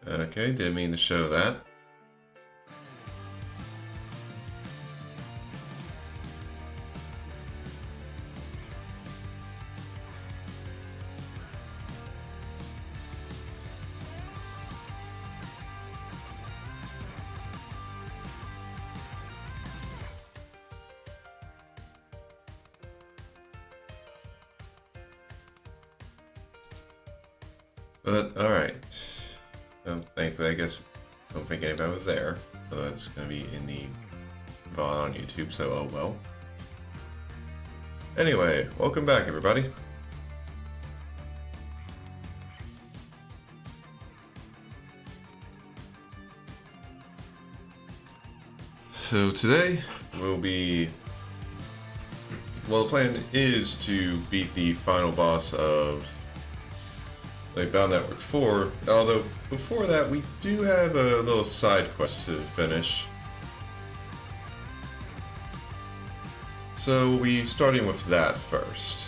Okay, didn't mean to show that. But, alright. Thankfully, I guess, don't think anybody was there. So that's gonna be in the VOD on YouTube, so oh well. Anyway, welcome back, everybody. So today, we'll be... Well, the plan is to beat the final boss of Bound Network 4, although before that we do have a little side quest to finish. So we'll be starting with that first.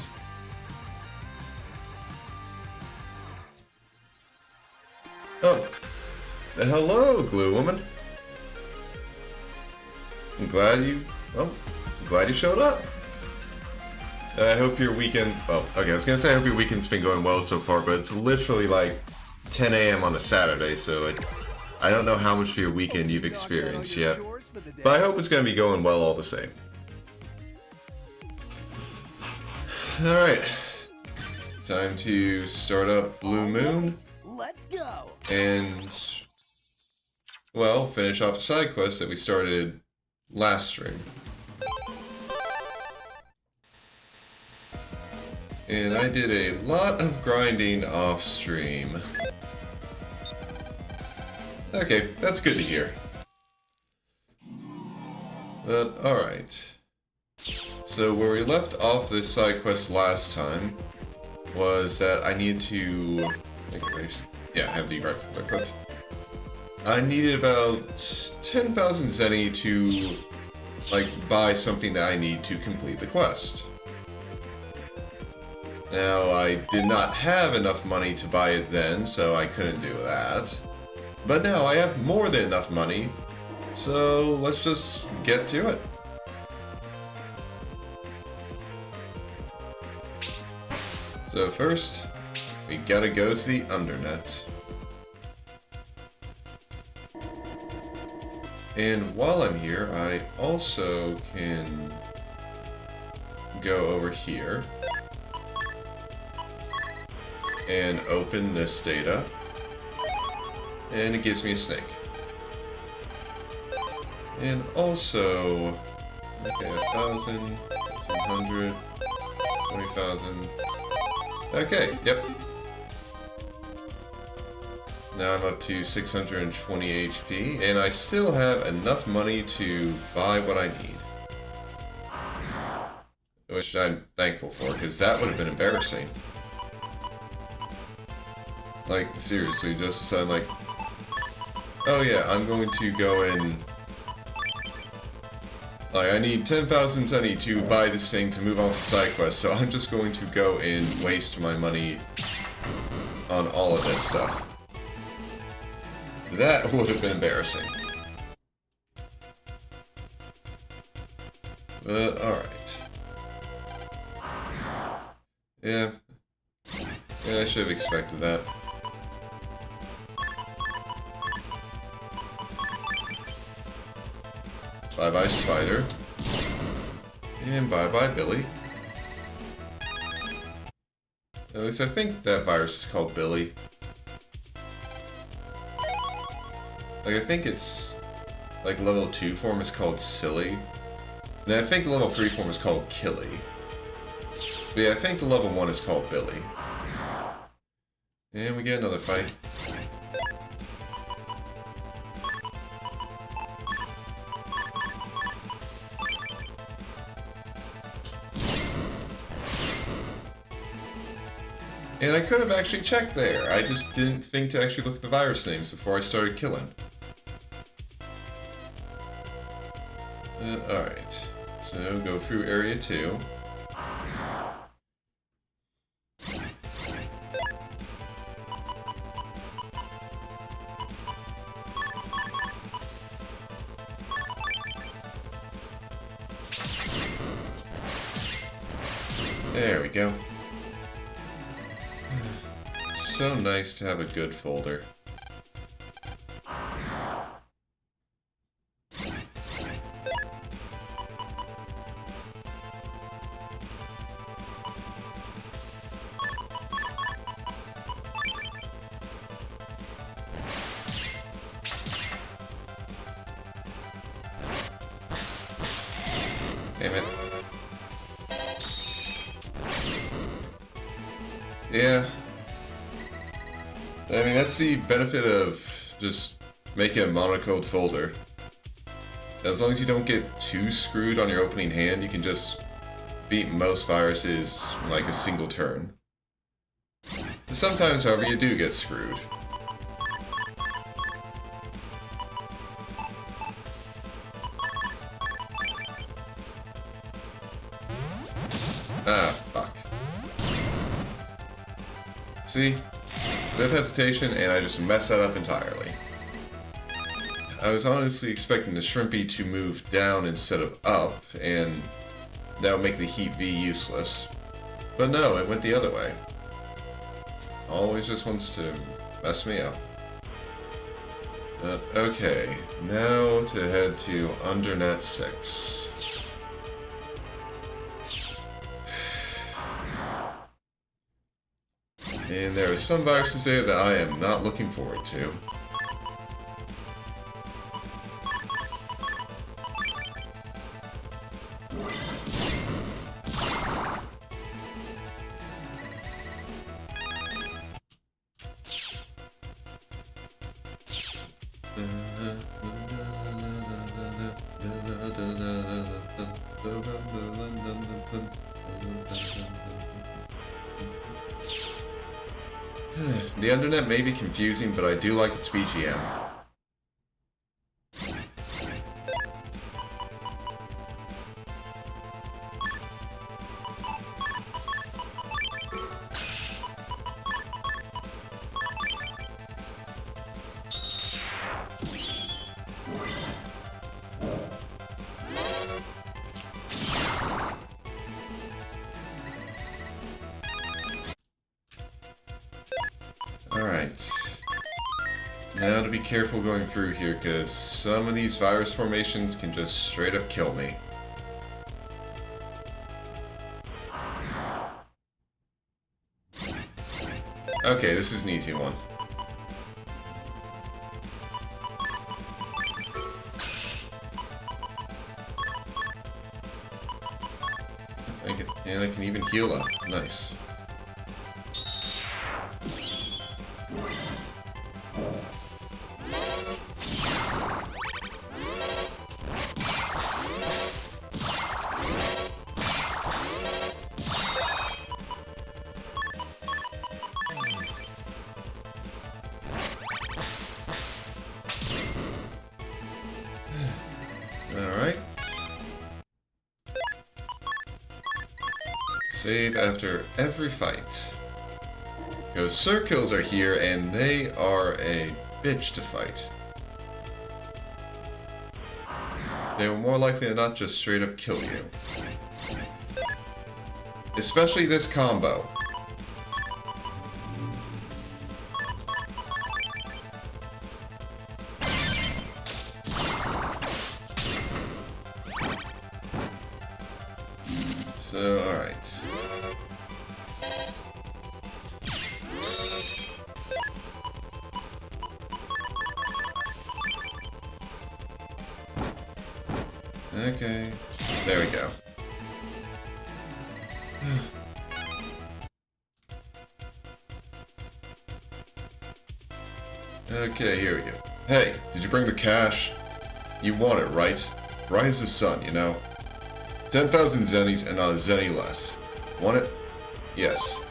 Oh, hello, Glue Woman. I'm glad you showed up. I hope your weekend... Oh, okay, I was going to say I hope your weekend's been going well so far, but it's literally like 10 a.m. on a Saturday, so I don't know how much of your weekend you've experienced yet. But I hope it's going to be going well all the same. Alright. Time to start up Blue Moon. Let's go. And, well, finish off a side quest that we started last stream. And I did a lot of grinding off stream. Okay, that's good to hear. But, alright. So where we left off this side quest last time was that I needed to... Yeah, I have the right clip. I needed about 10,000 zenny to, buy something that I need to complete the quest. Now, I did not have enough money to buy it then, so I couldn't do that. But now I have more than enough money, so let's just get to it. So first, we gotta go to the Undernet. And while I'm here, I also can go over here and open this data, and it gives me a snake. And also, okay, 1,000, 1,500, 20,000. Okay, yep. Now I'm up to 620 HP, and I still have enough money to buy what I need. Which I'm thankful for, because that would have been embarrassing. Seriously, just decide oh yeah, I'm going to go in... I need 10,000 zenny to buy this thing to move on to side quest, so I'm just going to go and waste my money on all of this stuff. That would have been embarrassing. But, alright. Yeah, I should have expected that. Bye-bye, Spider. And bye-bye, Billy. At least I think that virus is called Billy. I think it's... level 2 form is called Silly. And I think the level 3 form is called Killy. But yeah, I think the level 1 is called Billy. And we get another fight. And I could have actually checked there. I just didn't think to actually look at the virus names before I started killing. Alright. So go through area 2. go. So nice to have a good folder. Damn it. Yeah. I mean, that's the benefit of just making a monocode folder. As long as you don't get too screwed on your opening hand, you can just beat most viruses in like a single turn. But sometimes, however, you do get screwed. Ah, fuck. See? Bit of hesitation, and I just messed that up entirely. I was honestly expecting the Shrimpy to move down instead of up, and that would make the Heat V useless. But no, it went the other way. Always just wants to mess me up. Okay, now to head to Undernet 6. And there are some viruses there that I am not looking forward to. The Undernet may be confusing, but I do like its BGM. Alright. Now to be careful going through here, because some of these virus formations can just straight up kill me. Okay, this is an easy one. And I can even heal up. Nice. Alright. Save after every fight. Because Circles are here, and they are a bitch to fight. They will more likely than not just straight up kill you. Especially this combo. So, alright. Okay. There we go. Okay, here we go. Hey, did you bring the cash? You want it, right? Bright as the sun, you know? 10,000 zennies and not a zenny less. Want it? Yes.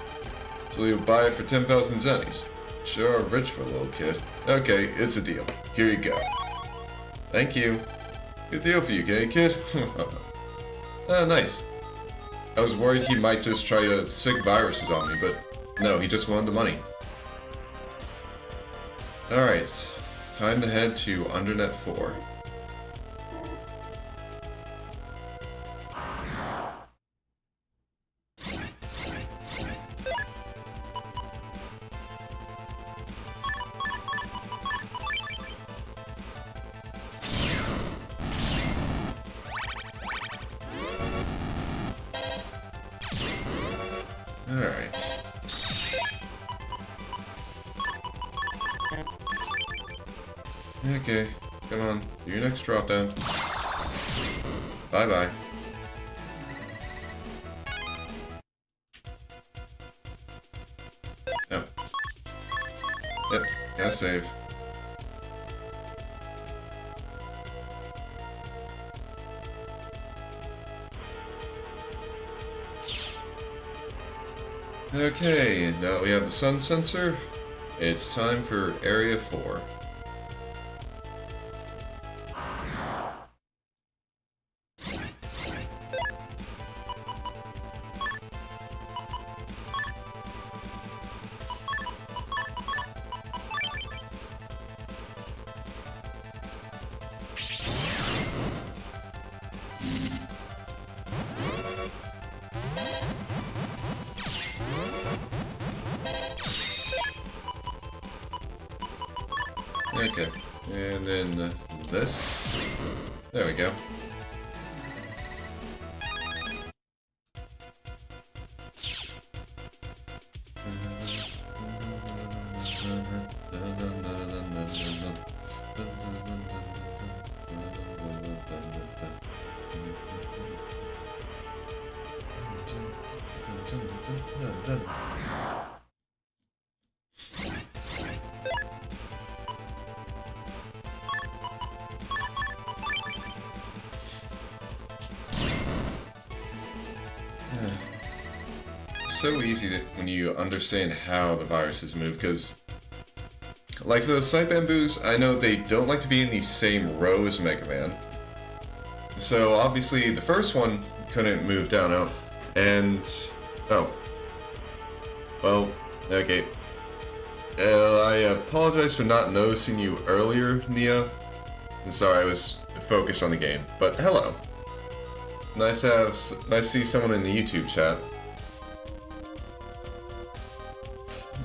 So you'll buy it for 10,000 zennies. Sure, rich for a little kid. Okay, it's a deal. Here you go. Thank you. Good deal for you, gay kid. Nice. I was worried he might just try to sick viruses on me, but no, he just wanted the money. Alright, time to head to Undernet 4. Okay, come on. Do your next drop down. Bye-bye. Yep. Yep, gotta save. Okay, now that we have the sun sensor, it's time for Area 4. Okay, and then this. There we go. So easy that when you understand how the viruses move, because like those snipe bamboos, I know they don't like to be in the same row as Mega Man. So obviously the first one couldn't move down out, and oh, well, okay. I apologize for not noticing you earlier, Nia. Sorry, I was focused on the game. But hello. Nice to see someone in the YouTube chat.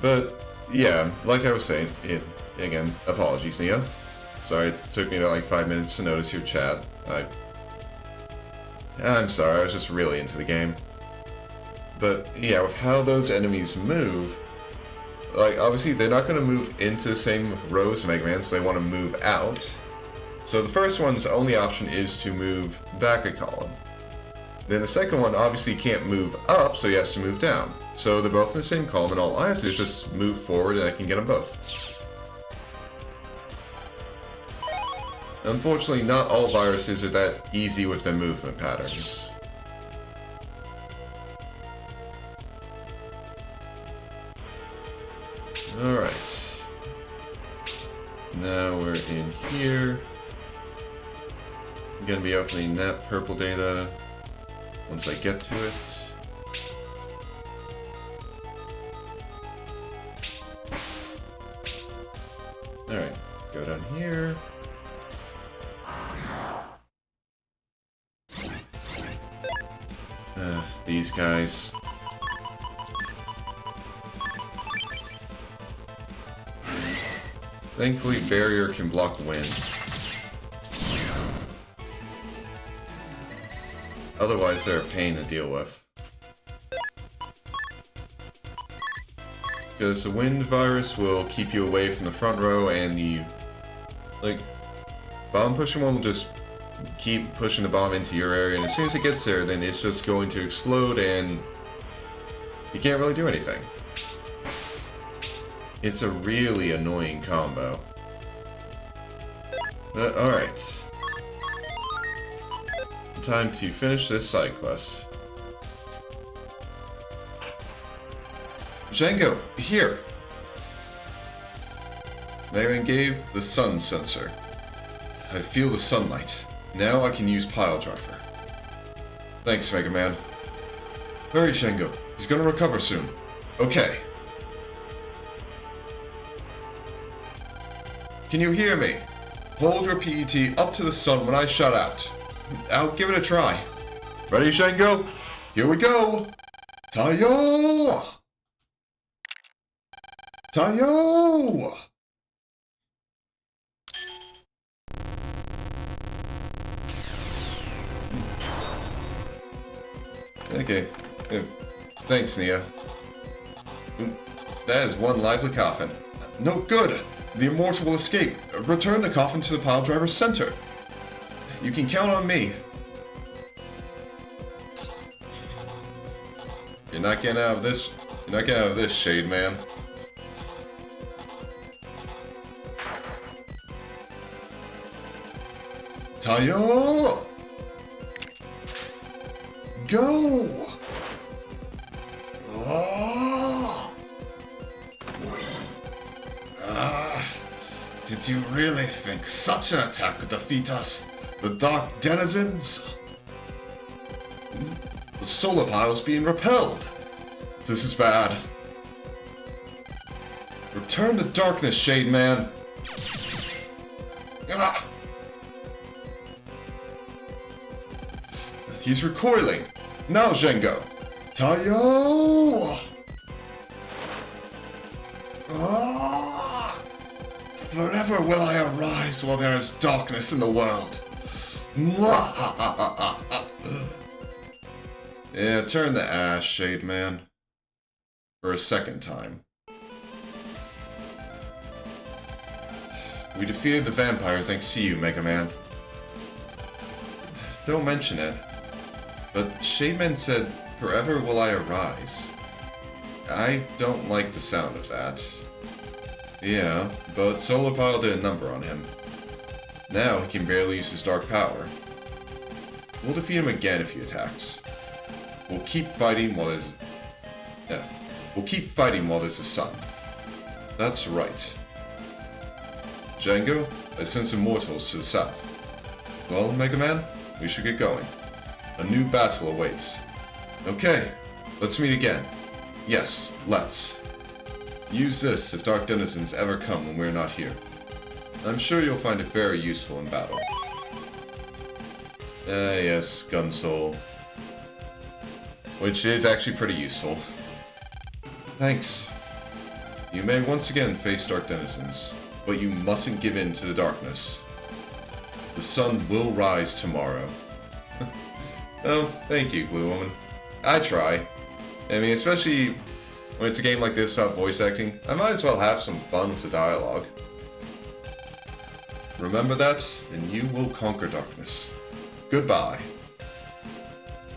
But yeah, like I was saying, again, apologies, Nia. Sorry, it took me about like 5 minutes to notice your chat. I'm sorry, I was just really into the game. But yeah, with how those enemies move, like obviously they're not going to move into the same row as Mega Man, so they want to move out. So the first one's only option is to move back a column. Then the second one obviously can't move up, so he has to move down. So they're both in the same column, and all I have to do is just move forward and I can get them both. Unfortunately, not all viruses are that easy with their movement patterns. Alright. Now we're in here. I'm gonna be opening that purple data once I get to it. Alright, go down here. These guys. Thankfully, barrier can block the wind. Otherwise, they're a pain to deal with. Because the wind virus will keep you away from the front row, and the bomb pushing one will just keep pushing the bomb into your area, and as soon as it gets there, then it's just going to explode, and you can't really do anything. It's a really annoying combo. Alright. Time to finish this side quest. Django, here! Mega Man gave the sun sensor. I feel the sunlight. Now I can use Pile Driver. Thanks, Mega Man. Hurry, Django. He's gonna recover soon. Okay. Can you hear me? Hold your PET up to the sun when I shout out. I'll give it a try. Ready, Django? Here we go! Tayo! Tayo! Okay. Thanks, Nia. That is one lively coffin. No good! The Immortal will escape. Return the coffin to the pile driver's center. You can count on me. You're not getting out of this. You're not getting out of this, Shade Man. Tayo! Go! Oh! Did you really think such an attack could defeat us? The Dark Denizens? The solar pile's being repelled. This is bad. Return to darkness, Shade Man. Ah! He's recoiling. Now, Zhengo. Tayo! Ah! Forever will I arise while there is darkness in the world. Yeah, turn to ash, Shade Man. For a second time. We defeated the vampire thanks to you, Mega Man. Don't mention it. But Shade Man said, "Forever will I arise." I don't like the sound of that. Yeah, but Solar Pile did a number on him. Now he can barely use his dark power. We'll defeat him again if he attacks. We'll keep fighting while there's... Yeah. We'll keep fighting while there's a sun. That's right. Django, I sense immortals to the south. Well, Mega Man, we should get going. A new battle awaits. Okay, let's meet again. Yes, let's. Use this if Dark Denizens ever come when we're not here. I'm sure you'll find it very useful in battle. Yes, Gun Soul. Which is actually pretty useful. Thanks. You may once again face Dark Denizens, but you mustn't give in to the darkness. The sun will rise tomorrow. Oh, thank you, Blue Woman. I try. I mean, especially when it's a game like this about voice acting, I might as well have some fun with the dialogue. Remember that, and you will conquer darkness. Goodbye.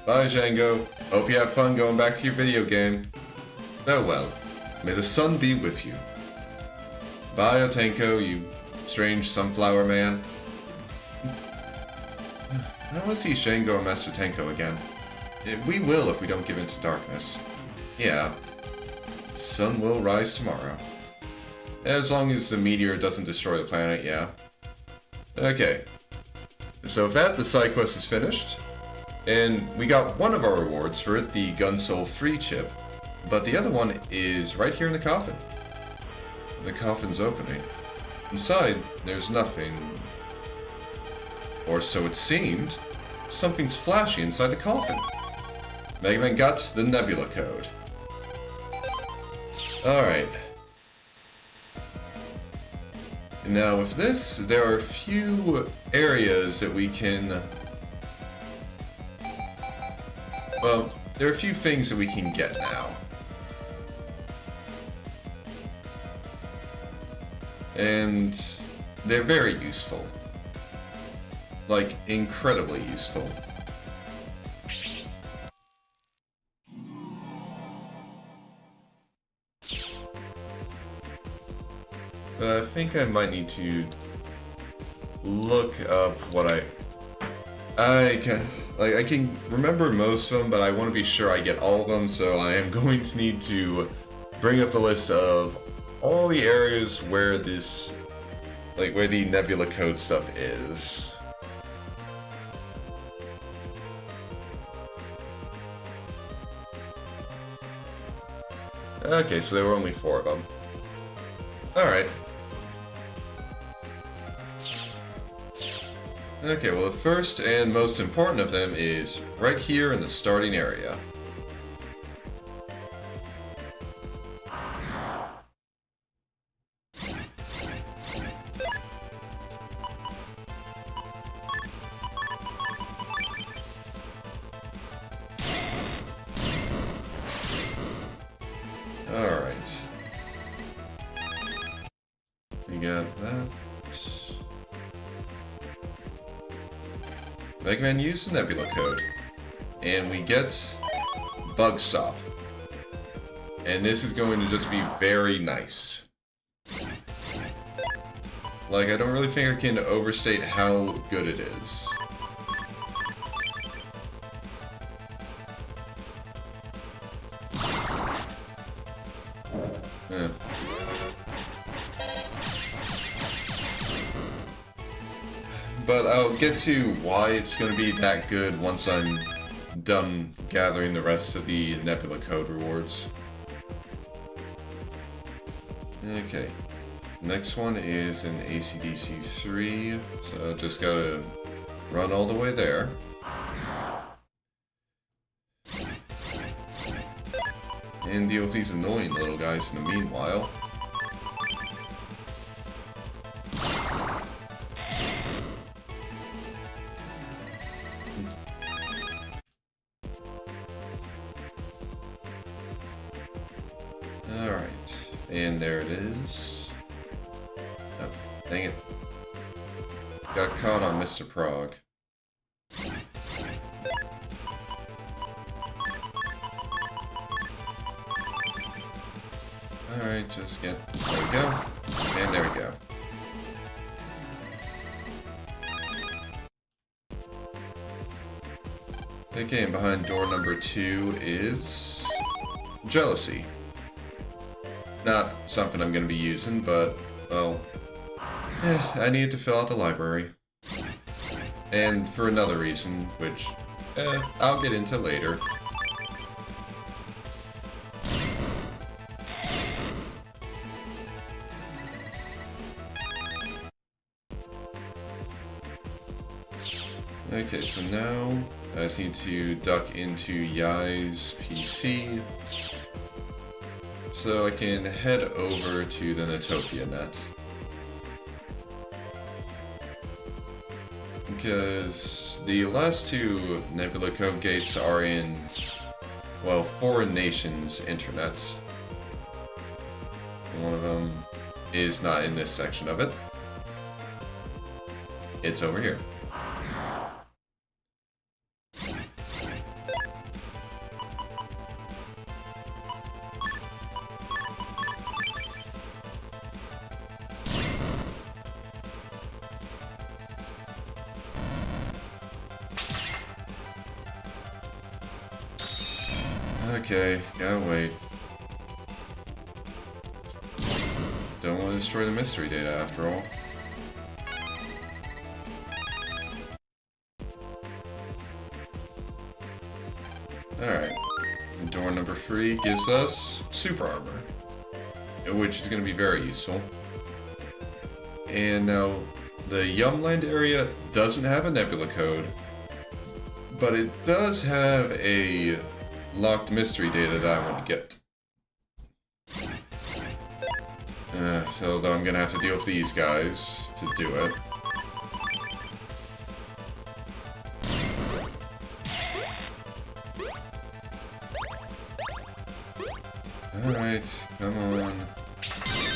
Bye, Django. Hope you have fun going back to your video game. Farewell. May the sun be with you. Bye, Otenko, you strange sunflower man. I don't want to see Django mess with Tenko again. We will if we don't give in to darkness. Yeah. The sun will rise tomorrow. As long as the meteor doesn't destroy the planet, yeah. Okay. So with that, the side quest is finished. And we got one of our rewards for it, the Gun Soul free chip. But the other one is right here in the coffin. The coffin's opening. Inside, there's nothing. Or so it seemed. Something's flashy inside the coffin. Mega Man got the Nebula code. Alright. Now with this, there are a few areas that we can... Well, there are a few things that we can get now. And they're very useful. Like, incredibly useful. But I think I might need to look up what I can remember most of them, but I want to be sure I get all of them, so I am going to need to bring up the list of all the areas where this, like, where the Nebula code stuff is. Okay, so there were only 4 of them. Alright. Okay, well the first and most important of them is right here in the starting area. We got that. Mega Man used the Nebula code. And we get Bug Stop. And this is going to just be very nice. Like, I don't really think I can overstate how good it is. Yeah. But I'll get to why it's going to be that good once I'm done gathering the rest of the Nebula Code rewards. Okay. Next one is an AC/DC 3, so just gotta run all the way there. And deal with these annoying little guys in the meanwhile. Alright, and there it is. Oh, dang it. Got caught on Mr. Prague. Alright, just get... There we go. And there we go. Okay, and behind door number 2 is... Jealousy. Not something I'm going to be using, but, well... I need to fill out the library. And for another reason, which... I'll get into later. Okay, so now I just need to duck into Yai's PC so I can head over to the Natopia net. Because the last 2 Nebula Code gates are in, well, foreign nations' internets. One of them is not in this section of it. It's over here. Okay, gotta wait. Don't want to destroy the mystery data after all. Alright. Door number 3 gives us super armor, which is going to be very useful. And now, the Yumland area doesn't have a Nebula Code, but it does have a locked mystery data that I want to get. So though I'm gonna have to deal with these guys to do it. Alright, come on.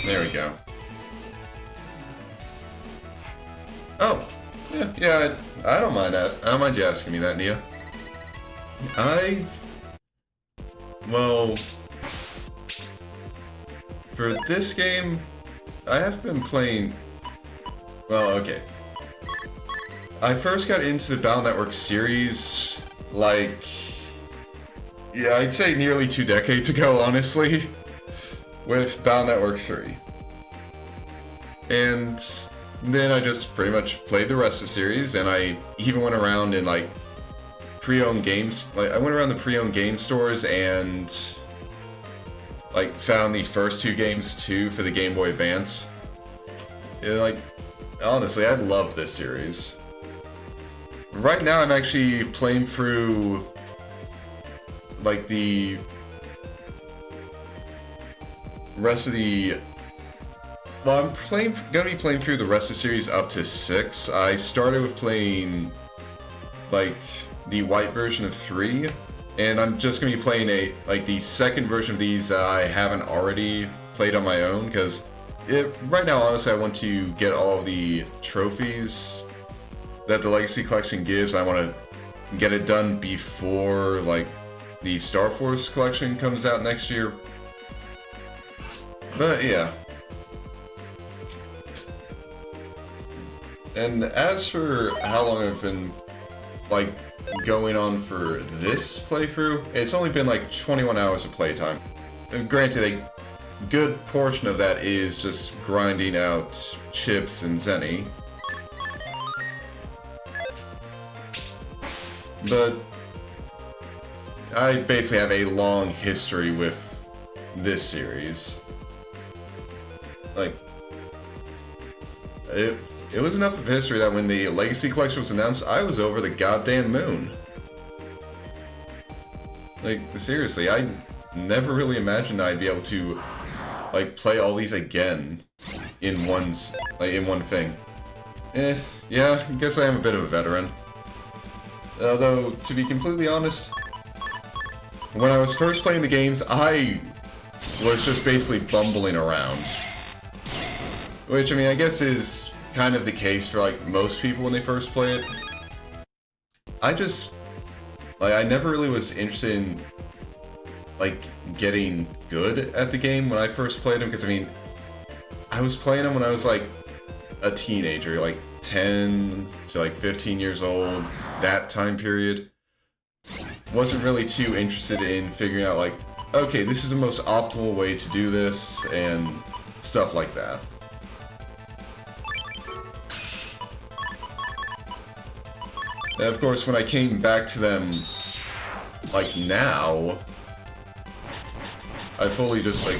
There we go. Oh! Yeah, I don't mind that. I don't mind you asking me that, Nia. Well, for this game, I have been playing... Well, okay. I first got into the Battle Network series, like... Yeah, I'd say nearly 2 decades ago, honestly, with Battle Network 3. And then I just pretty much played the rest of the series, and I even went around and, like, pre-owned games. Like, I went around the pre-owned game stores and, like, found the first 2 games, too, for the Game Boy Advance. And, like, honestly, I love this series. Right now, I'm actually playing through, like, the rest of the... Well, I'm gonna be playing through the rest of the series up to 6. I started with playing, like, the white version of 3, and I'm just gonna be playing the second version of these that I haven't already played on my own, because right now, honestly, I want to get all the trophies that the Legacy Collection gives. I want to get it done before, like, the Star Force Collection comes out next year. But, yeah. And as for how long I've been, like, going on for this playthrough, it's only been, like, 21 hours of playtime. And granted, a good portion of that is just grinding out chips and Zenny. But I basically have a long history with this series. Like, it was enough of history that when the Legacy Collection was announced, I was over the goddamn moon. Like, seriously, I never really imagined I'd be able to, like, play all these again in one thing. Yeah, I guess I am a bit of a veteran. Although, to be completely honest, when I was first playing the games, I was just basically bumbling around. Which, I mean, I guess is kind of the case for, like, most people when they first play it. I never really was interested in, like, getting good at the game when I first played them, because, I mean, I was playing them when I was, like, a teenager, like, 10 to, like, 15 years old, that time period. Wasn't really too interested in figuring out, like, okay, this is the most optimal way to do this, and stuff like that. And of course, when I came back to them, like, now, I fully just, like,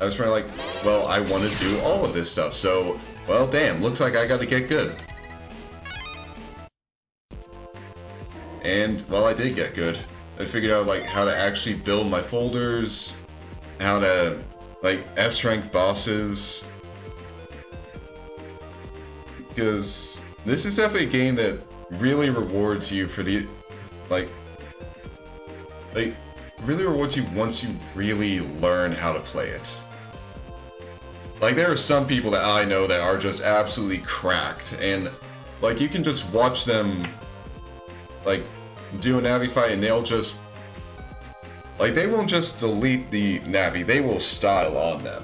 I was trying to, like, well, I want to do all of this stuff, so, well, damn, looks like I gotta get good. And, well, I did get good. I figured out, like, how to actually build my folders, how to, like, S-rank bosses. Because this is definitely a game that really rewards you for the, like, really rewards you once you really learn how to play it. Like, there are some people that I know that are just absolutely cracked, and, like, you can just watch them, like, do a Navi fight, and they'll just, like, they won't just delete the Navi, they will style on them.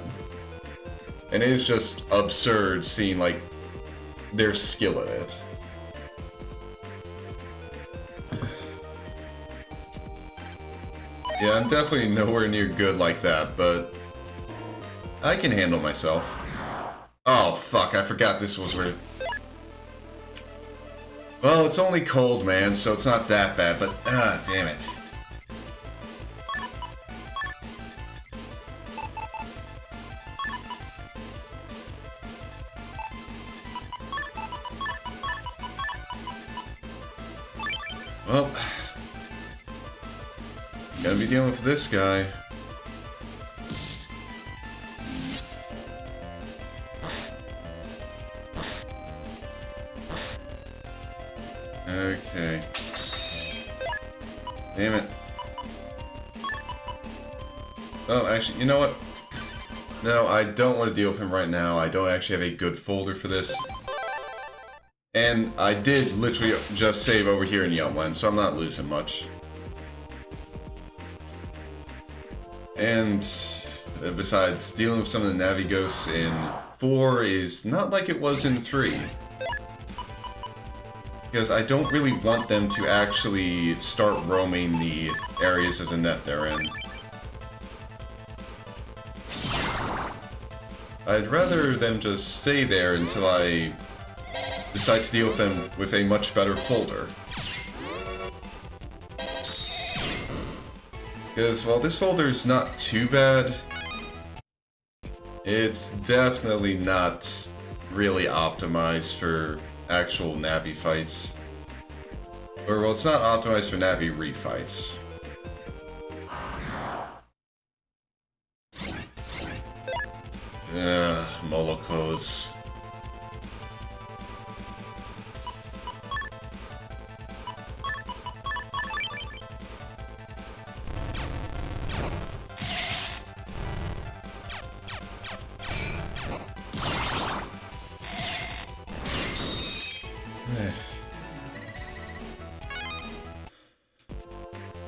And it is just absurd seeing, like, their skill in it. Yeah, I'm definitely nowhere near good like that, but I can handle myself. Oh, fuck, I forgot this was where... Well, it's only cold, man, so it's not that bad, but... damn it. Well... Gonna be dealing with this guy. Okay. Damn it. Oh, actually, you know what? No, I don't want to deal with him right now. I don't actually have a good folder for this. And I did literally just save over here in Yumland, so I'm not losing much. And besides, dealing with some of the Navi Ghosts in 4 is not like it was in 3. Because I don't really want them to actually start roaming the areas of the net they're in. I'd rather them just stay there until I decide to deal with them with a much better folder. Because, while this folder is not too bad, it's definitely not really optimized for actual Navi fights. Or, well, it's not optimized for Navi refights. Molokos.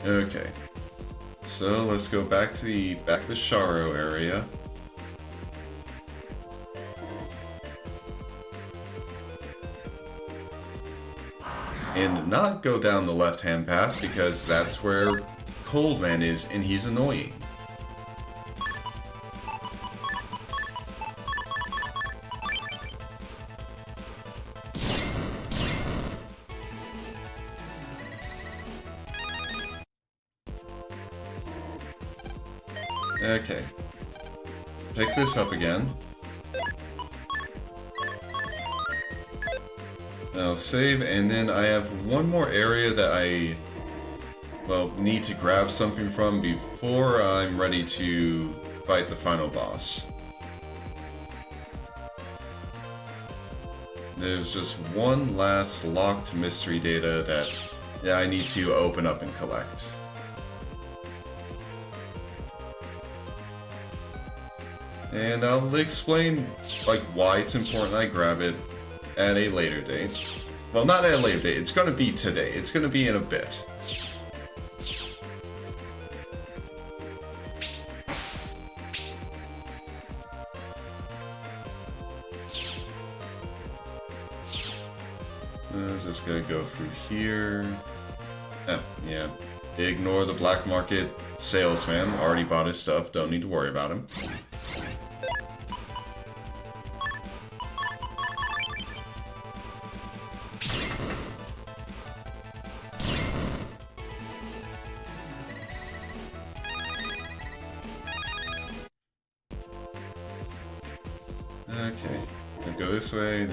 Okay. So let's go back to the Sharo area. And not go down the left-hand path because that's where Coldman is and he's annoying. Okay. Pick this up again. I'll save, and then I have one more area that I, well, need to grab something from before I'm ready to fight the final boss. There's just one last locked mystery data that, yeah, I need to open up and collect. And I'll explain, like, why it's important I grab it at a later date. Well, not at a later date, it's gonna be today. It's gonna be in a bit. Just gonna go through here. Oh, yeah. Ignore the black market salesman. Already bought his stuff, don't need to worry about him. Okay, I'll go this way,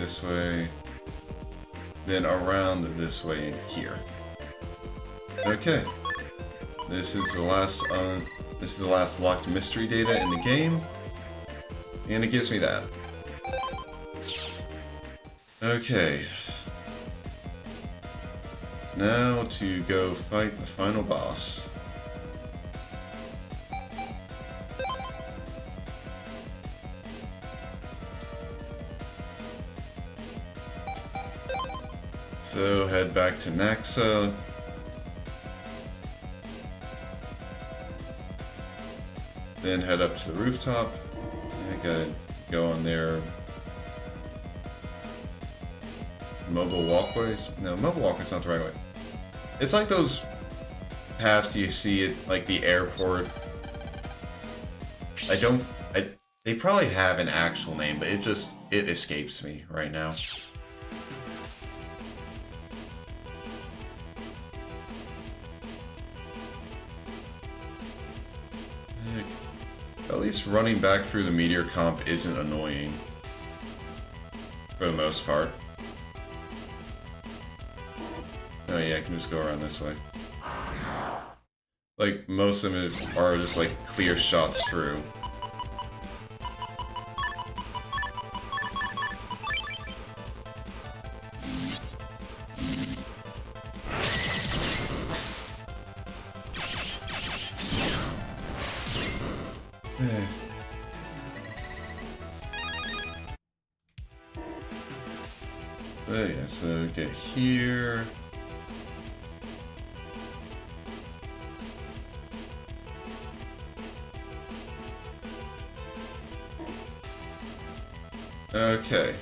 then around this way here. Okay, this is the last locked mystery data in the game, and it gives me that. Okay, now to go fight the final boss. So head back to Naxa. Then head up to the rooftop. I gotta go on there. Mobile walkways? No, mobile walkway's not the right way. It's like those paths you see at like the airport. They probably have an actual name, but it escapes me right now. At least running back through the meteor comp isn't annoying. For the most part. Oh yeah, I can just go around this way. Like, most of them are just like clear shots through. Oh yeah, so get here. Okay.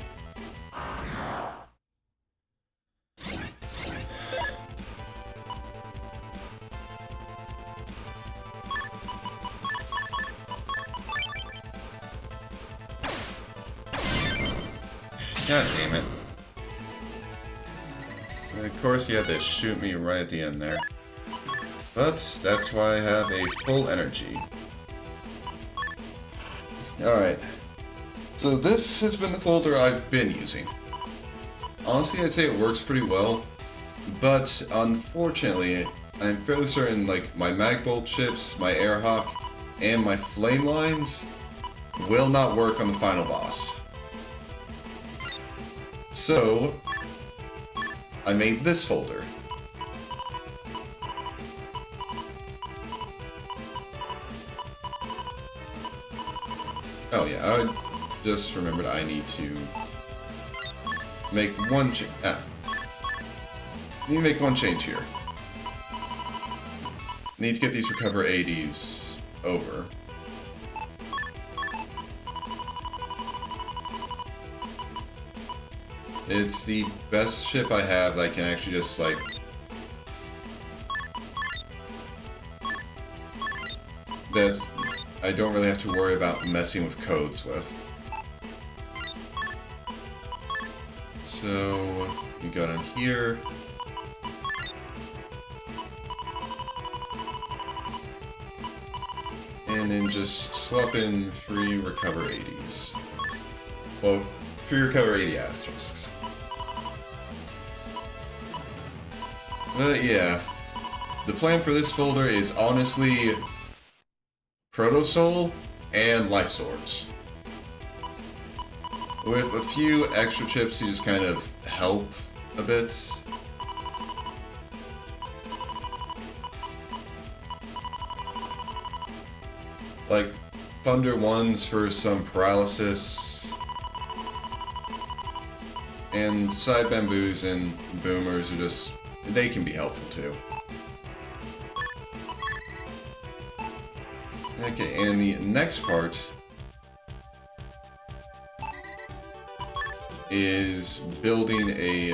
God damn it. And of course you had to shoot me right at the end there. But that's why I have a full energy. Alright. So this has been the folder I've been using. Honestly, I'd say it works pretty well. But unfortunately, I'm fairly certain like my Magbolt chips, my Airhawk, and my Flame Lines will not work on the final boss. So, I made this folder. Oh yeah, I just remembered I need to make one change. Need to make one change here. need to get these recover 80s over. It's the best ship I have that I can actually just, like... that I don't really have to worry about messing with codes with. So, we go down here. And then just swap in 3 recover 80s. Well, 3 recover 80 asterisks. But yeah, the plan for this folder is honestly Proto Soul and Life Swords, with a few extra chips to just kind of help a bit. Like Thunder 1s for some paralysis, and Side Bamboos and Boomers are just, they can be helpful too. Okay, and the next part is building a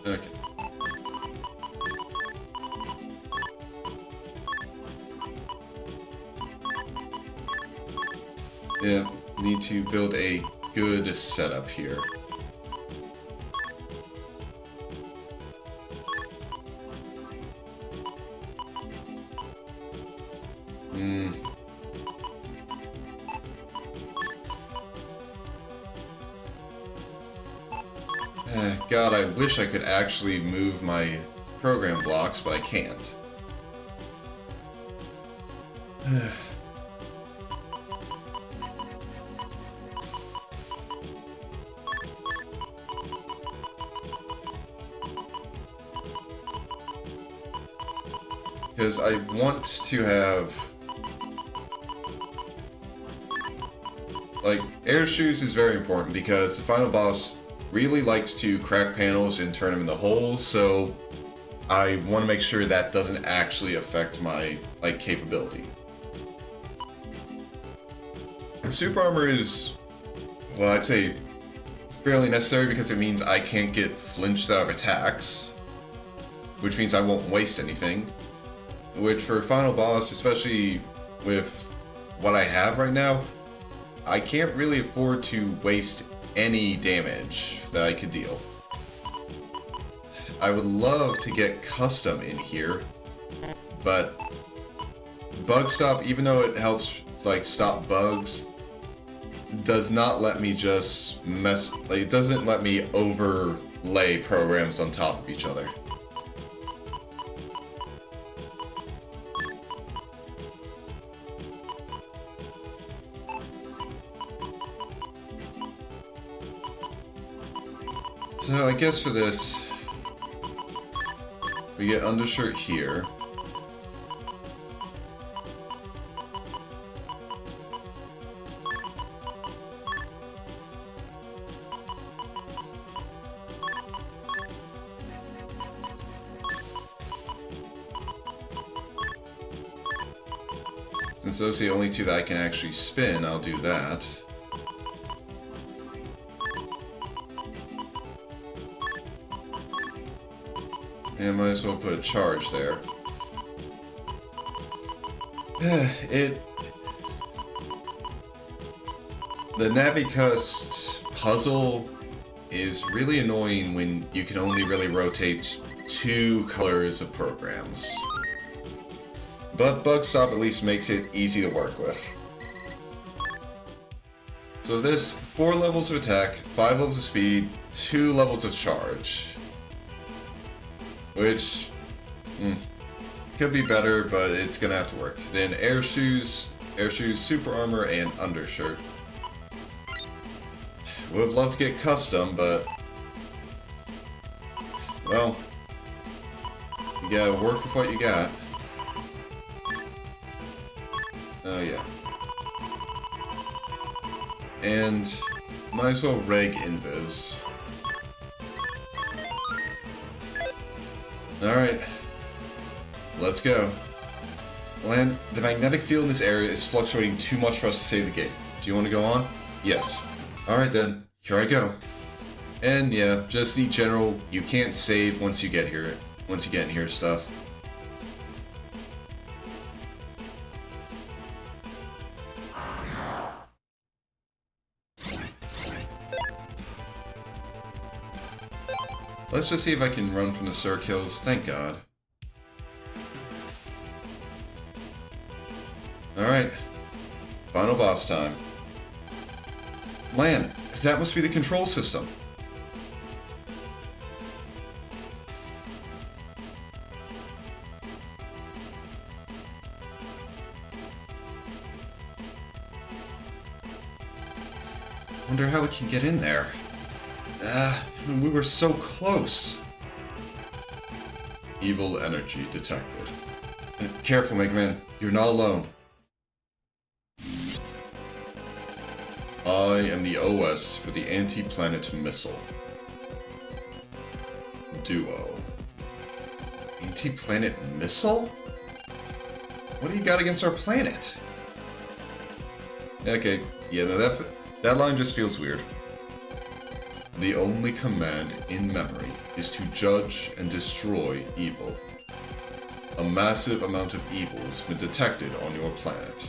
okay. Yeah, need to build a good setup here. God, I wish I could actually move my program blocks, but I can't. Because I want to have... like, air shoes is very important because the final boss really likes to crack panels and turn them into holes, so I want to make sure that doesn't actually affect my, like, capability. Super armor is, well, I'd say fairly necessary because it means I can't get flinched out of attacks, which means I won't waste anything. Which for final boss, especially with what I have right now, I can't really afford to waste any damage that I could deal. I would love to get custom in here, but bug stop, even though it helps like stop bugs, does not let me just mess, like it doesn't let me overlay programs on top of each other. So I guess for this, we get undershirt here. Since those are the only two that I can actually spin, I'll do that. And might as well put a charge there. The Navicust puzzle is really annoying when you can only really rotate 2 colors of programs. But Bug Stop at least makes it easy to work with. So this, 4 levels of attack, 5 levels of speed, 2 levels of charge. Which, could be better, but it's gonna have to work. Then air shoes, super armor, and undershirt. Would love to get custom, but well, you gotta work with what you got. Oh yeah. And might as well reg invis. Alright. Let's go. Land, the magnetic field in this area is fluctuating too much for us to save the game. Do you want to go on? Yes. Alright then, here I go. And yeah, just the general, you can't save once you get here, in here stuff. Let's just see if I can run from the circles. Thank God. Alright. Final boss time. Lan, that must be the control system. Wonder how we can get in there. We were so close. Evil energy detected. Careful, Mega Man. You're not alone. I am the OS for the anti-planet missile. Duo. Anti-planet missile? What do you got against our planet? Okay, yeah, no, that line just feels weird. The only command in memory is to judge and destroy evil. A massive amount of evil has been detected on your planet.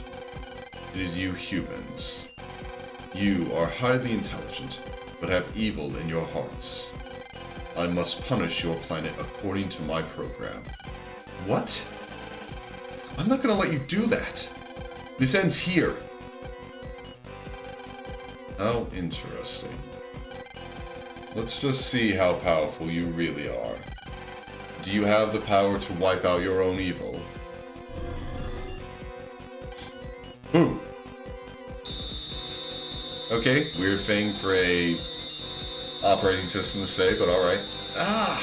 It is you humans. You are highly intelligent, but have evil in your hearts. I must punish your planet according to my program. What? I'm not gonna let you do that. This ends here. How interesting. Let's just see how powerful you really are. Do you have the power to wipe out your own evil? Boom! Okay, weird thing for a operating system to say, but alright. Ah!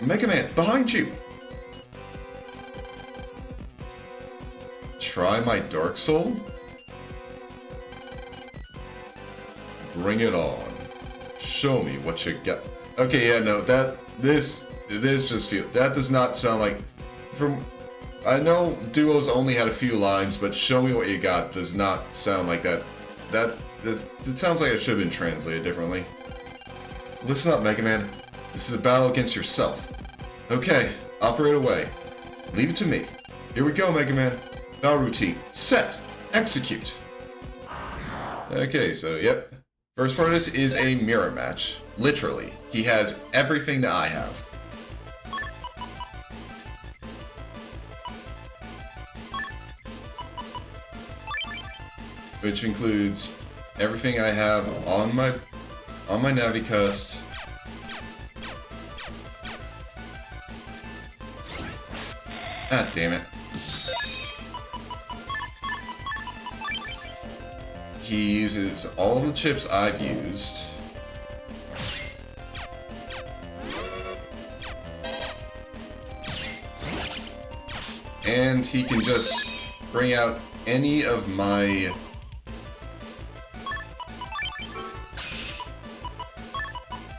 Mega Man, behind you! Try my Dark Soul? Bring it on. Show me what you got. Okay, yeah, no, this just feel, that does not sound like, I know Duos only had a few lines, but show me what you got does not sound like that. It sounds like it should have been translated differently. Listen up, Mega Man. This is a battle against yourself. Okay, operate away. Leave it to me. Here we go, Mega Man. Battle routine. Set. Execute. Okay, so, yep. First part of this is a mirror match. Literally. He has everything that I have. Which includes everything I have on my Navicust. Ah, damn it. He uses all the chips I've used. And he can just bring out any of my...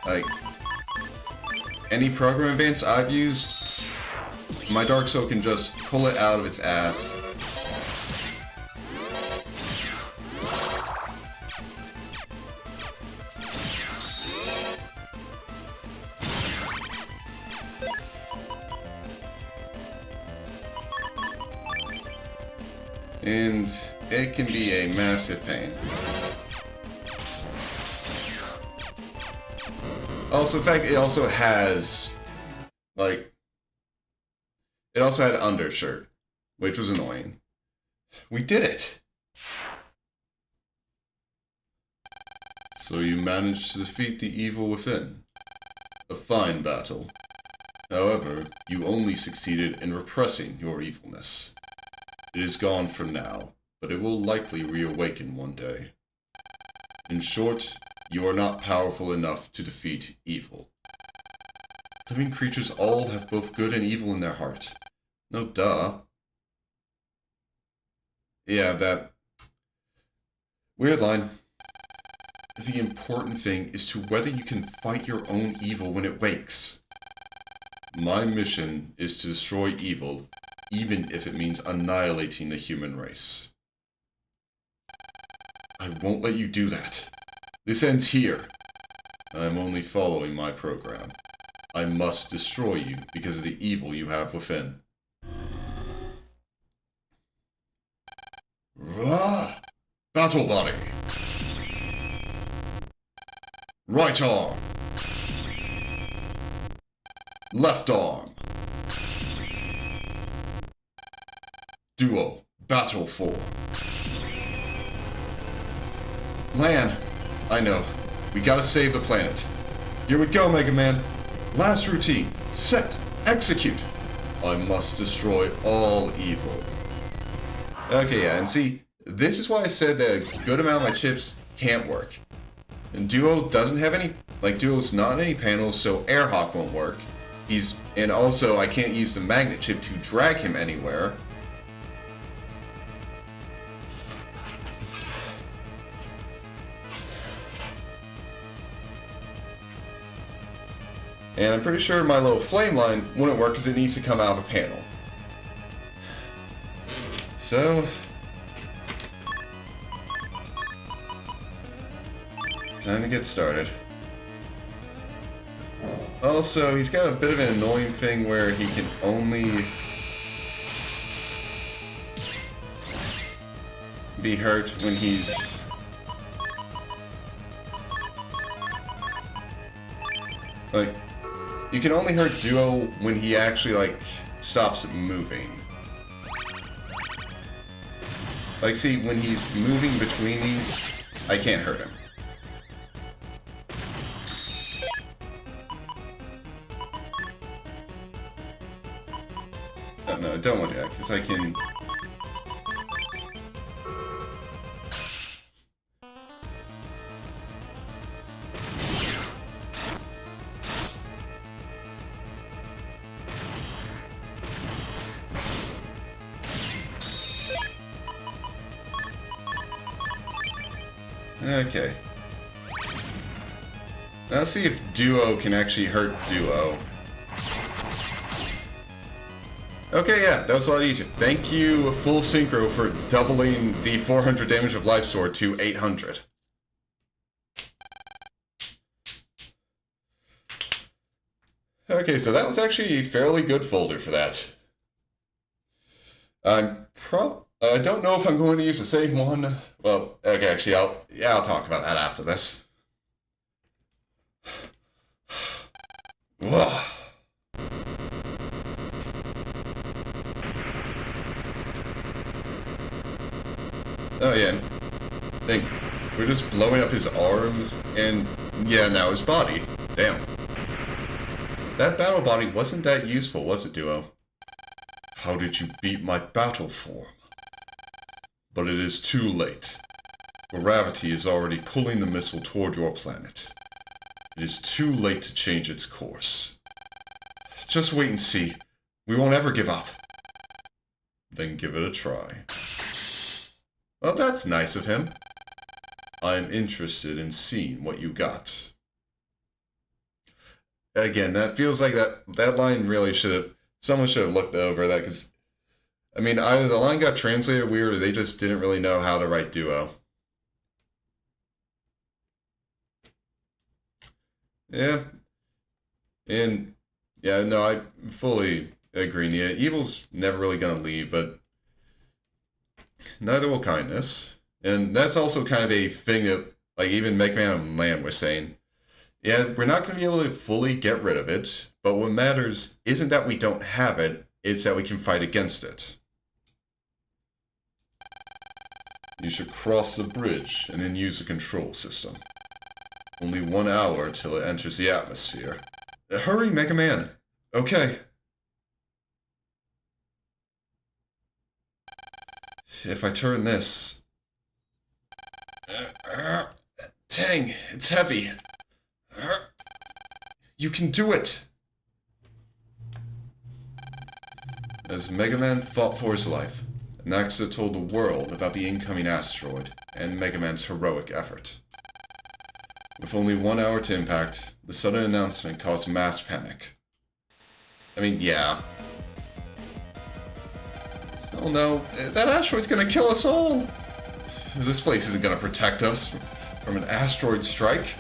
like, any program advance I've used, my Dark Soul can just pull it out of its ass. And it can be a massive pain. Also, in fact, it also has, like, it also had undershirt, which was annoying. We did it! So you managed to defeat the evil within. A fine battle. However, you only succeeded in repressing your evilness. It is gone for now, but it will likely reawaken one day. In short, you are not powerful enough to defeat evil. Living creatures all have both good and evil in their heart. No duh. Yeah, that... weird line. The important thing is to whether you can fight your own evil when it wakes. My mission is to destroy evil, even if it means annihilating the human race. I won't let you do that. This ends here. I'm only following my program. I must destroy you because of the evil you have within. Rah! Battle body! Right arm! Left arm! Duo, battle form. Lan, I know. We gotta save the planet. Here we go, Mega Man. Last routine. Set. Execute. I must destroy all evil. Okay, yeah, and see, this is why I said that a good amount of my chips can't work. And Duo doesn't have any, like, Duo's not in any panels, so Airhawk won't work. And also, I can't use the magnet chip to drag him anywhere. And I'm pretty sure my little flame line wouldn't work because it needs to come out of a panel. So... time to get started. Also, he's got a bit of an annoying thing where he can only be hurt when he's... like, you can only hurt Duo when he actually, like, stops moving. Like, see, when he's moving between these, I can't hurt him. Oh, no, I don't want that, because I can... Okay. Now let's see if Duo can actually hurt Duo. Okay, yeah, that was a lot easier. Thank you, Full Synchro, for doubling the 400 damage of Life Sword to 800. Okay, so that was actually a fairly good folder for that. I don't know if I'm going to use the same one. Well, okay, actually, I'll talk about that after this. Ugh. Oh yeah, think we're just blowing up his arms, and yeah, now his body. Damn. That battle body wasn't that useful, was it, Duo? How did you beat my battle form? But it is too late. Gravity is already pulling the missile toward your planet. It is too late to change its course. Just wait and see. We won't ever give up. Then give it a try. Well, that's nice of him. I'm interested in seeing what you got. Again, that feels like that line really should have... someone should have looked over that, because... I mean, either the line got translated weird, or they just didn't really know how to write Duo. Yeah. And, yeah, no, I fully agree. Yeah, evil's never really gonna leave, but neither will kindness. And that's also kind of a thing that, like, even Mega Man and Lamb was saying. Yeah, we're not going to be able to fully get rid of it, but what matters isn't that we don't have it, it's that we can fight against it. You should cross the bridge and then use the control system. Only 1 hour till it enters the atmosphere. Hurry, Mega Man! Okay. If I turn this... dang, it's heavy. You can do it! As Mega Man fought for his life, Naxa told the world about the incoming asteroid and Mega Man's heroic effort. With only 1 hour to impact, the sudden announcement caused mass panic. I mean, yeah. Oh no, that asteroid's gonna kill us all! This place isn't gonna protect us from an asteroid strike.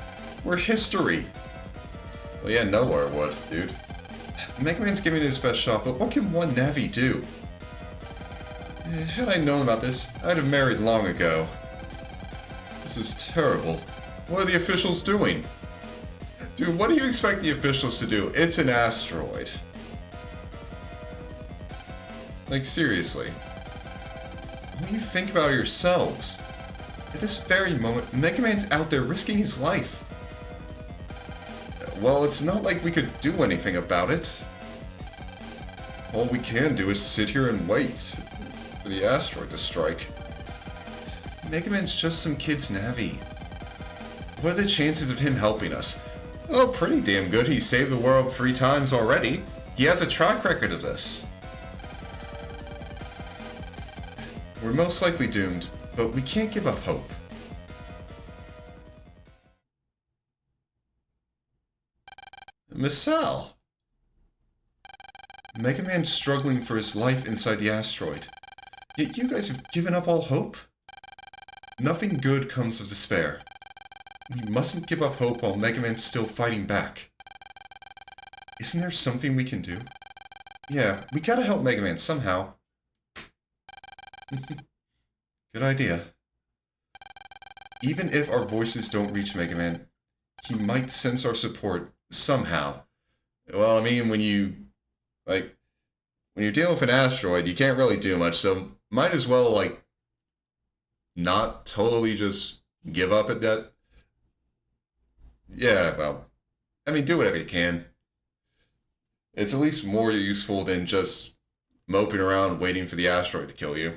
We're history. Well, yeah, nowhere would, dude. Mega Man's giving it his best shot, but what can one Navi do? Had I known about this, I'd have married long ago. This is terrible. What are the officials doing? Dude, what do you expect the officials to do? It's an asteroid. Like, seriously. What do you think about yourselves? At this very moment, Mega Man's out there risking his life. Well, it's not like we could do anything about it. All we can do is sit here and wait for the asteroid to strike. Mega Man's just some kid's Navi. What are the chances of him helping us? Oh, pretty damn good. He saved the world 3 times already. He has a track record of this. We're most likely doomed, but we can't give up hope. Miss Sal. Mega Man's struggling for his life inside the asteroid. Yet you guys have given up all hope? Nothing good comes of despair. We mustn't give up hope while Mega Man's still fighting back. Isn't there something we can do? Yeah, we gotta help Mega Man somehow. Good idea. Even if our voices don't reach Mega Man, he might sense our support somehow. Well, I mean, when you're dealing with an asteroid, you can't really do much, so might as well, like, not totally just give up at that. Yeah, well, I mean, do whatever you can. It's at least more useful than just moping around waiting for the asteroid to kill you.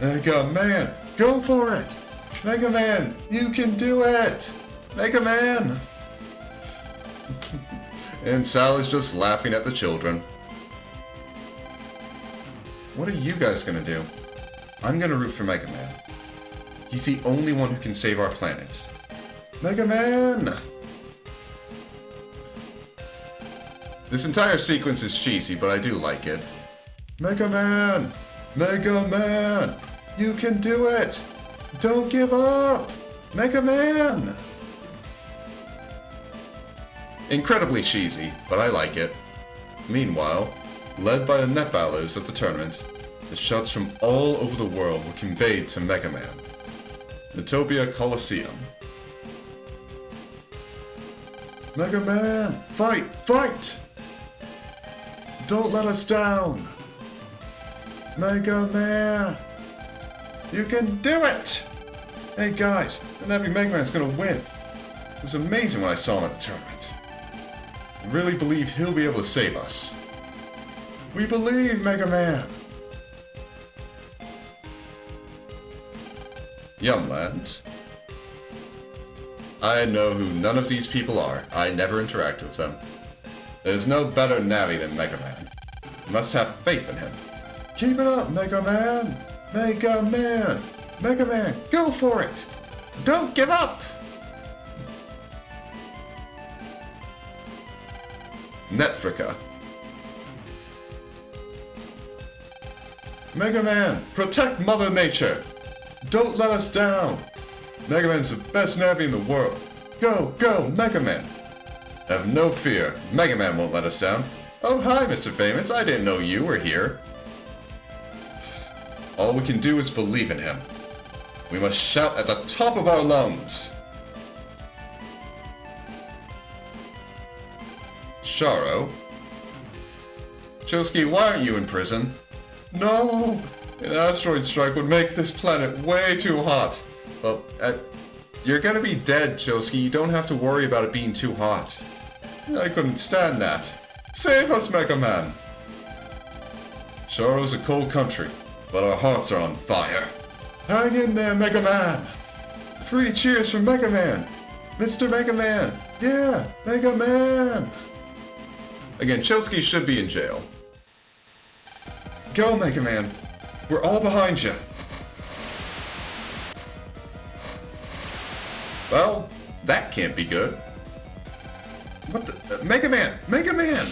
Mega Man, go for it! Mega Man, you can do it! Mega Man! And Sal is just laughing at the children. What are you guys gonna do? I'm gonna root for Mega Man. He's the only one who can save our planet. Mega Man! This entire sequence is cheesy, but I do like it. Mega Man! Mega Man! You can do it! Don't give up! Mega Man! Incredibly cheesy, but I like it. Meanwhile, led by the net battlers at the tournament, the shouts from all over the world were conveyed to Mega Man. Metopia Coliseum. Mega Man! Fight! Fight! Don't let us down! Mega Man! You can do it! Hey guys, the Navi Mega Man's gonna win. It was amazing when I saw him at the tournament. I really believe he'll be able to save us. We believe, Mega Man! Yumland. I know who none of these people are. I never interact with them. There's no better Navi than Mega Man. You must have faith in him. Keep it up, Mega Man! Mega Man! Mega Man, go for it! Don't give up! Netfrica. Mega Man, protect Mother Nature! Don't let us down! Mega Man's the best Navi in the world. Go, go, Mega Man! Have no fear, Mega Man won't let us down. Oh, hi, Mr. Famous, I didn't know you were here. All we can do is believe in him. We must shout at the top of our lungs. Sharo? Choski, why aren't you in prison? No! An asteroid strike would make this planet way too hot. Well, you're gonna be dead, Choski. You don't have to worry about it being too hot. I couldn't stand that. Save us, Mega Man! Sharo's a cold country, but our hearts are on fire. Hang in there, Mega Man! 3 cheers for Mega Man! Mr. Mega Man! Yeah, Mega Man! Again, Chelsky should be in jail. Go, Mega Man! We're all behind you! Well, that can't be good. What the? Mega Man! Mega Man!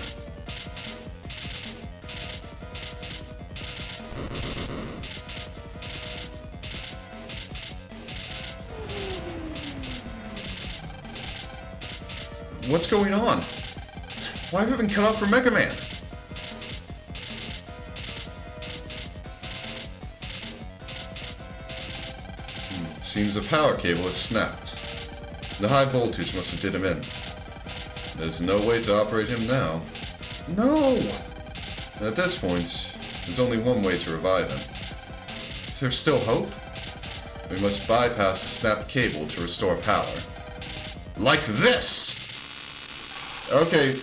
What's going on? Why have I been cut off from Mega Man? Seems the power cable has snapped. The high voltage must have did him in. There's no way to operate him now. No! At this point, there's only one way to revive him. Is there still hope? We must bypass the snapped cable to restore power. Like this! Okay,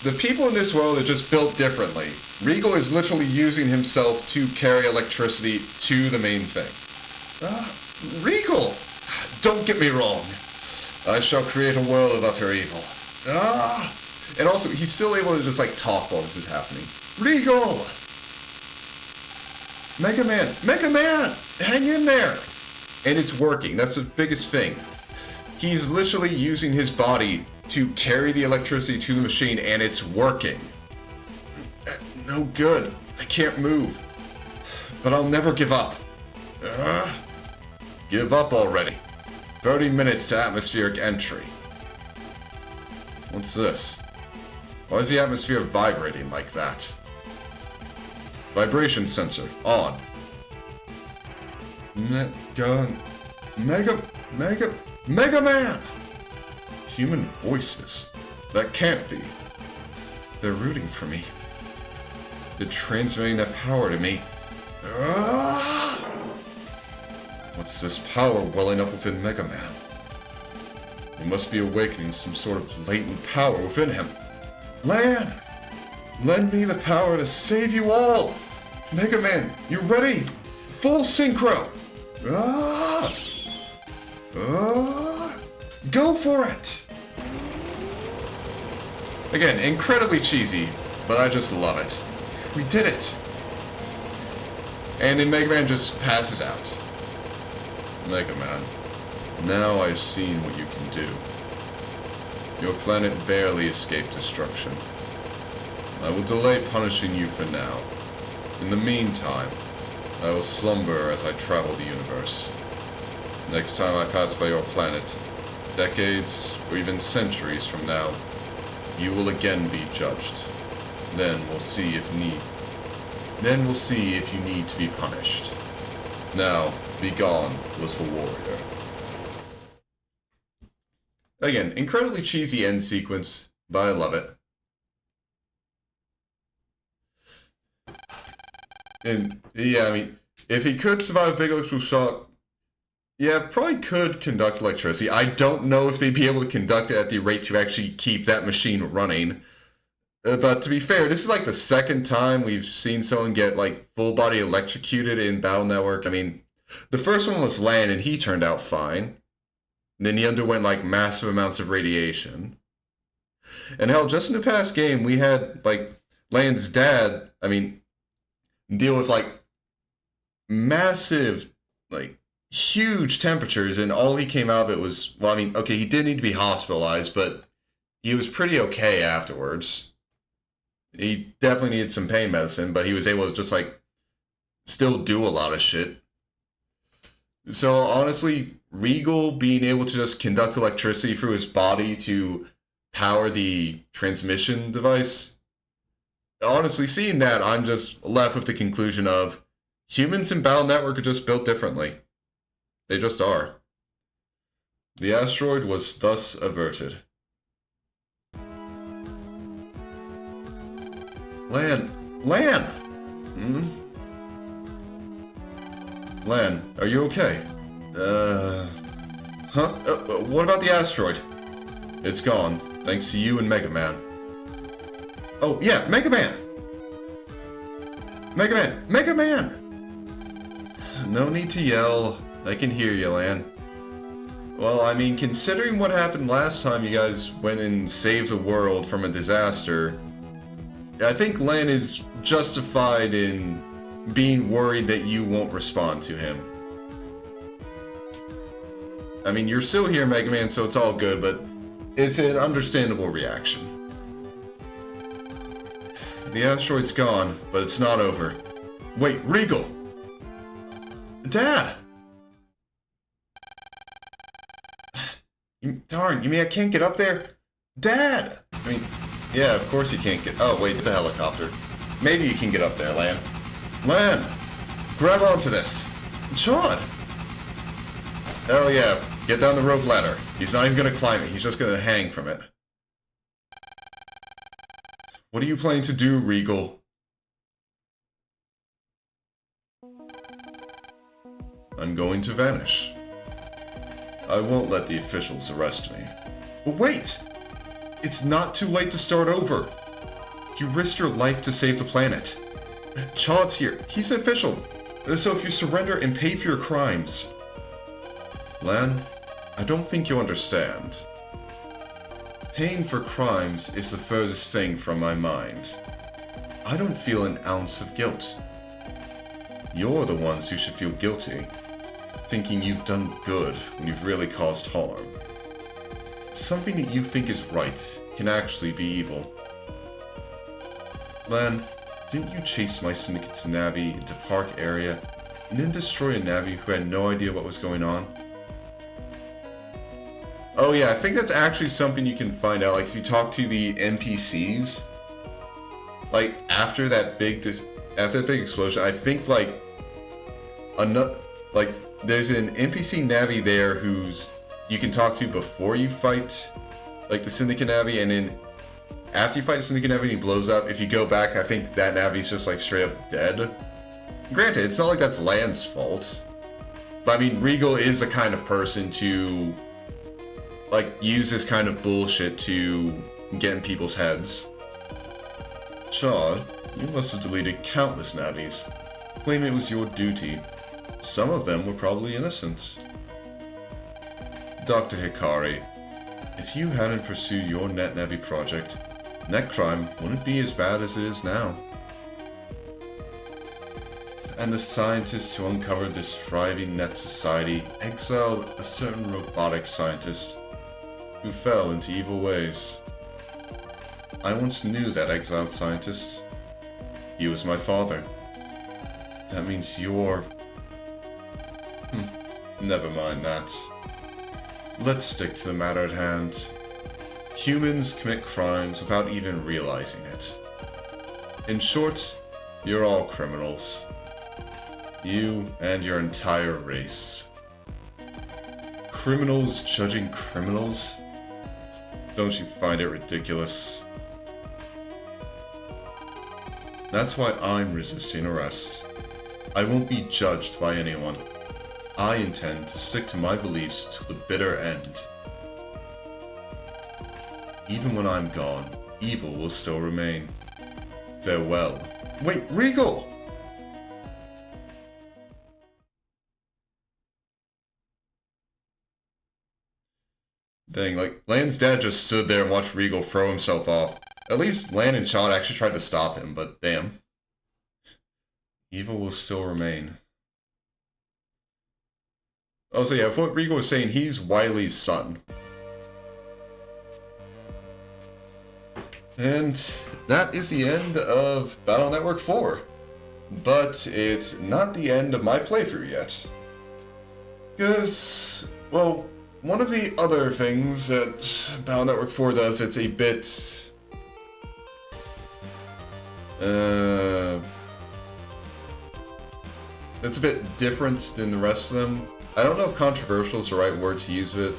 the people in this world are just built differently. Regal is literally using himself to carry electricity to the main thing. Regal! Don't get me wrong. I shall create a world of utter evil. And also, he's still able to just, like, talk while this is happening. Regal! Mega Man! Mega Man! Hang in there! And it's working. That's the biggest thing. He's literally using his body to carry the electricity to the machine, and it's working. No good. I can't move. But I'll never give up. Give up already. 30 minutes to atmospheric entry. What's this? Why is the atmosphere vibrating like that? Vibration sensor on. Mega Man! Human voices. That can't be. They're rooting for me. They're transmitting that power to me. What's this power welling up within Mega Man? He must be awakening some sort of latent power within him. Lan! Lend me the power to save you all! Mega Man, you ready? Full synchro! Go for it! Again, incredibly cheesy, but I just love it. We did it! And then Mega Man just passes out. Mega Man, now I've seen what you can do. Your planet barely escaped destruction. I will delay punishing you for now. In the meantime, I will slumber as I travel the universe. Next time I pass by your planet, decades or even centuries from now, you will again be judged. Then we'll see if you need to be punished. Now, be gone, little warrior. Again, incredibly cheesy end sequence, but I love it. And, yeah, I mean, if he could survive a big electrical shock, yeah, probably could conduct electricity. I don't know if they'd be able to conduct it at the rate to actually keep that machine running. But to be fair, this is like the second time we've seen someone get, like, full-body electrocuted in Battle Network. I mean, the first one was Lan, and he turned out fine. Then he underwent, like, massive amounts of radiation. And hell, just in the past game, we had, like, Lan's dad, I mean, deal with, like, massive, like, huge temperatures, and all he came out of it was, well, I mean, okay, he did need to be hospitalized, but he was pretty okay afterwards. He definitely needed some pain medicine, but he was able to just, like, still do a lot of shit. So, honestly, Regal being able to just conduct electricity through his body to power the transmission device, honestly, seeing that, I'm just left with the conclusion of humans in Battle Network are just built differently. They just are. The asteroid was thus averted. Lan! Lan! Lan, are you okay? What about the asteroid? It's gone, thanks to you and Mega Man. Oh, yeah, Mega Man! Mega Man! Mega Man! No need to yell. I can hear you, Lan. Well, I mean, considering what happened last time you guys went and saved the world from a disaster, I think Lan is justified in being worried that you won't respond to him. I mean, you're still here, Mega Man, so it's all good, but it's an understandable reaction. The asteroid's gone, but it's not over. Wait, Regal! Dad! Darn, you mean I can't get up there? Dad! I mean, yeah, of course you can't get... Oh, wait, it's a helicopter. Maybe you can get up there, Lan. Lan! Grab onto this! Sean! Hell yeah, get down the rope ladder. He's not even gonna climb it, he's just gonna hang from it. What are you planning to do, Regal? I'm going to vanish. I won't let the officials arrest me. But wait! It's not too late to start over. You risked your life to save the planet. Chaud's here. He's an official. So if you surrender and pay for your crimes... Lan, I don't think you understand. Paying for crimes is the furthest thing from my mind. I don't feel an ounce of guilt. You're the ones who should feel guilty, thinking you've done good when you've really caused harm. Something that you think is right can actually be evil. Lan, didn't you chase my syndicate's Navi into Park area and then destroy a Navi who had no idea what was going on? Oh yeah, I think that's actually something you can find out, like if you talk to the NPCs, like after that big explosion, I think like there's an NPC Navi there who's you can talk to before you fight like the Syndicate Navi, and then after you fight the Syndicate Navi and he blows up, if you go back, I think that Navi's just like straight up dead. Granted, it's not like that's Lan's fault, but I mean, Regal is the kind of person to like use this kind of bullshit to get in people's heads. Chaud, you must have deleted countless Navis. Claim it was your duty. Some of them were probably innocent. Dr. Hikari, if you hadn't pursued your NetNavi project, net crime wouldn't be as bad as it is now. And the scientists who uncovered this thriving net society exiled a certain robotic scientist who fell into evil ways. I once knew that exiled scientist. He was my father. That means you're... Never mind that. Let's stick to the matter at hand. Humans commit crimes without even realizing it. In short, you're all criminals. You and your entire race. Criminals judging criminals? Don't you find it ridiculous? That's why I'm resisting arrest. I won't be judged by anyone. I intend to stick to my beliefs till the bitter end. Even when I'm gone, evil will still remain. Farewell. Wait, Regal! Dang, like, Lan's dad just stood there and watched Regal throw himself off. At least Lan and Chaud actually tried to stop him, but damn. Evil will still remain. Oh, so yeah, if what Regal was saying, he's Wily's son. And that is the end of Battle Network 4. But it's not the end of my playthrough yet. Because, well, one of the other things that Battle Network 4 does, it's a bit... it's a bit different than the rest of them. I don't know if controversial is the right word to use of it.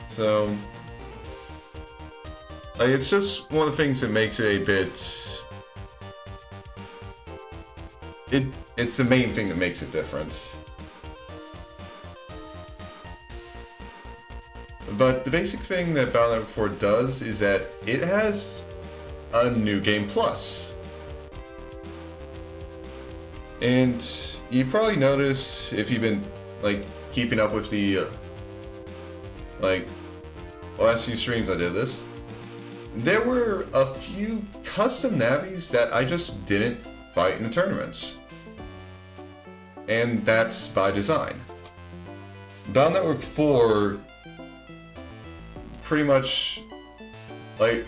So, like, it's just one of the things that makes it a bit... It's the main thing that makes it different. But the basic thing that Battle Network 4 does is that it has a New Game Plus. And you probably notice, if you've been, like, keeping up with the, like, last few streams I did this, there were a few custom Navis that I just didn't fight in the tournaments. and that's by design. Battle Network 4 pretty much, like,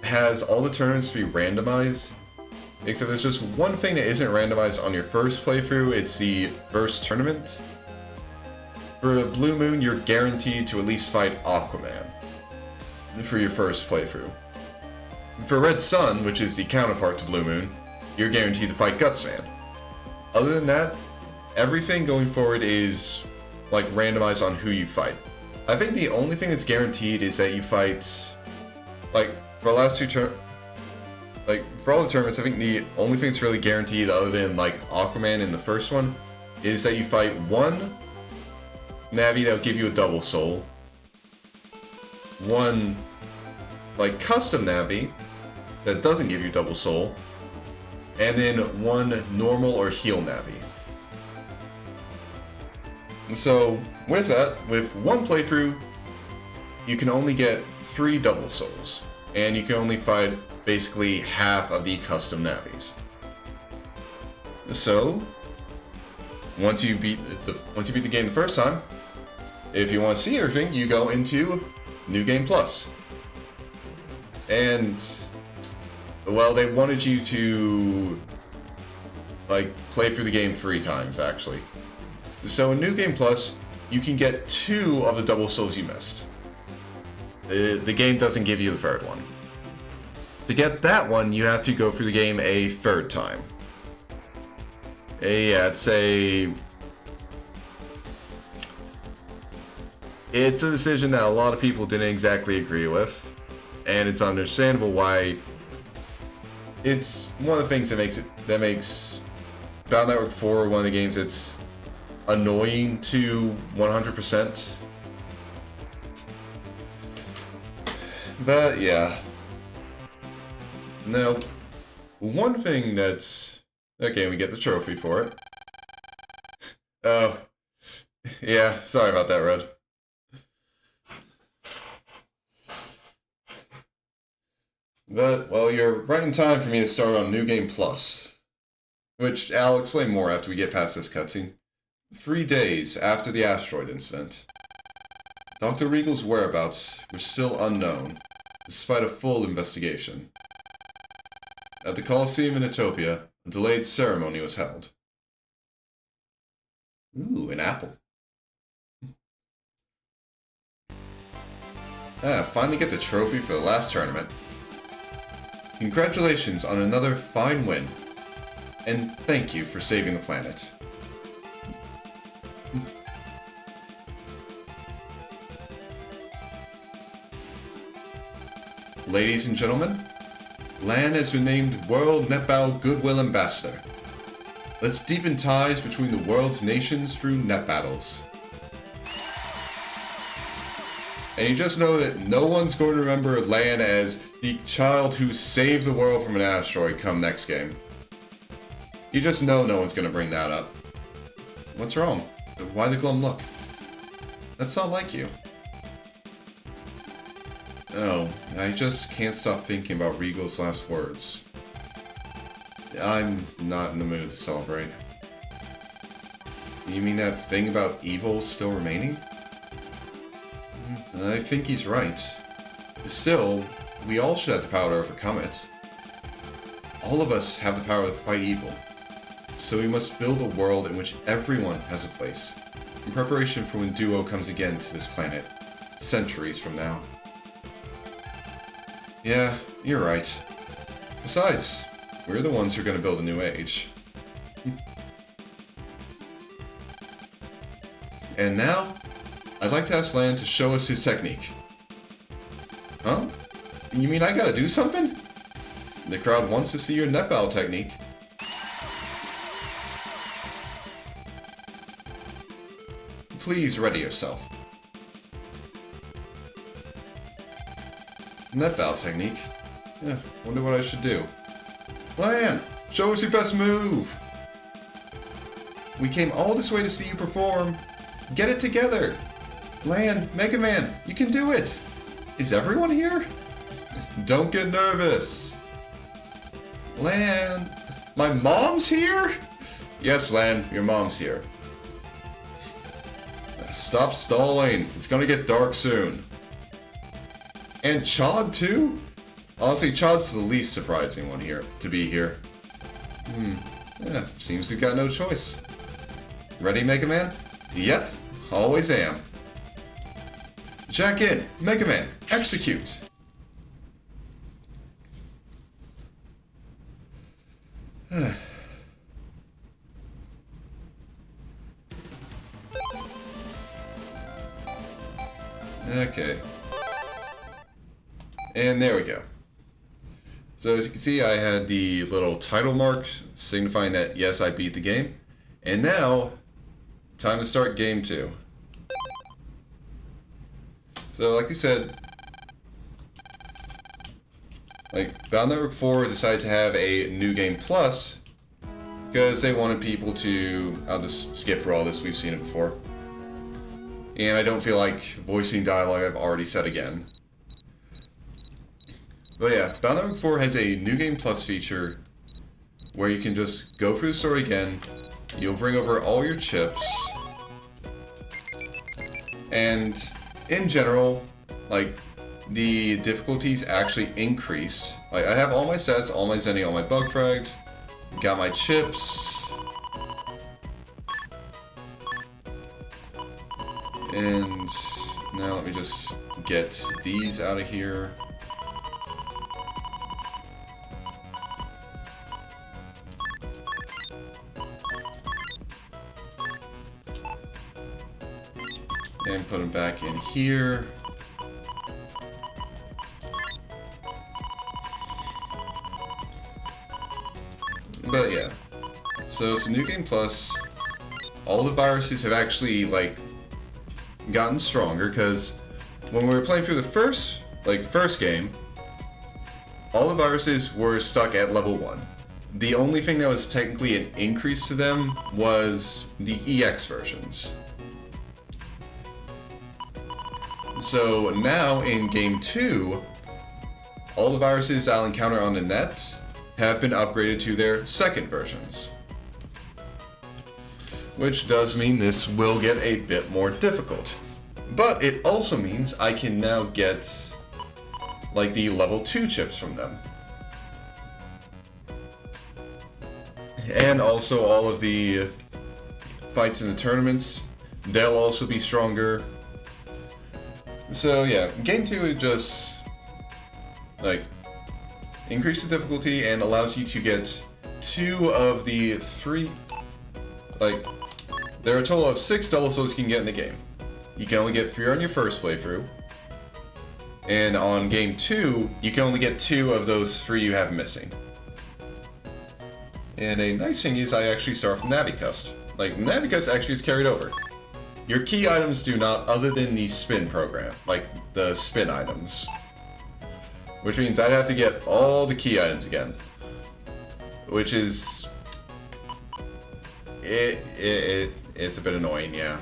has all the tournaments to be randomized, except there's just one thing that isn't randomized on your first playthrough. It's the first tournament. For Blue Moon, you're guaranteed to at least fight Aquaman for your first playthrough. For Red Sun, which is the counterpart to Blue Moon, you're guaranteed to fight Gutsman. Other than that, everything going forward is like randomized on who you fight. I think the only thing that's guaranteed is that you fight, like, for the last two like, for all the tournaments, I think the only thing that's really guaranteed other than, like, Aquaman in the first one is that you fight one Navi that'll give you a double soul, one, like, custom Navi that doesn't give you double soul, and then one normal or heal Navi. And so, with that, with one playthrough, you can only get 3 double souls, and you can only fight basically half of the custom Navis. So, once you beat the game the first time, if you want to see everything, you go into New Game Plus. And, well, they wanted you to, like, play through the game 3 times, actually. So in New Game Plus, you can get 2 of the double souls you missed. The game doesn't give you the 3rd one. To get that one, you have to go through the game a 3rd time. It's a decision that a lot of people didn't exactly agree with, and it's understandable why. It's one of the things that makes Battle Network 4 one of the games that's annoying to 100%. But yeah. Now, one thing that's... Okay, we get the trophy for it. Oh. Yeah, sorry about that, Red. But, well, you're right in time for me to start on New Game Plus. Which I'll explain more after we get past this cutscene. 3 days after the asteroid incident, Dr. Regal's whereabouts were still unknown, despite a full investigation. At the Colosseum in Utopia, a delayed ceremony was held. Ooh, an apple. Finally get the trophy for the last tournament. Congratulations on another fine win, and thank you for saving the planet. Ladies and gentlemen, Lan has been named World Netbattle Goodwill Ambassador. Let's deepen ties between the world's nations through net battles. And you just know that no one's going to remember Lan as the child who saved the world from an asteroid come next game. You just know no one's going to bring that up. What's wrong? Why the glum look? That's not like you. Oh, I just can't stop thinking about Regal's last words. I'm not in the mood to celebrate. You mean that thing about evil still remaining? I think he's right. Still, we all should have the power to overcome it. All of us have the power to fight evil. So we must build a world in which everyone has a place, in preparation for when Duo comes again to this planet, centuries from now. Yeah, you're right. Besides, we're the ones who are going to build a new age. And now, I'd like to ask Lan to show us his technique. Huh? You mean I gotta do something? The crowd wants to see your net battle technique. Please ready yourself. Net battle technique? Yeah, wonder what I should do. Lan, show us your best move! We came all this way to see you perform. Get it together! Lan, Mega Man, you can do it! Is everyone here? Don't get nervous. Lan, my mom's here? Yes, Lan, your mom's here. Stop stalling. It's gonna get dark soon. And Chod, too? Honestly, Chod's the least surprising one here to be here. Yeah, seems we've got no choice. Ready, Mega Man? Yep, always am. Jack in, Mega Man, execute! Okay. And there we go. So as you can see, I had the little title mark signifying that yes, I beat the game. And now, time to start game 2. So like I said, Battle Network 4 decided to have a New Game Plus because they wanted people to, I'll just skip for all this, we've seen it before. And I don't feel like voicing dialogue I've already said again. But yeah, Battle Network 4 has a New Game Plus feature where you can just go through the story again, you'll bring over all your chips, and in general, the difficulties actually increase. I have all my sets, all my Zenny, all my bug frags, got my chips, and now let me just get these out of here. And put them back in here. But yeah, so it's a New Game Plus. All the viruses have actually gotten stronger because when we were playing through the first game, all the viruses were stuck at level 1. The only thing that was technically an increase to them was the EX versions. So now in game 2, all the viruses I'll encounter on the net have been upgraded to their second versions. Which does mean this will get a bit more difficult. But it also means I can now get the level 2 chips from them. And also all of the fights in the tournaments, they'll also be stronger. So yeah, game 2 is just increase the difficulty and allows you to get 2 of the 3 there are a total of 6 double souls you can get in the game. You can only get 3 on your first playthrough. And on game 2, you can only get 2 of those 3 you have missing. And a nice thing is I actually start with Navicust. Navicust actually is carried over. Your key items do not, other than the spin program, the spin items. Which means I'd have to get all the key items again. Which is... It's a bit annoying, yeah.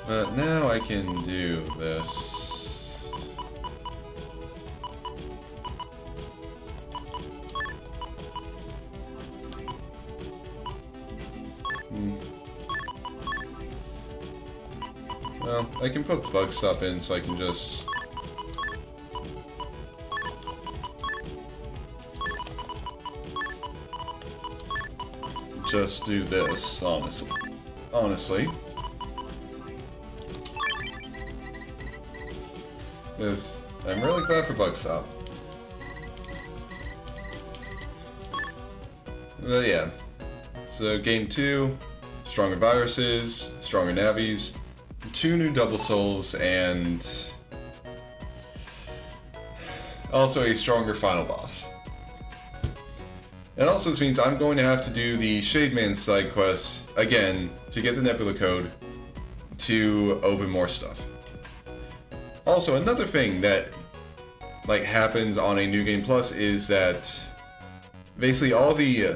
But now I can do this. Well, I can put bug stop in so I can just... do this, honestly. Because I'm really glad for bug stop. But yeah. So game 2, stronger viruses, stronger navies, 2 new double souls, and also a stronger final boss. And also this means I'm going to have to do the Shade Man side quest again to get the Nebula code to open more stuff. Also, another thing that happens on a New Game Plus is that basically all the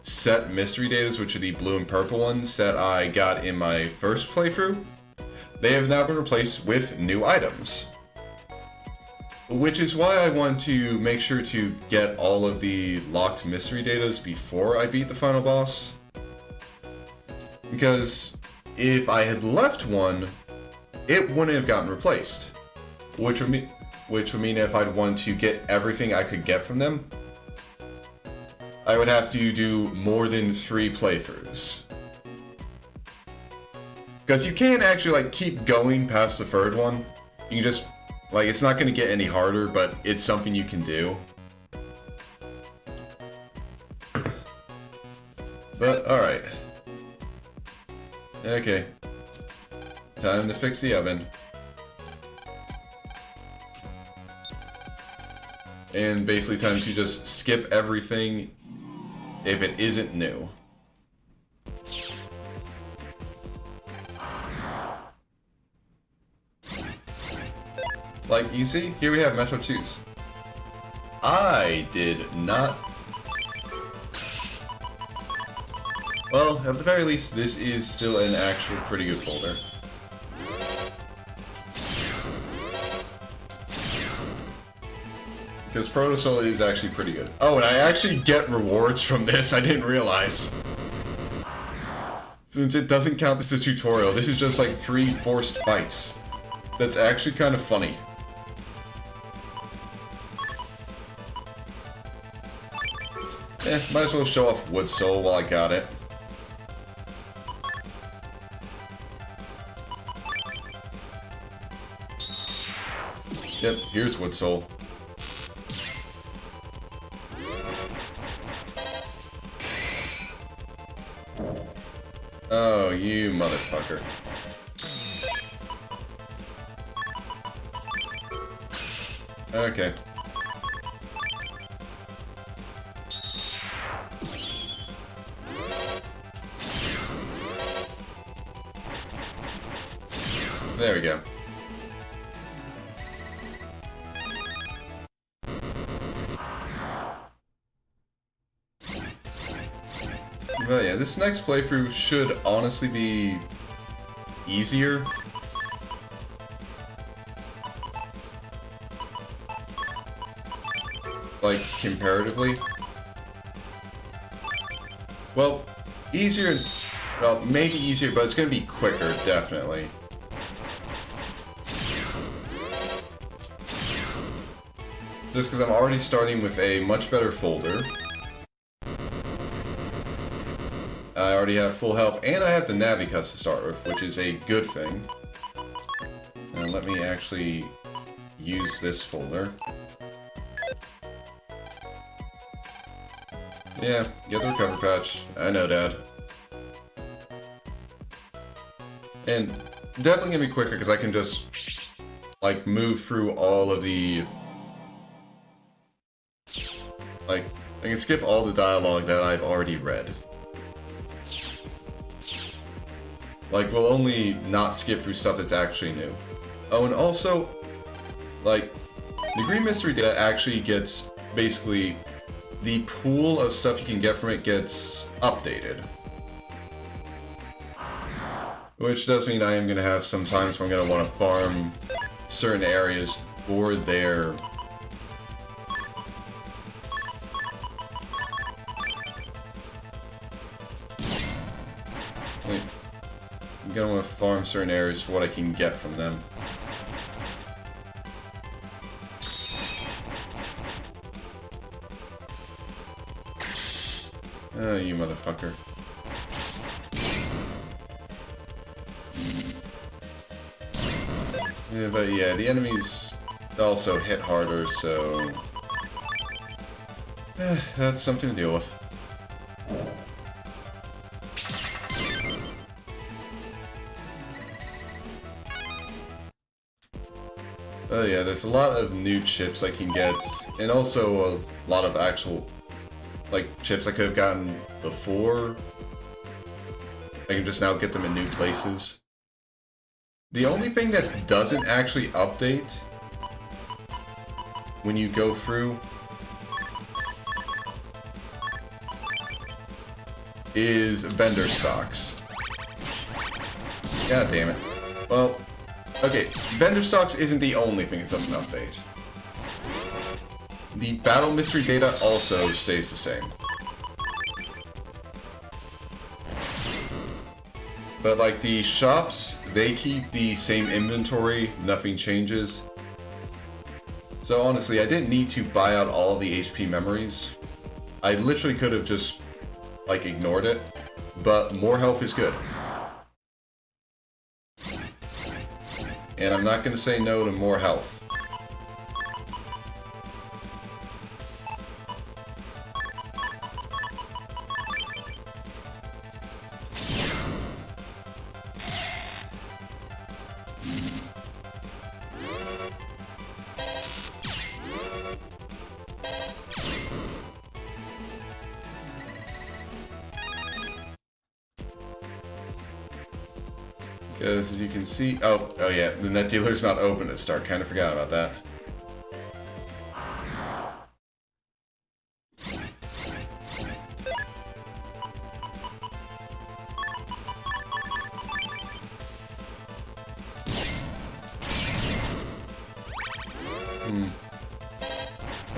set mystery datas, which are the blue and purple ones that I got in my first playthrough, they have now been replaced with new items. which is why I want to make sure to get all of the locked mystery datas before I beat the final boss. Because if I had left one, it wouldn't have gotten replaced. Which would mean if I'd want to get everything I could get from them, I would have to do more than 3 playthroughs. Because you can't actually like keep going past the 3rd one. You can just like, it's not going to get any harder, but it's something you can do. But alright. Okay. Time to fix the oven. And basically time to just skip everything if it isn't new. Like, you see, here we have Metro 2s. I did not... Well, at the very least, this is still an actual pretty good folder. Because Protosol is actually pretty good. Oh, and I actually get rewards from this, I didn't realize. Since it doesn't count this as a tutorial, this is just like 3 forced fights. That's actually kind of funny. Might as well show off Wood Soul while I got it. Yep, here's Wood Soul. Oh, you motherfucker. Okay. There we go. But yeah, this next playthrough should honestly be easier. Like, comparatively. Well, easier, well, maybe easier, but it's gonna be quicker, definitely. Just because I'm already starting with a much better folder. I already have full health, and I have the Navicus to start with, which is a good thing. Now let me actually use this folder. Yeah, get the recover patch. I know, Dad. And definitely gonna be quicker because I can just like move through all of the like I can skip all the dialogue that I've already read. Like, we'll only not skip through stuff that's actually new. Oh, and also, like, the Green Mystery Data actually gets, basically, the pool of stuff you can get from it gets updated. Which does mean I am going to have some times where I'm going to want to farm certain areas for their... I'm gonna want to farm certain areas for what I can get from them. Oh, you motherfucker. Yeah, but yeah, the enemies also hit harder, so... that's something to deal with. Oh yeah, there's a lot of new chips I can get, and also a lot of actual, like, chips I could have gotten before. I can just now get them in new places. The only thing that doesn't actually update when you go through is vendor stocks. God damn it. Well, okay, vendor stocks isn't the only thing that doesn't update. the battle mystery data also stays the same. But like the shops, they keep the same inventory, nothing changes. So honestly, I didn't need to buy out all the HP memories. I literally could have just, like, ignored it. But more health is good. And I'm not going to say no to more health. Because as you can see, oh yeah, the net dealer's not open at start. Kind of forgot about that.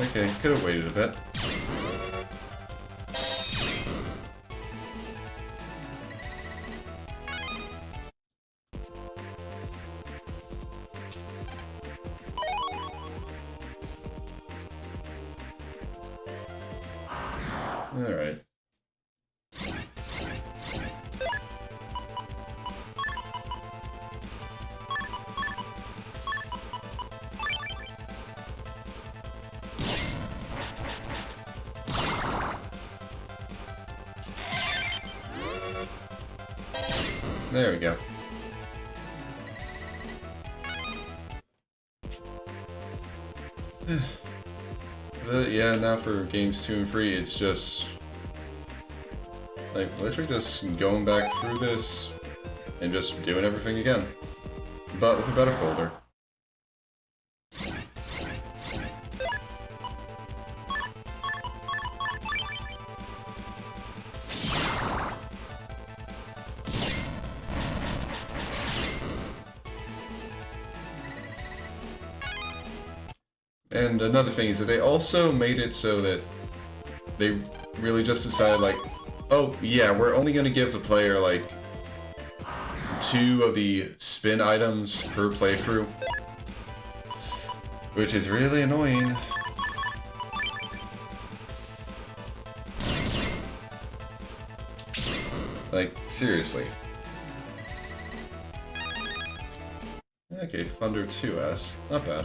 Okay, could have waited a bit. Alright. There we go. But yeah, now for games 2 and 3, it's just like literally just going back through this and just doing everything again, but with a better folder. And another thing is that they also made it so that they really just decided, like, oh yeah, we're only going to give the player like 2 of the spin items per playthrough, which is really annoying. Like, seriously. Okay, Thunder 2S, not bad.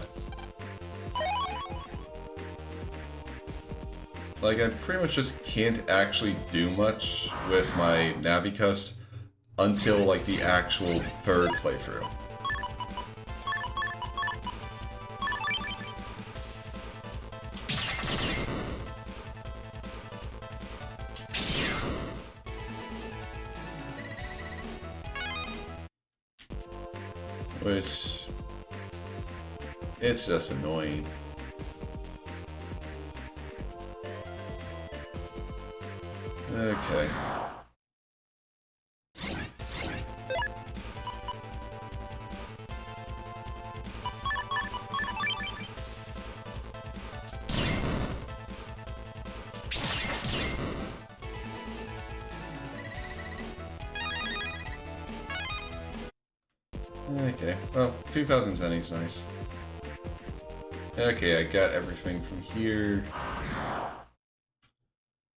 Like, I pretty much just can't actually do much with my Navicust until, like, the actual 3rd playthrough. Which... it's just annoying. Okay. Okay, well, 2000 zenny's nice. Okay, I got everything from here.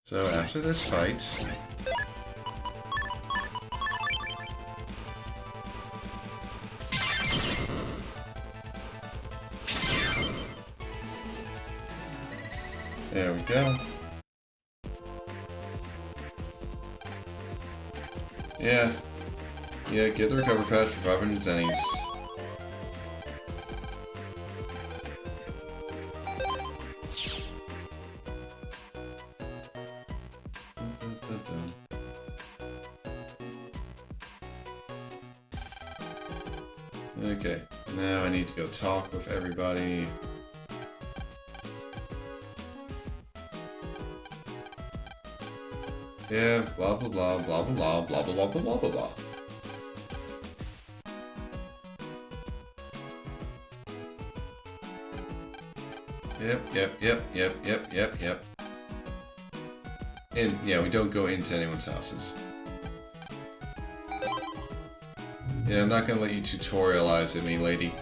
So after this fight... there we go. Yeah, get the recover patch for 500 zennies. Okay, now I need to go talk with everybody. Yeah, blah blah blah blah blah blah blah blah blah blah blah blah. Yep. And yeah, we don't go into anyone's houses. Yeah, I'm not gonna let you tutorialize at me, lady.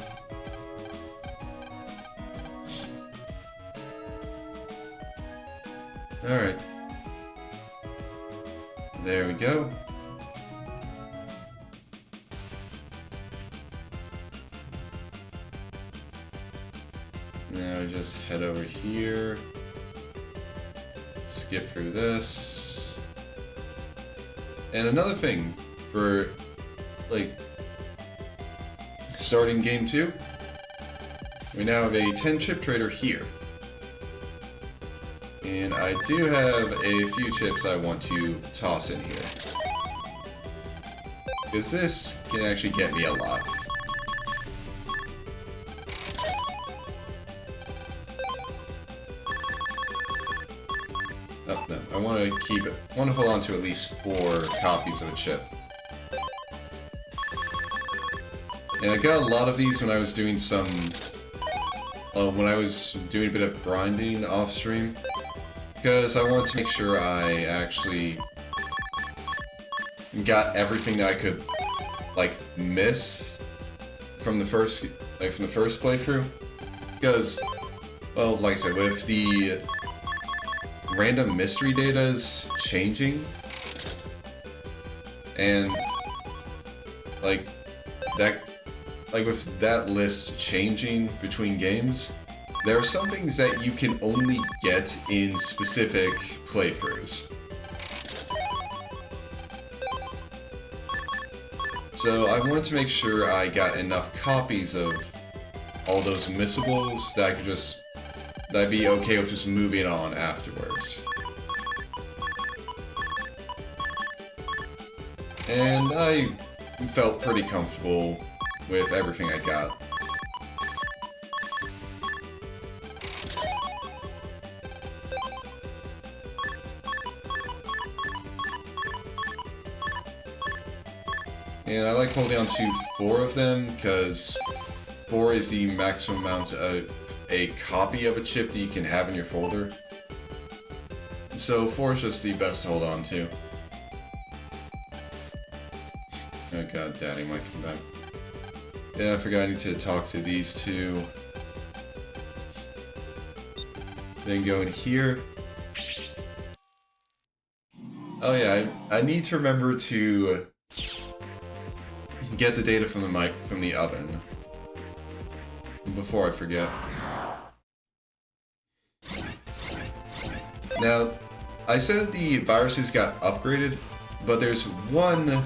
Alright. There we go. Now we just head over here. Skip through this. And another thing for, like, starting game 2, we now have a 10-chip trader here. And I do have a few chips I want to toss in here. Because this can actually get me a lot. Oh, no. I want to keep it. I want to hold on to at least 4 copies of a chip. And I got a lot of these when I was doing some... when I was doing a bit of grinding off stream. Because I wanted to make sure I actually got everything that I could, like, miss from the first playthrough. Because, well, like I said, with the random mystery data's changing, and like with that list changing between games, there are some things that you can only get in specific playthroughs. So I wanted to make sure I got enough copies of all those missables that I could that I'd be okay with just moving on afterwards. And I felt pretty comfortable with everything I got. And I like holding on to 4 of them, because 4 is the maximum amount of a copy of a chip that you can have in your folder. So 4 is just the best to hold on to. Oh god, Daddy might come back. Yeah, I forgot I need to talk to these 2. Then go in here. Oh yeah, I need to remember to get the data from the oven before I forget. Now, I said that the viruses got upgraded, but there's one,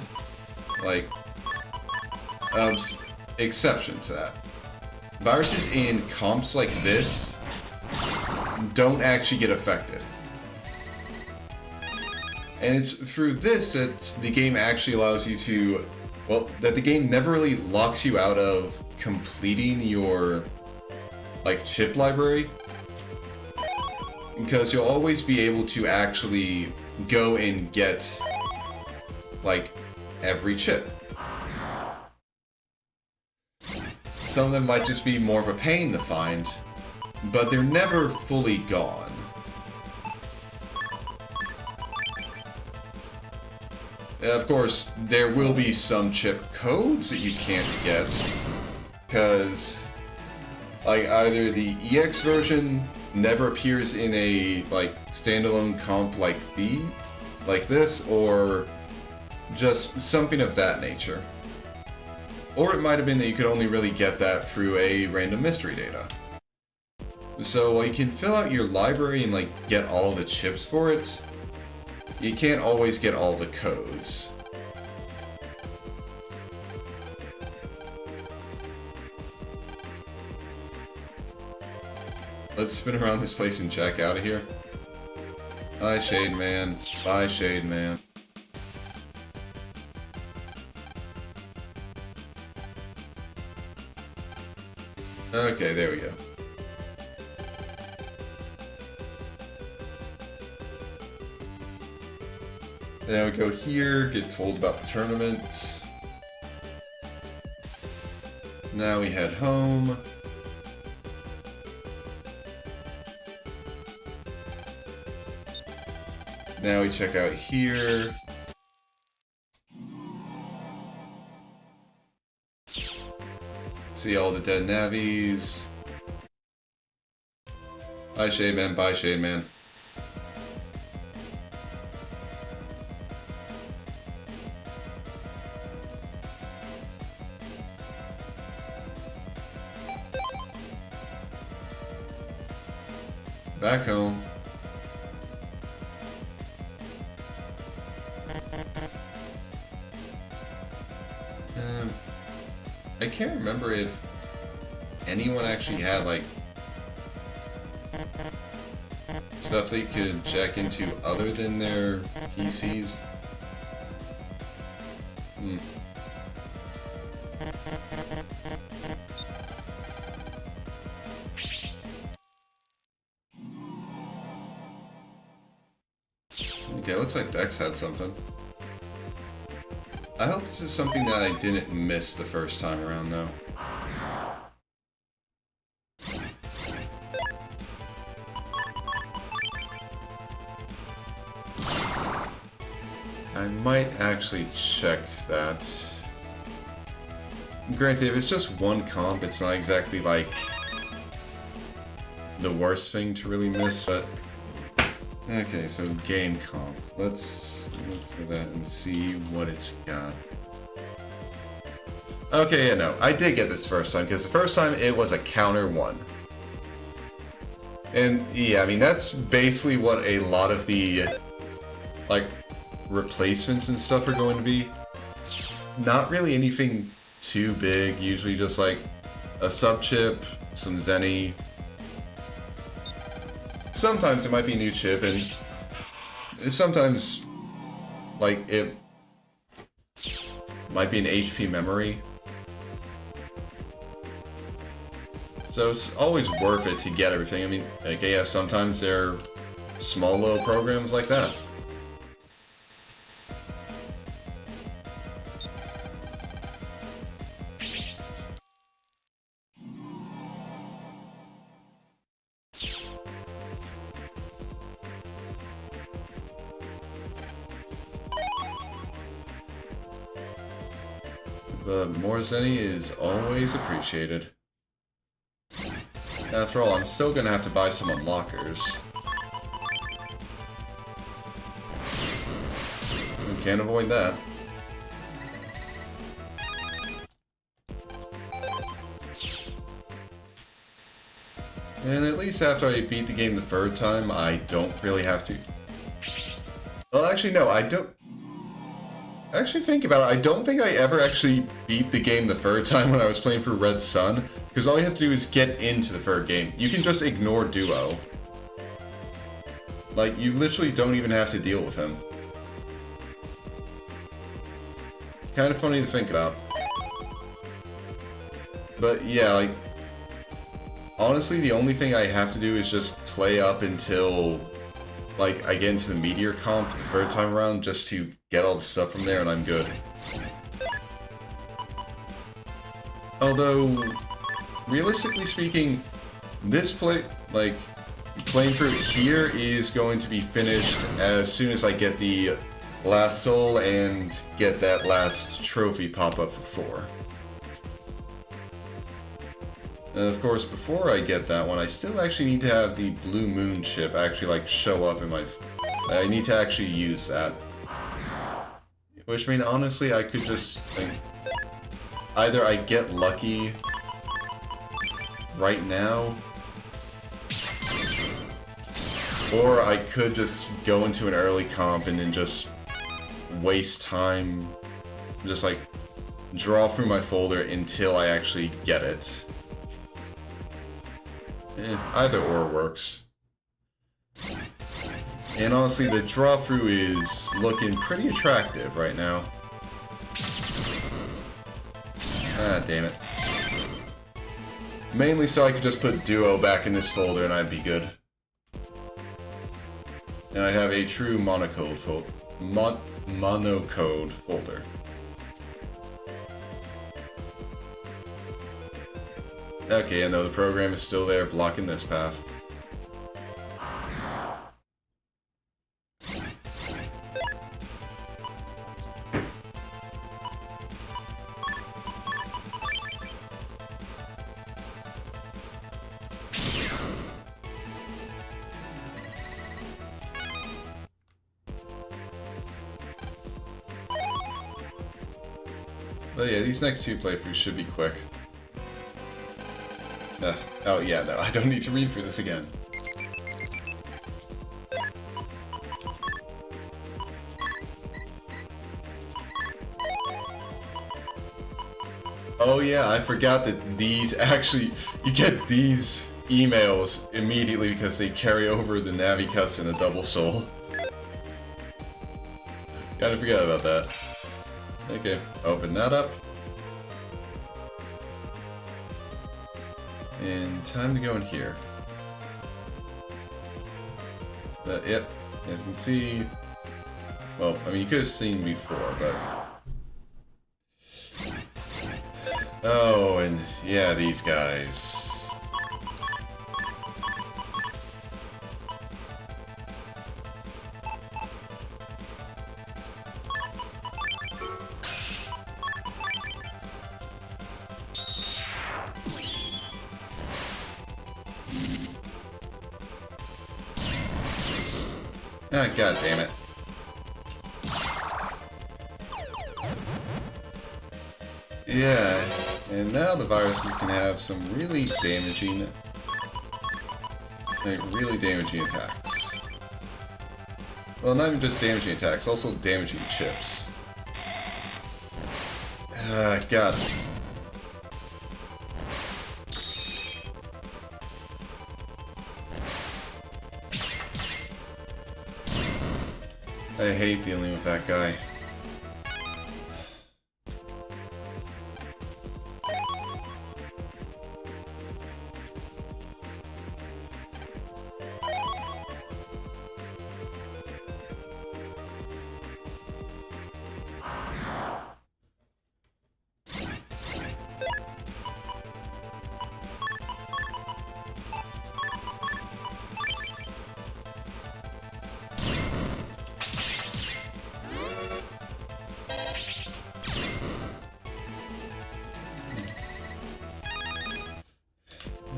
like, exception to that. Viruses in comps like this don't actually get affected. And it's through this that the game actually allows you to, well, that the game never really locks you out of completing your, like, chip library. Because you'll always be able to actually go and get, like, every chip. Some of them might just be more of a pain to find, but they're never fully gone. Of course, there will be some chip codes that you can't get, because, like, either the EX version never appears in a, like, standalone comp like this, or just something of that nature. Or it might have been that you could only really get that through a random mystery data. So while you can fill out your library and, like, get all the chips for it, you can't always get all the codes. Let's spin around this place and check out of here. Bye, Shade Man. Bye, Shade Man. Okay, there we go. Now we go here, get told about the tournament. Now we head home. Now we check out here. See all the dead navies. Bye, Shade Man. Bye, Shade Man. Back home. I can't remember if anyone actually had, like, stuff they could check into other than their PCs. Okay, looks like Dex had something. I hope this is something that I didn't miss the first time around, though. I might actually check that. Granted, if it's just one comp, it's not exactly, like, the worst thing to really miss, but... Okay, so game comp. Let's look for that and see what it's got. Okay, yeah, no, I did get this first time, because the first time it was a counter 1. And, yeah, I mean, that's basically what a lot of the, like, replacements and stuff are going to be. Not really anything too big, usually just, like, a sub-chip, some Zenny. Sometimes it might be a new chip, and sometimes, like, it might be an HP memory. So it's always worth it to get everything. I mean, okay, yeah, sometimes they're small little programs like that. But more Zenny is always appreciated. After all, I'm still gonna have to buy some unlockers. Can't avoid that. And at least after I beat the game the third time, I don't really have to... Well, actually, no, I don't... Actually, think about it, I don't think I ever actually beat the game the third time when I was playing through Red Sun, because all you have to do is get into the third game. You can just ignore Duo. Like, you literally don't even have to deal with him. Kind of funny to think about. But yeah, like, honestly, the only thing I have to do is just play up until, like, I get into the meteor comp the third time around just to get all the stuff from there, and I'm good. Although, realistically speaking, this playing through here is going to be finished as soon as I get the last soul and get that last trophy pop up for 4. And of course, before I get that one, I still actually need to have the Blue Moon chip actually, like, show up in my... I need to actually use that. Which, I mean, honestly, I could just, like... Either I get lucky right now, or I could just go into an early comp and then just waste time, just, like, draw through my folder until I actually get it. Either or works. And honestly, the draw through is looking pretty attractive right now. Ah, damn it. Mainly so I could just put Duo back in this folder and I'd be good. And I'd have a true monocode folder. Okay, I know the program is still there blocking this path. But yeah, these next 2 playthroughs should be quick. Oh yeah, no, I don't need to read through this again. Oh yeah, I forgot that these actually, you get these emails immediately because they carry over the Navi cuts in a double soul. Gotta forget about that. Okay, open that up. And time to go in here. Yep, as you can see, well, I mean, you could have seen before, but... Oh, and yeah, these guys. Ah, god damn it. Yeah, and now the viruses can have some really damaging attacks. Well, not even just damaging attacks, also damaging chips. Ah, god. I hate dealing with that guy.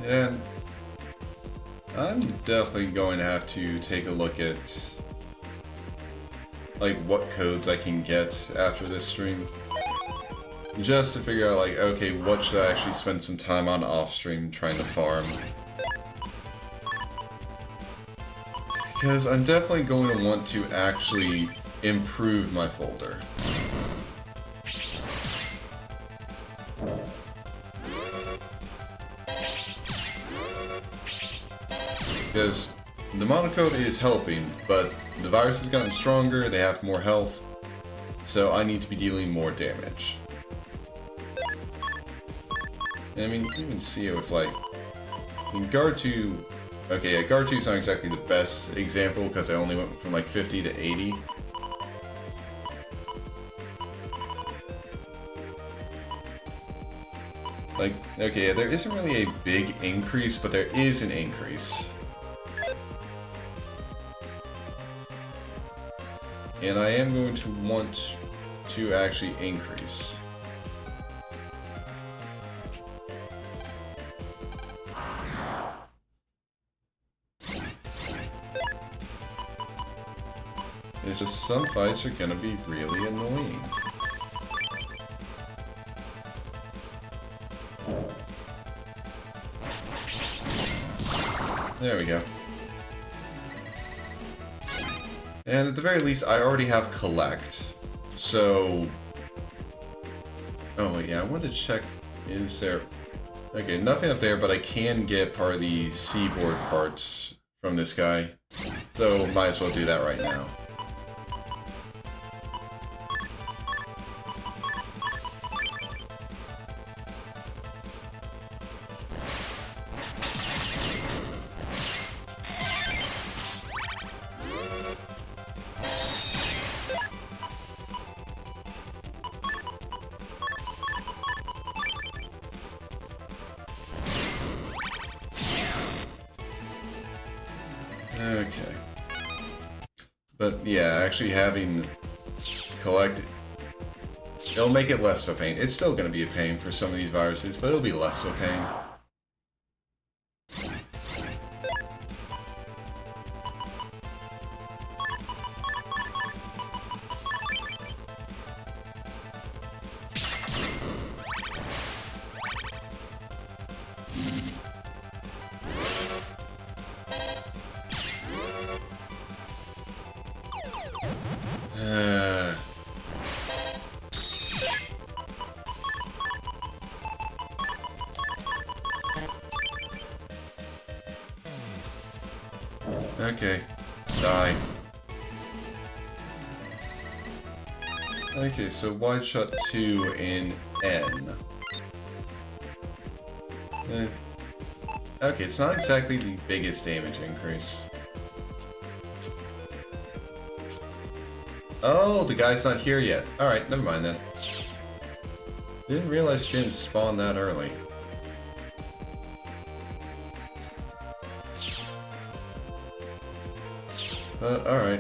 And I'm definitely going to have to take a look at like what codes I can get after this stream. Just to figure out like, okay, what should I actually spend some time on off stream trying to farm. Because I'm definitely going to want to actually improve my folder. Because the monocode is helping, but the virus has gotten stronger, they have more health, so I need to be dealing more damage. And, I mean, you can even see it with, like, in Guard 2... Okay, yeah, Guard 2 is not exactly the best example, because I only went from, like, 50 to 80. Like, okay, yeah, there isn't really a big increase, but there is an increase. And I am going to want to actually increase. It's just some fights are gonna be really annoying. There we go. And at the very least, I already have collect. So... Oh, wait, yeah, I wanted to check... Is there... Okay, nothing up there, but I can get part of the seaboard parts from this guy. So, might as well do that right now. Okay. But yeah, actually having collected, it'll make it less of a pain. It's still going to be a pain for some of these viruses, but it'll be less of a pain. Okay. Die. Okay, so wide shot 2 in N. Okay, it's not exactly the biggest damage increase. Oh, the guy's not here yet. Alright, never mind then. Didn't realize it didn't spawn that early. Alright.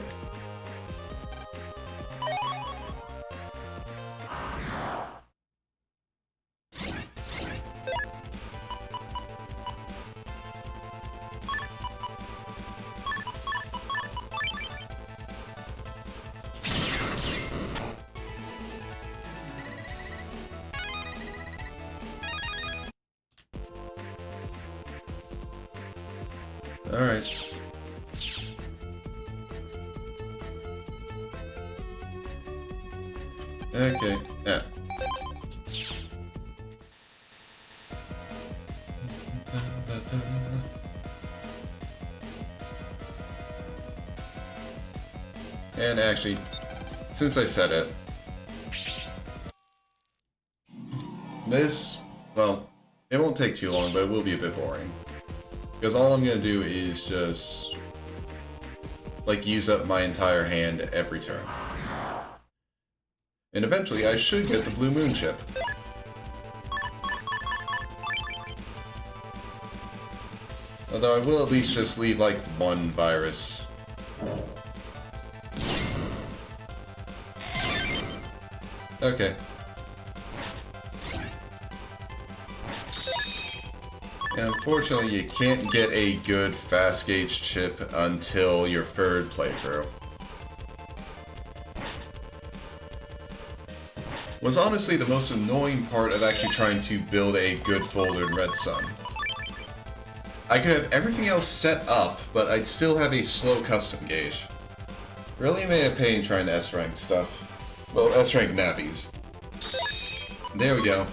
Alright. Okay, yeah. And actually, since I said it, this, well, it won't take too long, but it will be a bit boring. Because all I'm gonna do is just, like, use up my entire hand every turn. And eventually I should get the Blue Moon chip. Although I will at least just leave, like, one virus. Okay. And unfortunately, you can't get a good fast gauge chip until your third playthrough. Was honestly the most annoying part of actually trying to build a good folder in Red Sun. I could have everything else set up, but I'd still have a slow custom gauge. Really made a pain trying to S-rank stuff. Well, S-rank navies. There we go.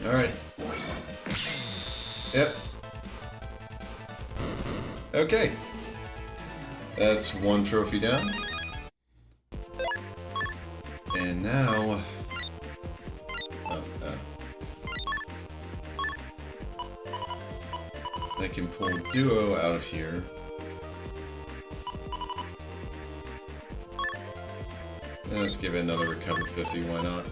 Alright. Yep. Okay. That's one trophy down. And now... I can pull Duo out of here. Let's give it another recover 50, why not?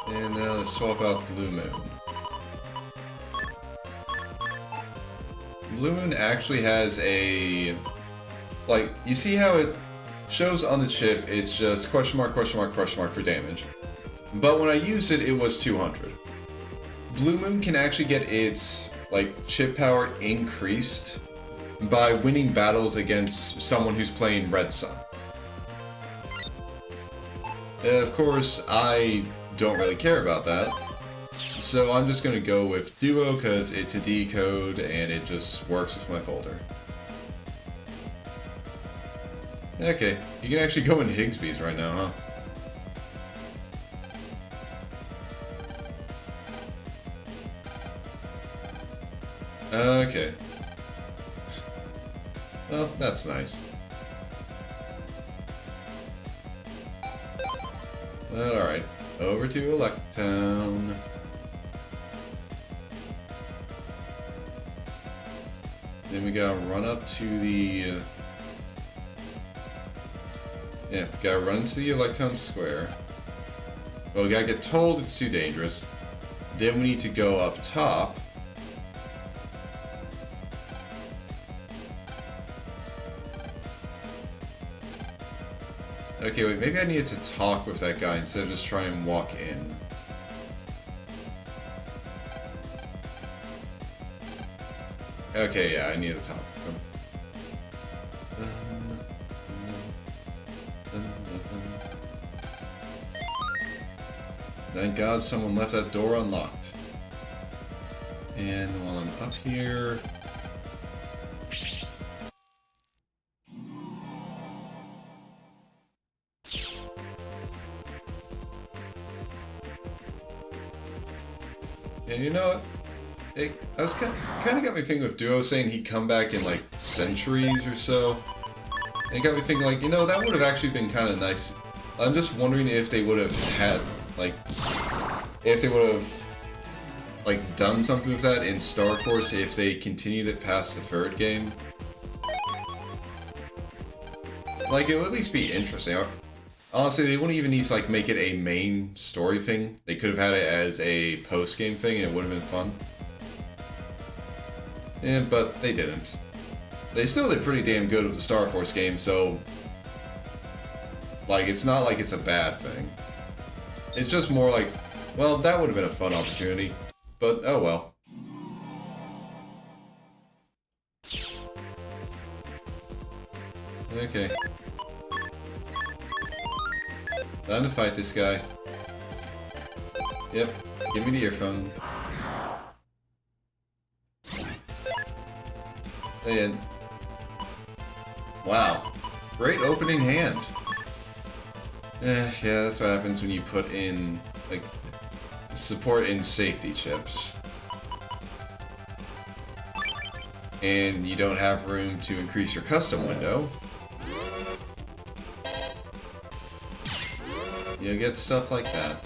And now let's swap out Blue Moon. Blue Moon actually has a... like, you see how it shows on the chip, it's just question mark, question mark, question mark for damage. But when I used it, it was 200. Blue Moon can actually get its, like, chip power increased by winning battles against someone who's playing Red Sun. Of course, I don't really care about that. So I'm just going to go with Duo because it's a D code and it just works with my folder. Okay, you can actually go in Higsby's right now, huh? Okay. Well, that's nice. Alright, over to Electown. Then we gotta run up to the... yeah, gotta run into the Electown Square. Well, we gotta get told it's too dangerous. Then we need to go up top. Okay, wait, maybe I needed to talk with that guy instead of just try and walk in. Okay, yeah, I need to talk with him. Thank God someone left that door unlocked. And while I'm up here... And you know what? I was kind of got me thinking with Duo saying he'd come back in like centuries or so. And it got me thinking like, you know, that would have actually been kind of nice. I'm just wondering if they would have had like, if they would have like done something with that in Star Force if they continued it past the third game. Like, it would at least be interesting. Honestly, they wouldn't even need to like make it a main story thing. They could have had it as a post-game thing and it would have been fun. Yeah, but they didn't. They still did pretty damn good with the Star Force game, so like, it's not like it's a bad thing. It's just more like, well, that would have been a fun opportunity, but oh well. Okay. Time to fight this guy. Yep, give me the earphone. And wow, great opening hand. Yeah, that's what happens when you put in like support and safety chips, and you don't have room to increase your custom window. You'll get stuff like that.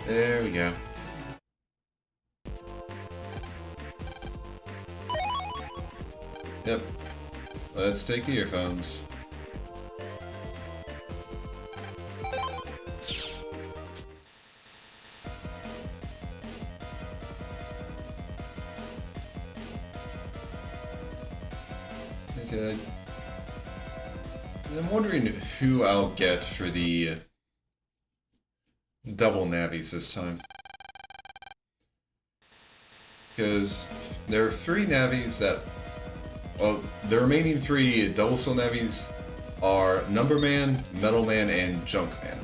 There we go. Yep. Let's take the earphones. Okay. I'm wondering who I'll get for the double navies this time. Because there are 3 navies that... Well, the remaining 3 double soul navies are Number Man, Metal Man, and Junk Man.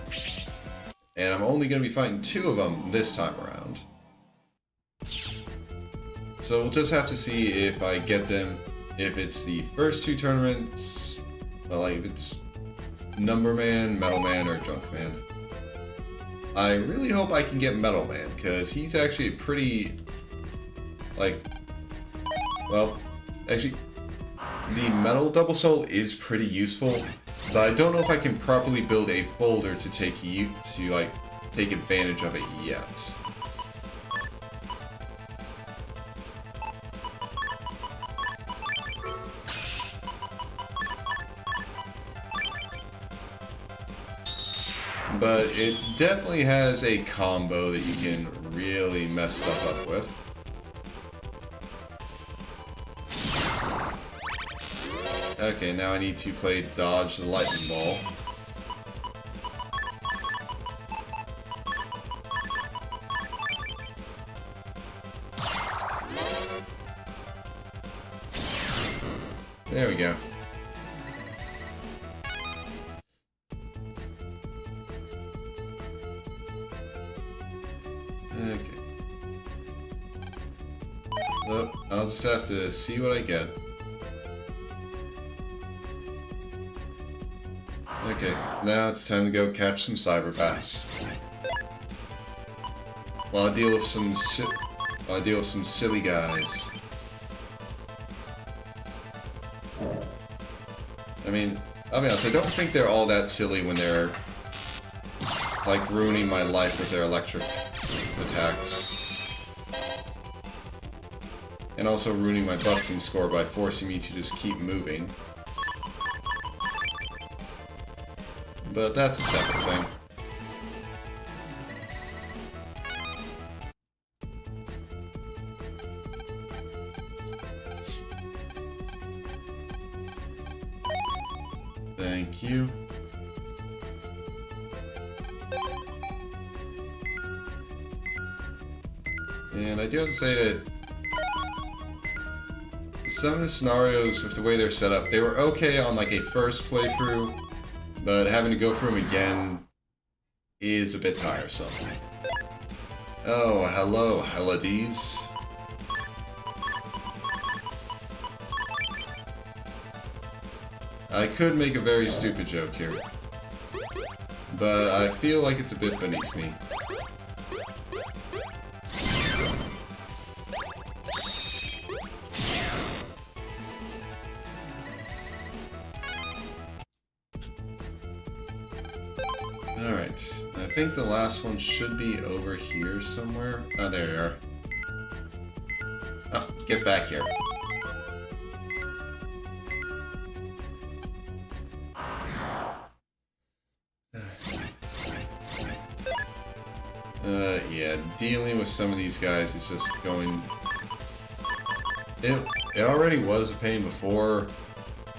And I'm only going to be fighting 2 of them this time around. So we'll just have to see if I get them, if it's the first 2 tournaments, well, like if it's Number Man, Metal Man, or Junk Man. I really hope I can get Metal Man, because he's actually a pretty, like, well, actually, the Metal Double Soul is pretty useful, but I don't know if I can properly build a folder to take advantage of it yet. But it definitely has a combo that you can really mess stuff up with. Okay, now I need to play Dodge the Lightning Ball. There we go. Okay. Well, I'll just have to see what I get. Okay, now it's time to go catch some cyber bats. While I deal with some silly guys. I mean, I'll be honest, I don't think they're all that silly when they're like ruining my life with their electric attacks. And also ruining my busting score by forcing me to just keep moving. But that's a separate thing. Thank you. And I do have to say that some of the scenarios, with the way they're set up, they were okay on like a first playthrough, but having to go through them again is a bit tiresome. Oh, hello, Helades. I could make a very stupid joke here, but I feel like it's a bit beneath me. Alright, I think the last one should be over here somewhere. Oh, there you are. Oh, get back here. Yeah, dealing with some of these guys is just going... It already was a pain before.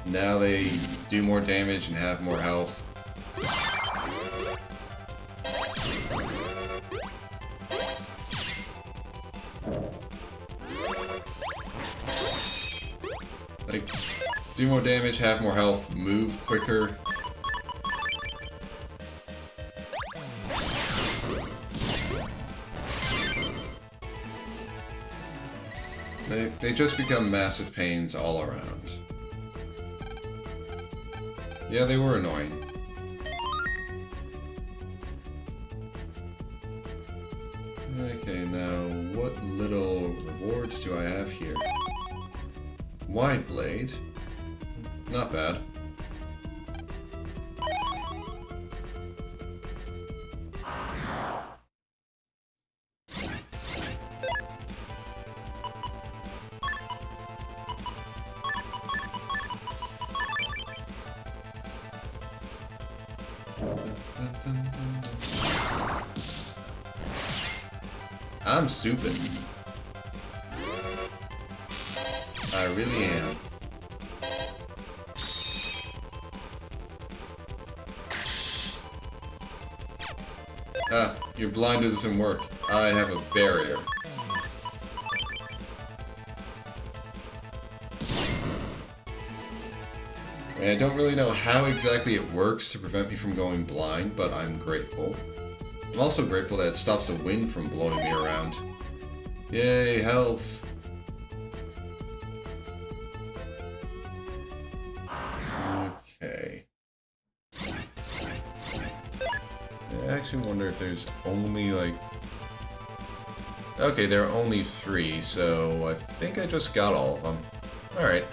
Now they do more damage and have more health. Like, do more damage, have more health, move quicker. They just become massive pains all around. Yeah, they were annoying. Okay, now what little rewards do I have here? Wide blade. Not bad. I'm stupid. I really am. Ah, your blinder doesn't work. I have a barrier. I don't really know how exactly it works to prevent me from going blind, but I'm grateful. I'm also grateful that it stops the wind from blowing me around. Yay, health! Okay. I actually wonder if there's only, like... Okay, there are only 3, so I think I just got all of them. Alright.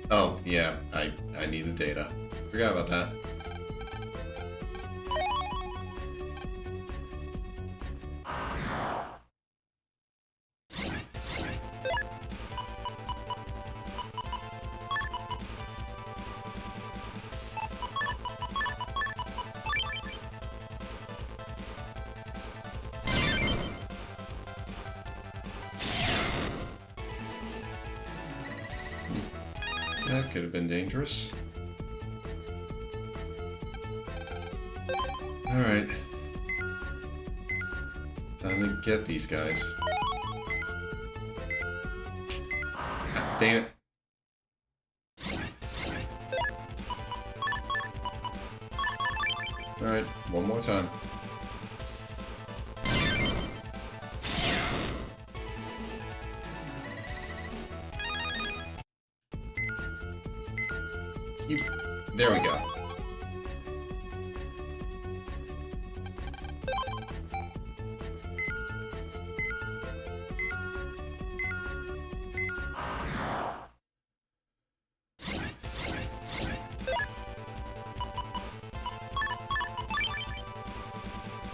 Oh, yeah, I need the data. Forgot about that. That could have been dangerous. Alright. Time to get these guys. God damn it. Alright, one more time. There we go.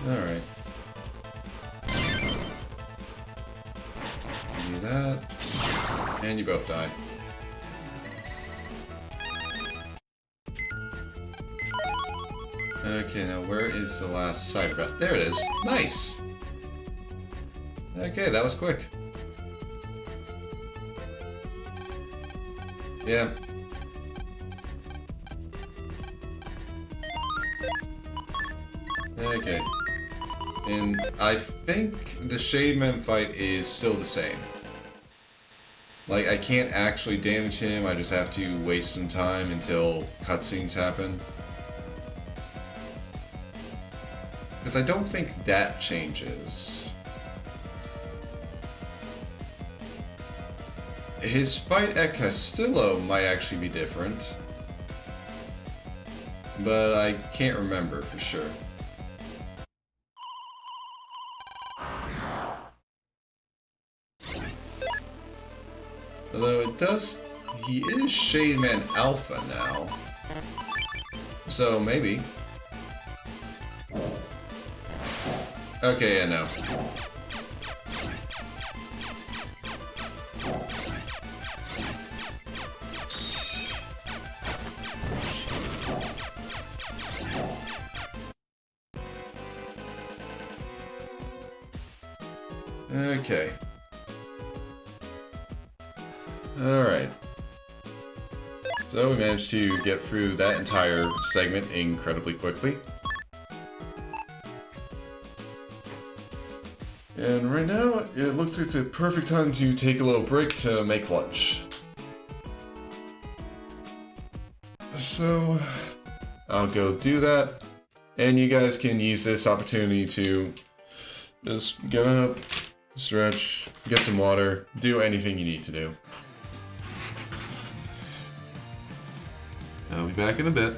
Alright. Do that. And you both die. Okay, now where is the last side breath? There it is. Nice! Okay, that was quick. Yeah. Okay. And I think the Shademan fight is still the same. Like, I can't actually damage him, I just have to waste some time until cutscenes happen. Because I don't think that changes. His fight at Castillo might actually be different. But I can't remember for sure. Although it does... He is Shademan Alpha now. So maybe. Okay, yeah, no. Okay. Alright. So we managed to get through that entire segment incredibly quickly. And right now, it looks like it's a perfect time to take a little break to make lunch. So, I'll go do that, and you guys can use this opportunity to just get up, stretch, get some water, do anything you need to do. I'll be back in a bit.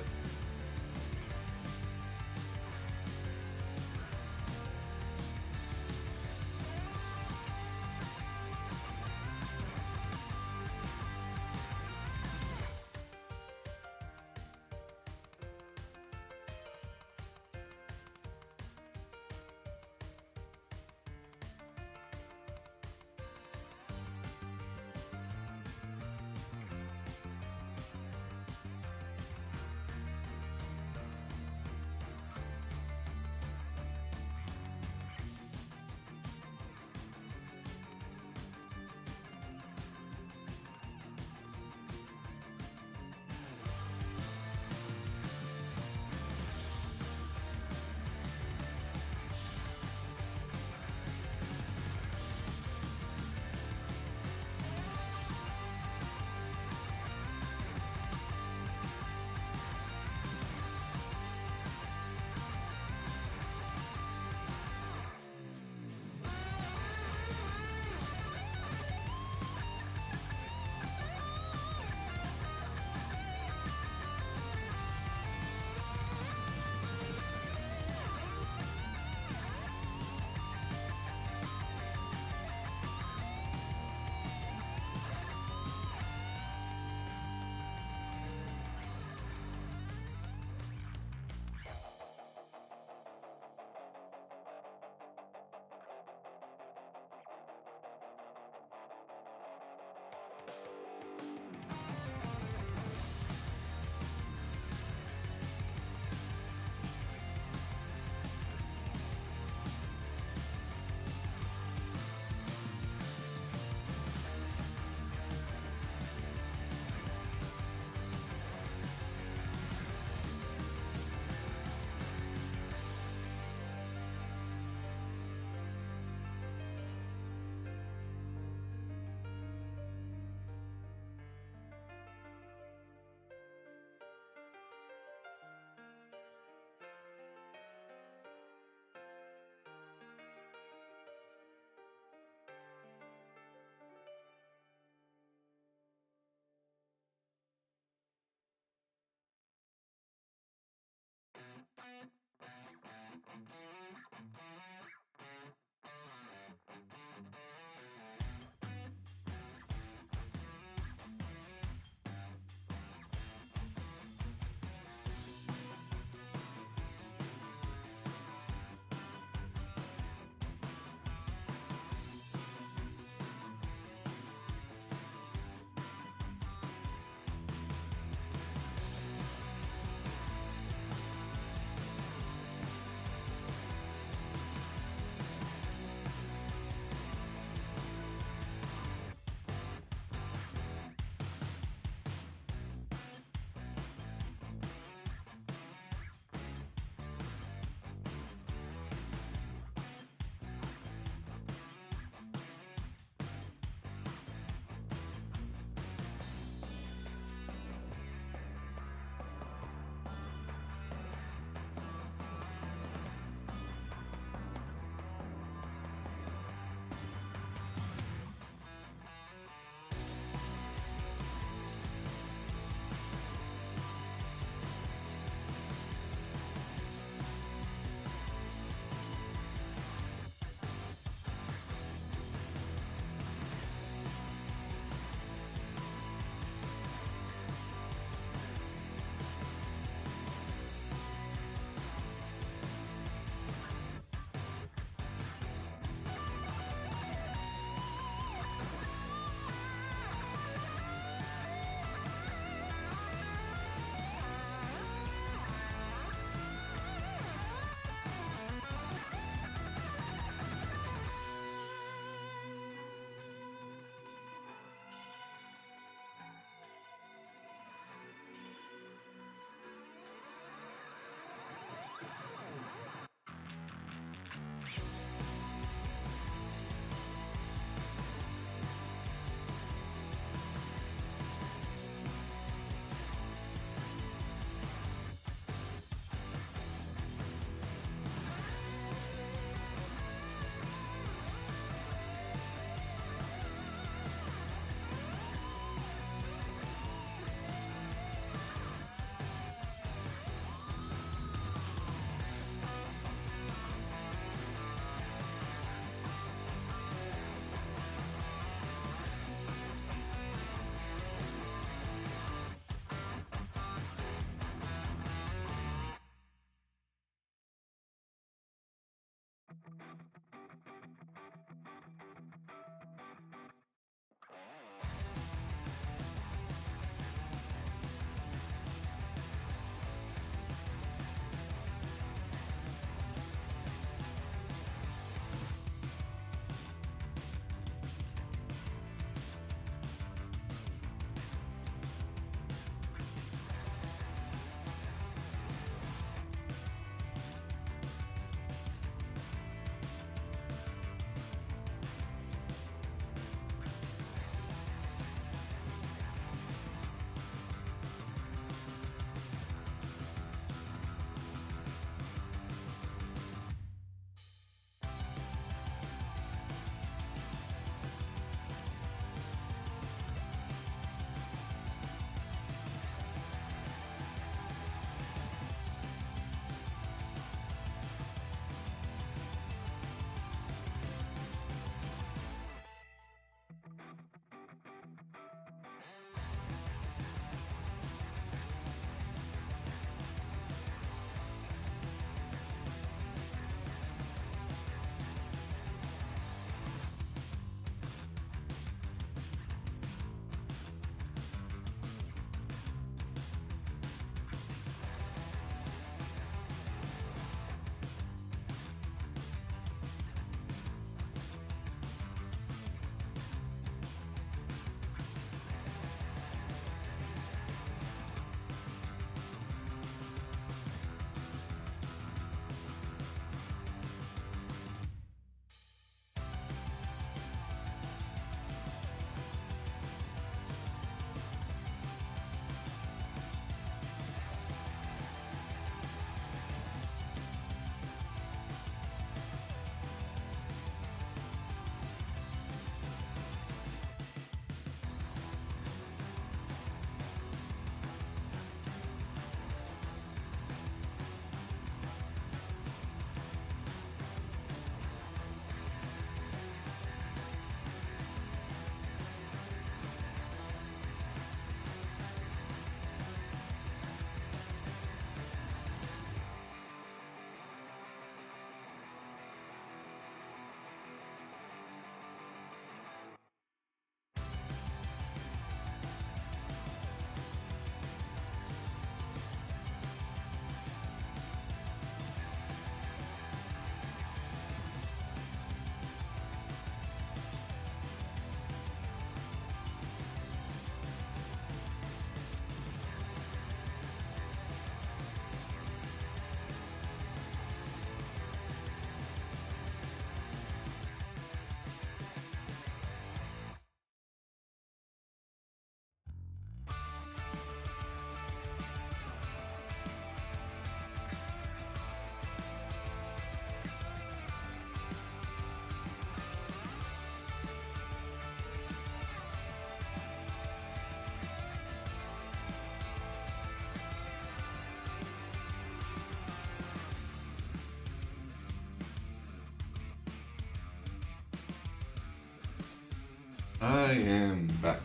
I am back.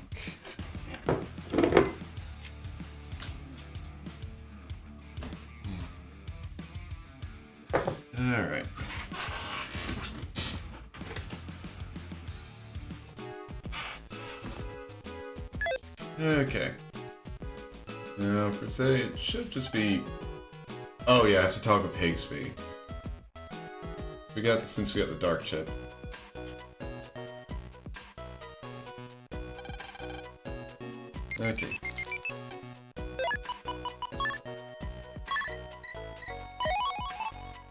Alright. Okay. Now, for today, it should just be... Oh yeah, I have to talk with Higsby. We got this since we got the dark chip. Okay.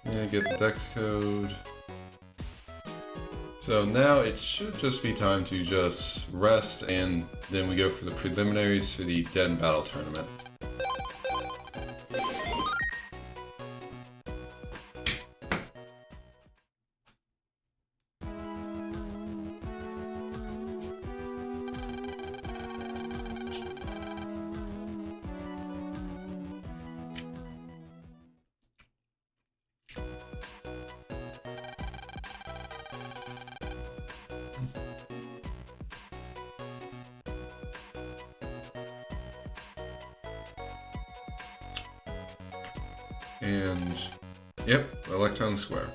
And get the dex code. So now it should just be time to just rest, and then we go for the preliminaries for the Dead in Battle tournament. And, yep, Electron Square.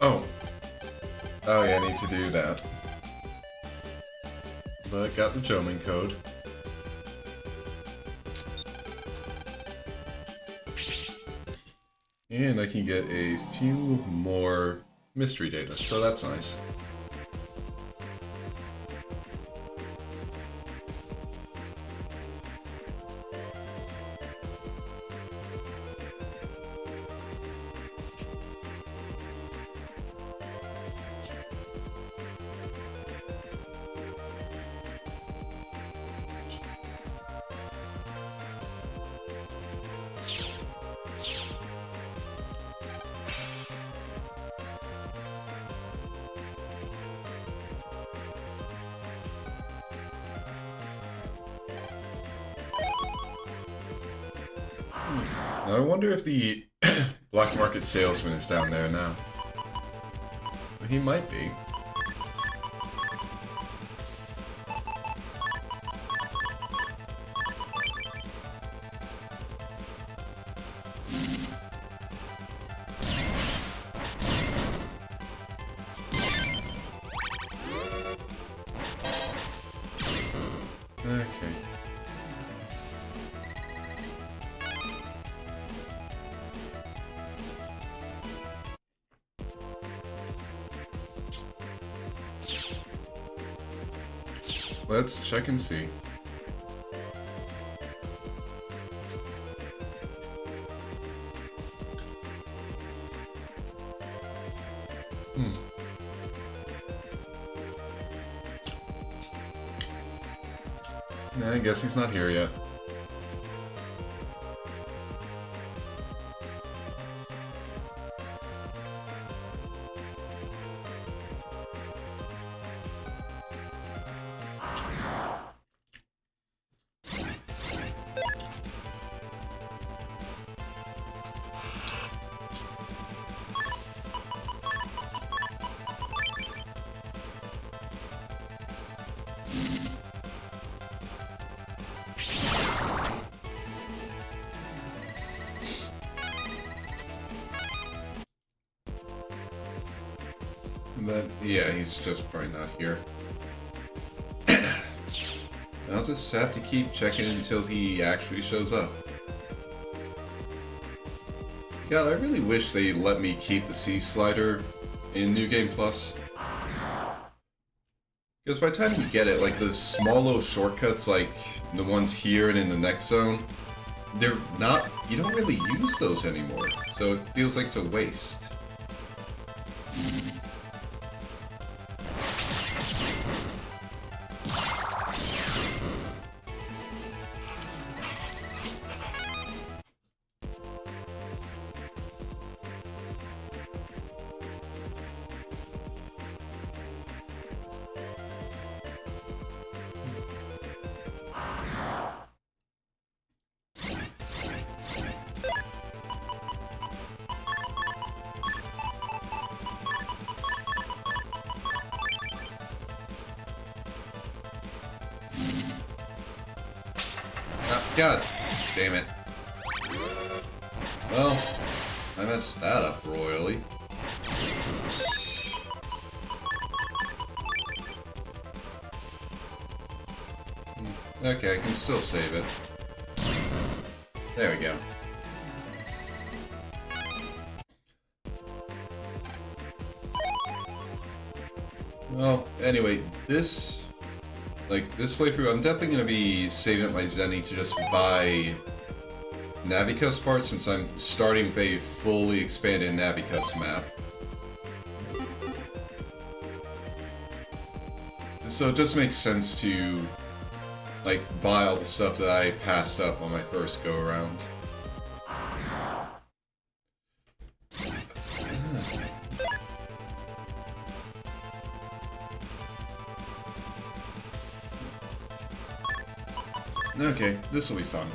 Oh. Oh yeah, I need to do that. But got the Jomin code. And I can get a few more mystery data, so that's nice. Now I wonder if the black market salesman is down there now. He might be. Okay. Let's check and see. I guess he's not here yet. But yeah, he's just probably not here. I'll just have to keep checking until he actually shows up. God, I really wish they let me keep the C slider in New Game Plus. Because by the time you get it, like the small little shortcuts like the ones here and in the next zone, they're not, you don't really use those anymore. So it feels like it's a waste. God damn it. Well, I messed that up royally. Okay, I can still save it. There we go. Well, anyway, this playthrough, I'm definitely going to be saving up my Zenny to just buy Navicus parts since I'm starting with a fully expanded Navicus map. So it just makes sense to, like, buy all the stuff that I passed up on my first go-around. Okay, this will be fun.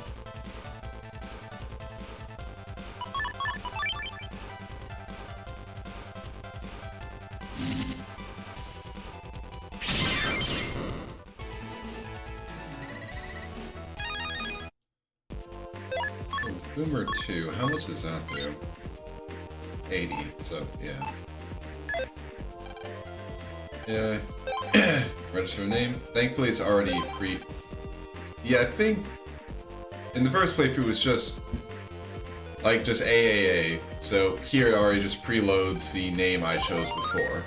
Boomer 2, how much does that do? 80, so yeah. Yeah. Register name. Thankfully, it's already pre. Yeah, I think in the first playthrough it was just like just AAA. So here it already just preloads the name I chose before.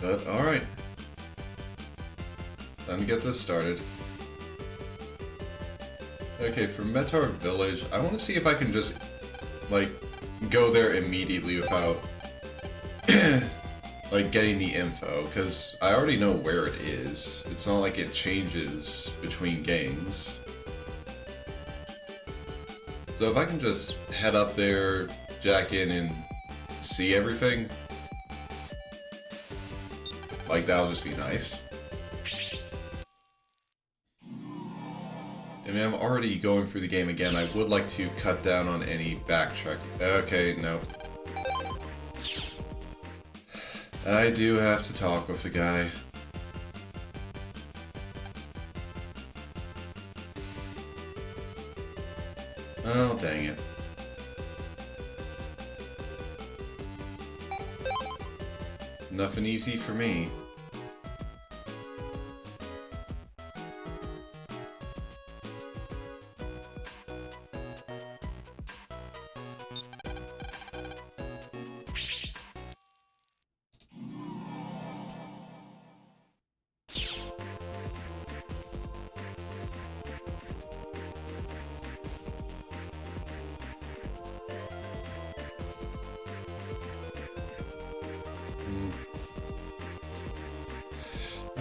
But alright. Time to get this started. Okay, for Meteor Village, I want to see if I can just, like, go there immediately without, like, getting the info, because I already know where it is. It's not like it changes between games. So if I can just head up there, jack in, and see everything, like, that'll just be nice. I mean, I'm already going through the game again. I would like to cut down on any backtrack. Okay, no. I do have to talk with the guy. Oh, dang it. Nothing easy for me.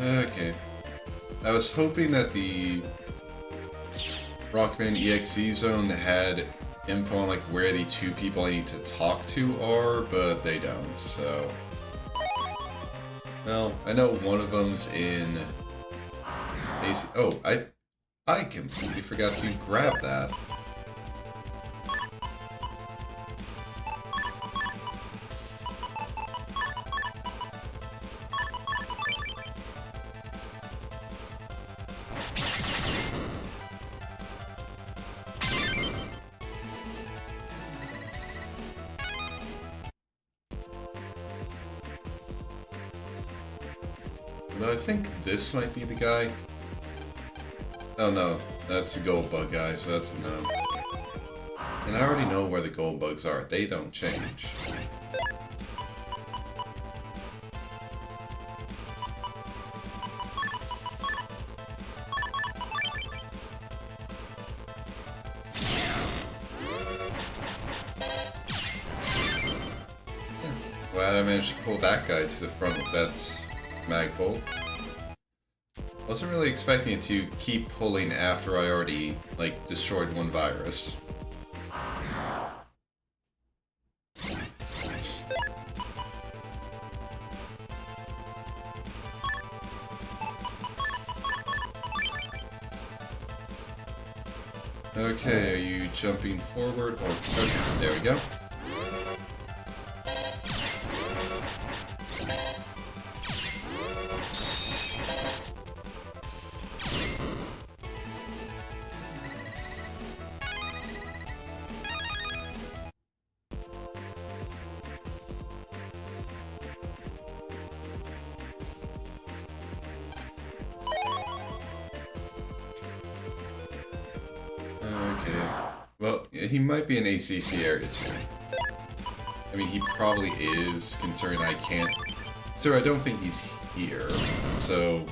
Okay. I was hoping that the Rockman EXE zone had info on like where the two people I need to talk to are, but they don't, so... Well, I know one of them's in... AC... Oh, I completely forgot to grab that. But I think this might be the guy. Oh no, that's the gold bug guy, so that's a no. And I already know where the gold bugs are. They don't change. Glad I managed to pull that guy to the front with that magpole. Wasn't really expecting it to keep pulling after I already, like, destroyed one virus. Okay, are you jumping forward? Oh, okay, there we go. Well, he might be in ACC area too. I mean, he probably is, considering I can't... So I don't think he's here, so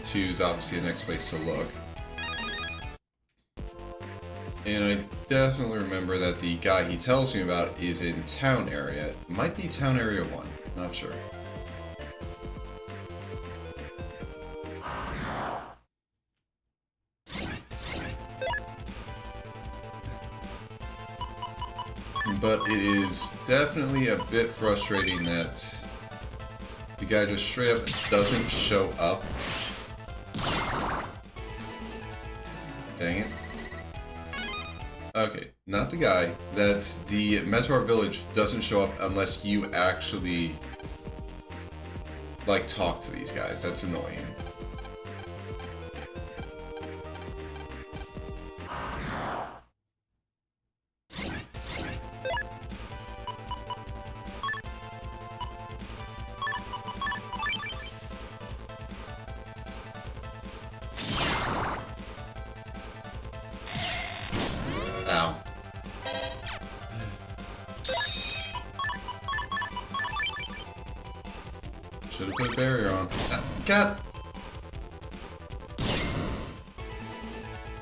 2's obviously the next place to look. And I definitely remember that the guy he tells me about is in town area. It might be town area 1, not sure. But it is definitely a bit frustrating that the guy just straight up doesn't show up. Dang it. Okay, not the guy. That the Meteor Village doesn't show up unless you actually, like, talk to these guys. That's annoying. put a barrier on. God!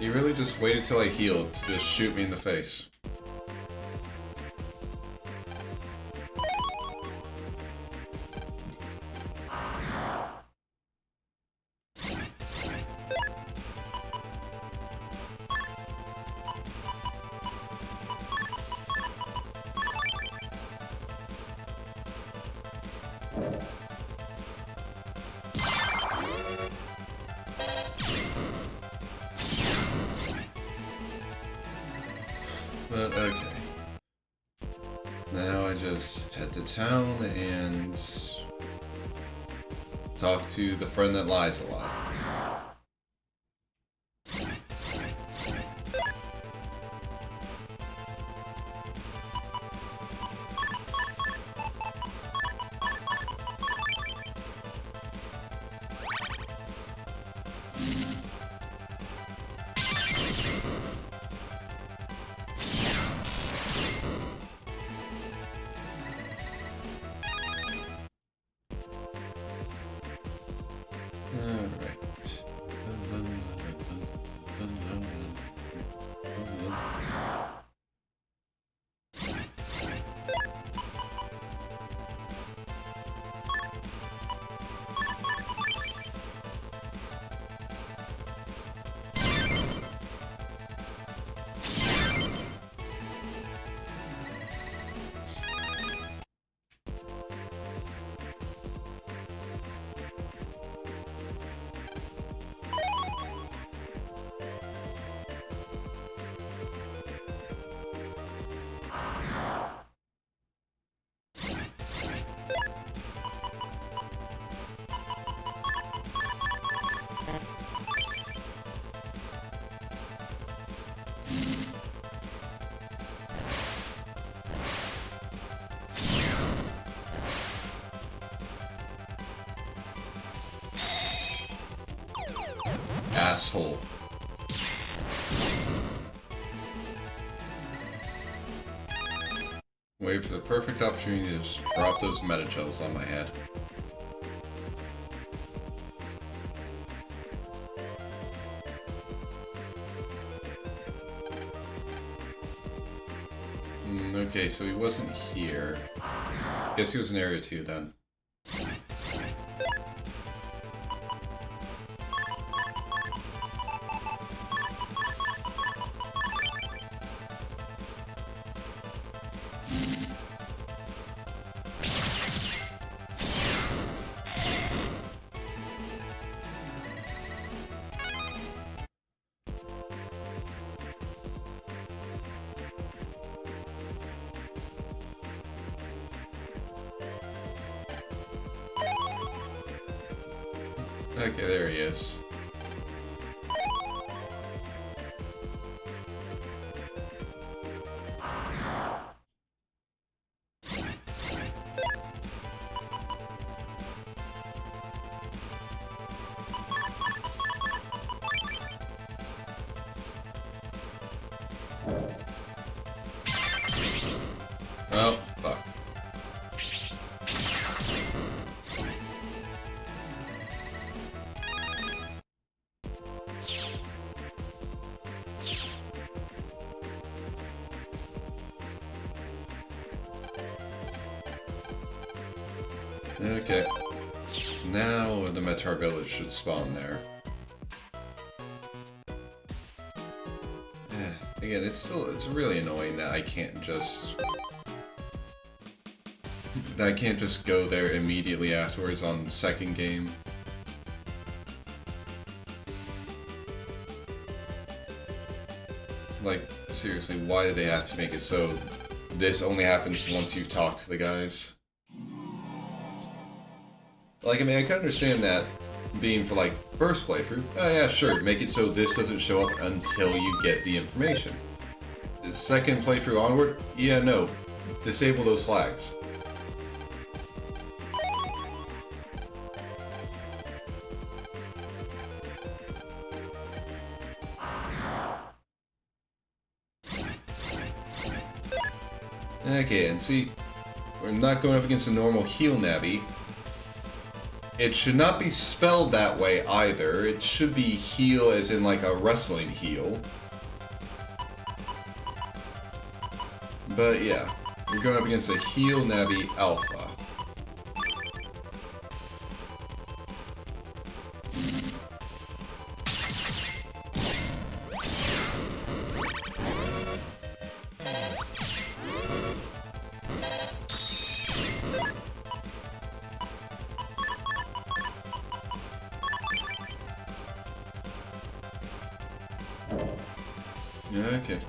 You really just waited till I healed to just shoot me in the face. But okay. Now I just head to town and talk to the friend that lies a lot. Asshole. Wait for the perfect opportunity to just drop those meta shells on my head. Okay, so he wasn't here. Guess he was in Area 2 then. Okay, there he is. Oh, fuck. Okay. Now the Meteor village should spawn there. Again, it's really annoying that I can't just go there immediately afterwards on the second game. Like, seriously, why do they have to make it so this only happens once you've talked to the guys? Like, I mean, I can understand that being for, like, first playthrough. Oh yeah, sure, make it so this doesn't show up until you get the information. The second playthrough onward, yeah, no. Disable those flags. Okay, and see, we're not going up against a normal heal Navi. it should not be spelled that way either. It should be heel as in like a wrestling heel. But yeah, we're going up against a heel Navi Alpha. Okay.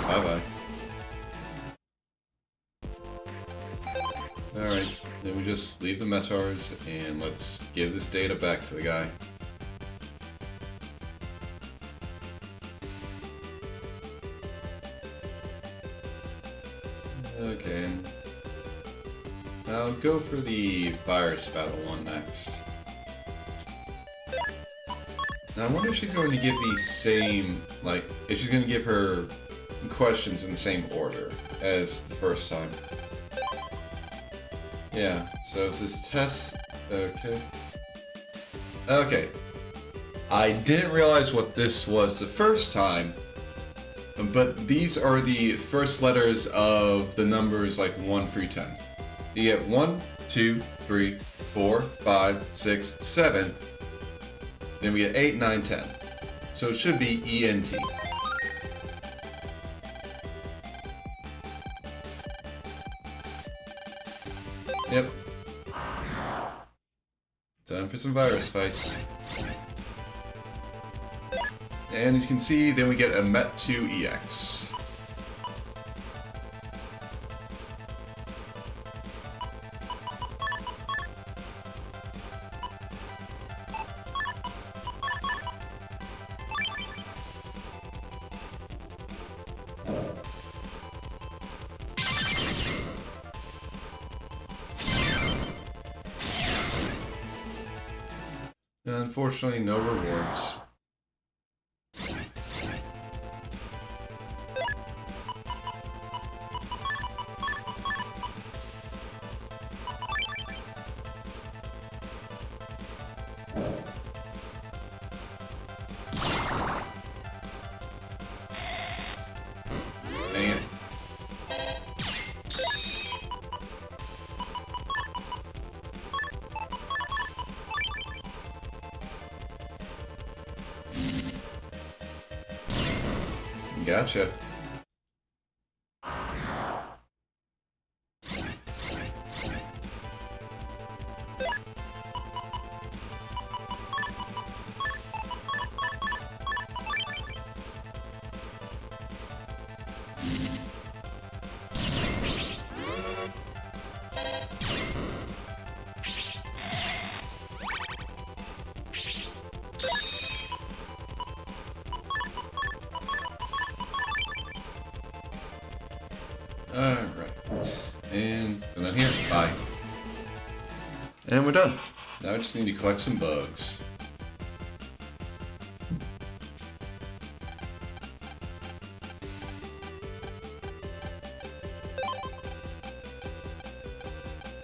Bye-bye. Alright, then we just leave the meteors and let's give this data back to the guy. Okay, I'll go for the virus battle one next. Now I wonder if she's going to give the same, like, if she's going to give her questions in the same order as the first time. Yeah, so it's this test, okay. Okay. I didn't realize what this was the first time, but these are the first letters of the numbers like 1 through 10. You get 1, 2, 3, 4, 5, 6, 7. Then we get 8, 9, 10. So it should be ENT. Yep. Time for some virus fights. And as you can see, then we get a Met2 EX. Unfortunately, no rewards. Dang it. Gotcha. Alright. And then here. Bye. And we're done. Now I just need to collect some bugs.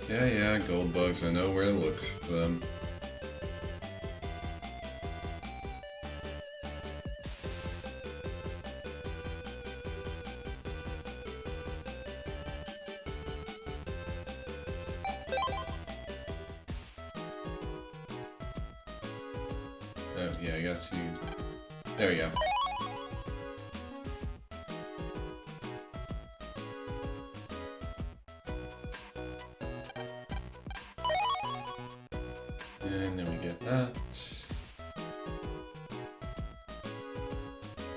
Yeah, gold bugs. I know where to look for them. Oh, yeah, I got to... There we go. And then we get that.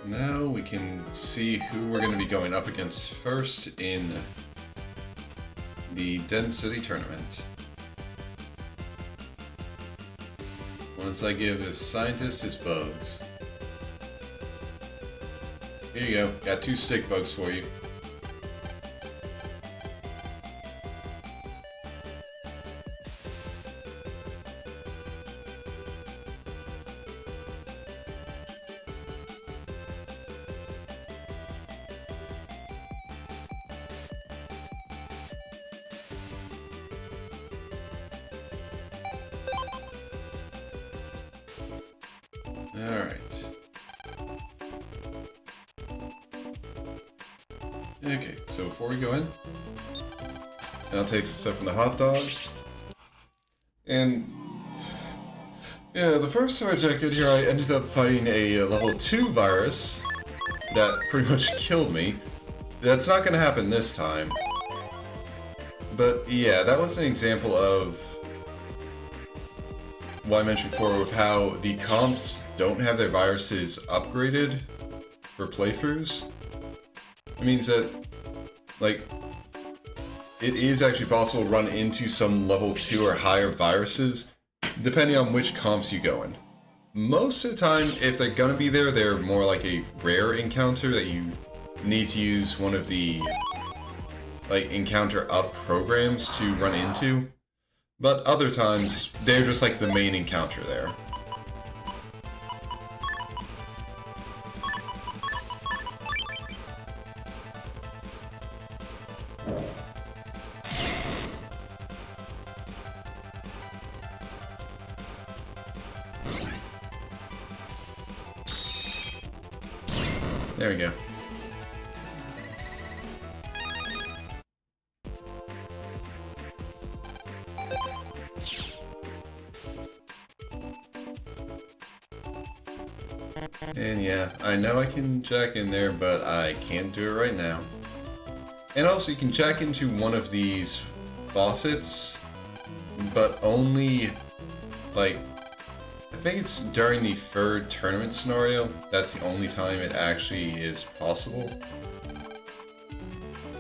Now we can see who we're going to be going up against first in the density tournament. Once I give this scientist his bugs. Here you go. Got 2 stick bugs for you. Alright. Okay, so before we go in, I'll take some stuff from the hot dogs. And yeah, the first time I checked in here, I ended up fighting a level 2 virus that pretty much killed me. That's not gonna happen this time. But yeah, that was an example of what I mentioned before with how the comps don't have their viruses upgraded for playthroughs. It means that, like, it is actually possible to run into some level 2 or higher viruses, depending on which comps you go in. Most of the time, if they're gonna be there, they're more like a rare encounter that you need to use one of the, like, encounter up programs to run into. But other times, they're just like the main encounter there. There we go. And yeah, I know I can jack in there, but I can't do it right now. And also, you can jack into one of these faucets, but only, like, I think it's during the third tournament scenario. That's the only time it actually is possible.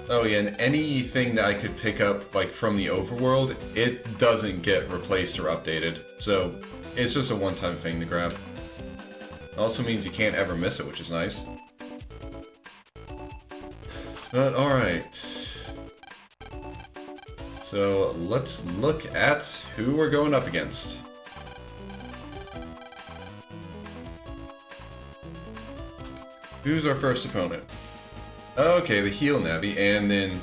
Oh yeah, and anything that I could pick up, like, from the overworld, it doesn't get replaced or updated. So, it's just a one-time thing to grab. Also means you can't ever miss it, which is nice. But alright. So let's look at who we're going up against. Who's our first opponent? Okay, the Heel Navi, and then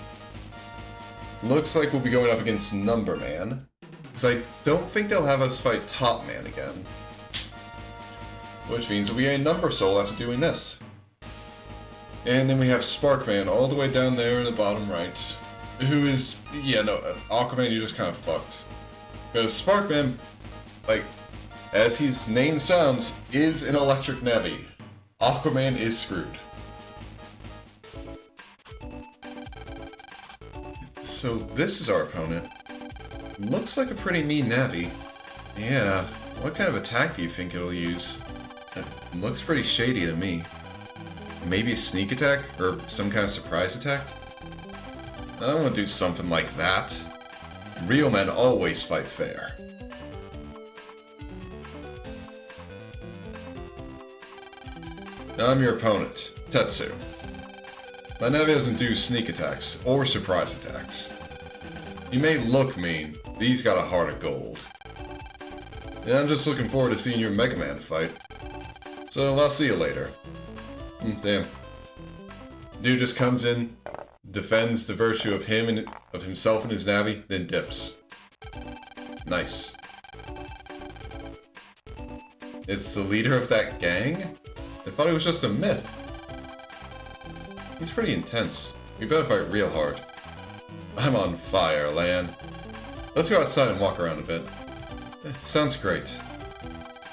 looks like we'll be going up against Number Man. Because I don't think they'll have us fight Top Man again. Which means we'll be a Number Soul after doing this. And then we have Sparkman all the way down there in the bottom right. Who is, yeah, no, Aquaman, you're just kind of fucked. Because Sparkman, like, as his name sounds, is an electric Navi. Aquaman is screwed. So this is our opponent. Looks like a pretty mean Navi. Yeah, what kind of attack do you think it'll use? It looks pretty shady to me. Maybe a sneak attack? Or some kind of surprise attack? I don't want to do something like that. Real men always fight fair. Now I'm your opponent, Tetsu. My Navi doesn't do sneak attacks or surprise attacks. He may look mean, but he's got a heart of gold. And I'm just looking forward to seeing your Mega Man fight. So I'll see you later. Damn. Dude just comes in, defends the virtue of him and of himself and his Navi, then dips. Nice. It's the leader of that gang? I thought it was just a myth. He's pretty intense. We better fight real hard. I'm on fire, Lan. Let's go outside and walk around a bit. Sounds great.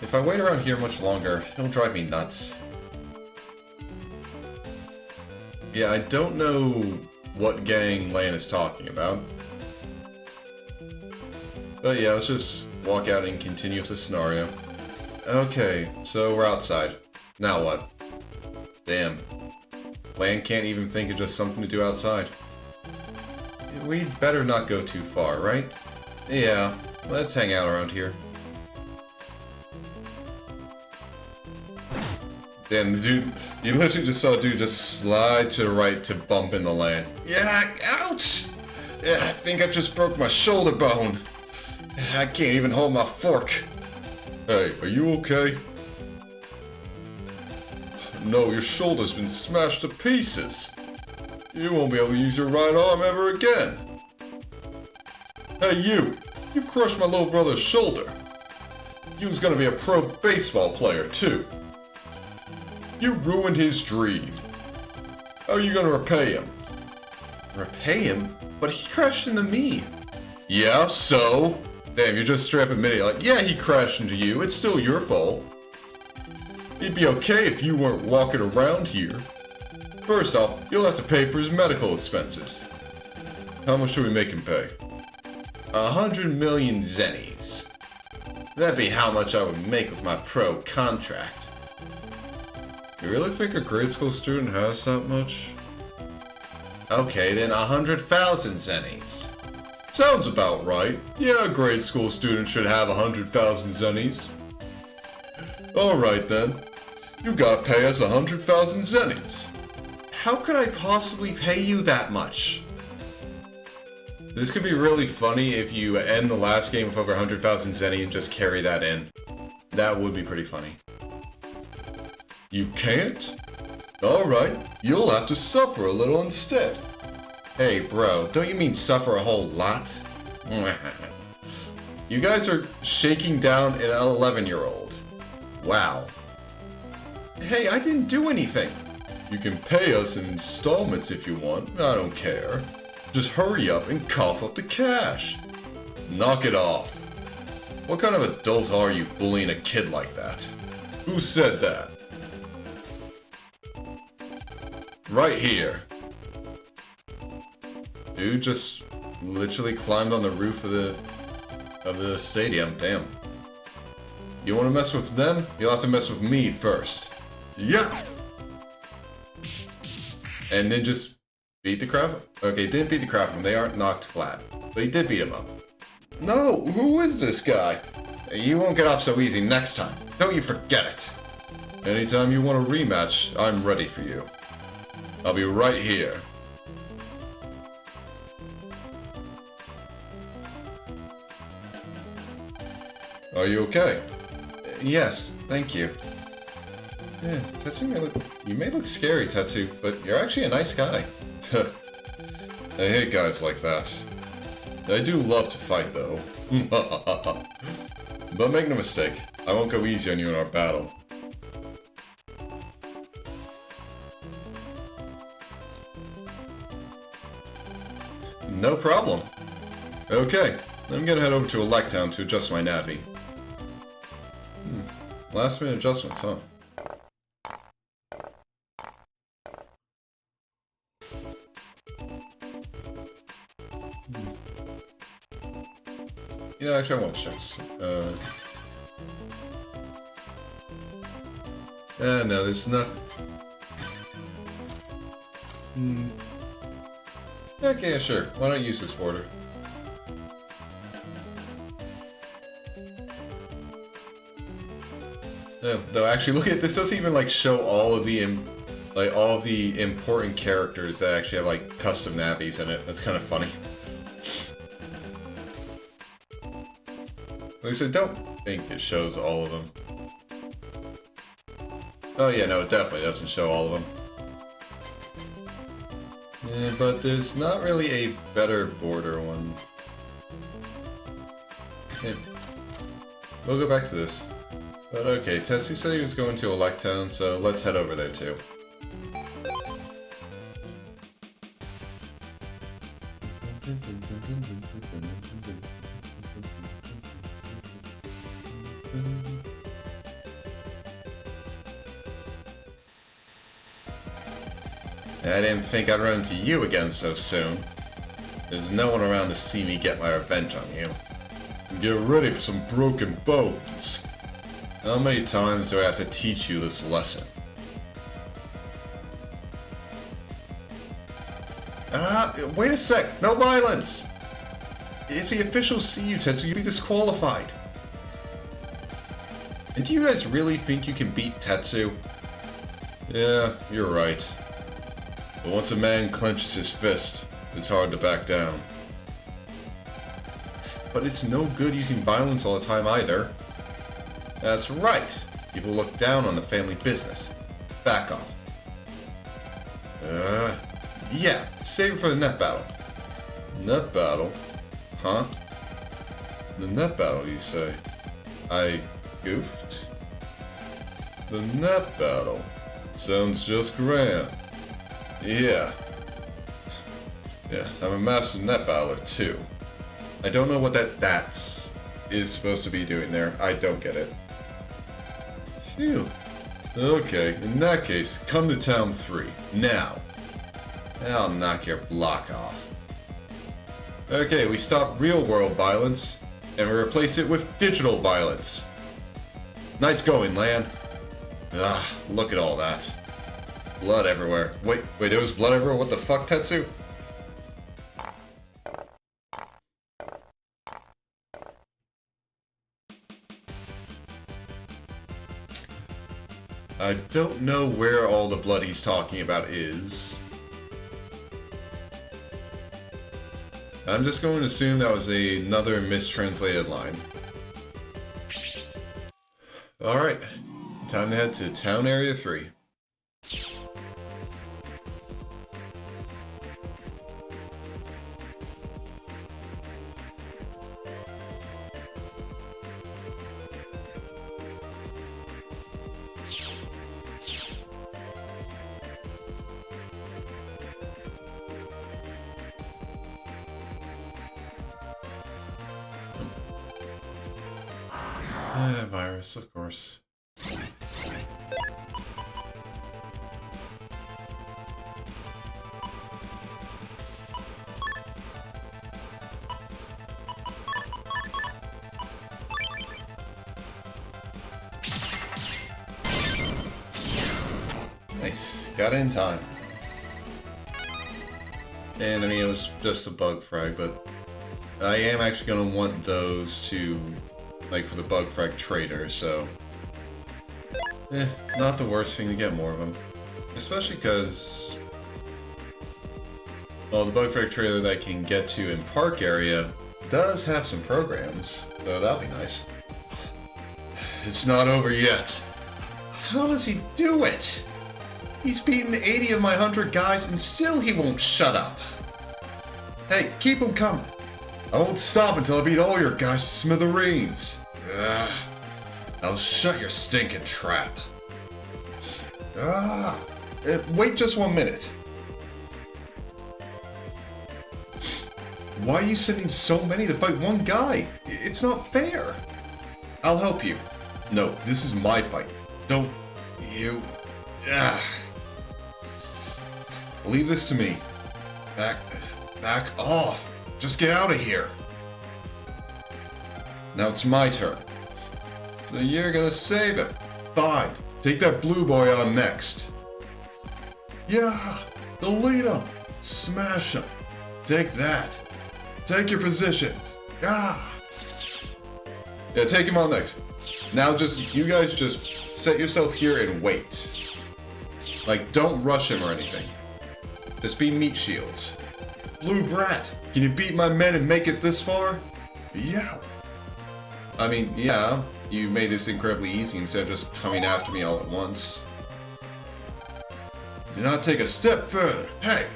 If I wait around here much longer, it'll drive me nuts. Yeah, I don't know what gang Lan is talking about. But yeah, let's just walk out and continue with the scenario. Okay, so we're outside. Now what? Damn. Lan can't even think of just something to do outside. We'd better not go too far, right? Yeah, let's hang out around here. Damn, dude, you literally just saw a dude just slide to the right to bump into Lan. Yeah, ouch! Yeah, I think I just broke my shoulder bone. I can't even hold my fork. Hey, are you okay? No, your shoulder's been smashed to pieces. You won't be able to use your right arm ever again. Hey, you crushed my little brother's shoulder. He was gonna be a pro baseball player, too. You ruined his dream. How are you gonna repay him? Repay him? But he crashed into me. Yeah, so? Damn, you're just straight up admitting, like, yeah, he crashed into you. It's still your fault. He'd be okay if you weren't walking around here. First off, you'll have to pay for his medical expenses. How much should we make him pay? 100 million zennies. That'd be how much I would make with my pro contract. You really think a grade school student has that much? Okay, then 100,000 zennies. Sounds about right. Yeah, a grade school student should have 100,000 zennies. Alright then. You gotta pay us 100,000 zennies. How could I possibly pay you that much? This could be really funny if you end the last game with over 100,000 zenny and just carry that in. That would be pretty funny. You can't? Alright, you'll have to suffer a little instead. Hey bro, don't you mean suffer a whole lot? You guys are shaking down an 11-year-old. Wow. Hey, I didn't do anything. You can pay us in installments if you want, I don't care. Just hurry up and cough up the cash. Knock it off. What kind of adult are you bullying a kid like that? Who said that? Right here. Dude just literally climbed on the roof of the stadium. Damn. You want to mess with them? You'll have to mess with me first. Yeah. And then just beat the crap. Okay, didn't beat the crap. They aren't knocked flat, but he did beat him up. No, who is this guy? You won't get off so easy next time. Don't you forget it. Anytime you want a rematch, I'm ready for you. I'll be right here. Are you okay? Yes, thank you. Yeah, Tetsu, you may look scary, Tetsu, but you're actually a nice guy. I hate guys like that. I do love to fight, though. But make no mistake, I won't go easy on you in our battle. No problem. Okay, I'm gonna head over to Electown to adjust my navi. Last minute adjustments, huh? Yeah, actually I won't check. No, there's not... Okay, sure. Why don't you use this border? Though actually, look at this. Doesn't even like show all of the important characters that actually have like custom navis in it. That's kind of funny. At least I don't think it shows all of them. Oh yeah, no, it definitely doesn't show all of them. Yeah, but there's not really a better border one. Yeah. We'll go back to this. But okay, Tetsu said he was going to Electown, so let's head over there too. I didn't think I'd run into you again so soon. There's no one around to see me get my revenge on you. Get ready for some broken bones. How many times do I have to teach you this lesson? Wait a sec! No violence! If the officials see you, Tetsu, you'll be disqualified. And do you guys really think you can beat Tetsu? Yeah, you're right. But once a man clenches his fist, it's hard to back down. But it's no good using violence all the time either. That's right. People look down on the family business. Back off. Yeah, save it for the net battle. Net battle? Huh? The net battle, you say? goofed. The net battle. Sounds just grand. Yeah. Yeah, I'm a master net battler too. I don't know what that's is supposed to be doing there. I don't get it. Phew. Okay, in that case, come to town 3. Now. I'll knock your block off. Okay, we stop real-world violence, and we replace it with digital violence. Nice going, Lan. Ah, look at all that. Blood everywhere. Wait, there was blood everywhere? What the fuck, Tetsu? I don't know where all the blood he's talking about is. I'm just going to assume that was another mistranslated line. Alright, time to head to Town Area 3. Virus, of course. Nice. Got it in time. And I mean, it was just a bug frag, but I am actually going to want those to, like, for the bug frag trader, so not the worst thing to get more of them. Especially because, well, the bug frag trader that I can get to in Park Area does have some programs, so that'll be nice. It's not over yet. How does he do it? He's beaten 80 of my 100 guys and still he won't shut up. Hey, keep him coming. I won't stop until I beat all your guys to smithereens. Ugh. I'll shut your stinking trap. Wait just 1 minute. Why are you sending so many to fight one guy? It's not fair. I'll help you. No, this is my fight. Don't you... Leave this to me. Back off. Just get out of here. Now it's my turn. So you're gonna save him. Fine. Take that blue boy on next. Yeah. Delete him. Smash him. Take that. Take your positions. Yeah, take him on next. Now you guys just set yourself here and wait. Like, don't rush him or anything. Just be meat shields. Blue Brat, can you beat my men and make it this far? Yeah. I mean, yeah, you made this incredibly easy instead of just coming after me all at once. Do not take a step further. Hey!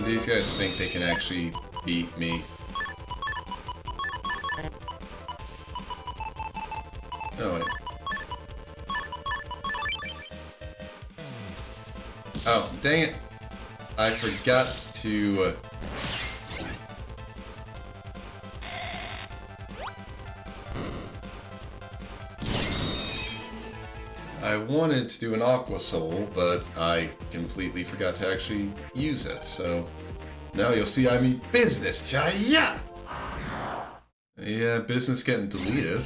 These guys think they can actually beat me. Oh, wait. Oh, dang it. I forgot to... I wanted to do an Aqua Soul, but I completely forgot to actually use it, so... Now you'll see I mean business! Yeah! Yeah, business getting deleted.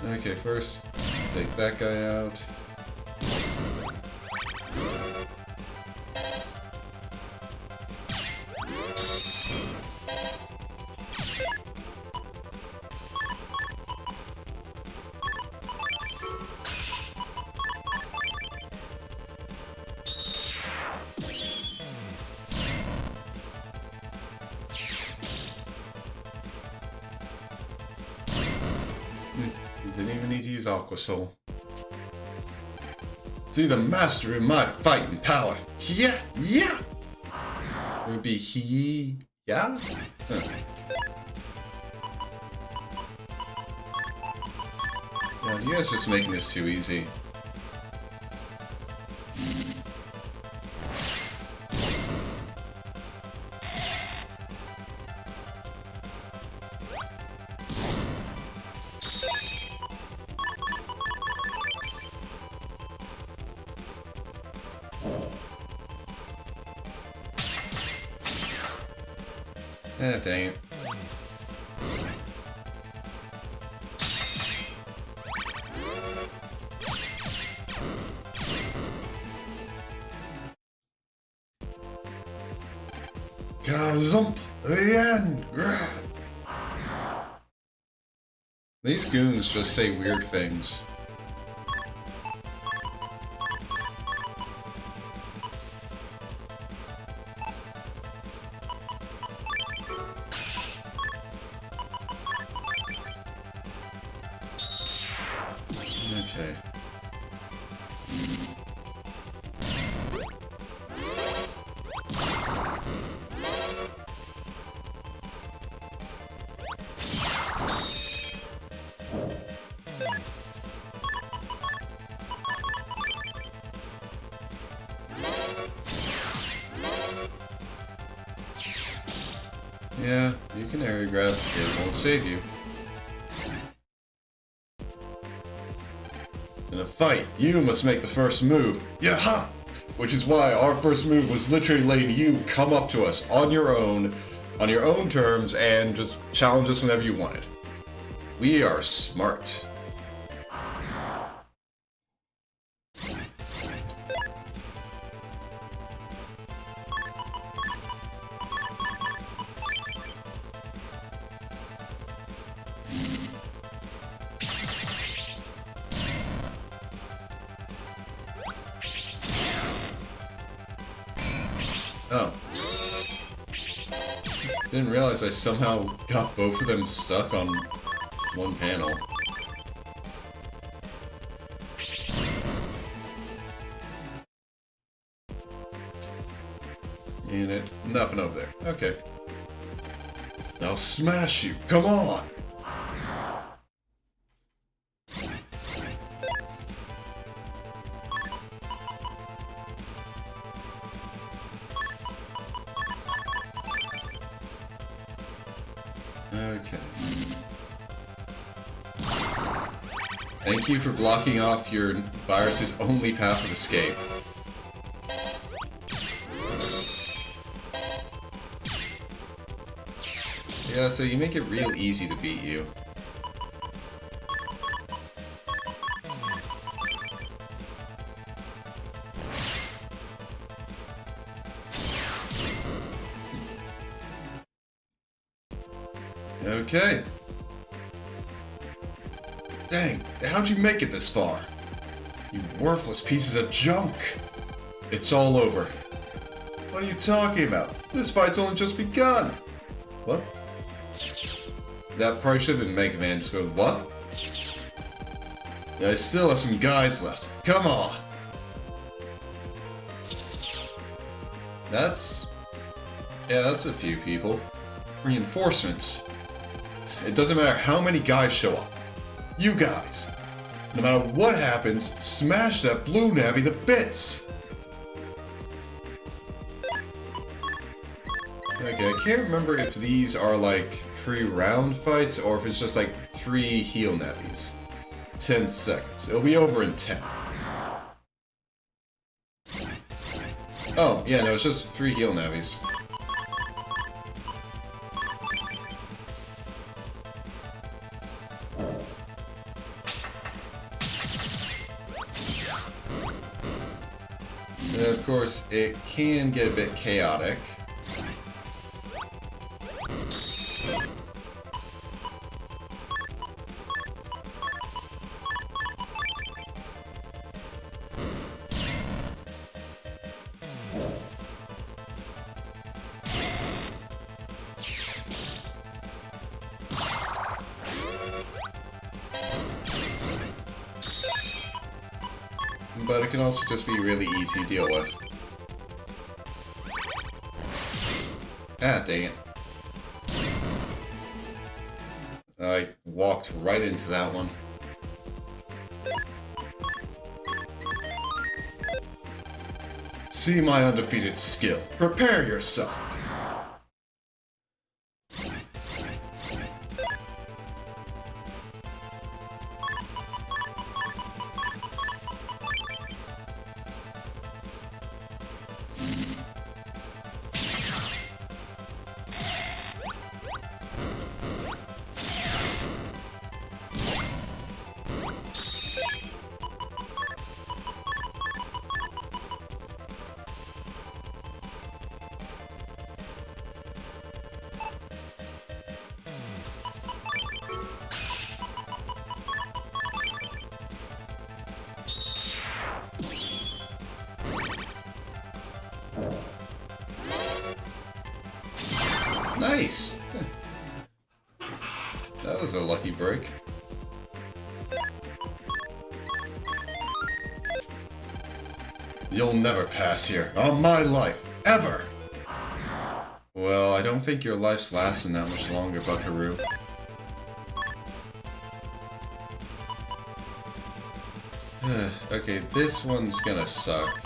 Okay, first, take that guy out. use Aqua Soul. See the master of my fighting power. Yeah, yeah. It would be he, yeah. Huh. Yeah, you guys are just making this too easy. Dang it. Gazump! The end! These goons just say weird things. Okay. Yeah, you can area grab, it won't save you. In a fight, you must make the first move. Yaha! Which is why our first move was literally letting you come up to us on your own terms, and just challenge us whenever you wanted. We are smart. Oh. Didn't realize I somehow got both of them stuck on one panel. And it... nothing over there. Okay. I'll smash you! Come on! Okay. Thank you for blocking off your virus's only path of escape. Yeah, so you make it real easy to beat you. Okay. Dang, how'd you make it this far? You worthless pieces of junk! It's all over. What are you talking about? This fight's only just begun! What? That probably should have been Mega Man just going, what? Yeah, I still have some guys left. Come on! That's... yeah, that's a few people. Reinforcements. It doesn't matter how many guys show up. You guys, no matter what happens, smash that blue Navi to bits! Okay, I can't remember if these are like pre-round fights or if it's just like 3 heal Navis. 10 seconds. It'll be over in 10. Oh, yeah, no, it's just 3 heal Navis. And of course, it can get a bit chaotic. but it can also just be really easy to deal with. Ah, dang it. I walked right into that one. See my undefeated skill. Prepare yourself. Nice! That was a lucky break. You'll never pass here, on my life, ever! Well, I don't think your life's lasting that much longer, Buckaroo. Okay, this one's gonna suck.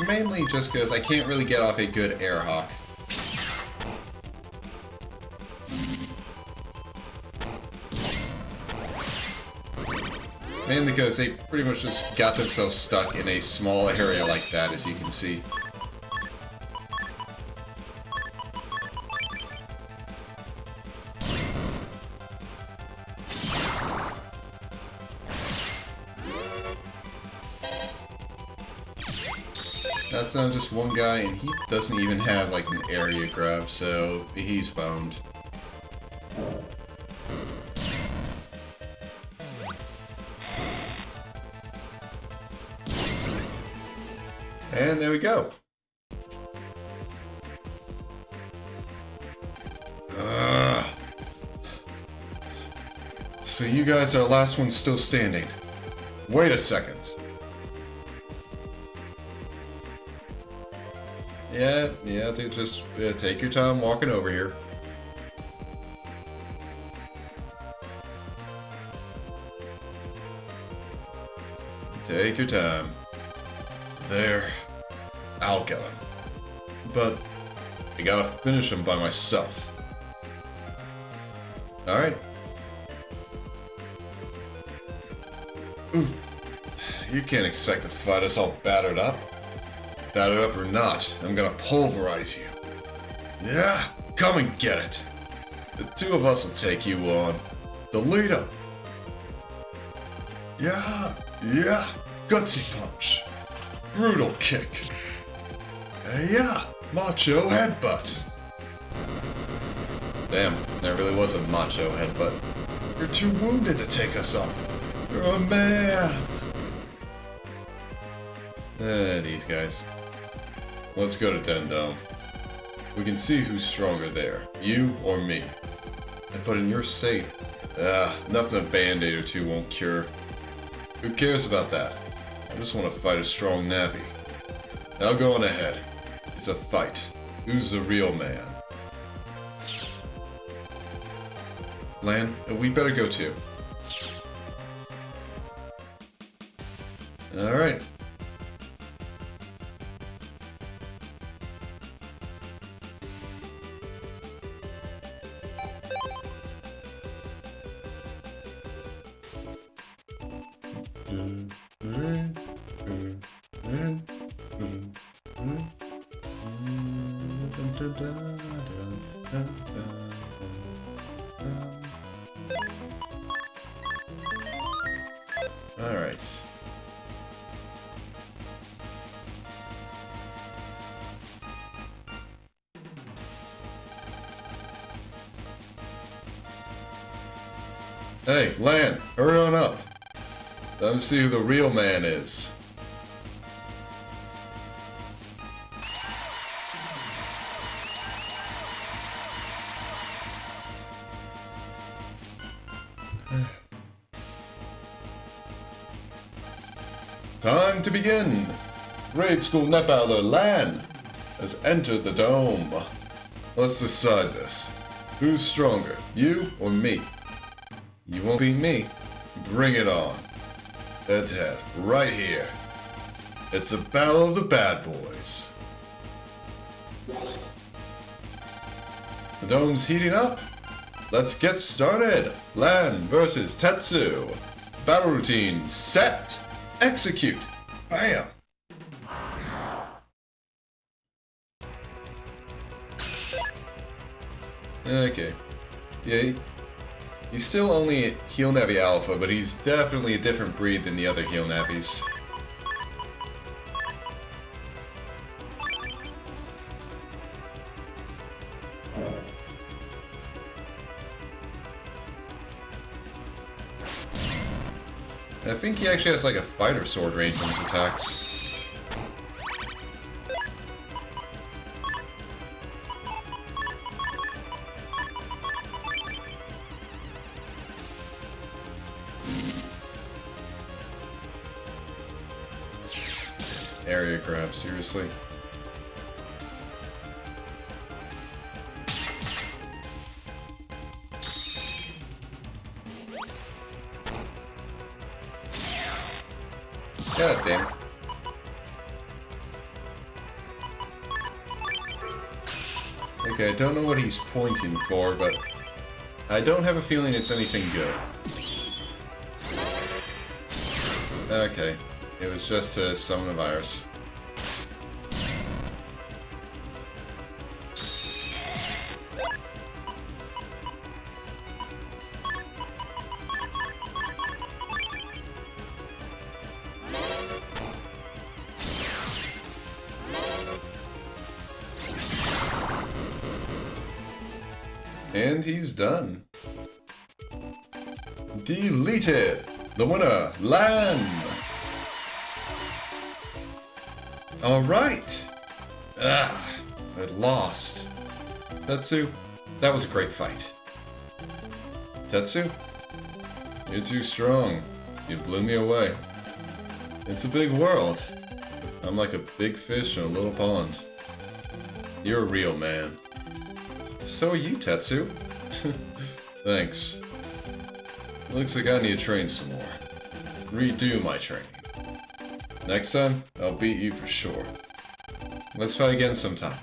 Mainly just because I can't really get off a good air hawk. Mainly because they pretty much just got themselves stuck in a small area like that, as you can see. That's not just one guy, and he doesn't even have like an area grab, so he's boned. And there we go. So you guys are the last ones still standing. Wait a second. Yeah, just take your time walking over here. Take your time. There. I'll get him. But I gotta finish him by myself. Alright. Oof. You can't expect to fight us all battered up. Battered up or not, I'm gonna pulverize you. Yeah, come and get it. The two of us will take you on. Delete him. Yeah, gutsy punch. Brutal kick. Yeah, macho headbutt. Damn, that really was a macho headbutt. You're too wounded to take us on. You're a man. These guys. Let's go to Dendome. We can see who's stronger there, you or me. But in your state, nothing a band-aid or two won't cure. Who cares about that? I just want to fight a strong Navi. Now go on ahead. It's a fight. Who's the real man? Lan, we better go too. Alright. Alright. Hey, Lan, hurry on up. Time to see who the real man is. Time to begin! Grade school net battler Lan has entered the dome. Let's decide this. Who's stronger, you or me? You won't beat me. Bring it on. Head to head, right here. It's the battle of the bad boys. The dome's heating up. Let's get started. Lan versus Tetsu. Battle routine set. Execute. Bam. Okay. Yeah, he's still only Heel Navi Alpha, but he's definitely a different breed than the other Heel Navis. I think he actually has like a fighter sword range on his attacks. Area grab, seriously. God damn it. Okay, I don't know what he's pointing for, but I don't have a feeling it's anything good. Okay, it was just to summon a virus. And he's done. Deleted! The winner, Lan! Alright! Ah, I lost. Tetsu, that was a great fight. Tetsu? You're too strong. You blew me away. It's a big world. I'm like a big fish in a little pond. You're a real man. So are you, Tetsu. Thanks. Looks like I need to train some more. Redo my training. Next time, I'll beat you for sure. Let's fight again sometime.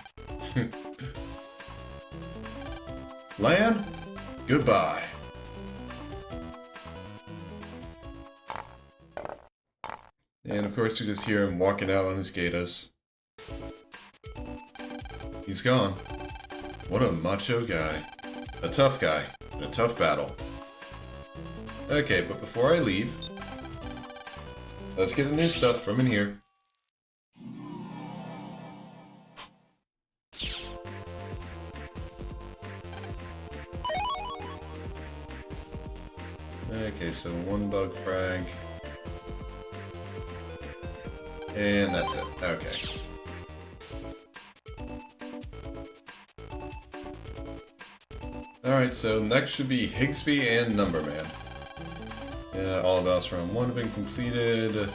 Lan, goodbye. And of course you just hear him walking out on his gatas. He's gone. What a macho guy. A tough guy. In a tough battle. Okay, but before I leave, let's get the new stuff from in here. Okay, so one bug frag. And that's it. Okay. Alright, so next should be Higsby and Numberman. Yeah, all of us round 1 have been completed.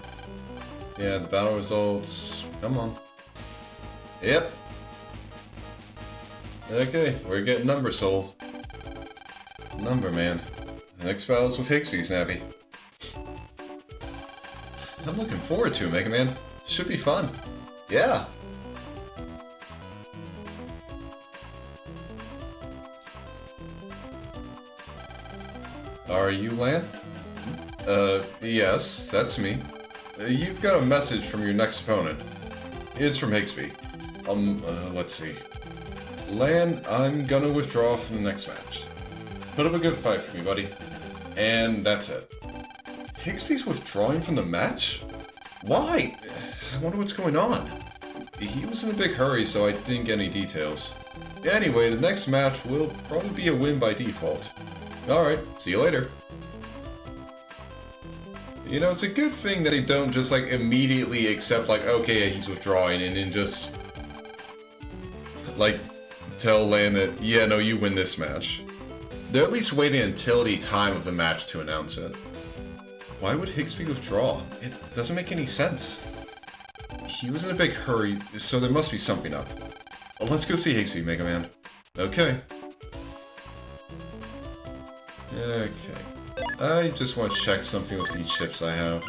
Yeah, the battle results. Come on. Yep. Okay, we're getting Number Soul. Numberman. Next battle's with Higsby's Navi. I'm looking forward to it, Mega Man. Should be fun. Yeah. Are you Lan? Yes, that's me. You've got a message from your next opponent. It's from Higsby. Let's see. Lan, I'm gonna withdraw from the next match. Put up a good fight for me, buddy. And that's it. Higsby's withdrawing from the match? Why? I wonder what's going on. He was in a big hurry, so I didn't get any details. Anyway, the next match will probably be a win by default. Alright, see you later. You know, it's a good thing that they don't just, like, immediately accept, like, okay, he's withdrawing, and then just, like, tell Lan that, yeah, no, you win this match. They're at least waiting until the time of the match to announce it. Why would Higsby withdraw? It doesn't make any sense. He was in a big hurry, so there must be something up. Well, let's go see Higsby, Mega Man. Okay. Okay. I just want to check something with these chips I have.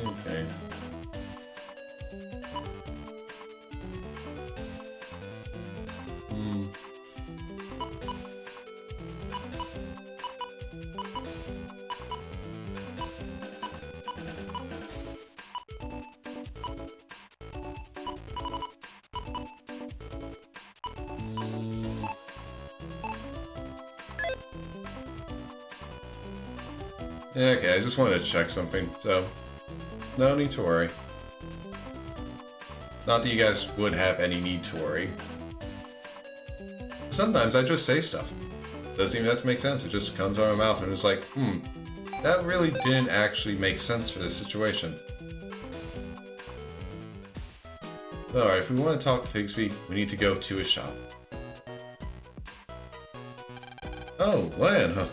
Okay. Okay, I just wanted to check something, so no need to worry. Not that you guys would have any need to worry. Sometimes I just say stuff. Doesn't even have to make sense, it just comes out of my mouth and it's like, that really didn't actually make sense for this situation. Alright, if we want to talk to Higsby, we need to go to his shop. Oh, land, huh?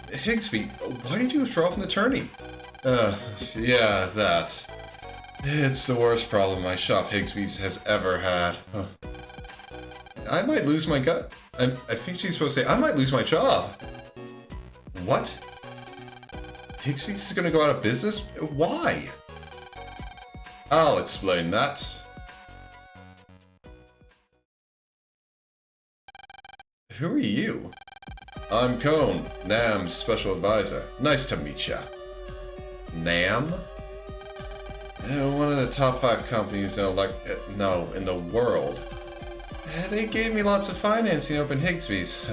Higsby, why did you withdraw from the tourney? Yeah, that. It's the worst problem my shop Higsby's has ever had. Huh. I might lose my gut. I think she's supposed to say, I might lose my job. What? Higsby's is gonna go out of business? Why? I'll explain that. Who are you? I'm Cone, Nam's special advisor. Nice to meet ya. Nam? One of the top 5 companies in the world. They gave me lots of financing up in Higsby's.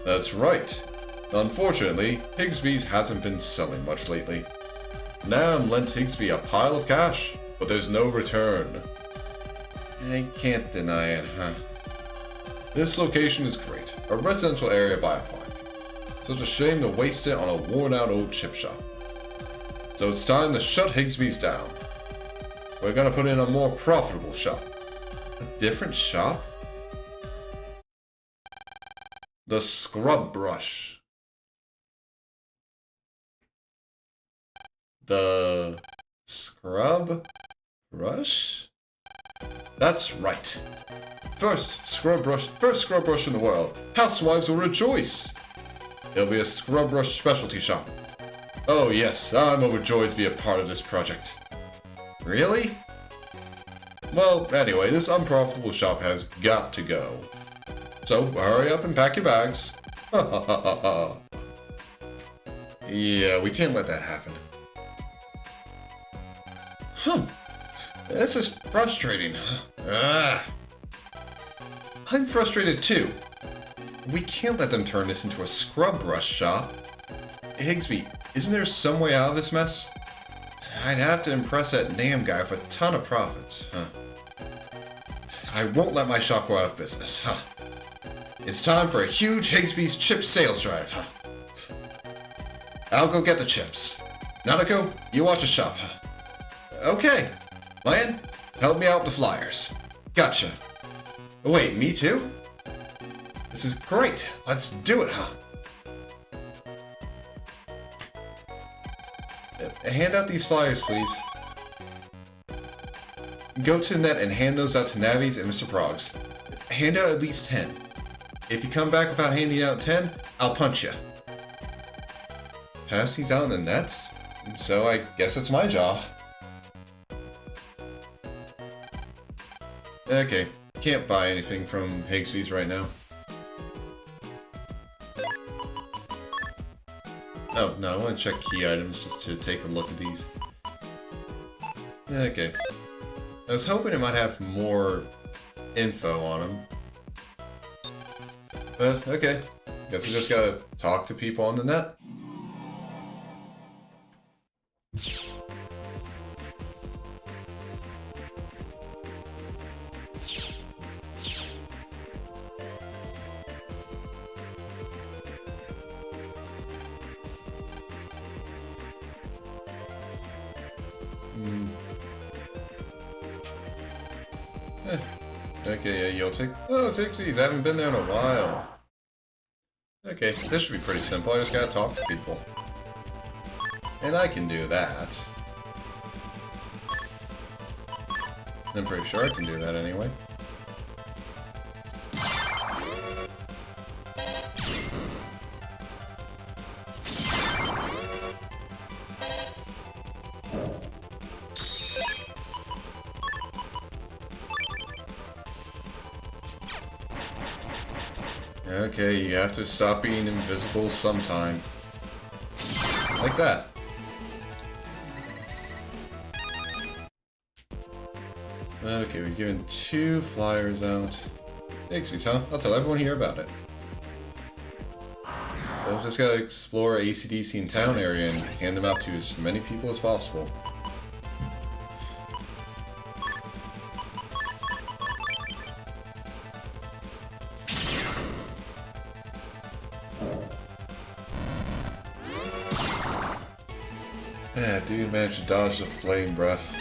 That's right. Unfortunately, Higsby's hasn't been selling much lately. Nam lent Higsby a pile of cash, but there's no return. I can't deny it, huh? This location is great. A residential area by a park. Such a shame to waste it on a worn-out old chip shop. So it's time to shut Higsby's down. We're gonna put in a more profitable shop. A different shop? The Scrub Brush. The Scrub Brush? That's right. First scrub brush in the world. Housewives will rejoice. It'll be a scrub brush specialty shop. Oh yes, I'm overjoyed to be a part of this project. Really? Well, anyway, this unprofitable shop has got to go. So hurry up and pack your bags. Yeah, we can't let that happen. This is frustrating. I'm frustrated too. We can't let them turn this into a scrub brush shop. Higsby, isn't there some way out of this mess? I'd have to impress that Nam guy with a ton of profits, huh? I won't let my shop go out of business, huh? It's time for a huge Higsby's chip sales drive, huh? I'll go get the chips. Nanako, you watch the shop, huh? Okay. Lion, help me out with the flyers. Gotcha. Wait, me too? This is great. Let's do it, huh? Hand out these flyers, please. Go to the net and hand those out to Navies and Mr. Progs. Hand out at least 10. If you come back without handing out 10, I'll punch you. Pass these out in the net? So I guess it's my job. Okay. Can't buy anything from Higsby's right now. Oh, no, I want to check key items just to take a look at these. Okay. I was hoping it might have more info on them. But, okay. Guess I just gotta talk to people on the net. Okay, yeah, you'll take... Oh, 60s, I haven't been there in a while. Okay, this should be pretty simple, I just gotta talk to people. And I can do that. I'm pretty sure I can do that anyway. Okay, you have to stop being invisible sometime. Like that. Okay, we've given 2 flyers out. Thanks, huh? I'll tell everyone here about it. So I've just gotta explore AC/DC in town area and hand them out to as many people as possible. Yeah, dude managed to dodge the flame breath.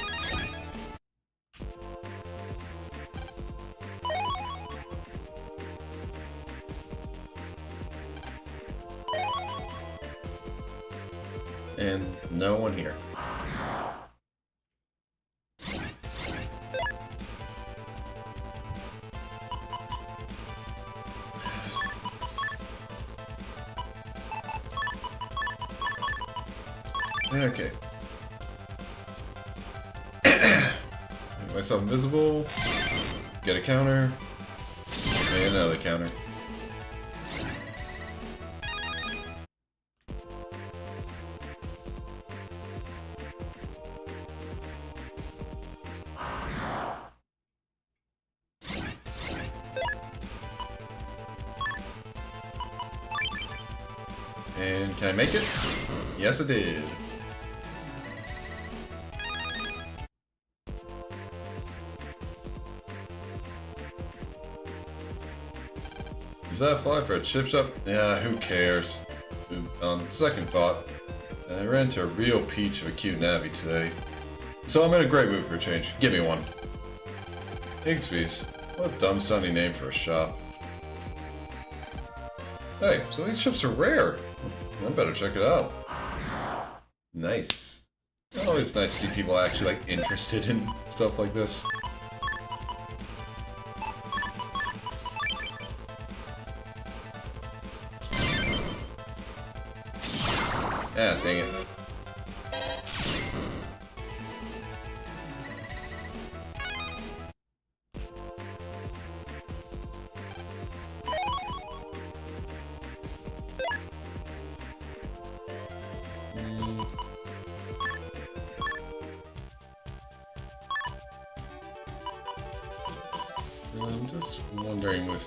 And no one here. Okay. Make myself invisible. Get a counter. And another counter. And can I make it? Yes, I did. Is that a fly for a chip shop? Yeah, who cares? Second thought, I ran into a real peach of a cute navvy today. So I'm in a great mood for a change. Give me one. Higsby's. What a dumb sounding name for a shop. Hey, some of these chips are rare. I better check it out. Nice. Oh, it's nice to see people actually like interested in stuff like this. Ah, dang it. I'm just wondering with...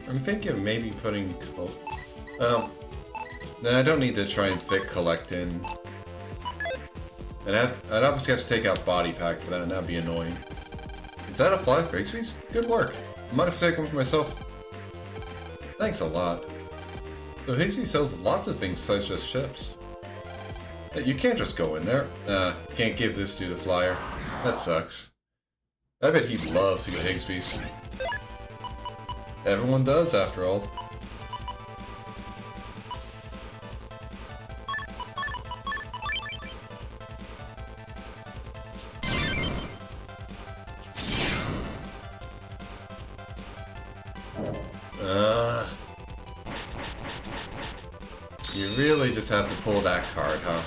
I'm thinking of maybe putting... no, I don't need to try and fit collect in. I'd obviously have to take out body pack for that, and that'd be annoying. Is that a fly for Higsby's? Good work. I might have to take one for myself. Thanks a lot. So Higsby sells lots of things besides just chips. Hey, you can't just go in there. Can't give this dude a flyer. That sucks. I bet he'd love to go to Higsby's. Everyone does, after all. You really just have to pull that card, huh?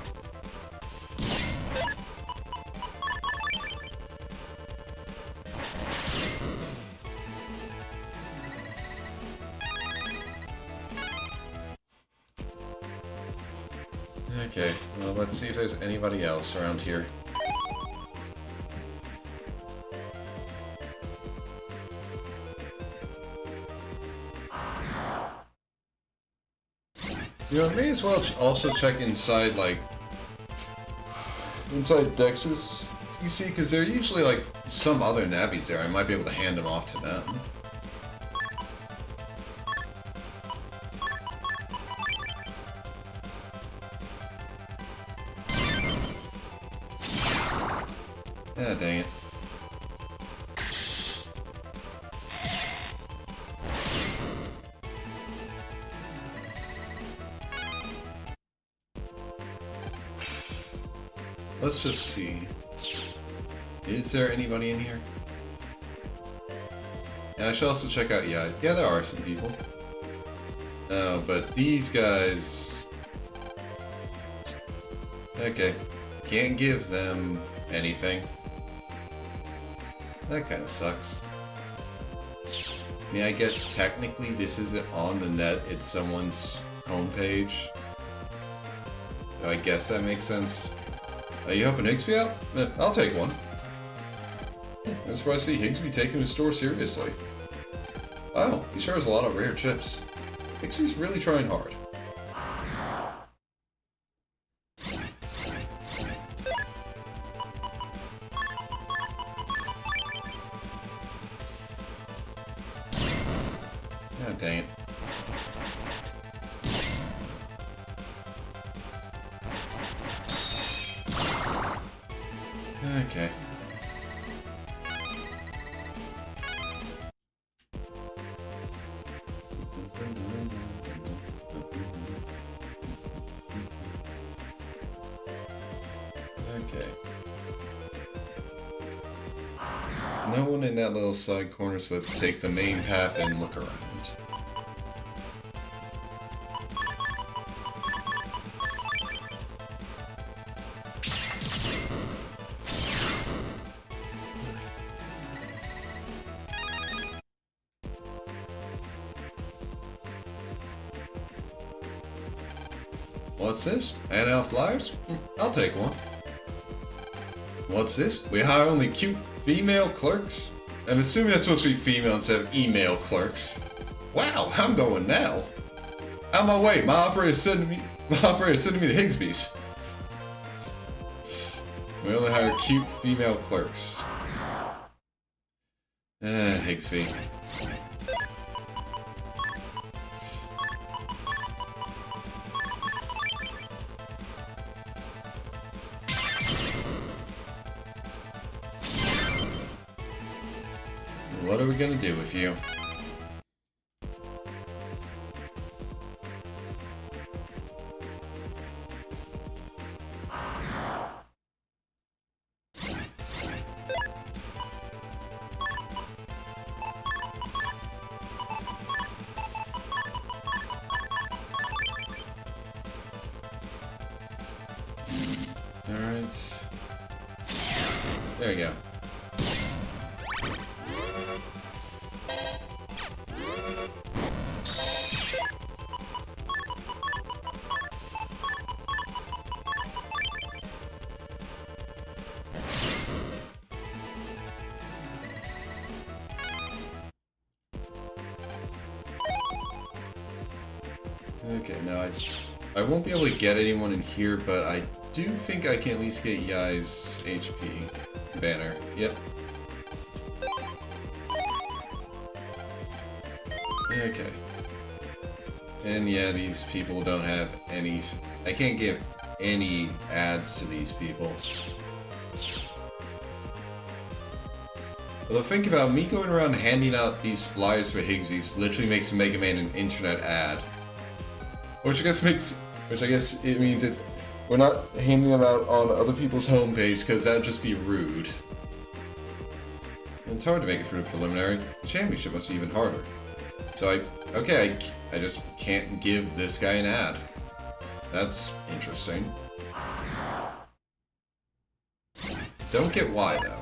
Okay, well, let's see if there's anybody else around here. You know, may as well also check inside, like, inside Dex's PC, because there are usually, like, some other nabbies there. I might be able to hand them off to them. Ah, dang it. Let's just see. Is there anybody in here? And I should also check out, yeah, there are some people. Oh, but these guys... Okay. Can't give them anything. That kind of sucks. I mean, I guess technically this isn't on the net, it's someone's homepage. So I guess that makes sense. Are you helping Higsby out? I'll take one. I'm surprised to see Higsby taking his store seriously. Wow, he sure has a lot of rare chips. Higsby's really trying hard. God dang it. Okay. Okay. No one in that little side corner, so let's take the main path and look around. What's this? Hand out flyers? I'll take one. What's this? We hire only cute female clerks? I'm assuming that's supposed to be female instead of email clerks. Wow, I'm going now. On my way, my operator's sending me to Higsby's. We only hire cute female clerks. Higsby. What are we gonna do with you? Alright. There you go. Okay, now I won't be able to get anyone in here, but I do think I can at least get Yai's HP banner. Yep. Okay. And yeah, these people don't have any... I can't give any ads to these people. Although think about me going around handing out these flyers for Higsby's literally makes Mega Man an internet ad. Which I guess it means we're not handing them out on other people's homepage because that'd just be rude. And it's hard to make it through the preliminary. The championship must be even harder. So I just can't give this guy an ad. That's interesting. Don't get why though.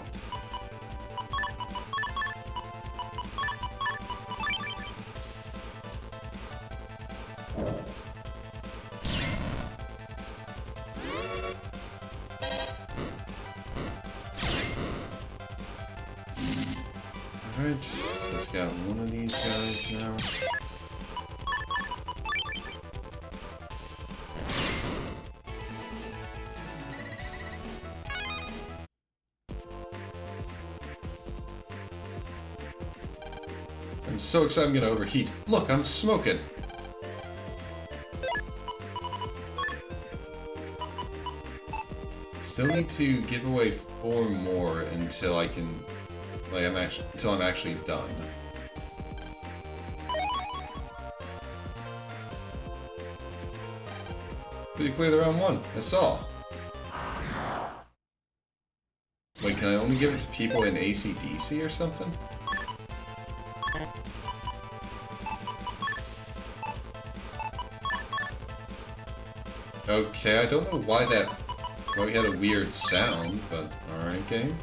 Alright, just got one of these guys now. I'm so excited I'm gonna overheat. Look, I'm smoking! Still need to give away 4 more until I can, like, until I'm actually done. But you cleared the round 1. That's all. Wait, can I only give it to people in AC/DC or something? Okay, I don't know why we had a weird sound, but alright, game.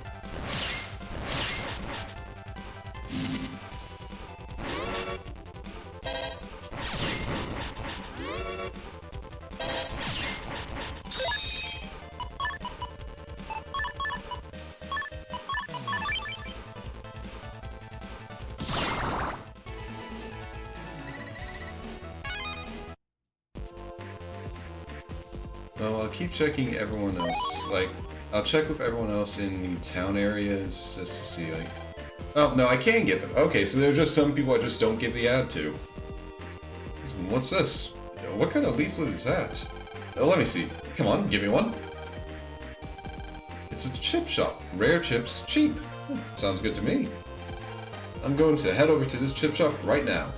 Well, I'll keep checking everyone else. Like, I'll check with everyone else in the town areas just to see, like... Oh, no, I can get them. Okay, so there are just some people I just don't give the ad to. What's this? What kind of leaflet is that? Oh, let me see. Come on, give me one. It's a chip shop. Rare chips, cheap. Sounds good to me. I'm going to head over to this chip shop right now.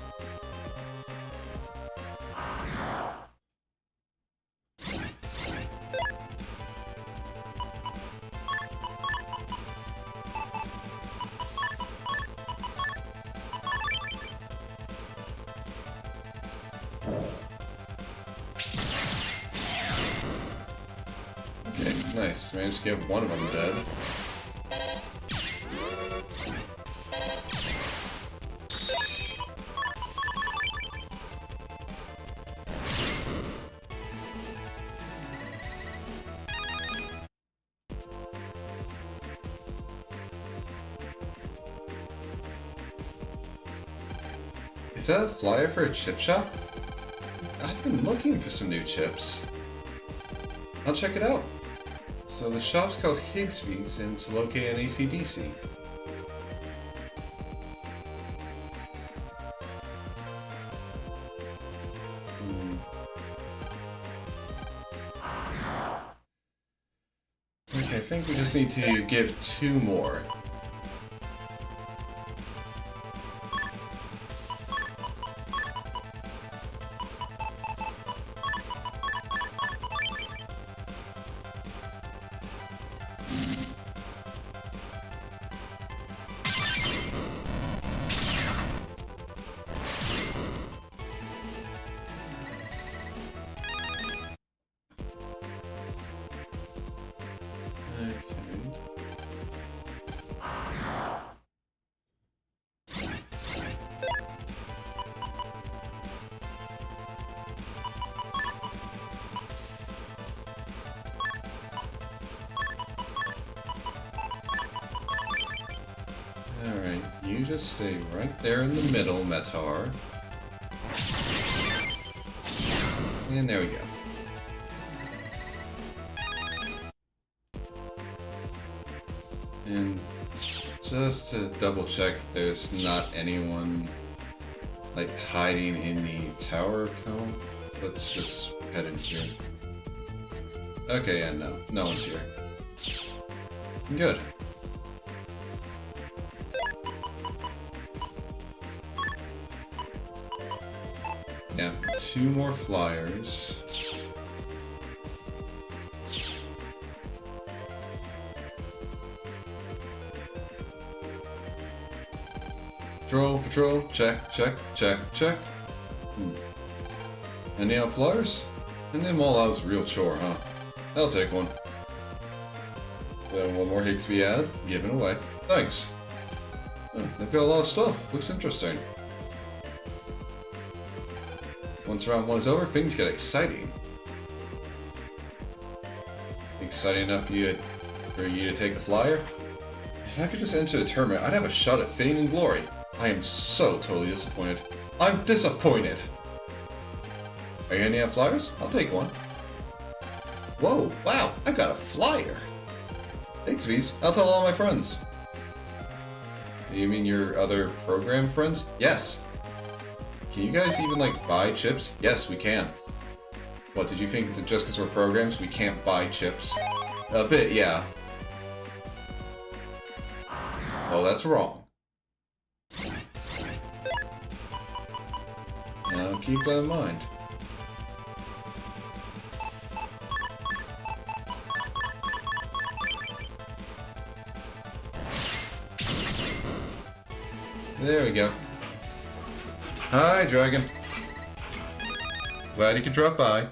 Okay, nice. Managed to get one of them dead. Is that a flyer for a chip shop? I've been looking for some new chips. I'll check it out. So the shop's called Higsby's and it's located in AC/DC. Okay, I think we just need to give 2 more. Alright, you just stay right there in the middle, Meteor. And there we go. And just to double check there's not anyone like hiding in the tower cone, let's just head in here. Okay, and no one's here. Good. Yeah, 2 more flyers. Patrol, check. Any out flyers? And them all out is a real chore, huh? I'll take one. Then 1 more Higsby ad, given away. Thanks. Oh, they've got a lot of stuff. Looks interesting. Once round 1 is over, things get exciting. Exciting enough for you to take the flyer? If I could just enter the tournament, I'd have a shot at fame and glory. I am so totally disappointed. I'm disappointed! Are you handing out flyers? I'll take one. Whoa, wow, I got a flyer! Thanks, V's. I'll tell all my friends. You mean your other program friends? Yes. Can you guys even, like, buy chips? Yes, we can. What, did you think that just because we're programs, we can't buy chips? A bit, yeah. Well, that's wrong. Now keep that in mind. There we go. Hi, Dragon. Glad you could drop by.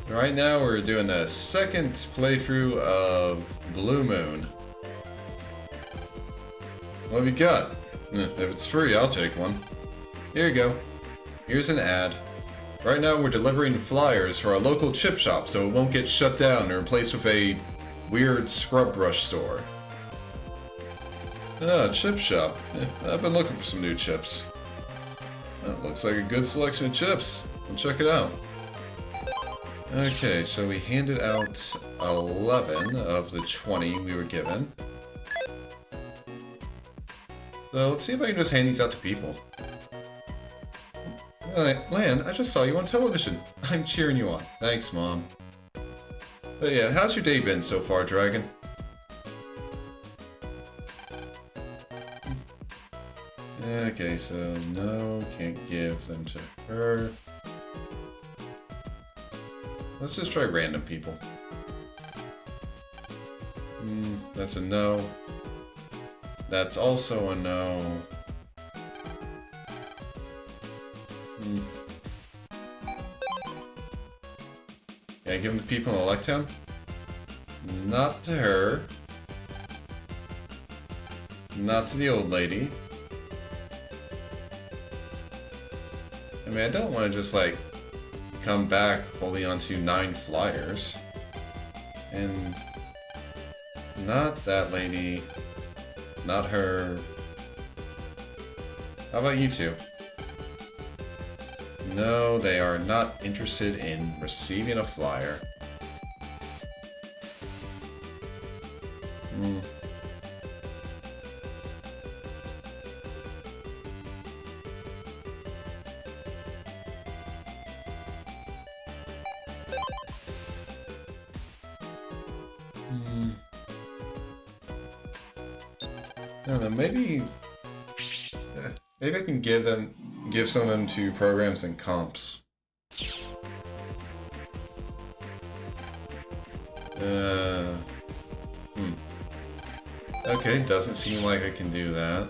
Right now we're doing the second playthrough of Blue Moon. What have you got? If it's free, I'll take one. Here you go. Here's an ad. Right now we're delivering flyers for our local chip shop so it won't get shut down or replaced with a weird scrub brush store. Ah, chip shop. I've been looking for some new chips. That looks like a good selection of chips. We'll check it out. Okay, so we handed out 11 of the 20 we were given. So let's see if I can just hand these out to people. Lan, I just saw you on television. I'm cheering you on. Thanks, Mom. But yeah, how's your day been so far, Dragon? Okay, so no, can't give them to her. Let's just try random people. That's a no. That's also a no. Can I give them to people in Electown? Not to her. Not to the old lady. I mean, I don't want to just, like, come back holding onto 9 flyers. And not that lady. Not her. How about you two? No, they are not interested in receiving a flyer. I don't know, maybe I can give some of them to programs and comps. Okay, doesn't seem like I can do that.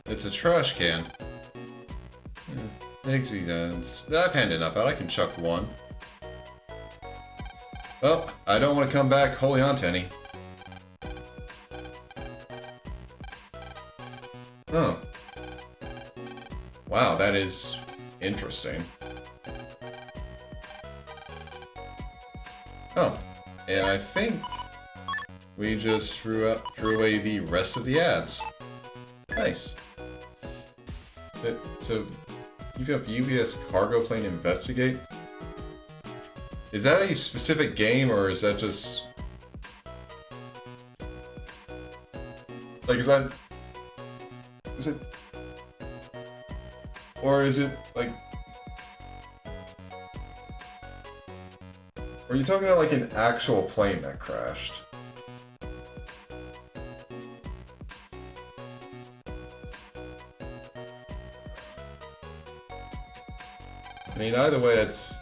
It's a trash can. Makes sense. I've handed enough out, I can chuck one. Well, I don't want to come back holding on to any. Oh. Wow, that is interesting. Oh, and I think we just threw away the rest of the ads. Nice. So, you've got UPS Cargo Plane Investigate? Is that a specific game, or is that just... like, is that... is it... or is it, like... are you talking about, like, an actual plane that crashed? I mean, either way, it's...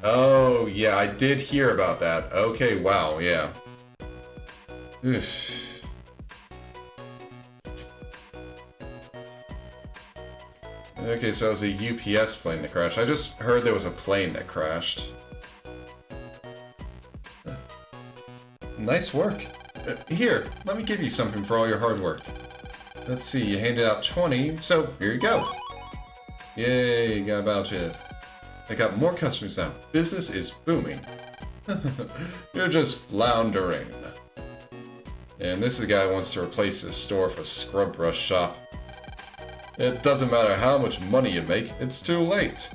oh, yeah, I did hear about that. Okay, wow, yeah. Oof. Okay, so it was a UPS plane that crashed. I just heard there was a plane that crashed. Nice work. Here, let me give you something for all your hard work. Let's see, you handed out 20, so here you go. Yay, got a voucher. I got more customers now. Business is booming. You're just floundering. And this is the guy who wants to replace his store for Scrub Brush Shop. It doesn't matter how much money you make, it's too late.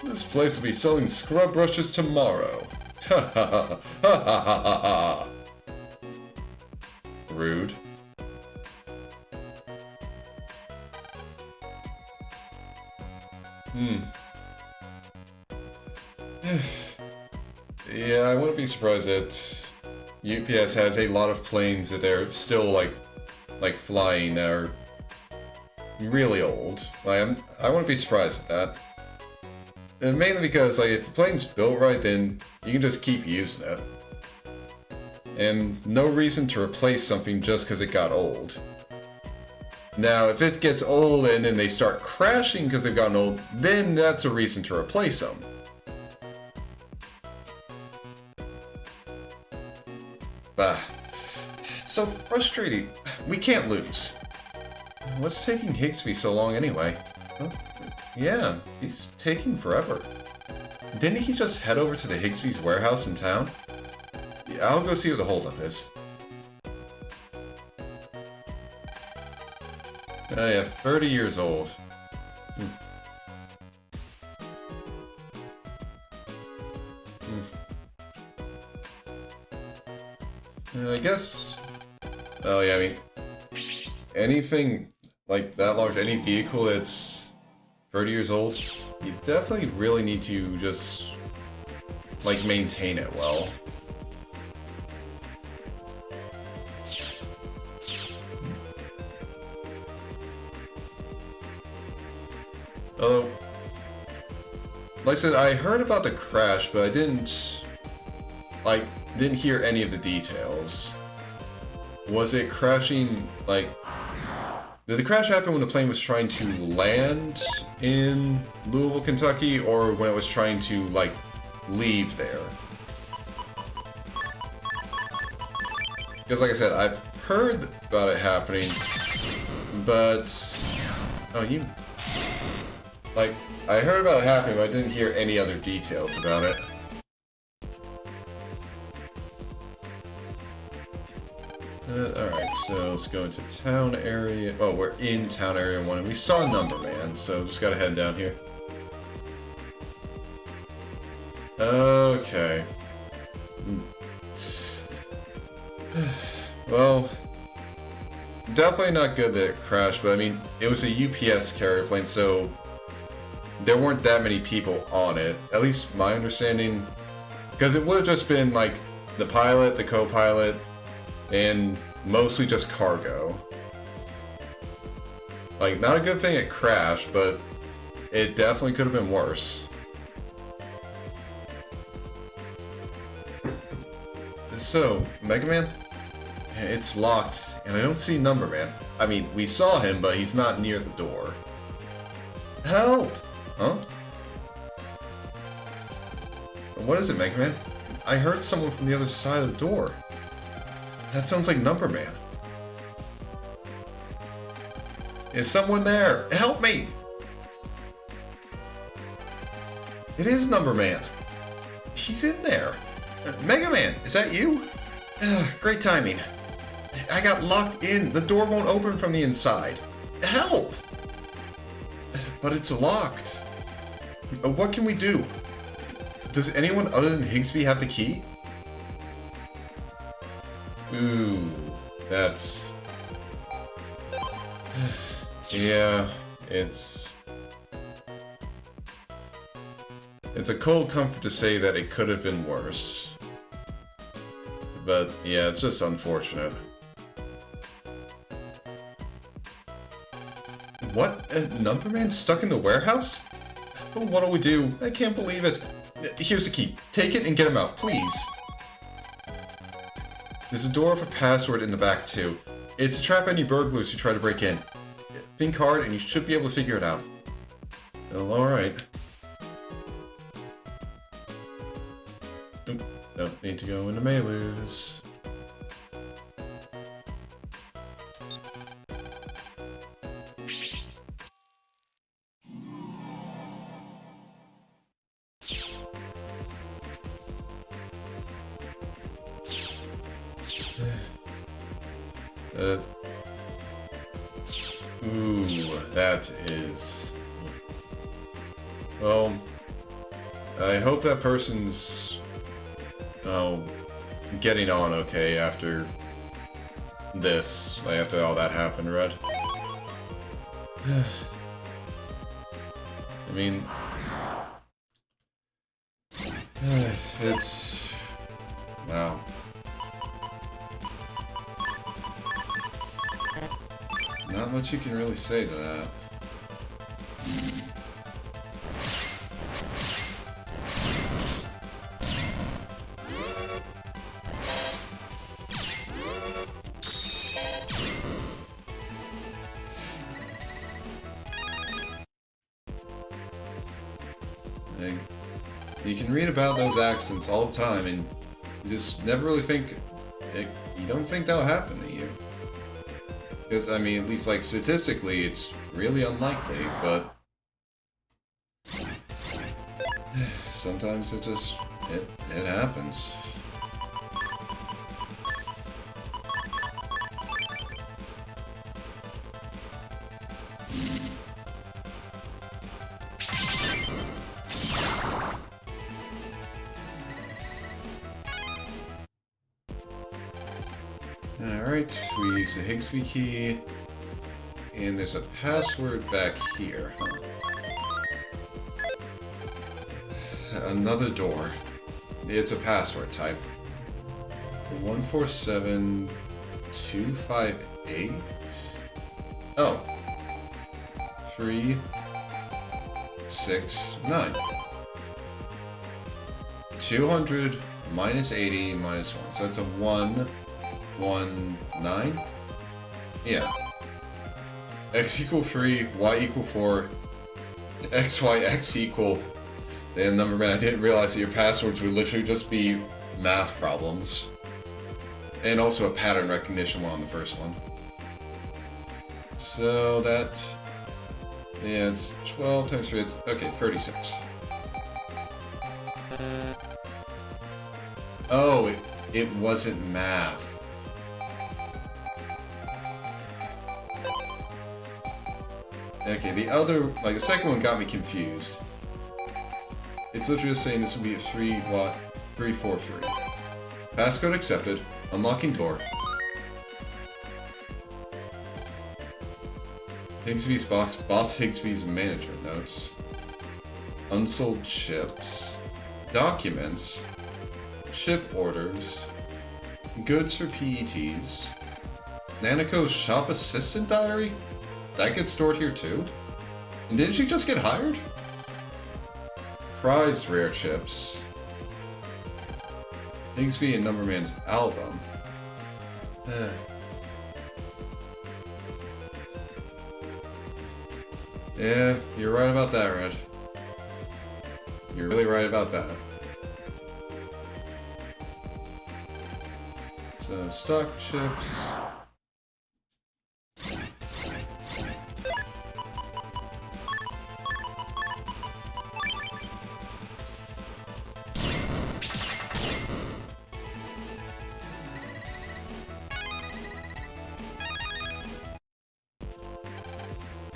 This place will be selling scrub brushes tomorrow. Ha ha ha ha ha ha ha. Rude. Yeah, I wouldn't be surprised that UPS has a lot of planes that they're still like flying that are really old. I wouldn't be surprised at that. And mainly because like if the plane's built right, then you can just keep using it. And no reason to replace something just because it got old. Now, if it gets old and then they start crashing because they've gotten old, then that's a reason to replace them. Bah, it's so frustrating. We can't lose. What's taking Higsby so long anyway? Huh? Yeah, he's taking forever. Didn't he just head over to the Higsby's warehouse in town? Yeah, I'll go see what the holdup is. Oh yeah, 30 years old. I guess... Oh yeah, I mean... Anything like that large, any vehicle that's 30 years old, you definitely really need to just, like, maintain it well. Although, like I said, I heard about the crash, but I didn't hear any of the details. Was it crashing, like... Did the crash happen when the plane was trying to land in Louisville, Kentucky, or when it was trying to, like, leave there? Because, like I said, I've heard about it happening, but... Oh, you... Like, I heard about it happening, but I didn't hear any other details about it. Alright, so let's go into town area. Oh, we're in town area 1, and we saw Number Man, so just gotta head down here. Okay. Well, definitely not good that it crashed, but I mean, it was a UPS carrier plane, so there weren't that many people on it. At least my understanding. Because it would have just been, like, the pilot, the co-pilot, and mostly just cargo. Like, not a good thing it crashed, but it definitely could have been worse. So, Mega Man? It's locked, and I don't see Number Man. I mean, we saw him, but he's not near the door. Help! Huh? What is it, Mega Man? I heard someone from the other side of the door. That sounds like Number Man. Is someone there? Help me! It is Number Man. He's in there. Mega Man, is that you? Great timing. I got locked in. The door won't open from the inside. Help! But it's locked. What can we do? Does anyone other than Higsby have the key? Ooh, that's... Yeah, it's a cold comfort to say that it could have been worse. But, yeah, it's just unfortunate. What? Number Man stuck in the warehouse? Oh, what'll we do? I can't believe it. Here's the key. Take it and get him out, please. There's a door with a password in the back, too. It's to trap any burglars who try to break in. Think hard, and you should be able to figure it out. Well, alright. Don't need to go into mailers. Ooh, that is... Well, I hope that person's... Oh, getting on okay after this, after all that happened, Red. I mean... It's... wow. Not much you can really say to that. Like, you can read about those accidents all the time, and you just never really think... you don't think that'll happen to you. Because, I mean, at least, like, statistically, it's really unlikely, but... sometimes it just... it happens. Alright, we use the Higsby key, and there's a password back here, huh? Another door. It's a password type. 147258? Oh. 369. 200 minus 80 minus 1. So that's a 119? Yeah. X equal 3, Y equal 4, X, Y, X equal... And number man, I didn't realize that your passwords would literally just be math problems. And also a pattern recognition one on the first one. So that... yeah, it's 12 times 3, it's... okay, 36. Oh, it wasn't math. Okay, the other... like, the second one got me confused. It's literally just saying this would be a 343. Passcode accepted. Unlocking door. Higsby's box. Boss Higsby's manager notes. Unsold chips. Documents. Chip orders. Goods for PETs. Nanako's shop assistant diary? That gets stored here too? And didn't she just get hired? Prize rare chips. Higsby and Numberman's album. Yeah, you're right about that, Red. You're really right about that. So, stock chips.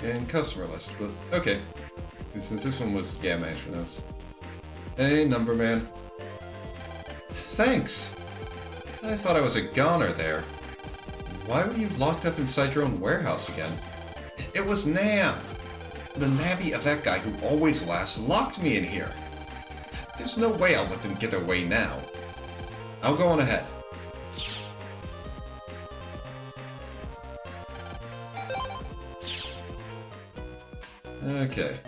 And customer list, but okay. Since this one was management notes. Hey, Numberman. Thanks! I thought I was a goner there. Why were you locked up inside your own warehouse again? It was Nam! The nabby of that guy who always laughs locked me in here. There's no way I'll let them get their way now. I'll go on ahead. Okay,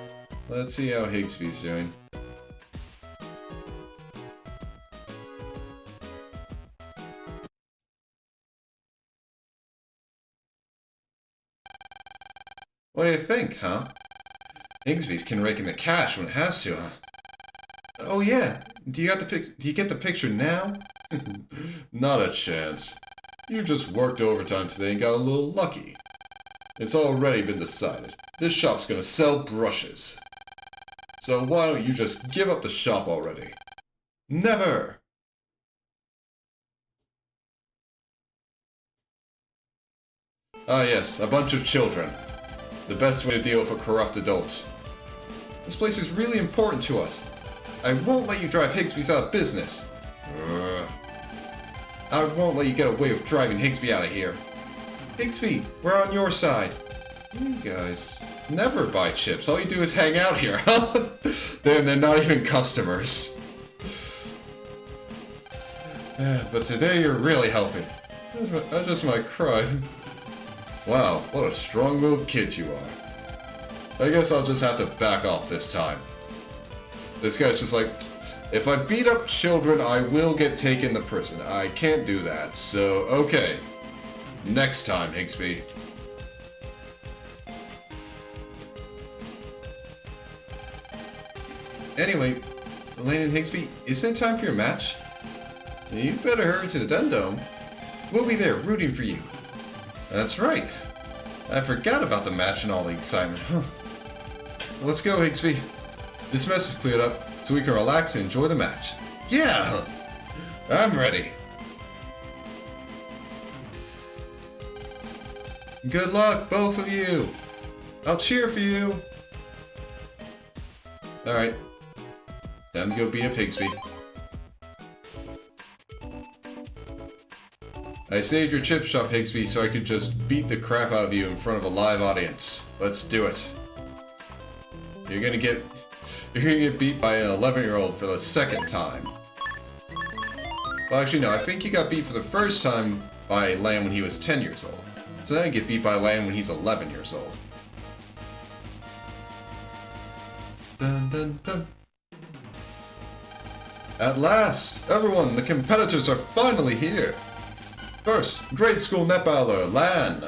let's see how Higsby's doing. What do you think, huh? Higsby's can rake in the cash when it has to, huh? Oh yeah, do you get the picture now? Not a chance. You just worked overtime today and got a little lucky. It's already been decided. This shop's gonna sell brushes. So why don't you just give up the shop already? Never! Ah yes, a bunch of children. The best way to deal with a corrupt adult. This place is really important to us. I won't let you drive Higsby's out of business. I won't let you get away with driving Higsby out of here. Higsby, we're on your side. You guys never buy chips. All you do is hang out here, huh? They're not even customers. But today you're really helping. I just might cry. Wow, what a strong-willed kid you are. I guess I'll just have to back off this time. This guy's just like, if I beat up children, I will get taken to prison. I can't do that, so okay. Next time, Higsby. Anyway, Elaine and Higsby, isn't it time for your match? You better hurry to the Dundome. We'll be there, rooting for you. That's right. I forgot about the match and all the excitement. Let's go, Higsby. This mess is cleared up, so we can relax and enjoy the match. Yeah! I'm ready. Good luck, both of you. I'll cheer for you. Alright. Time to go beat up Higsby. I saved your chip shop, Higsby, so I could just beat the crap out of you in front of a live audience. Let's do it. You're gonna get beat by an 11-year-old for the second time. Well, actually, no, I think you got beat for the first time by Lamb when he was 10 years old. So then you get beat by Lamb when he's 11 years old. Dun dun dun. At last! Everyone, the competitors are finally here! First, grade school netballer, Lan.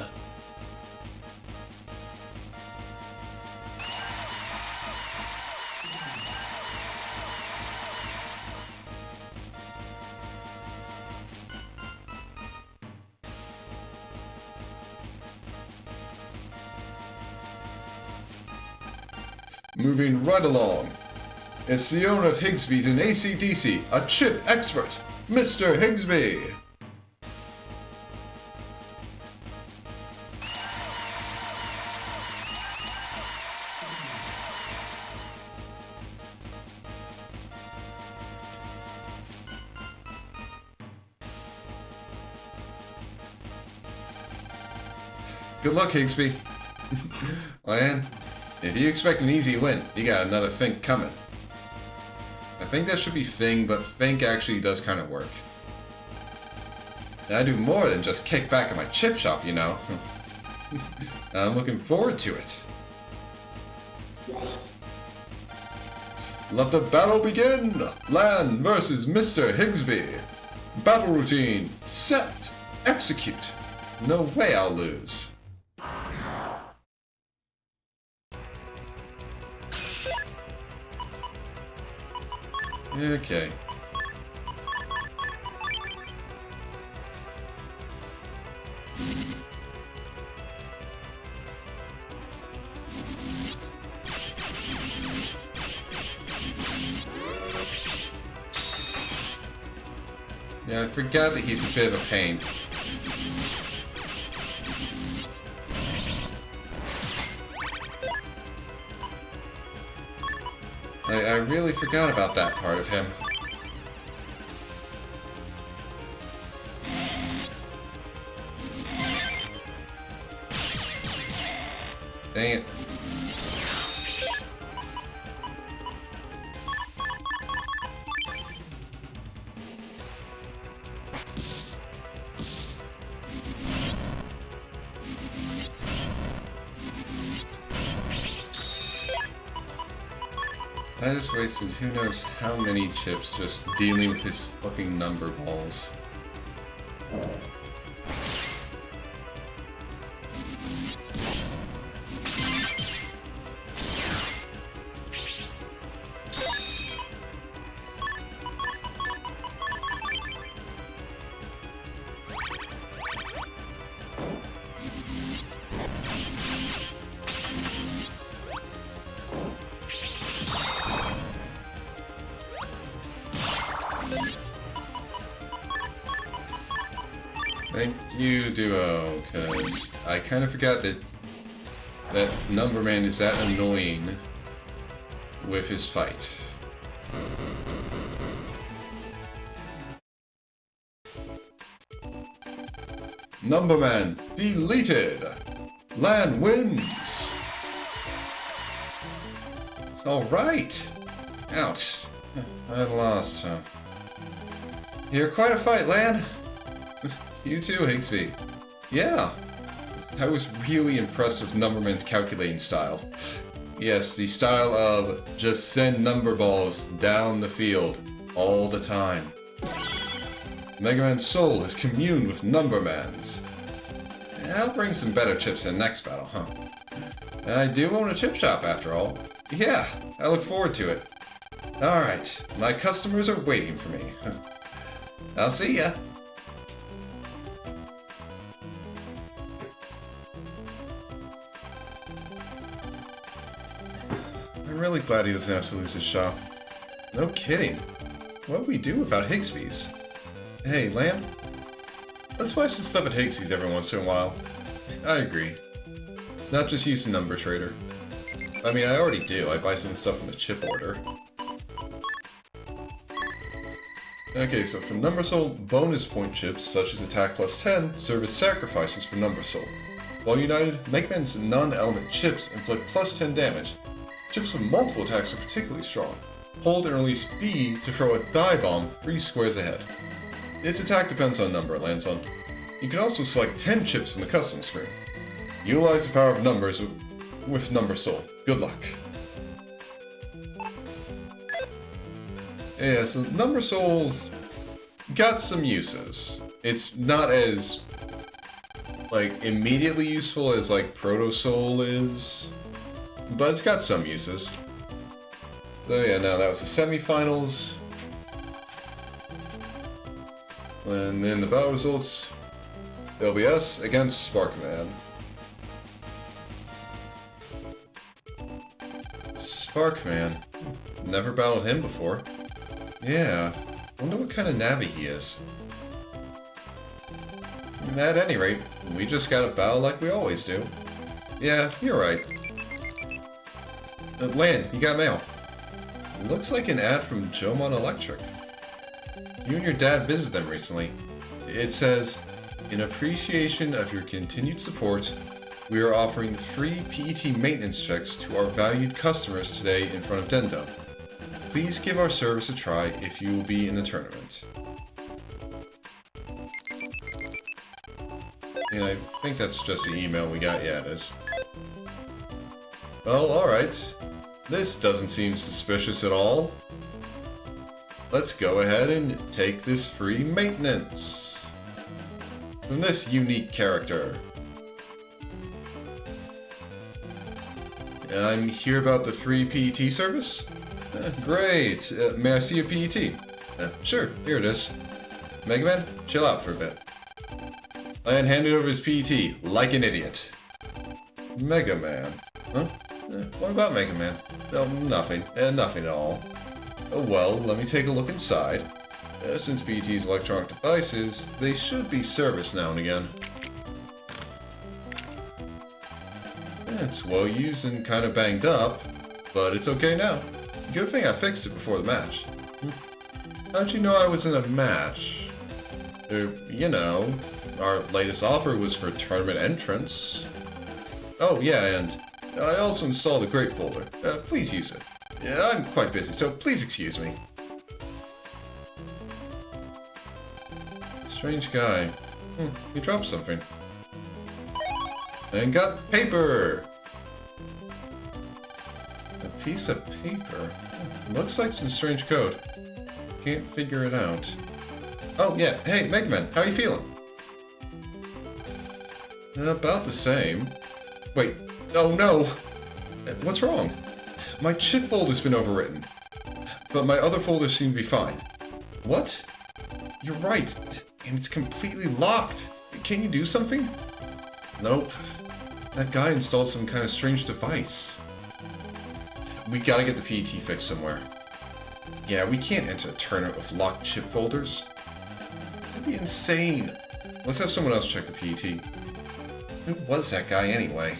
Moving right along. It's the owner of Higsby's in AC/DC, a chip expert, Mr. Higsby. Good luck, Higsby. Lan, if you expect an easy win, you got another Fink coming. I think that should be Fing, but Fink actually does kind of work. And I do more than just kick back at my chip shop, you know. I'm looking forward to it. Let the battle begin! Lan versus Mr. Higsby. Battle routine. Set. Execute. No way I'll lose. Okay. Yeah, I forgot that he's a bit of a pain. I really forgot about that part of him. Dang it. I just wasted who knows how many chips just dealing with his fucking number balls. Thank you, Duo, because I kind of forgot that Numberman is that annoying with his fight. Numberman deleted! Lan wins! Alright! Ouch. I lost, huh? You're quite a fight, Lan. You too, Higsby. Yeah. I was really impressed with Numberman's calculating style. Yes, the style of just send number balls down the field all the time. Mega Man's soul has communed with Numberman's. I'll bring some better chips in next battle, huh? I do own a chip shop after all. Yeah, I look forward to it. Alright, my customers are waiting for me. I'll see ya. I'm really glad he doesn't have to lose his shop. No kidding. What would we do without Higsby's? Hey, Lamb? Let's buy some stuff at Higsby's every once in a while. I agree. Not just use the number trader. I mean, I already do. I buy some stuff from the chip order. Okay, so for Number Soul, bonus point chips, such as Attack plus 10, serve as sacrifices for Number Soul. While united, Mega Man's non-element chips inflict plus 10 damage. Chips with multiple attacks are particularly strong. Hold and release B to throw a die bomb 3 squares ahead. Its attack depends on number it lands on. You can also select 10 chips from the custom screen. Utilize the power of numbers with Number Soul. Good luck. Yeah, so Number Soul's got some uses. It's not as, like, immediately useful as, like, Proto Soul is, but it's got some uses. So yeah, now that was the semifinals. And then the battle results, it'll be us against Sparkman. Sparkman. Never battled him before. Yeah, wonder what kind of Navi he is. At any rate, we just gotta battle like we always do. Yeah, you're right. Lan, you got mail. Looks like an ad from Jomon Electric. You and your dad visited them recently. It says, in appreciation of your continued support, we are offering free PET maintenance checks to our valued customers today in front of Dendo. Please give our service a try if you will be in the tournament. And I think that's just the email we got. Yeah, it is. Well, alright. This doesn't seem suspicious at all. Let's go ahead and take this free maintenance from this unique character. I'm here about the free PET service? Great. May I see a PET? Sure, here it is. Mega Man, chill out for a bit. Lan handed over his PET like an idiot. Mega Man. Huh? What about Mega Man? No, nothing. Nothing at all. Oh well, let me take a look inside. Since PET's electronic devices, they should be serviced now and again. It's well used and kind of banged up, but it's okay now. Good thing I fixed it before the match. How'd you know I was in a match? You know, our latest offer was for tournament entrance. Oh yeah, and I also installed a great folder. Please use it. Yeah, I'm quite busy, so please excuse me. Strange guy. He dropped something. And got paper! A piece of paper? Looks like some strange code. Can't figure it out. Oh yeah, hey Mega Man, how you feeling? About the same. Wait, oh no! What's wrong? My chip folder's been overwritten. But my other folders seem to be fine. What? You're right, and it's completely locked. Can you do something? Nope. That guy installed some kind of strange device. We gotta get the PET fixed somewhere. Yeah, we can't enter a tournament with locked chip folders. That'd be insane. Let's have someone else check the PET. Who was that guy anyway?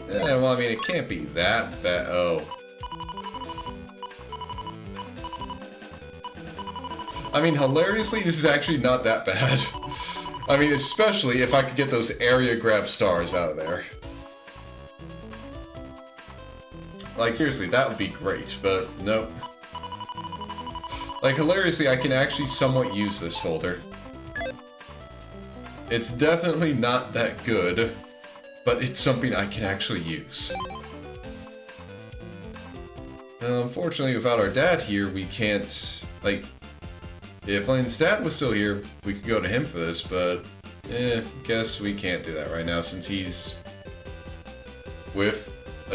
Yeah, well, I mean, it can't be that bad. Oh. I mean, hilariously, this is actually not that bad. I mean, especially if I could get those area grab stars out of there. Like, seriously, that would be great, but nope. Like, hilariously, I can actually somewhat use this folder. It's definitely not that good, but it's something I can actually use. Unfortunately, without our dad here, we can't, like, if Lane's dad was still here, we could go to him for this, but, guess we can't do that right now since he's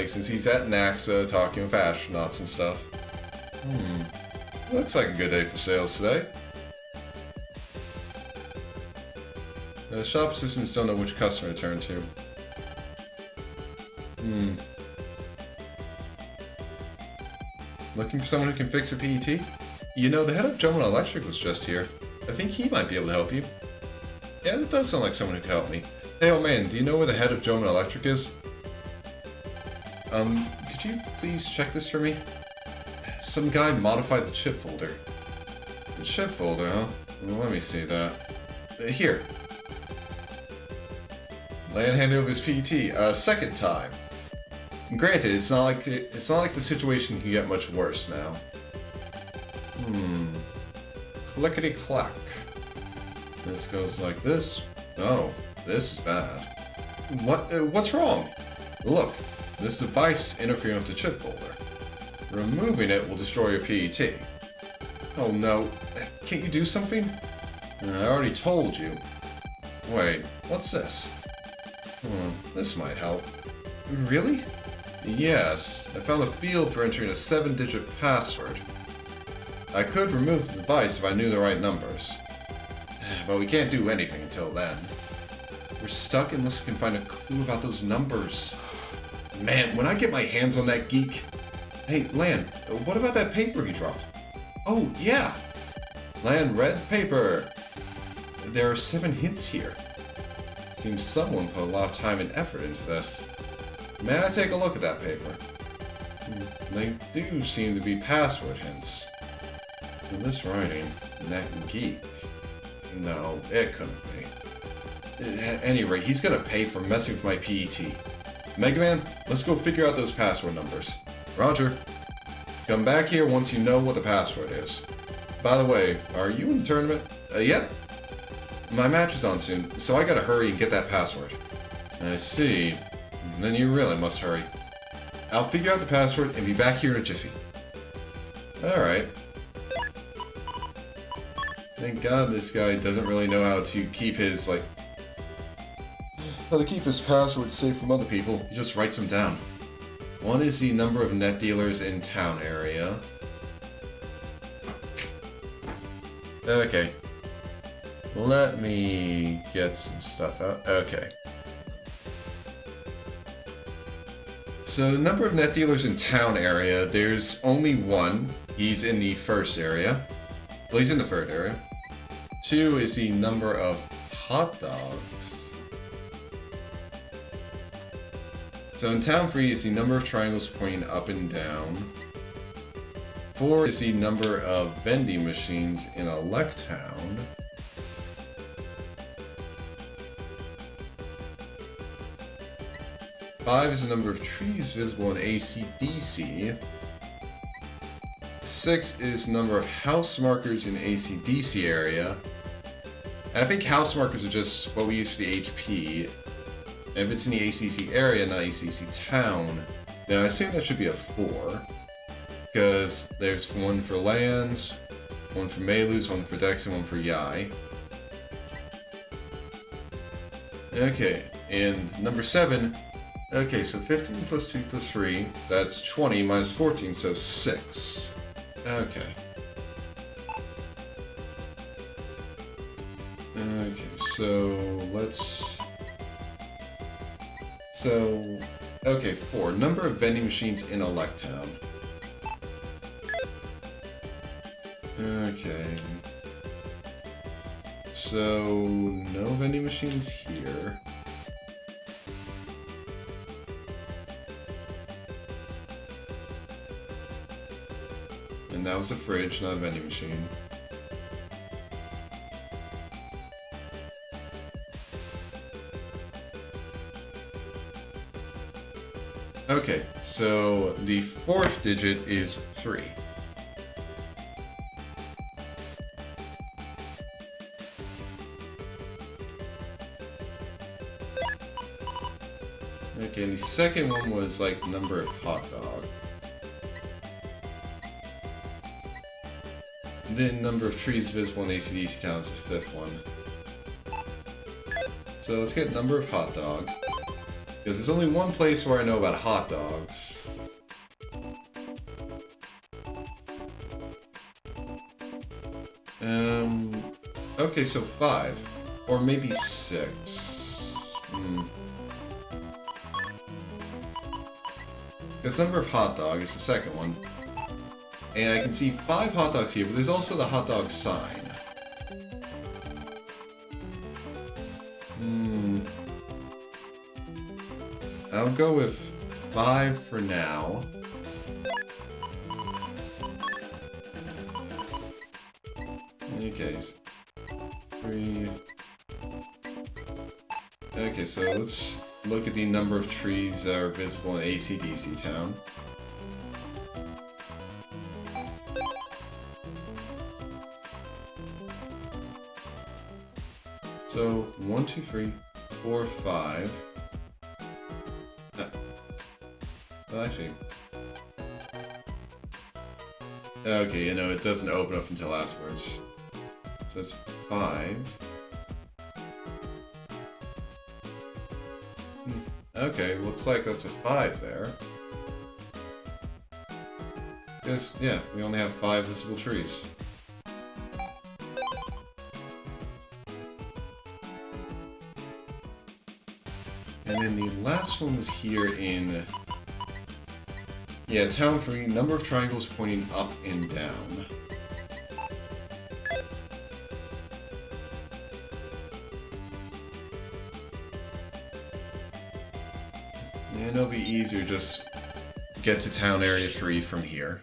since he's at NASA talking with astronauts and stuff. Looks like a good day for sales today. The shop assistants don't know which customer to turn to. Looking for someone who can fix a PET? You know, the head of General Electric was just here. I think he might be able to help you. Yeah, that does sound like someone who could help me. Hey, old man, do you know where the head of General Electric is? Could you please check this for me? Some guy modified the chip folder. The chip folder, huh? Well, let me see that. Here. Lan handed over his PET a second time. Granted, it's not like the situation can get much worse now. Clickety clack. This goes like this. Oh, this is bad. What's wrong? Look, this device is interfering with the chip folder. Removing it will destroy your PET. Oh no, can't you do something? I already told you. Wait, what's this? This might help. Really? Yes, I found a field for entering a 7-digit password. I could remove the device if I knew the right numbers. But we can't do anything until then. We're stuck unless we can find a clue about those numbers. Man, when I get my hands on that geek... Hey, Lan, what about that paper he dropped? Oh, yeah! Lan read paper! There are 7 hints here. Seems someone put a lot of time and effort into this. May I take a look at that paper? They do seem to be password hints. In this writing, that geek. No, it couldn't be. At any rate, he's gonna pay for messing with my PET. Mega Man, let's go figure out those password numbers. Roger. Come back here once you know what the password is. By the way, are you in the tournament? Yep. My match is on soon, so I gotta hurry and get that password. I see. Then you really must hurry. I'll figure out the password and be back here in a jiffy. Alright. Thank God this guy doesn't really know how to keep his, password safe from other people. He just writes them down. 1 is the number of net dealers in town area. Okay. Let me get some stuff out. Okay. So the number of net dealers in town area, there's only 1. He's in the first area. Well, he's in the third area. 2 is the number of hot dogs. So in town 3 is the number of triangles pointing up and down. 4 is the number of vending machines in Electown. 5 is the number of trees visible in AC/DC. 6 is the number of house markers in AC/DC area. And I think house markers are just what we use for the HP. And if it's in the ACC area, not ACC town, then I assume that should be a 4. Because there's 1 for lands, 1 for Melus, 1 for Dex, and 1 for Yai. Okay, and number 7. Okay, so 15 plus 2 plus 3, so that's 20 minus 14, so 6. Okay. Okay, so let's... okay, 4. Number of vending machines in Electown. Okay. So, no vending machines here. And that was a fridge, not a vending machine. Okay, so the 4th digit is 3. Okay, and the second one was like number of hot dog. And then number of trees visible in AC/DC Town is the fifth one. So let's get number of hot dog. Because there's only one place where I know about hot dogs. Okay, so 5. Or maybe 6. Because number of hot dog is the second one. And I can see 5 hot dogs here, but there's also the hot dog sign. I'll go with 5 for now. Okay. 3. Okay, so let's look at the number of trees that are visible in AC/DC Town. So, 1, 2, 3, 4, 5. Well, actually... Okay, you know, it doesn't open up until afterwards. So it's 5. Okay, looks like that's a 5 there. Because, yeah, we only have 5 visible trees. And then the last one was here in... Yeah, Town 3, number of triangles pointing up and down. And it'll be easier just get to Town Area 3 from here.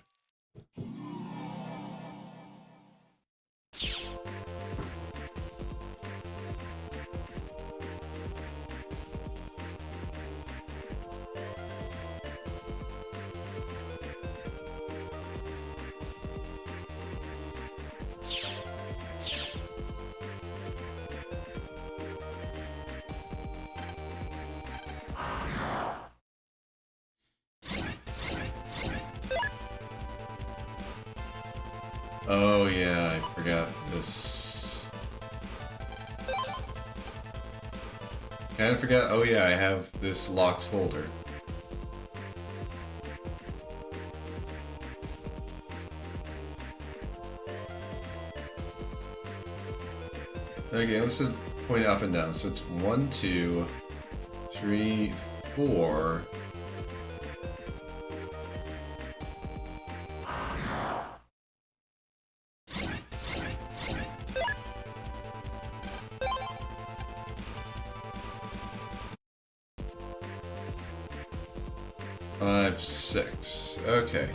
Oh yeah, I forgot this. Kinda forgot, oh yeah, I have this locked folder. Okay, let's point it up and down. So it's 1, 2, 3, 4. Five, 6. Okay.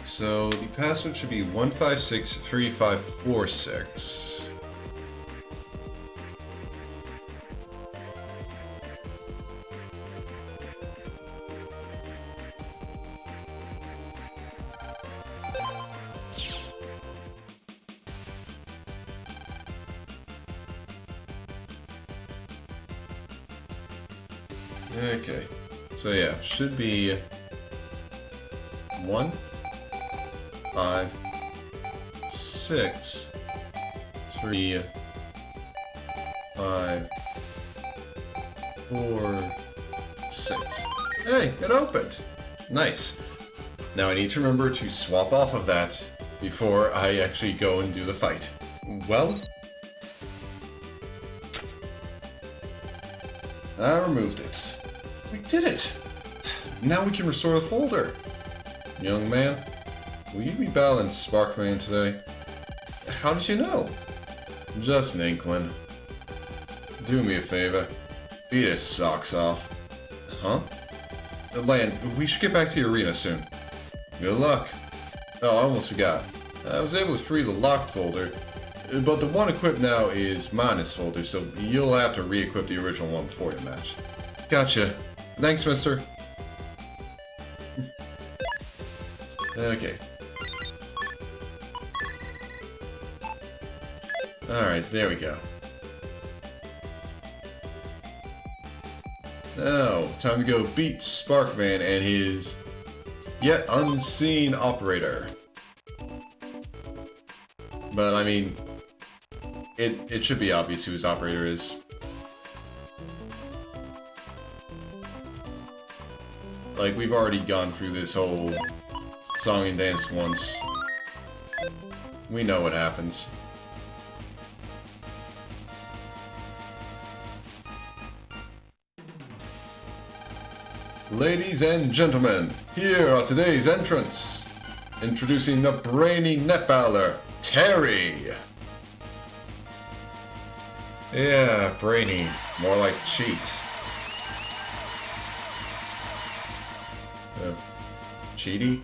So the password should be 1563546. Okay. So yeah, should be 1, 5, 6, 3, 5, 4, 6. Hey, it opened! Nice. Now I need to remember to swap off of that before I actually go and do the fight. Well, I removed it. We did it! Now we can restore the folder! Young man, will you be battling Sparkman today? How did you know? Just an inkling. Do me a favor. Beat his socks off. Huh? Lan, we should get back to the arena soon. Good luck. Oh, I almost forgot. I was able to free the locked folder, but the one equipped now is minus folder, so you'll have to re-equip the original one before your match. Gotcha. Thanks, mister. Okay. Alright, there we go. Oh, time to go beat Sparkman and his yet unseen operator. But I mean, it should be obvious who his operator is. Like, we've already gone through this whole song and dance once. We know what happens. Ladies and gentlemen, here are today's entrants. Introducing the brainy netballer, Terry. Yeah, brainy. More like cheat. Cheaty?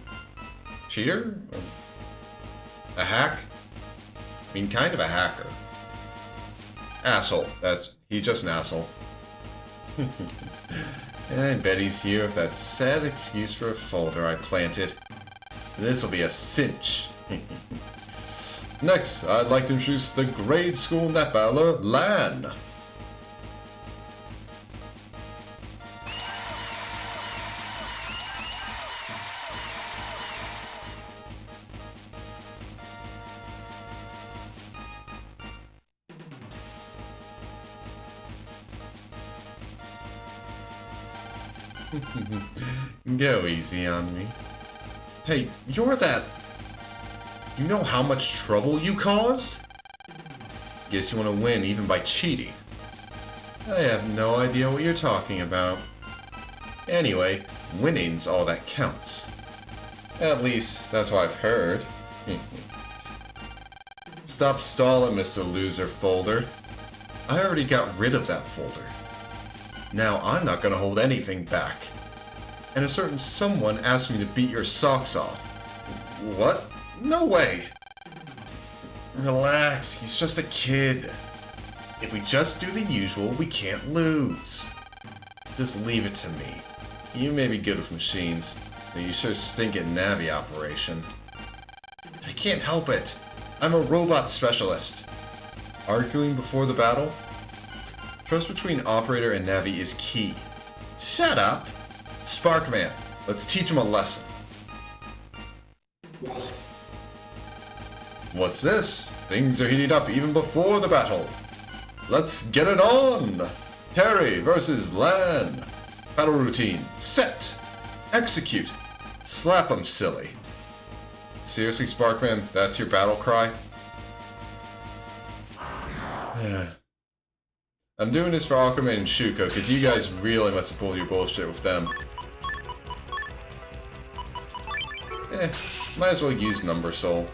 Cheater? A hack? I mean, kind of a hacker. Asshole. He's just an asshole. I bet he's here with that sad excuse for a folder I planted. This'll be a cinch. Next, I'd like to introduce the grade school netballer, Lan. Go easy on me. Hey, you're that... You know how much trouble you caused? Guess you want to win even by cheating. I have no idea what you're talking about. Anyway, winning's all that counts. At least, that's what I've heard. Stop stalling, Mr. Loser Folder. I already got rid of that folder. Now I'm not gonna hold anything back. And a certain someone asked me to beat your socks off. What? No way! Relax, he's just a kid. If we just do the usual, we can't lose. Just leave it to me. You may be good with machines, but you sure stink at Navi operation. I can't help it. I'm a robot specialist. Arguing before the battle? Trust between operator and Navi is key. Shut up! Sparkman, let's teach him a lesson. What's this? Things are heating up even before the battle. Let's get it on! Terry versus Lan. Battle routine. Set! Execute! Slap 'em, silly. Seriously, Sparkman, that's your battle cry? I'm doing this for Aquaman and Shuko, because you guys really must have pulled your bullshit with them. Might as well use Number Soul.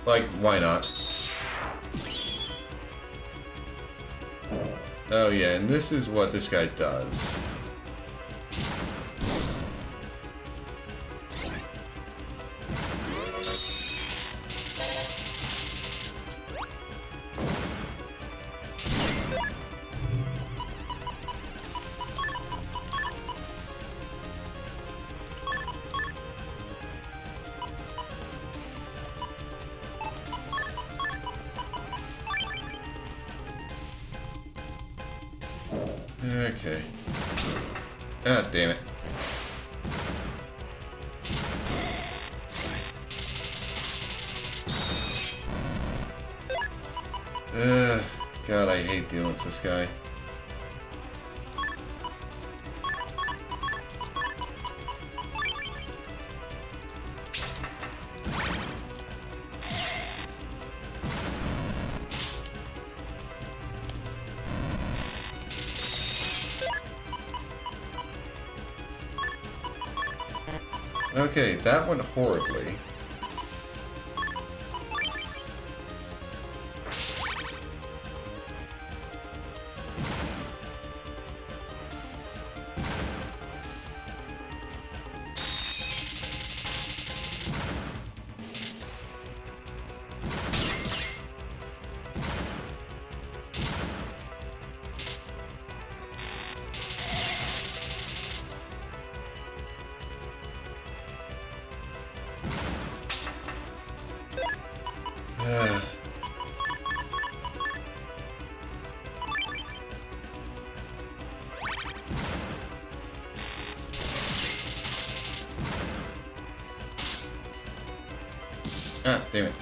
Like, why not? Oh yeah, and this is what this guy does. Okay. Ah, damn it. God, I hate dealing with this guy. Okay, that went horribly. Ah, damn it.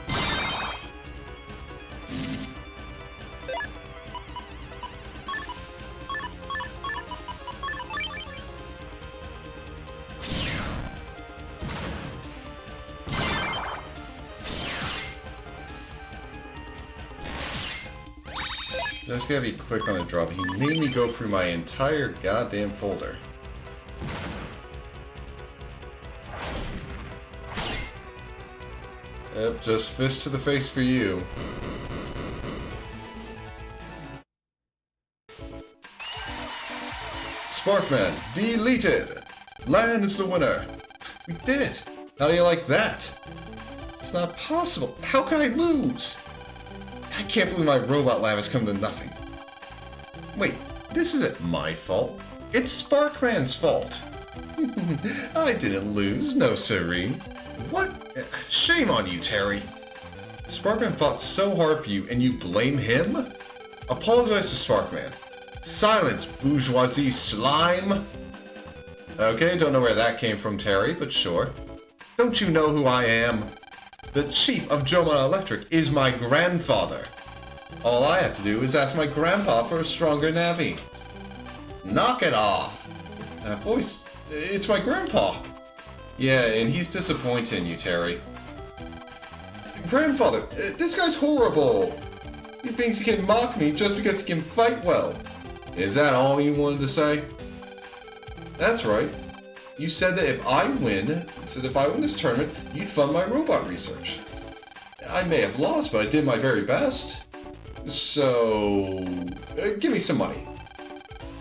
Just gotta be quick on the drop. He made me go through my entire goddamn folder. Yep, just fist to the face for you. Sparkman, deleted! Lan is the winner! We did it! How do you like that? It's not possible! How can I lose? I can't believe my robot lab has come to nothing. Wait, this isn't my fault. It's Sparkman's fault. I didn't lose, no siree. What? Shame on you, Terry. Sparkman fought so hard for you, and you blame him? Apologize to Sparkman. Silence, bourgeoisie slime! Okay, don't know where that came from, Terry, but sure. Don't you know who I am? The chief of Jomon Electric is my grandfather. All I have to do is ask my grandpa for a stronger navi. Knock it off! Boys, it's my grandpa. Yeah, and he's disappointed in you, Terry. Grandfather, this guy's horrible. He thinks he can mock me just because he can fight well. Is that all you wanted to say? That's right. You said that if I win this tournament, you'd fund my robot research. I may have lost, but I did my very best. So, give me some money.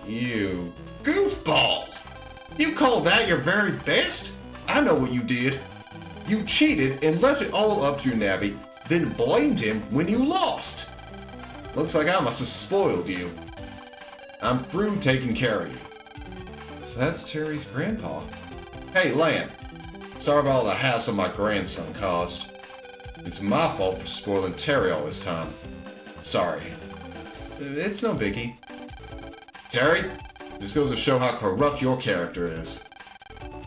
You goofball! You call that your very best? I know what you did. You cheated and left it all up to your Navi, then blamed him when you lost. Looks like I must have spoiled you. I'm through taking care of you. So that's Terry's grandpa. Hey, Lan. Sorry about all the hassle my grandson caused. It's my fault for spoiling Terry all this time. Sorry. It's no biggie. Terry, this goes to show how corrupt your character is.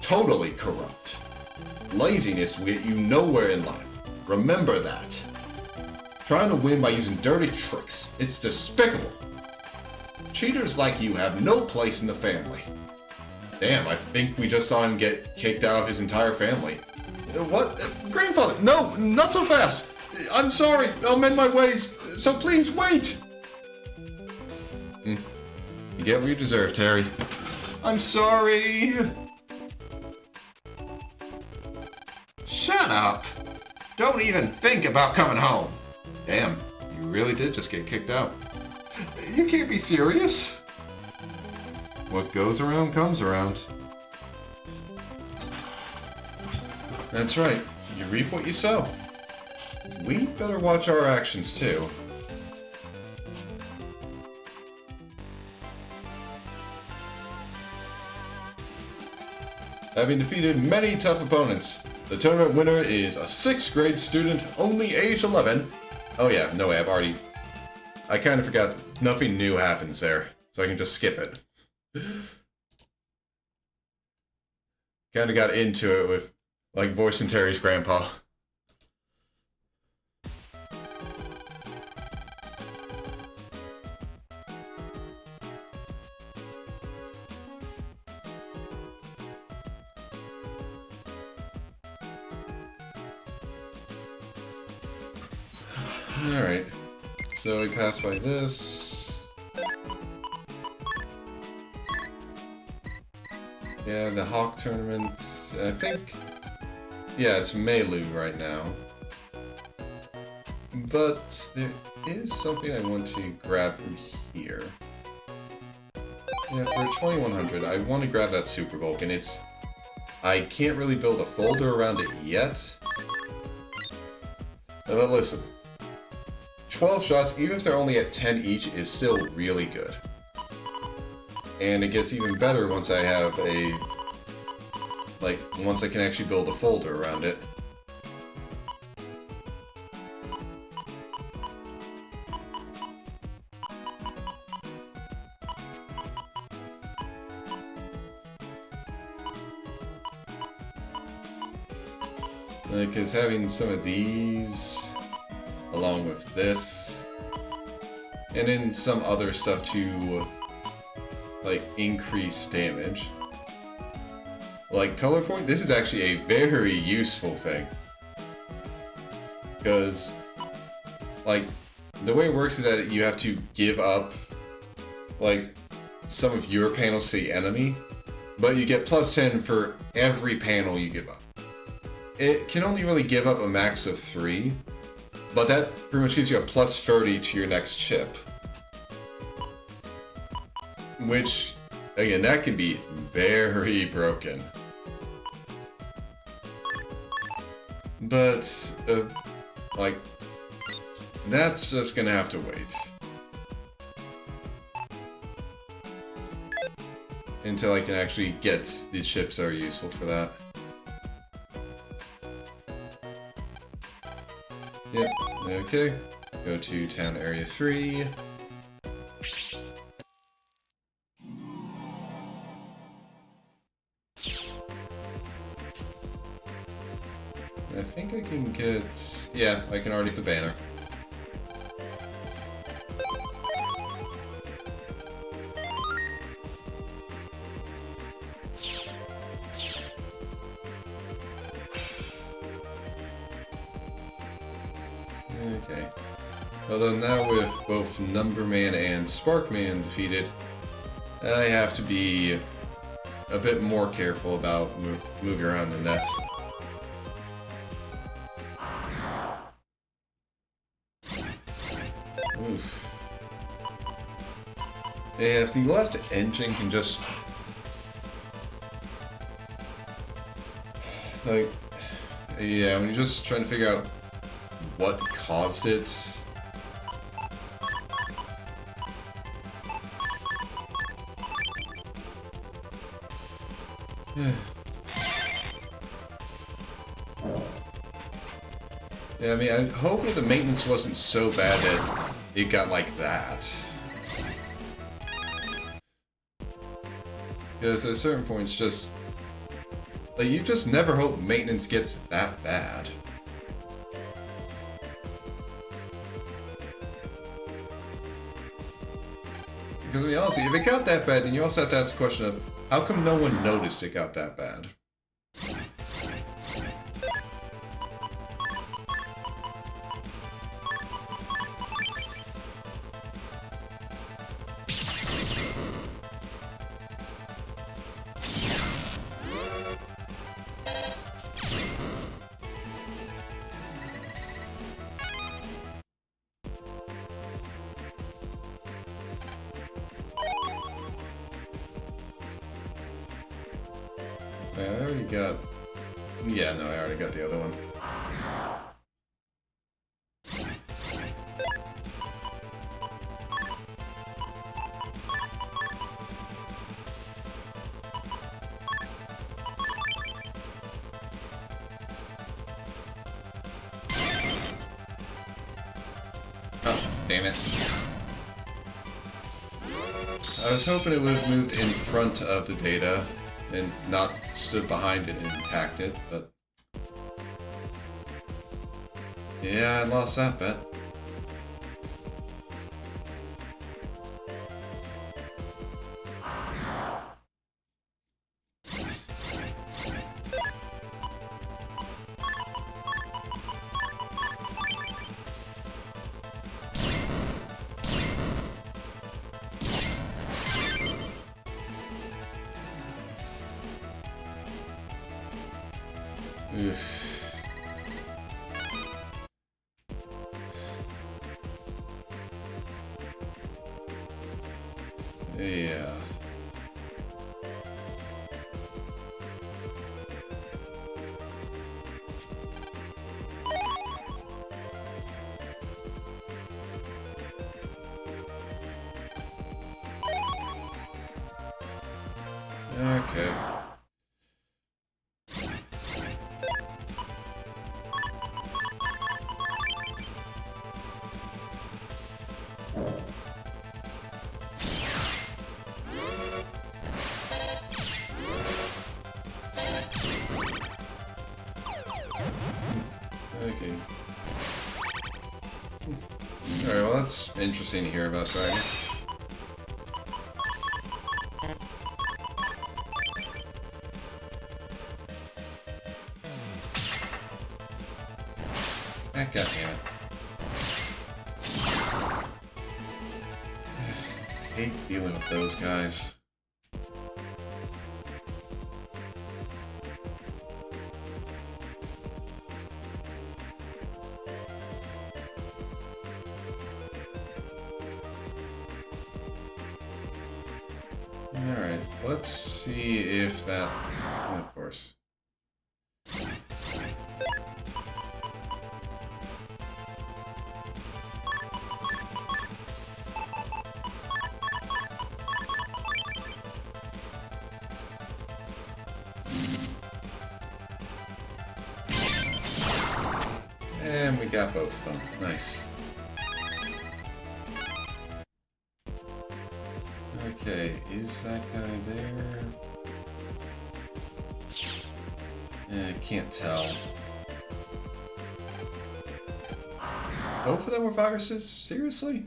Totally corrupt. Laziness will get you nowhere in life. Remember that. Trying to win by using dirty tricks. It's despicable. Cheaters like you have no place in the family. Damn, I think we just saw him get kicked out of his entire family. What? Grandfather, no, not so fast. I'm sorry, I'll mend my ways, so please wait. You get what you deserve, Terry. I'm sorry. Shut up. Don't even think about coming home. Damn, you really did just get kicked out. You can't be serious. What goes around comes around. That's right. You reap what you sow. We better watch our actions too. Having defeated many tough opponents, the tournament winner is a 6th grade student, only age 11. Oh yeah, no way, I kind of forgot that nothing new happens there, so I can just skip it. Kind of got into it with, like, voicing Terry's grandpa. Alright, so we pass by this. Yeah, the Hawk tournament, I think, yeah, it's Melu right now. But there is something I want to grab from here. Yeah, for 2100, I want to grab that Super Vulcan. I can't really build a folder around it yet. But listen. 12 shots, even if they're only at 10 each, is still really good. And it gets even better once I have once I can actually build a folder around it. Because having some of these, along with this, and then some other stuff to, like, increase damage. Like, color point, this is actually a very useful thing. Because, like, the way it works is that you have to give up, like, some of your panels to the enemy, but you get plus 10 for every panel you give up. It can only really give up a max of 3, but that pretty much gives you a plus 30 to your next chip. Which, again, that can be very broken. But, like, that's just gonna have to wait. Until I can actually get the chips that are useful for that. Yep, okay. Go to town area 3. I think I can get... yeah, I can already get the banner. Okay. Although now with both Numberman and Sparkman defeated, I have to be a bit more careful about moving around the net. Oof. Yeah, if the left engine can just... like... yeah, when you're just trying to figure out what caused it... yeah, I mean, I hope that the maintenance wasn't so bad that it got like that. Because at certain points, just... like, you just never hope maintenance gets that bad. Because, I mean, honestly, if it got that bad, then you also have to ask the question of, how come no one noticed it got that bad? I already got... yeah, no, I already got the other one. Oh, damn it. I was hoping it would have moved in front of the data and not stood behind it and attacked it, but... yeah, I lost that bet. Oof. Yeah. Okay. Okay. Alright, well that's interesting to hear about Dragon. God damn it. I hate dealing with those guys. Alright, let's see if that... Oh, of course. And we got both of them. Nice. Okay, is that guy there? I can't tell. Both of them were viruses? Seriously?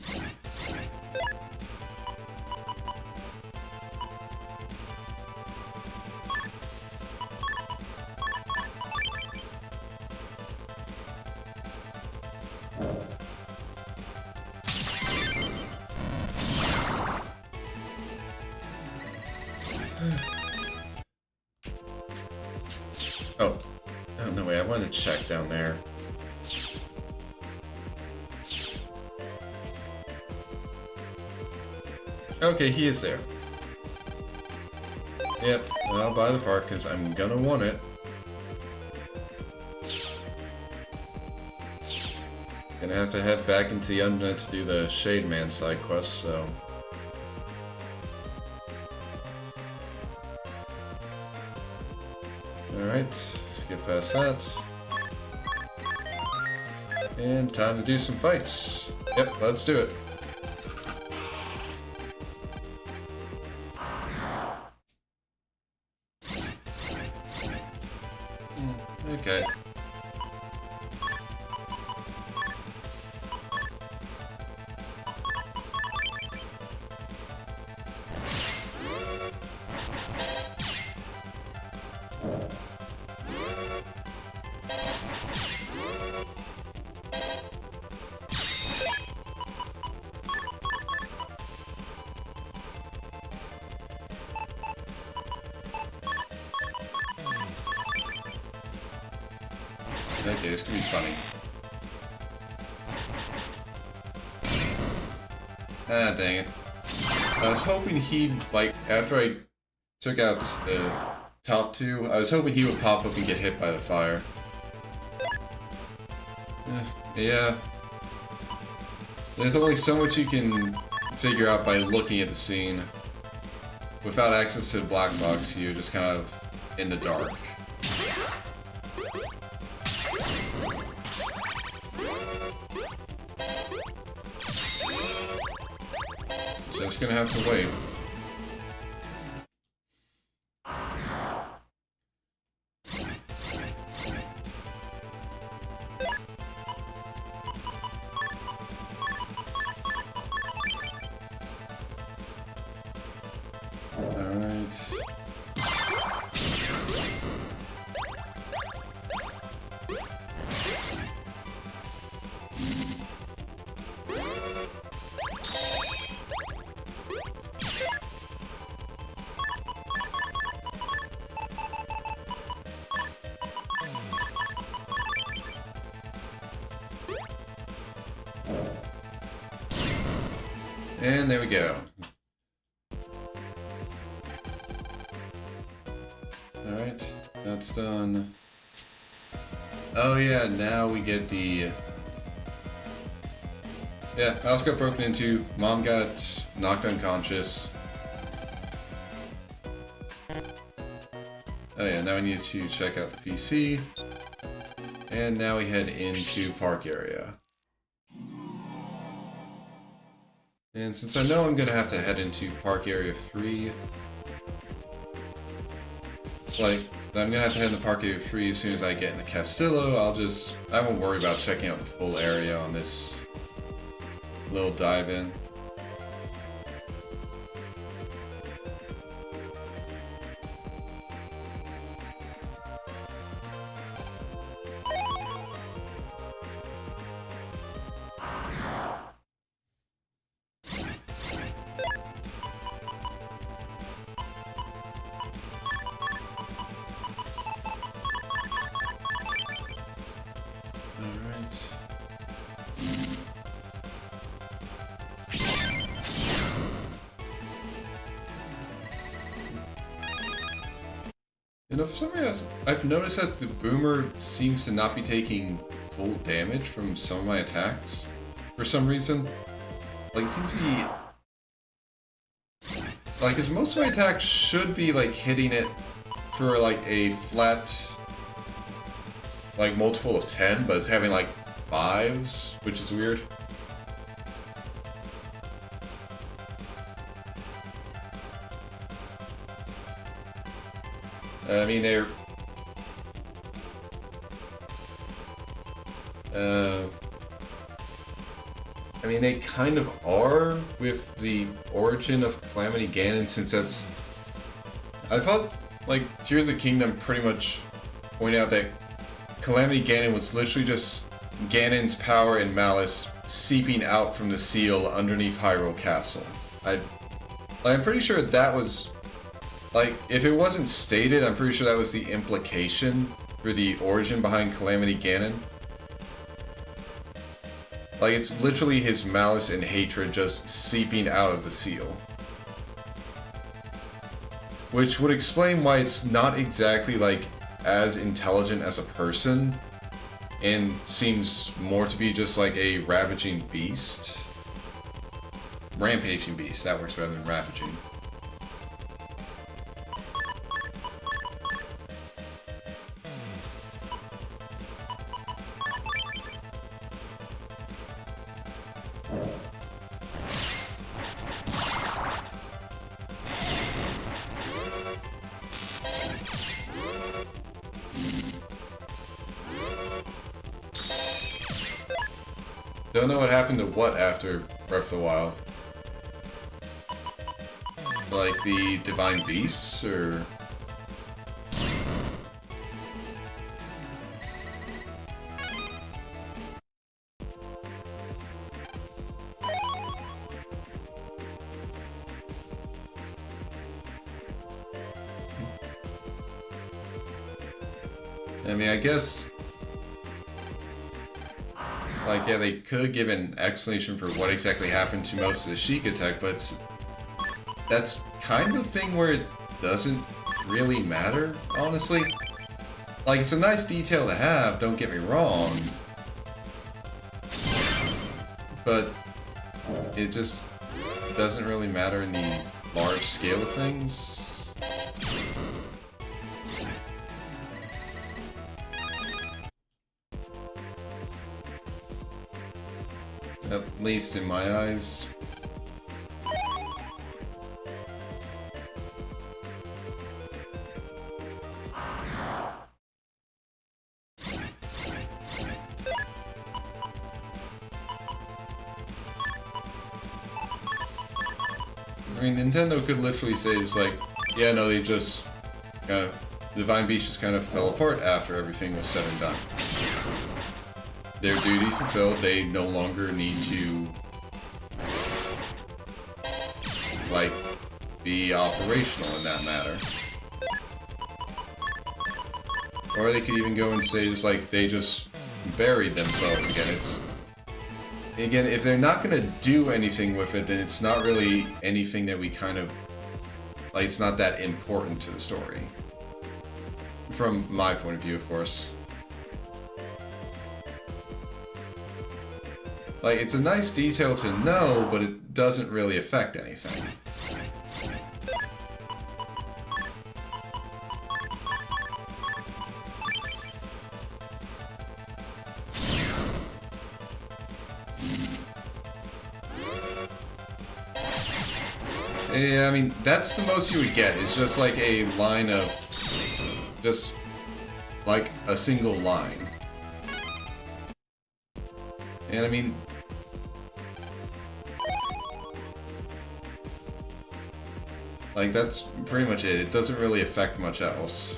Oh. Oh, no, wait, I wanted to check down there. Okay, he is there. Yep, I'll buy the part because I'm gonna want it. Gonna have to head back into the Undernet to do the Shade Man side quest, so... Alright, skip past that. And time to do some fights. Yep, let's do it. Okay. Okay, this could be funny. Ah, dang it. I was hoping he'd, like, after I took out the top two, I was hoping he would pop up and get hit by the fire. Yeah. There's only so much you can figure out by looking at the scene. Without access to the black box, you're just kind of in the dark. Just gonna have to wait. Alright. And there we go. Alright, that's done. Oh yeah, now we get the... Yeah, house got broken into, mom got knocked unconscious. Oh yeah, now we need to check out the PC. And now we head into park area. And since I know I'm gonna have to head into park area 3, it's like, I'm gonna have to head in the Parque Free as soon as I get into Castillo. I won't worry about checking out the full area on this little dive-in. You know, for some reason, I've noticed that the Boomer seems to not be taking full damage from some of my attacks. For some reason. Like, it seems to be... Like, because most of my attacks should be, like, hitting it for, like, a flat... Like, multiple of 10, but it's having, like, 5s, which is weird. I mean, they're... I mean, they kind of are with the origin of Calamity Ganon, since that's... I thought, like, Tears of the Kingdom pretty much pointed out that Calamity Ganon was literally just Ganon's power and malice seeping out from the seal underneath Hyrule Castle. I'm pretty sure that was... Like, if it wasn't stated, I'm pretty sure that was the implication for the origin behind Calamity Ganon. Like, it's literally his malice and hatred just seeping out of the seal. Which would explain why it's not exactly, like, as intelligent as a person, and seems more to be just like a ravaging beast. Rampaging beast, that works better than ravaging. Don't know what happened to what after Breath of the Wild. Like the Divine Beasts, or... I mean, I guess... Like, yeah, they could give an explanation for what exactly happened to most of the Sheik attack, but that's kind of a thing where it doesn't really matter, honestly. Like, it's a nice detail to have, don't get me wrong. But it just doesn't really matter in the large scale of things. At least in my eyes. I mean, Nintendo could literally say, it's like, yeah, no, they just kind of... Divine Beast just kind of fell apart after everything was said and done. Their duty fulfilled, they no longer need to, like, be operational in that matter. Or they could even go and say, just like, they just buried themselves again. It's... Again, if they're not gonna do anything with it, then it's not really anything that we kind of... Like, it's not that important to the story. From my point of view, of course. Like, it's a nice detail to know, but it doesn't really affect anything. Yeah, I mean, that's the most you would get. It's just like a line of just like a single line. And I mean, like, that's pretty much it. It doesn't really affect much else.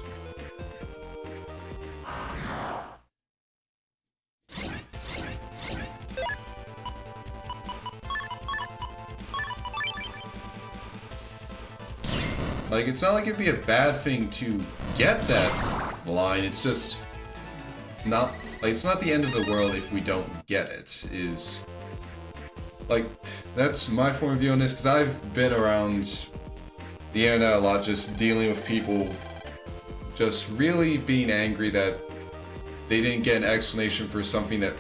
Like, it's not like it'd be a bad thing to get that line, it's just not, like, it's not the end of the world if we don't get it, is, like, that's my point of view on this, because I've been around the internet a lot, just dealing with people just really being angry that they didn't get an explanation for something that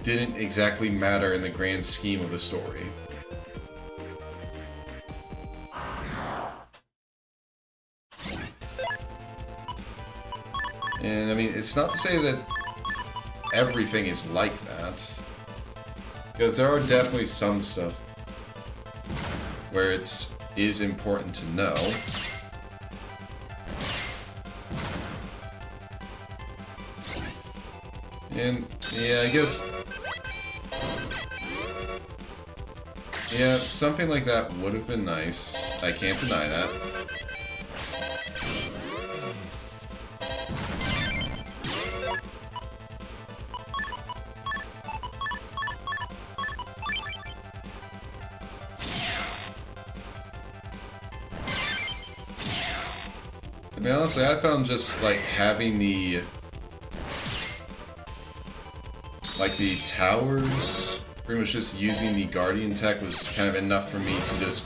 didn't exactly matter in the grand scheme of the story. And I mean, it's not to say that everything is like that, because there are definitely some stuff where it is important to know. And yeah, I guess, yeah, something like that would have been nice. I can't deny that. I mean, honestly, I found just, like, having the towers, pretty much just using the Guardian tech was kind of enough for me to just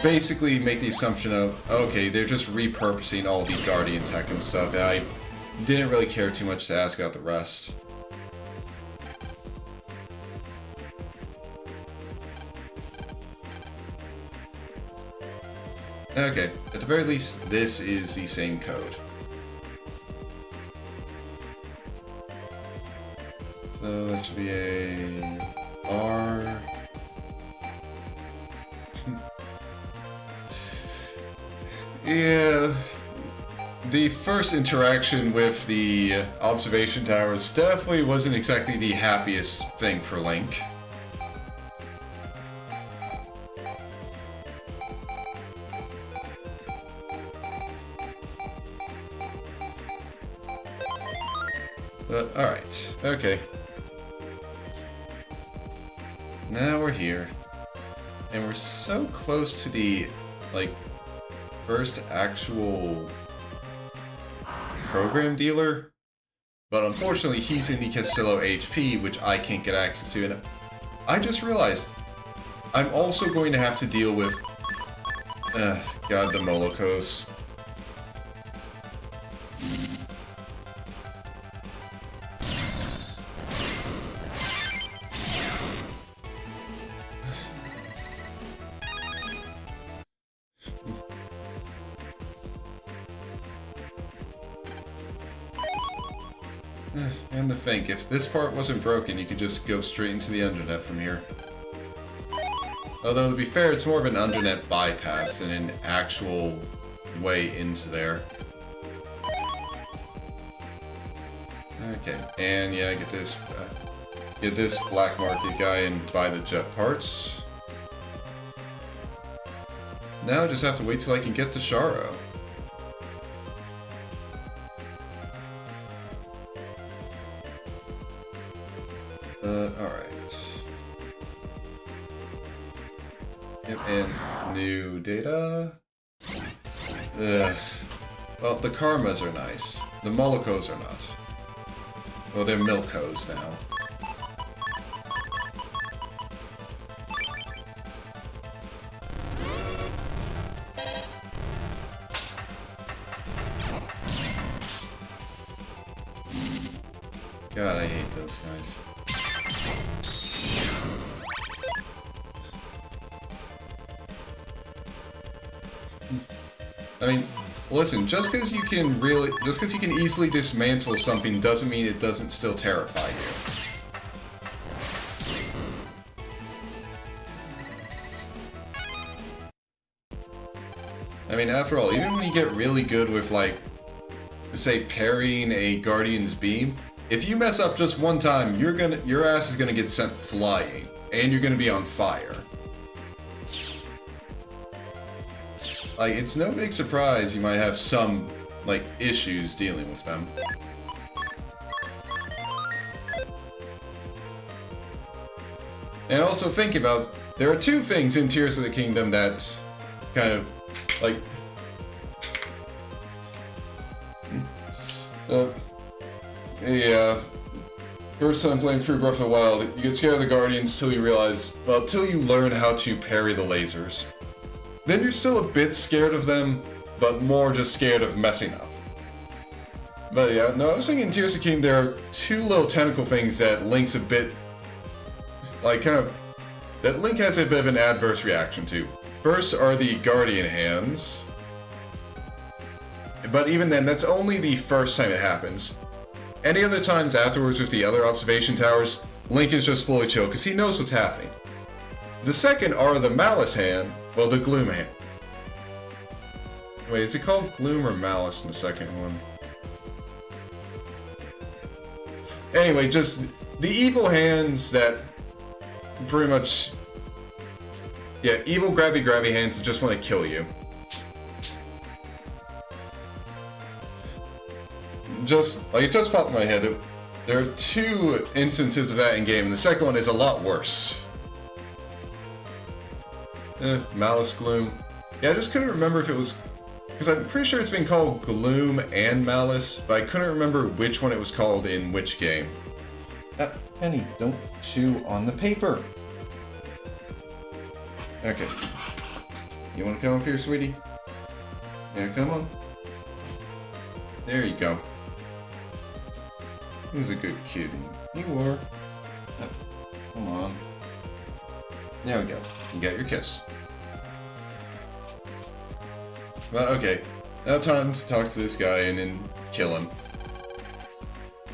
basically make the assumption of, okay, they're just repurposing all the Guardian tech and stuff, and I didn't really care too much to ask about the rest. Okay, at the very least, this is the same code. So that should be a R. Yeah, the first interaction with the observation towers definitely wasn't exactly the happiest thing for Link. But, alright, okay. Now we're here. And we're so close to the, like, first actual program dealer. But unfortunately, he's in the Castillo HP, which I can't get access to. And I just realized, I'm also going to have to deal with, God, the Molokos. And to think, if this part wasn't broken, you could just go straight into the undernet from here. Although, to be fair, it's more of an undernet bypass than an actual way into there. Okay, and yeah, get this black market guy and buy the jet parts. Now I just have to wait till I can get to Sharo. Alright. Yep, and new data. Ugh. Well, the Karmas are nice. The Molokos are not. Well, they're Milkos now. God, I hate those guys. I mean, listen, just because you can easily dismantle something doesn't mean it doesn't still terrify you. I mean, after all, even when you get really good with, like, say, parrying a Guardian's beam, if you mess up just one time, your ass is gonna get sent flying, and you're gonna be on fire. Like, it's no big surprise you might have some, like, issues dealing with them. And also think about, there are two things in Tears of the Kingdom that kind of, like... yeah. First time playing through Breath of the Wild, you get scared of the Guardians till you realize, well, till you learn how to parry the lasers. Then you're still a bit scared of them, but more just scared of messing up. But yeah, no, I was thinking in Tears of the Kingdom there are two little tentacle things that Link's a bit... like, kind of... that Link has a bit of an adverse reaction to. First are the Guardian hands. But even then, that's only the first time it happens. Any other times afterwards with the other observation towers, Link is just fully chill, because he knows what's happening. The second are the Malice hand, well, the Gloom hand. Wait, is it called Gloom or Malice in the second one? Anyway, just the evil hands that pretty much... yeah, evil grabby hands that just want to kill you. Just, like, it just popped in my head. There are two instances of that in game, and the second one is a lot worse. Malice Gloom. Yeah, I just couldn't remember if it was... because I'm pretty sure it's been called Gloom and Malice, but I couldn't remember which one it was called in which game. Penny, don't chew on the paper! Okay. You wanna come up here, sweetie? Yeah, come on. There you go. Who's a good kid? You are. Oh, come on. There we go. You got your kiss. But okay, now time to talk to this guy and then kill him.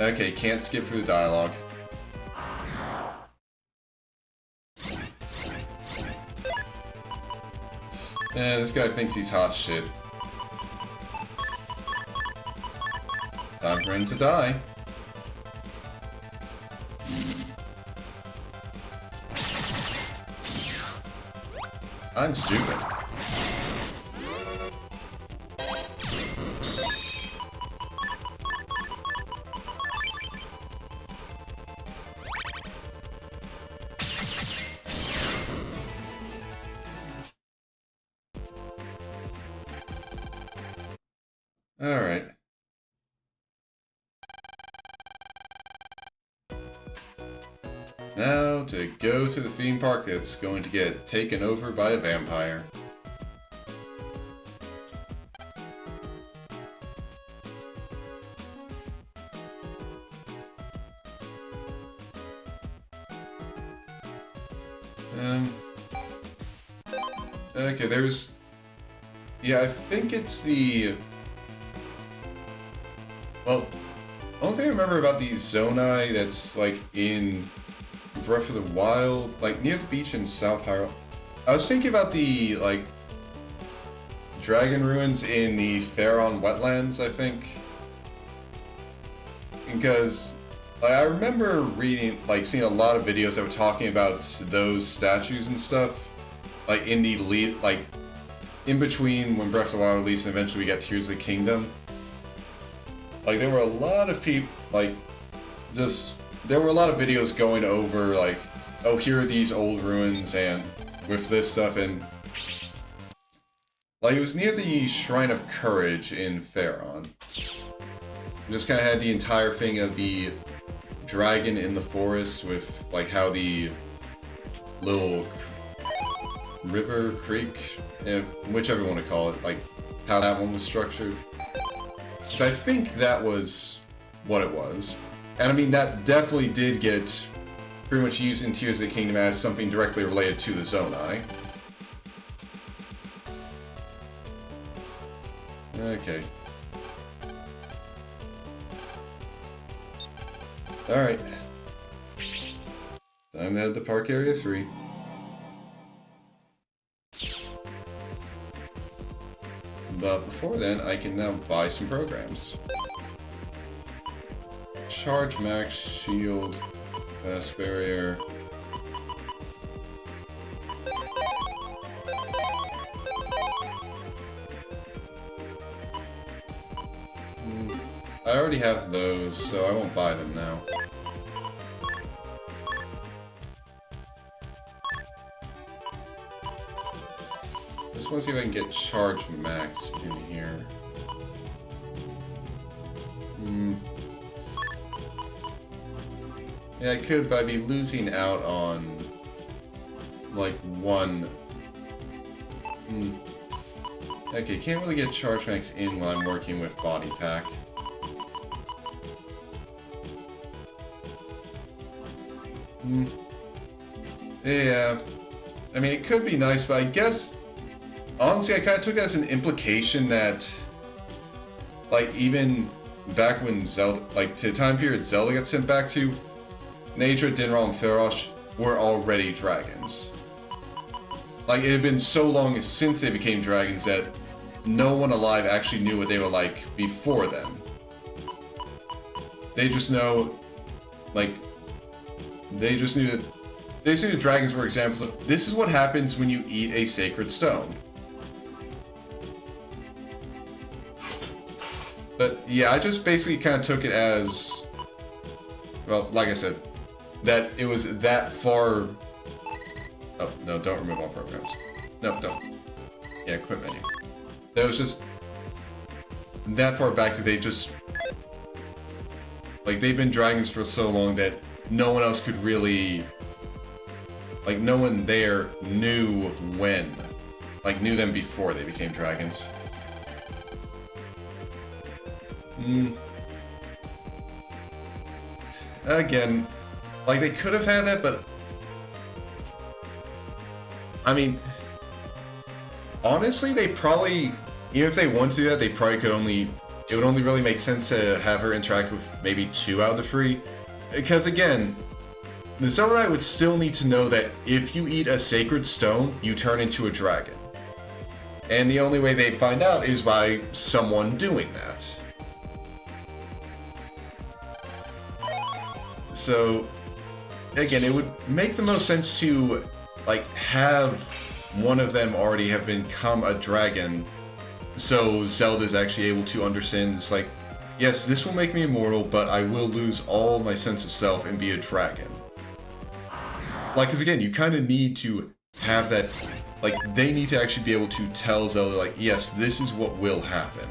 Okay, can't skip through the dialogue. This guy thinks he's hot shit. Time for him to die. I'm stupid. Alright. Now to go to the theme park that's going to get taken over by a vampire. Okay, there's... yeah, I think it's the... well, only thing I remember about the Zonai that's, like, in Breath of the Wild, like, near the beach in South Hyrule. I was thinking about the, like, dragon ruins in the Faron wetlands, I think. Because, like, I remember reading, like, seeing a lot of videos that were talking about those statues and stuff. Like, in the lead, like, in between when Breath of the Wild released and eventually we got Tears of the Kingdom. Like, there were a lot of people, like, just, there were a lot of videos going over, like, oh, here are these old ruins, and with this stuff, and, like, it was near the Shrine of Courage in Faron. Just kind of had the entire thing of the dragon in the forest with, like, how the little river, creek, whichever you want to call it, like, how that one was structured. So I think that was what it was. And I mean, that definitely did get pretty much used in Tears of the Kingdom as something directly related to the Zonai. Okay. Alright. Time to head to Park Area 3. But before then, I can now buy some programs. Charge max, shield, fast barrier. I already have those, so I won't buy them now. Just want to see if I can get charge max in here. Yeah, I could, but I'd be losing out on, like, one. Okay, can't really get charge max in while I'm working with body pack. Yeah. I mean, it could be nice, but I guess... Honestly, I kind of took it as an implication that... Like, even back when Zelda... Like, to the time period Zelda got sent back to... Nature, Dinral, and Ferosh were already dragons. Like, it had been so long since they became dragons that no one alive actually knew what they were like before then. They just know... Like... They just knew that... They just knew the dragons were examples of, this is what happens when you eat a sacred stone. But, yeah, I just basically kind of took it as... Well, like I said, that it was that far... Oh, no, don't remove all programs. No, don't. Yeah, quit menu. That was just... That far back that they just... Like, they've been dragons for so long that no one else could really... Like, no one there knew when. Like, knew them before they became dragons. Again, like, they could have had that, but... I mean... Honestly, they probably... Even if they wanted to do that, they probably could only... It would only really make sense to have her interact with maybe 2 out of the 3. Because, again... The Zelda Knight would still need to know that if you eat a sacred stone, you turn into a dragon. And the only way they'd find out is by someone doing that. So, again, it would make the most sense to, like, have one of them already have become a dragon, so Zelda's actually able to understand, it's like, yes, this will make me immortal, but I will lose all my sense of self and be a dragon. Like, because again, you kind of need to have that, like, they need to actually be able to tell Zelda, like, yes, this is what will happen.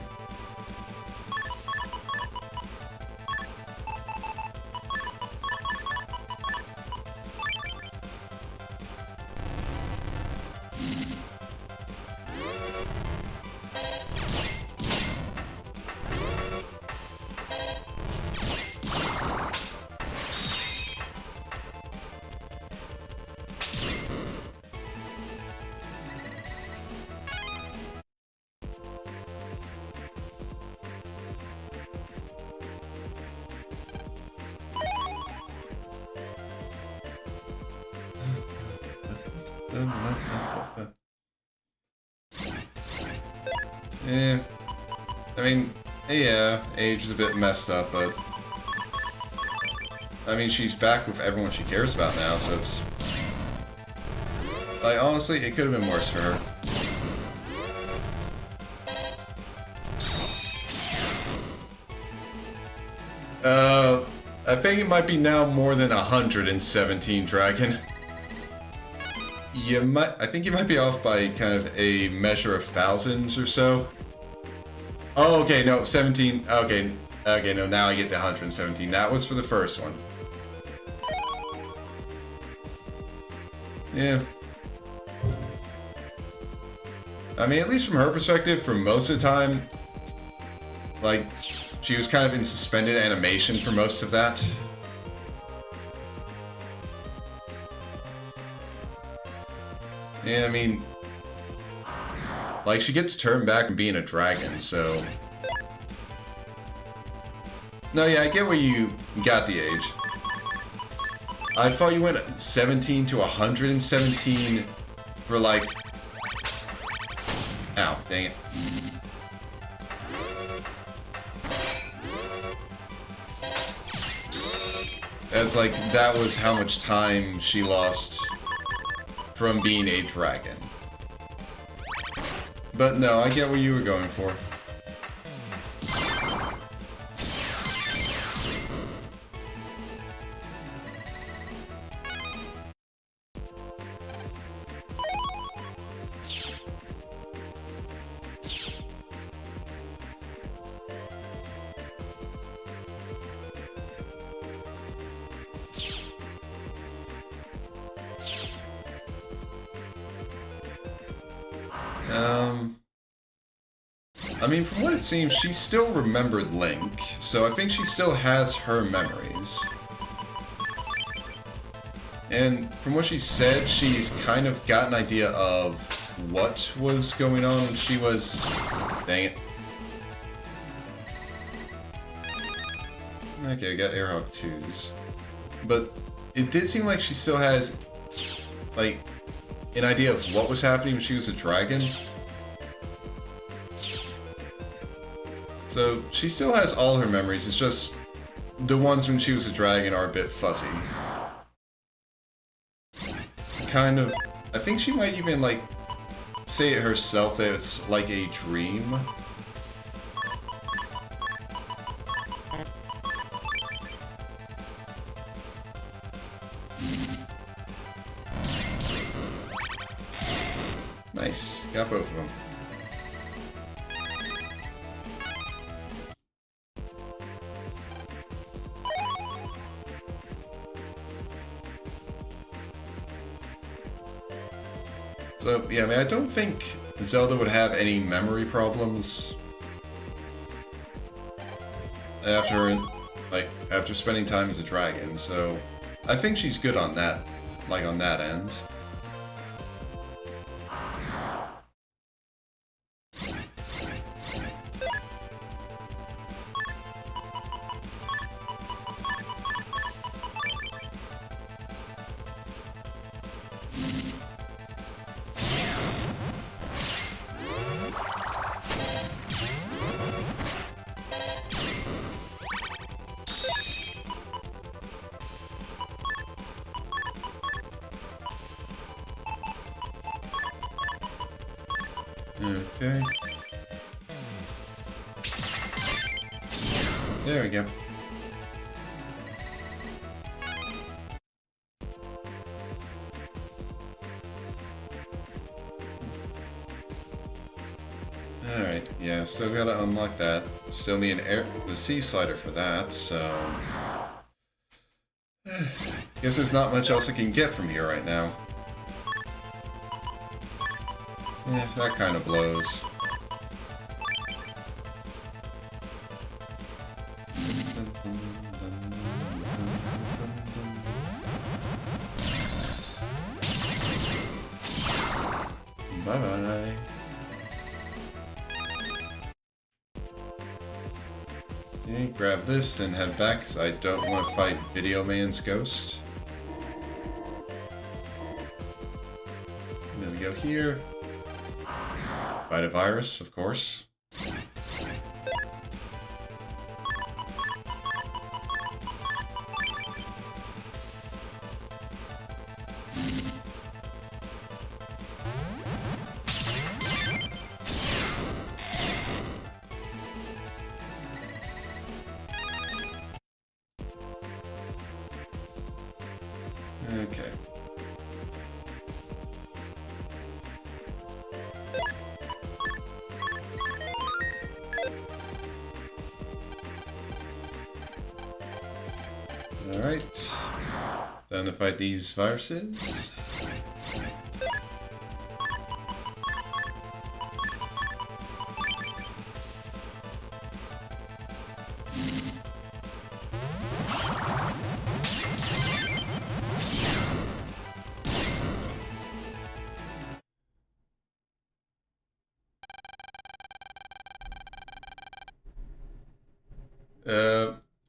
Yeah. I mean, yeah, age is a bit messed up, but... I mean, she's back with everyone she cares about now, so it's... Like, honestly, it could have been worse for her. I think it might be now more than 117 dragon. I think you might be off by kind of a measure of thousands or so. Oh, okay, no, 17. Okay, no, now I get the 117. That was for the first one. Yeah. I mean, at least from her perspective, for most of the time, like, she was kind of in suspended animation for most of that. Yeah, I mean, like, she gets turned back from being a dragon, so... No, yeah, I get where you got the age. I thought you went 17 to 117 for, like... Ow, dang it. as like that was how much time she lost from being a dragon. But no, I get what you were going for. I mean, from what it seems, she still remembered Link, so I think she still has her memories. And from what she said, she's kind of got an idea of what was going on when she was... Dang it. Okay, I got Airhawk 2s. But it did seem like she still has, like, an idea of what was happening when she was a dragon. So she still has all her memories, it's just the ones when she was a dragon are a bit fuzzy. Kind of, I think she might even like say it herself that it's like a dream. Nice, got both of them. So, yeah, I mean, I don't think Zelda would have any memory problems after spending time as a dragon, so I think she's good on that, like, on that end. Okay. There we go. Alright, yeah, still gotta unlock that. Still need the sea slider for that, so... Guess there's not much else I can get from here right now. Yeah, that kind of blows. Bye-bye. Okay, grab this, then head back, because I don't want to fight Video Man's ghost. Then we go here. Fight a virus, of course. Okay. Alright. Time to fight these viruses.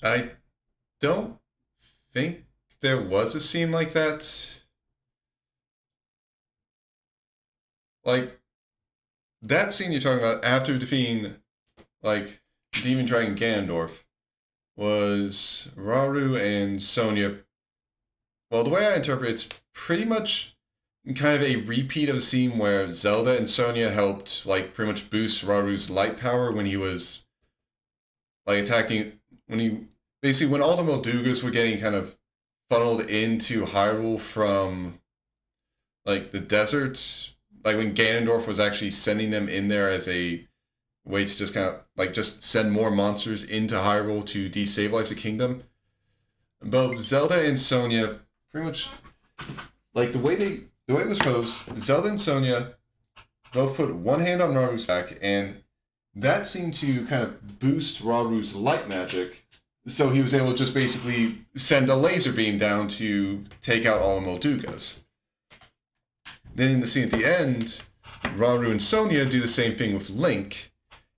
I don't think there was a scene like that. Like, that scene you're talking about after defeating, like, Demon Dragon Ganondorf. was Rauru and Sonia. Well, the way I interpret it's pretty much kind of a repeat of a scene where Zelda and Sonia helped, like, pretty much boost Raru's light power when he was, like, attacking, when all the Moldugas were getting kind of funneled into Hyrule from, like, the deserts, like, when Ganondorf was actually sending them in there as a way to just kind of, like, just send more monsters into Hyrule to destabilize the kingdom. Both Zelda and Sonia, pretty much, like, the way it was posed, Zelda and Sonia both put one hand on Raru's back, and that seemed to kind of boost Raru's light magic, so he was able to just basically send a laser beam down to take out all the Moldugas. Then in the scene at the end, Rauru and Sonia do the same thing with Link,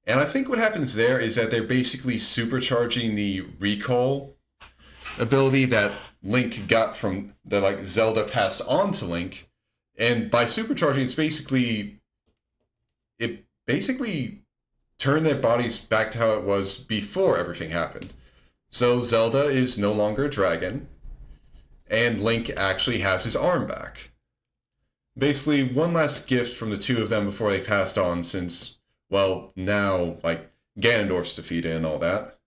and I think what happens there is that they're basically supercharging the recall ability that Link got from that, like, Zelda passed on to Link, and by supercharging, it basically turned their bodies back to how it was before everything happened. So Zelda is no longer a dragon, and Link actually has his arm back. Basically, one last gift from the two of them before they passed on, since, well, now, like, Ganondorf's defeated and all that.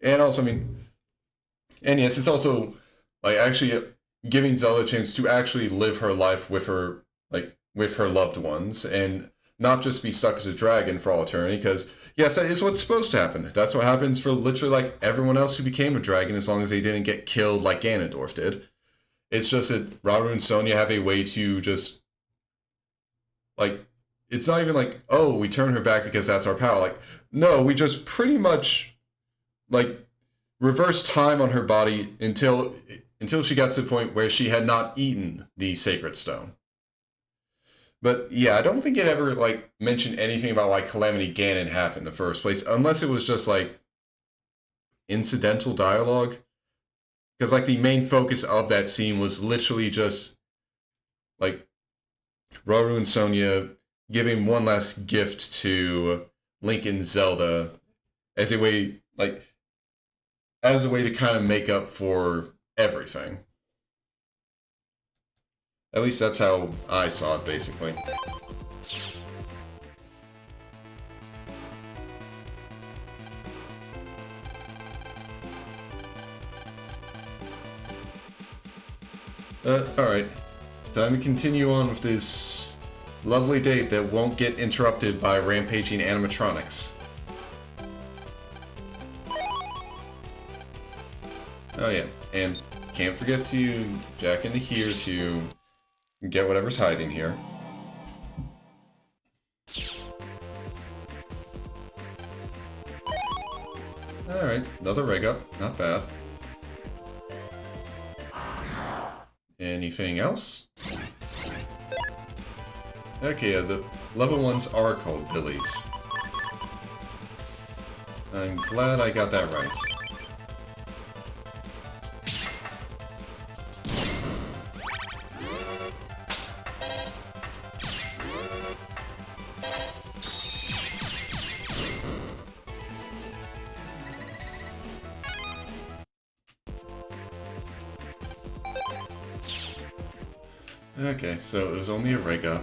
And also, and yes, it's also, like, actually giving Zelda a chance to actually live her life with her, like, with her loved ones, and not just be stuck as a dragon for all eternity, because, yes, that is what's supposed to happen. That's what happens for literally, like, everyone else who became a dragon, as long as they didn't get killed like Ganondorf did. It's just that Rauru and Sonia have a way to just, like, it's not even like, oh, we turn her back because that's our power. Like, no, we just pretty much, like, reverse time on her body until she got to the point where she had not eaten the sacred stone. But yeah, I don't think it ever, like, mentioned anything about why Calamity Ganon happened in the first place, unless it was just, like, incidental dialogue. Because, like, the main focus of that scene was literally just, like, Rauru and Sonia giving one last gift to Link and Zelda as a way, to kind of make up for everything. At least that's how I saw it, basically. Alright. Time to continue on with this lovely date that won't get interrupted by rampaging animatronics. Oh yeah, and can't forget to jack into here to get whatever's hiding here. Alright, another rig up, not bad. Anything else? Okay, the level 1s are called Billies. I'm glad I got that right. Okay, so it was only a rig up.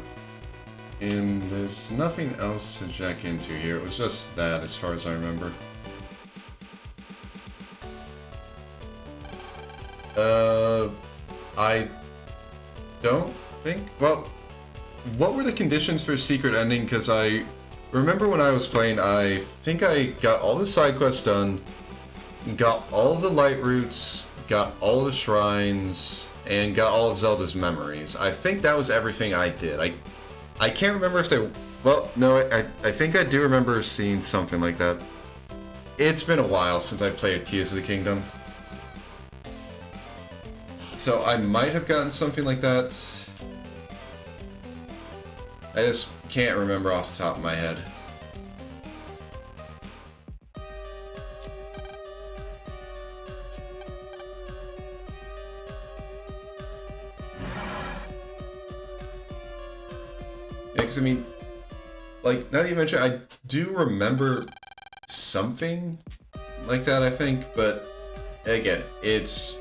And there's nothing else to jack into here. It was just that, as far as I remember. I don't think... Well, what were the conditions for secret ending? Because I remember when I was playing, I think I got all the side quests done, got all of the light roots, got all the shrines, and got all of Zelda's memories. I think that was everything I did. I can't remember if they... Well, no, I think I do remember seeing something like that. It's been a while since I played Tears of the Kingdom. So I might have gotten something like that. I just can't remember off the top of my head. Yeah, because I mean, like, now that you mention it, I do remember something like that, I think, but again, it's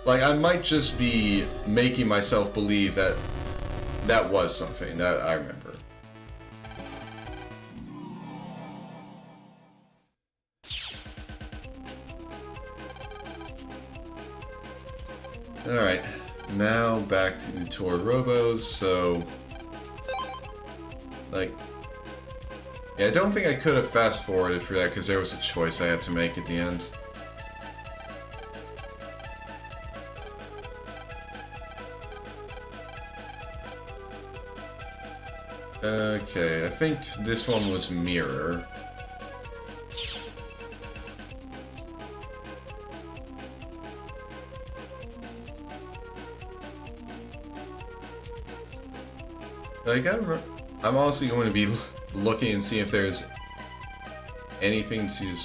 like I might just be making myself believe that that was something that I remember. Alright, now back to the Tour Robos, so... Like... Yeah, I don't think I could have fast-forwarded for that, because there was a choice I had to make at the end. Okay, I think this one was Mirror. I'm honestly going to be looking and see if there's anything to...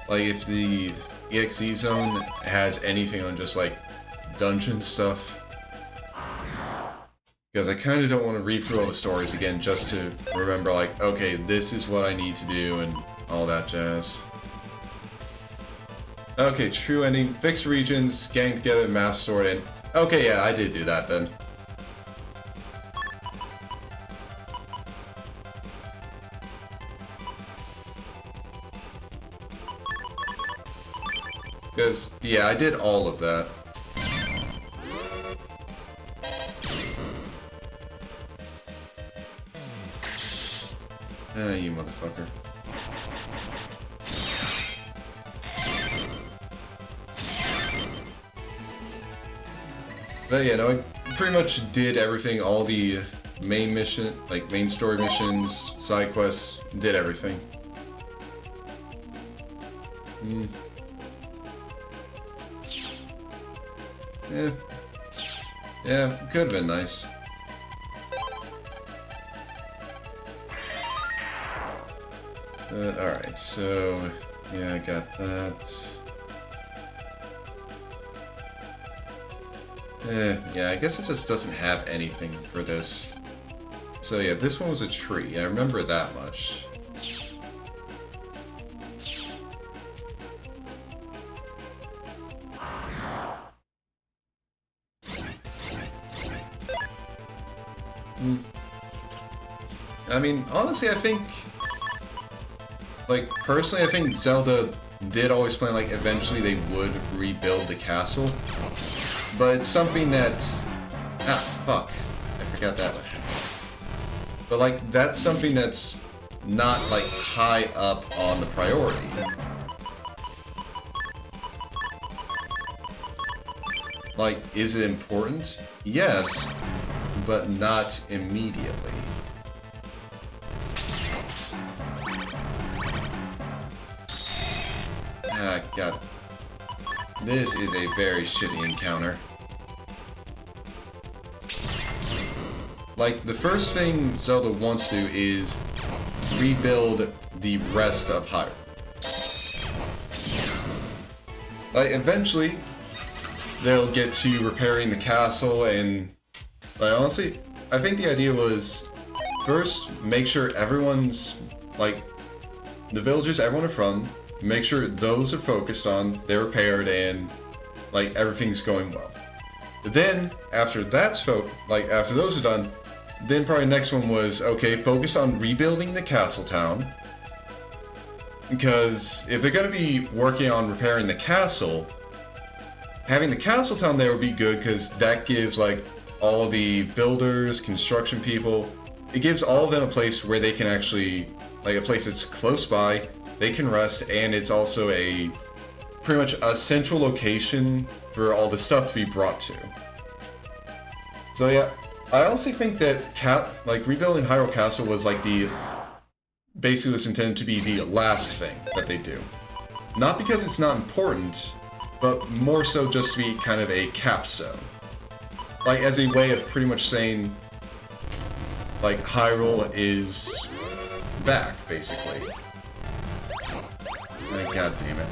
Like, if the EXE zone has anything on just, like, dungeon stuff. Because I kind of don't want to read through all the stories again just to remember, like, okay, this is what I need to do and all that jazz. Okay, true ending. Fixed regions, gang together, mass sword, and... Okay, yeah, I did do that then. Because, yeah, I did all of that. Ah, you motherfucker. But yeah, no, I pretty much did everything, all the main mission, like main story missions, side quests, did everything. Yeah, could have been nice. Alright, so, yeah, I got that. Yeah, I guess it just doesn't have anything for this. So yeah, this one was a tree. I remember that much. I mean, honestly, I think... Like, personally, I think Zelda did always plan, like, eventually they would rebuild the castle. But it's something that's... Ah, fuck. I forgot that one. But, like, that's something that's not, like, high up on the priority. Like, is it important? Yes, but not immediately. Ah, god. This is a very shitty encounter. Like, the first thing Zelda wants to do is rebuild the rest of Hyrule. Like, eventually, they'll get to repairing the castle, and... Like, honestly, I think the idea was, first, make sure everyone's, like, the villagers everyone are from, make sure those are focused on, they're repaired, and, like, everything's going well. But then, after that's after those are done, then probably next one was, okay, focus on rebuilding the castle town. Because if they're going to be working on repairing the castle, having the castle town there would be good, because that gives, like, all the builders, construction people, it gives all of them a place where they can actually, like, a place that's close by, they can rest, and it's also a pretty much a central location for all the stuff to be brought to. So yeah, I honestly think that rebuilding Hyrule Castle was like basically was intended to be the last thing that they do. Not because it's not important, but more so just to be kind of a capstone. Like, as a way of pretty much saying, like, Hyrule is back, basically. Oh, god damn it.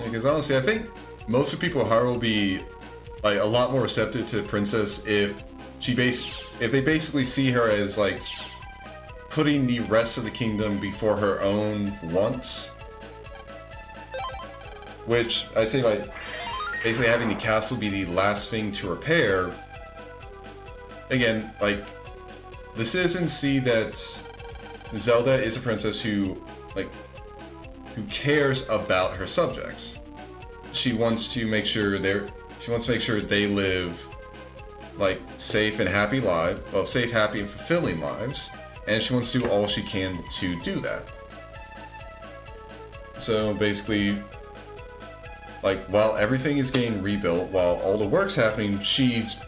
Because honestly, I think most of people in Hyrule will be like a lot more receptive to the princess if they basically see her as like putting the rest of the kingdom before her own wants. Which I'd say by basically having the castle be the last thing to repair. Again, like the citizens see that Zelda is a princess who cares about her subjects. She wants to make sure they live like safe, happy, and fulfilling lives, and she wants to do all she can to do that. So basically, like while everything is getting rebuilt, while all the work's happening, she's,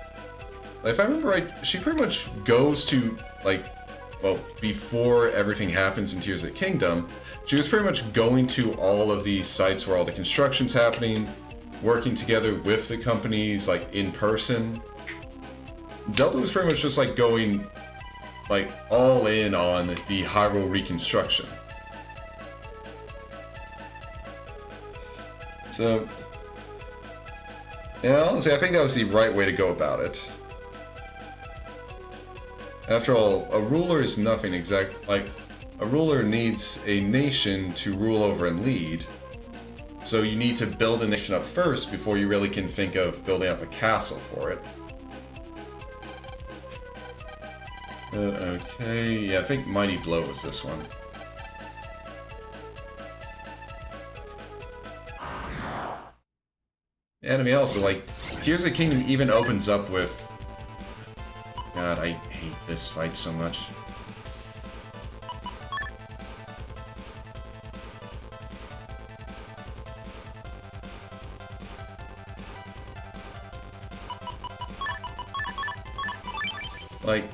if I remember right, she pretty much goes to before everything happens in Tears of the Kingdom, she was pretty much going to all of these sites where all the construction's happening, working together with the companies, like, in person. Zelda was pretty much just, like, going, like, all in on the Hyrule reconstruction. So, yeah, honestly, I think that was the right way to go about it. After all, a ruler is nothing a ruler needs a nation to rule over and lead. So you need to build a nation up first before you really can think of building up a castle for it. Okay, yeah, I think Mighty Blow was this one. And I mean also, like, Tears of the Kingdom even opens up with... God, I hate this fight so much. Like...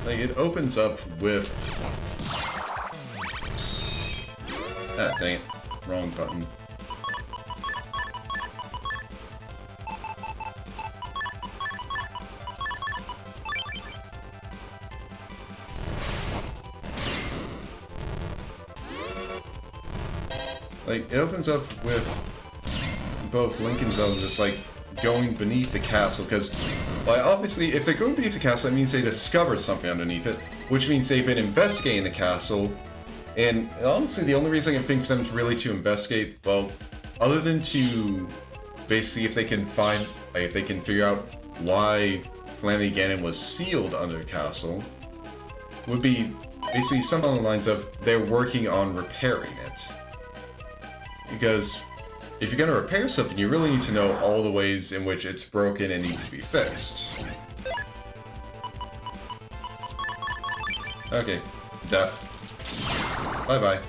it opens up with... Ah, dang it. Wrong button. Like, it opens up with both Link and Zelda just, like, going beneath the castle, because, like, obviously, if they're going beneath the castle, that means they discovered something underneath it, which means they've been investigating the castle, and honestly, the only reason I can think for them is really to investigate, well, other than to basically if they can find, like, if they can figure out why Calamity Ganon was sealed under the castle, would be basically something along the lines of they're working on repairing it. Because if you're going to repair something, you really need to know all the ways in which it's broken and needs to be fixed. Okay, death. Bye-bye.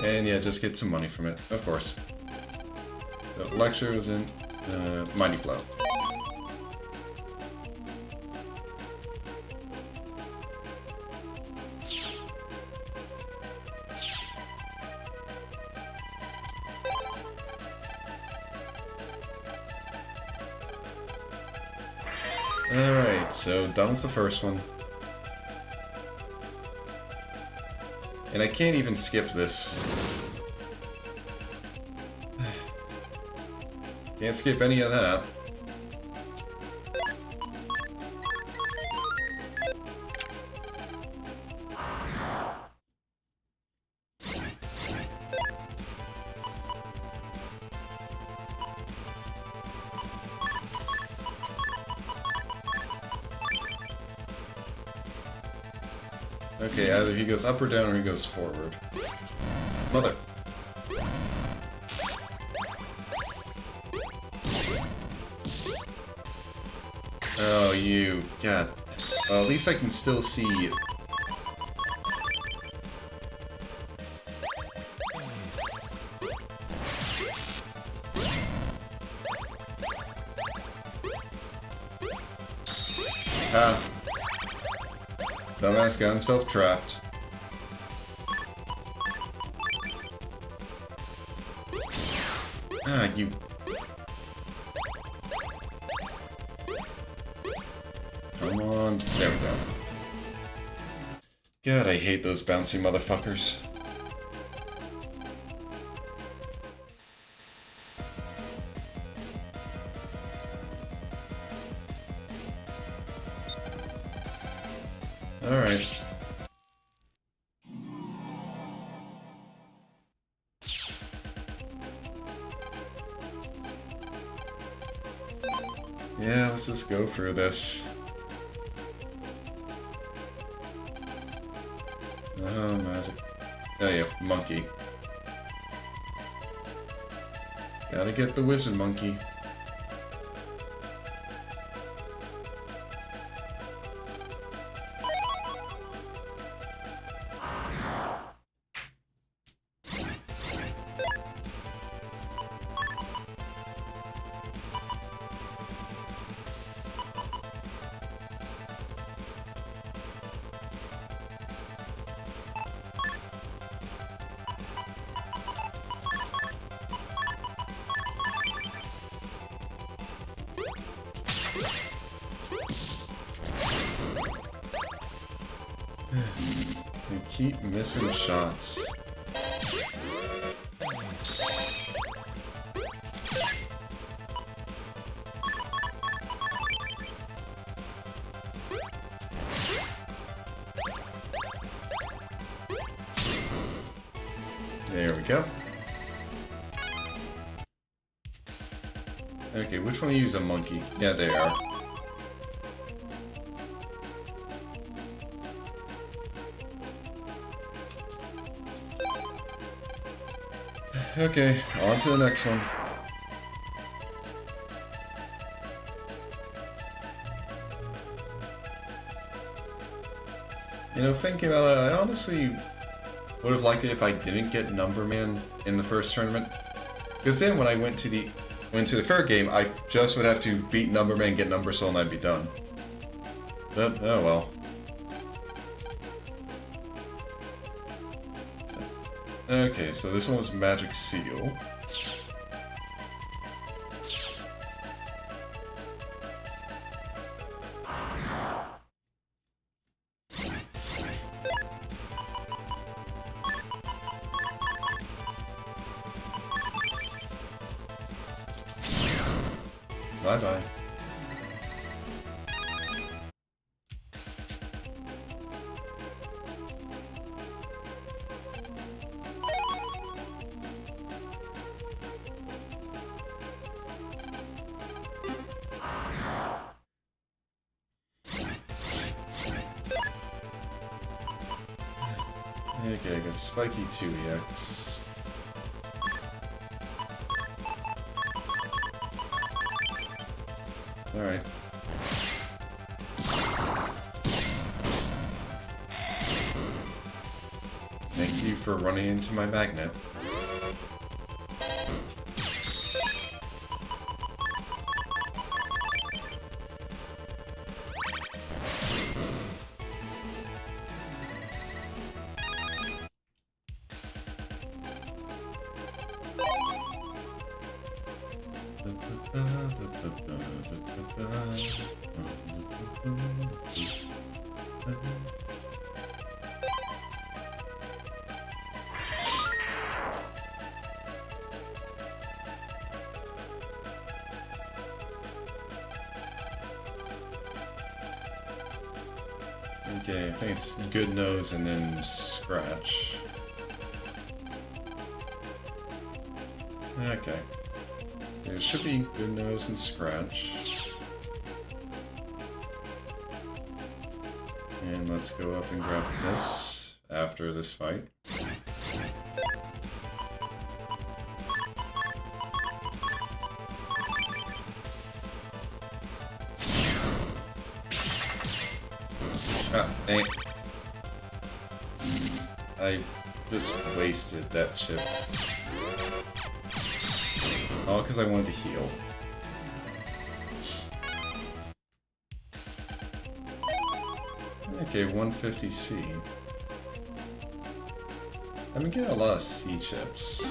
And yeah, just get some money from it, of course. So, lecture was in Mighty Blow. Alright, so done with the first one. And I can't even skip this. Can't skip any of that. Okay, either he goes up or down or he goes forward. Mother. Oh, you. God. Well, at least I can still see. Ah. Dumbass got himself trapped. Ah, you... God, I hate those bouncy motherfuckers. Alright. Yeah, let's just go through this. Oh, magic. Oh yeah, monkey. Gotta get the wizard monkey. I keep missing shots. There we go. Okay, which one use a monkey? Yeah, they are. Okay, on to the next one. You know, thinking about it, I honestly would have liked it if I didn't get Numberman in the first tournament. Because then when I went to the third game, I just would have to beat Numberman, get Number Soul, and I'd be done. But, oh well. Okay, so this one was Magic Seal. Bye-bye. Okay, I got Spiky 2EX. Alright. Thank you for running into my magnet. Okay, I think it's Good Nose and then Scratch. Okay. There should be Good Nose and Scratch. And let's go up and grab this after this fight. Ah, dang. I just wasted that chip. All because I wanted to heal. Okay, 150C. I've been getting a lot of C chips.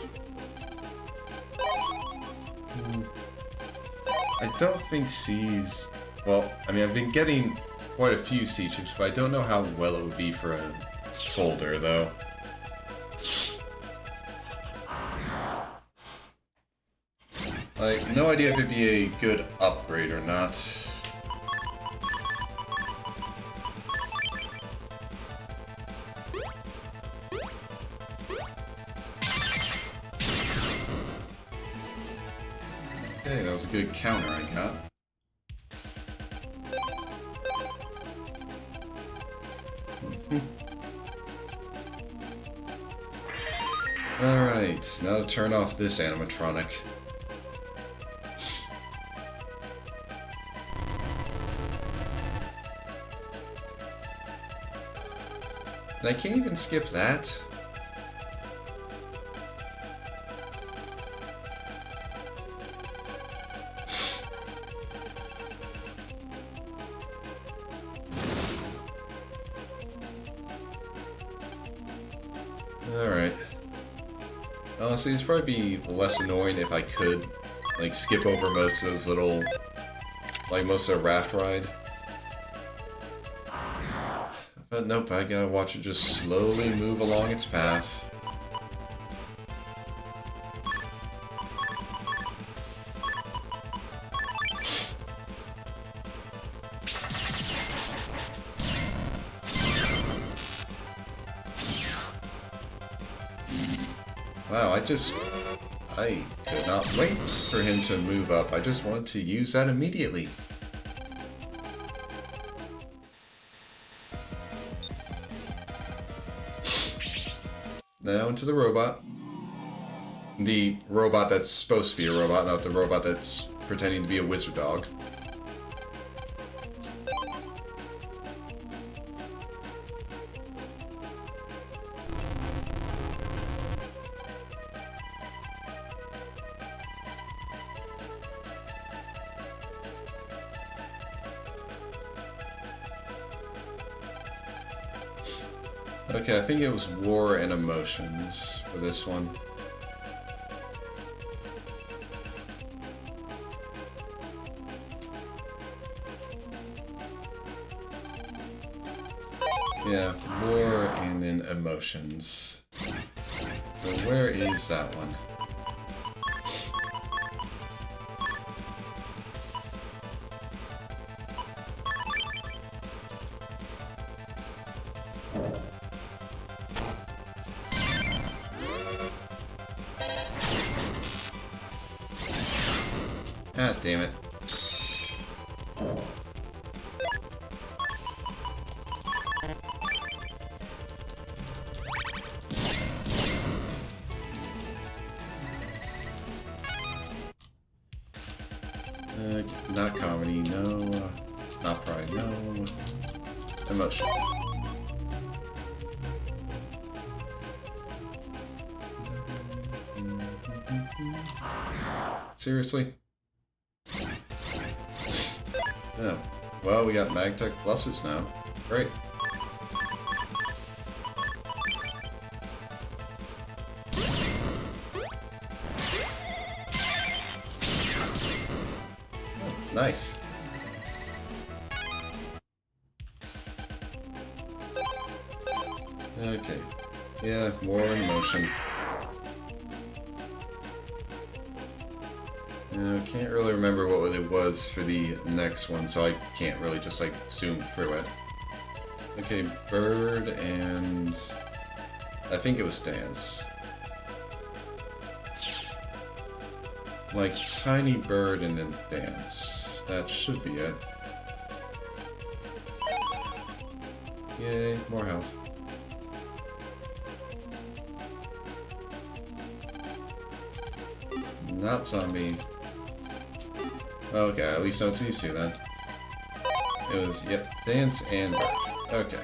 I don't think C's... Well, I mean, I've been getting quite a few C chips, but I don't know how well it would be for a folder, though. Like, no idea if it'd be a good upgrade or not. Okay, that was a good counter I got. Alright, now to turn off this animatronic. And I can't even skip that. Alright. Honestly, it'd probably be less annoying if I could, like, skip over most of those little, like, most of the raft ride. But nope, I gotta watch it just slowly move along its path. Wow, I could not wait for him to move up. I just wanted to use that immediately. Now into the robot. The robot that's supposed to be a robot, not the robot that's pretending to be a wizard dog. Okay, I think it was War and Emotions for this one. Yeah, War and then Emotions. So where is that one? God damn it. Not comedy, no. Not pride, no. Emotion. Seriously? Oh. Well, we got Magtech pluses now. Great. Oh, nice. Okay. Yeah, War in Motion. Can't really remember what it was for the next one, so I can't really just like zoom through it. Okay, Bird and I think it was Dance. Like Tiny Bird and then Dance. That should be it. Yay, more health. Not zombie. Okay, at least no it's these two then. It was, yep, Dance and Bird. Okay.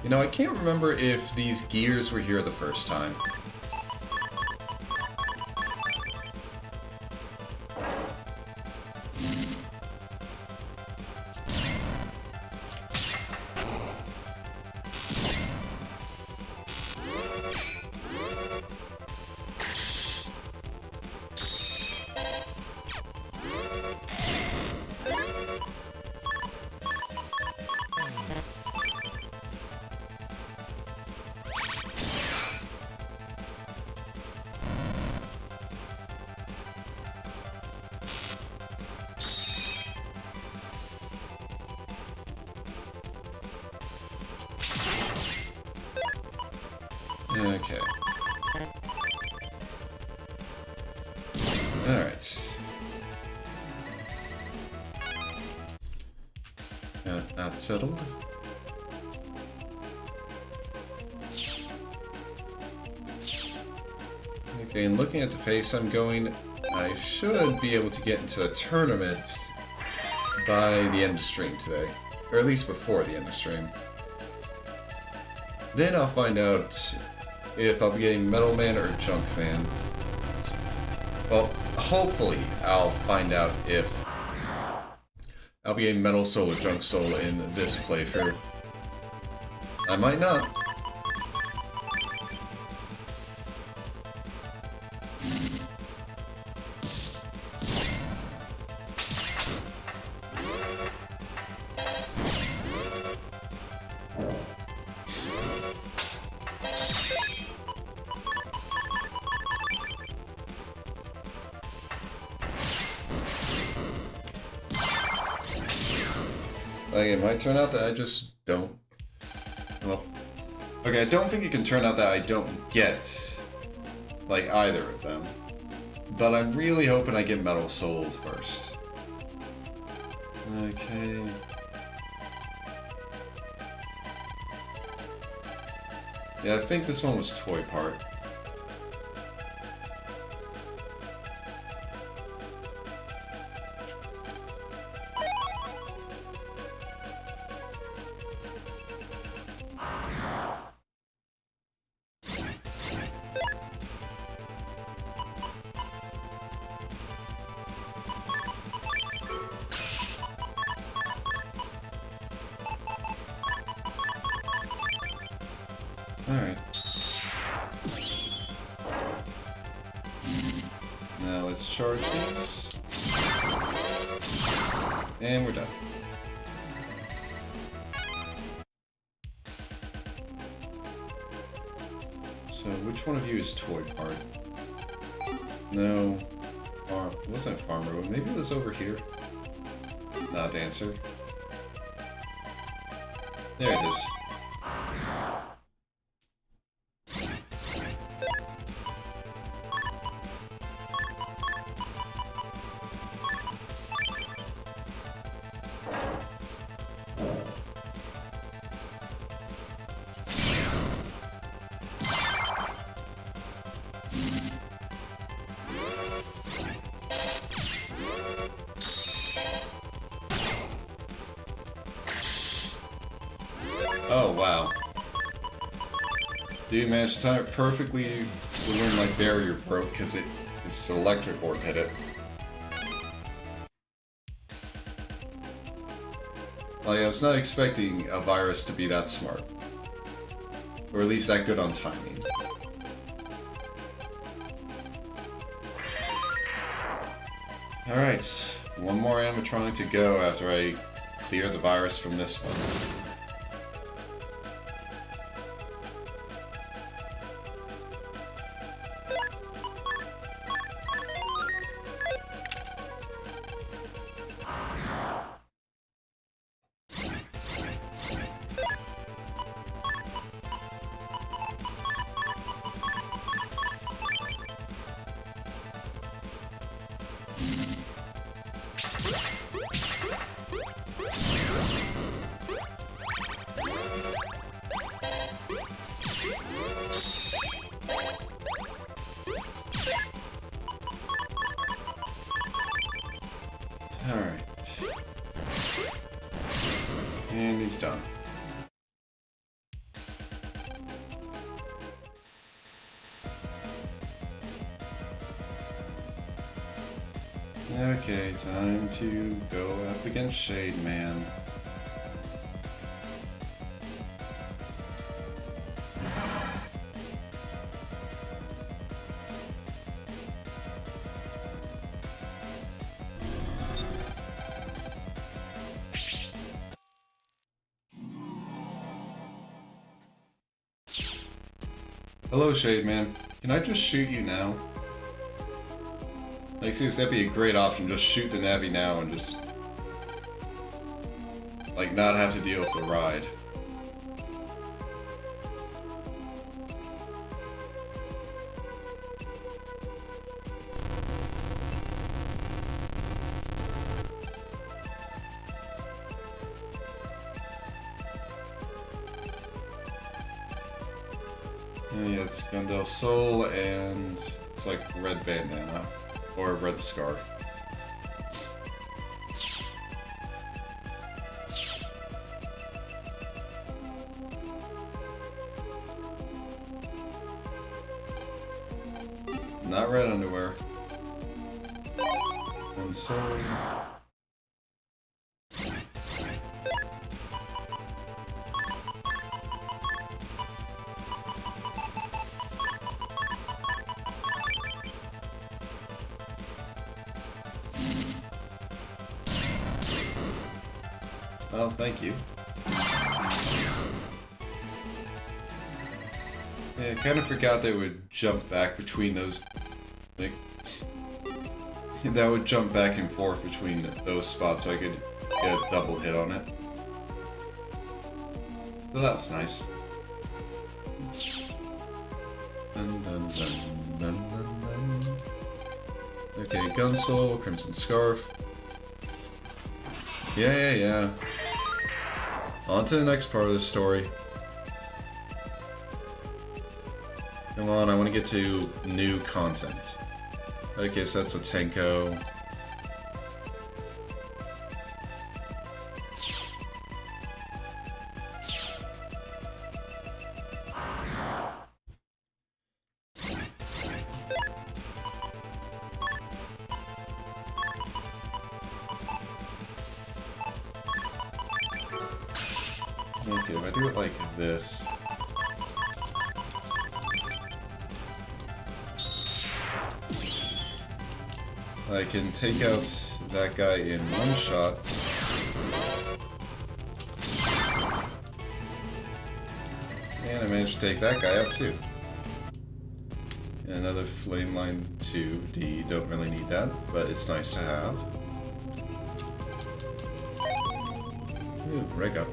You know, I can't remember if these gears were here the first time. Okay. Alright. Got that settled. Okay, and looking at the pace I'm going, I should be able to get into the tournament by the end of stream today. Or at least before the end of stream. Then I'll find out if I'll be getting Metal Man or Junk Man. Well, hopefully I'll find out if I'll be getting Metal Soul or Junk Soul in this playthrough. I might not. Like, it might turn out that I just don't... Well... Okay, I don't think it can turn out that I don't get, like, either of them. But I'm really hoping I get Metal Soul first. Okay... Yeah, I think this one was Toy Part. Alright. Now let's charge these. And we're done. So which one of you is Toy Part? No. It wasn't Farmer, but maybe it was over here. Not Dancer. There it is. Oh, wow. Dude managed to time it perfectly when my barrier broke because its electric orb hit it. Like, I was not expecting a virus to be that smart. Or at least that good on timing. Alright, one more animatronic to go after I clear the virus from this one. Alright. And he's done. Okay, time to go up against Shade Man. Hello, Shade Man. Can I just shoot you now? Like, seriously, that'd be a great option. Just shoot the Navi now and just... like, not have to deal with the ride. Yeah, it's Gundel Soul and it's like red bandana or red scarf. Not red underwear. One soul. Well, thank you. Yeah, I kind of forgot they would jump back between those. Like, that would jump back and forth between those spots so I could get a double hit on it. So that was nice. Dun, dun, dun, dun, dun, dun. Okay, Gun Soul, Crimson Scarf. Yeah. On to the next part of the story. Come on, I want to get to new content. Okay, so that's a Tenko. Okay, if I do it like this. I can take out that guy in one shot. And I managed to take that guy out too. And another Flame Line 2D, don't really need that, but it's nice to have. Ooh, rig up.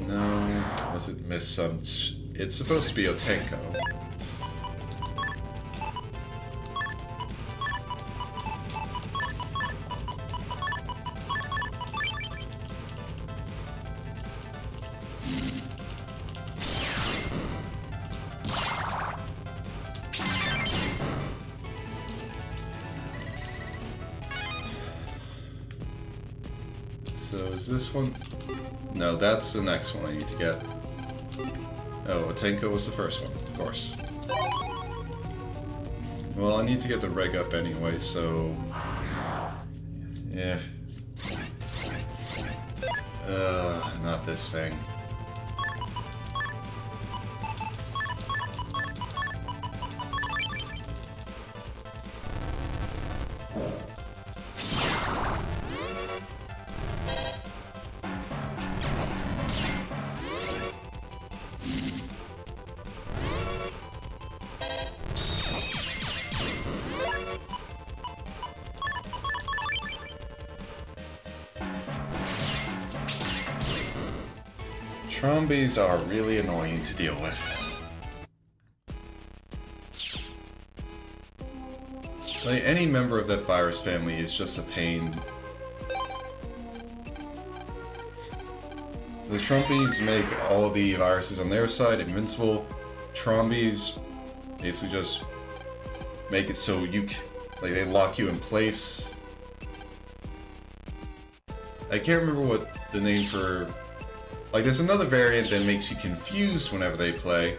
No, was it miss some? It's supposed to be Otenko. So is this one? No, that's the next one I need to get. Oh, Otenko was the first one, of course. Well, I need to get the reg up anyway, so... yeah. Not this thing. Trombies are really annoying to deal with. Like, any member of that virus family is just a pain. The Trombies make all the viruses on their side invincible. Trombies basically just make it so like, they lock you in place. I can't remember what the name for... Like, there's another variant that makes you confused whenever they play.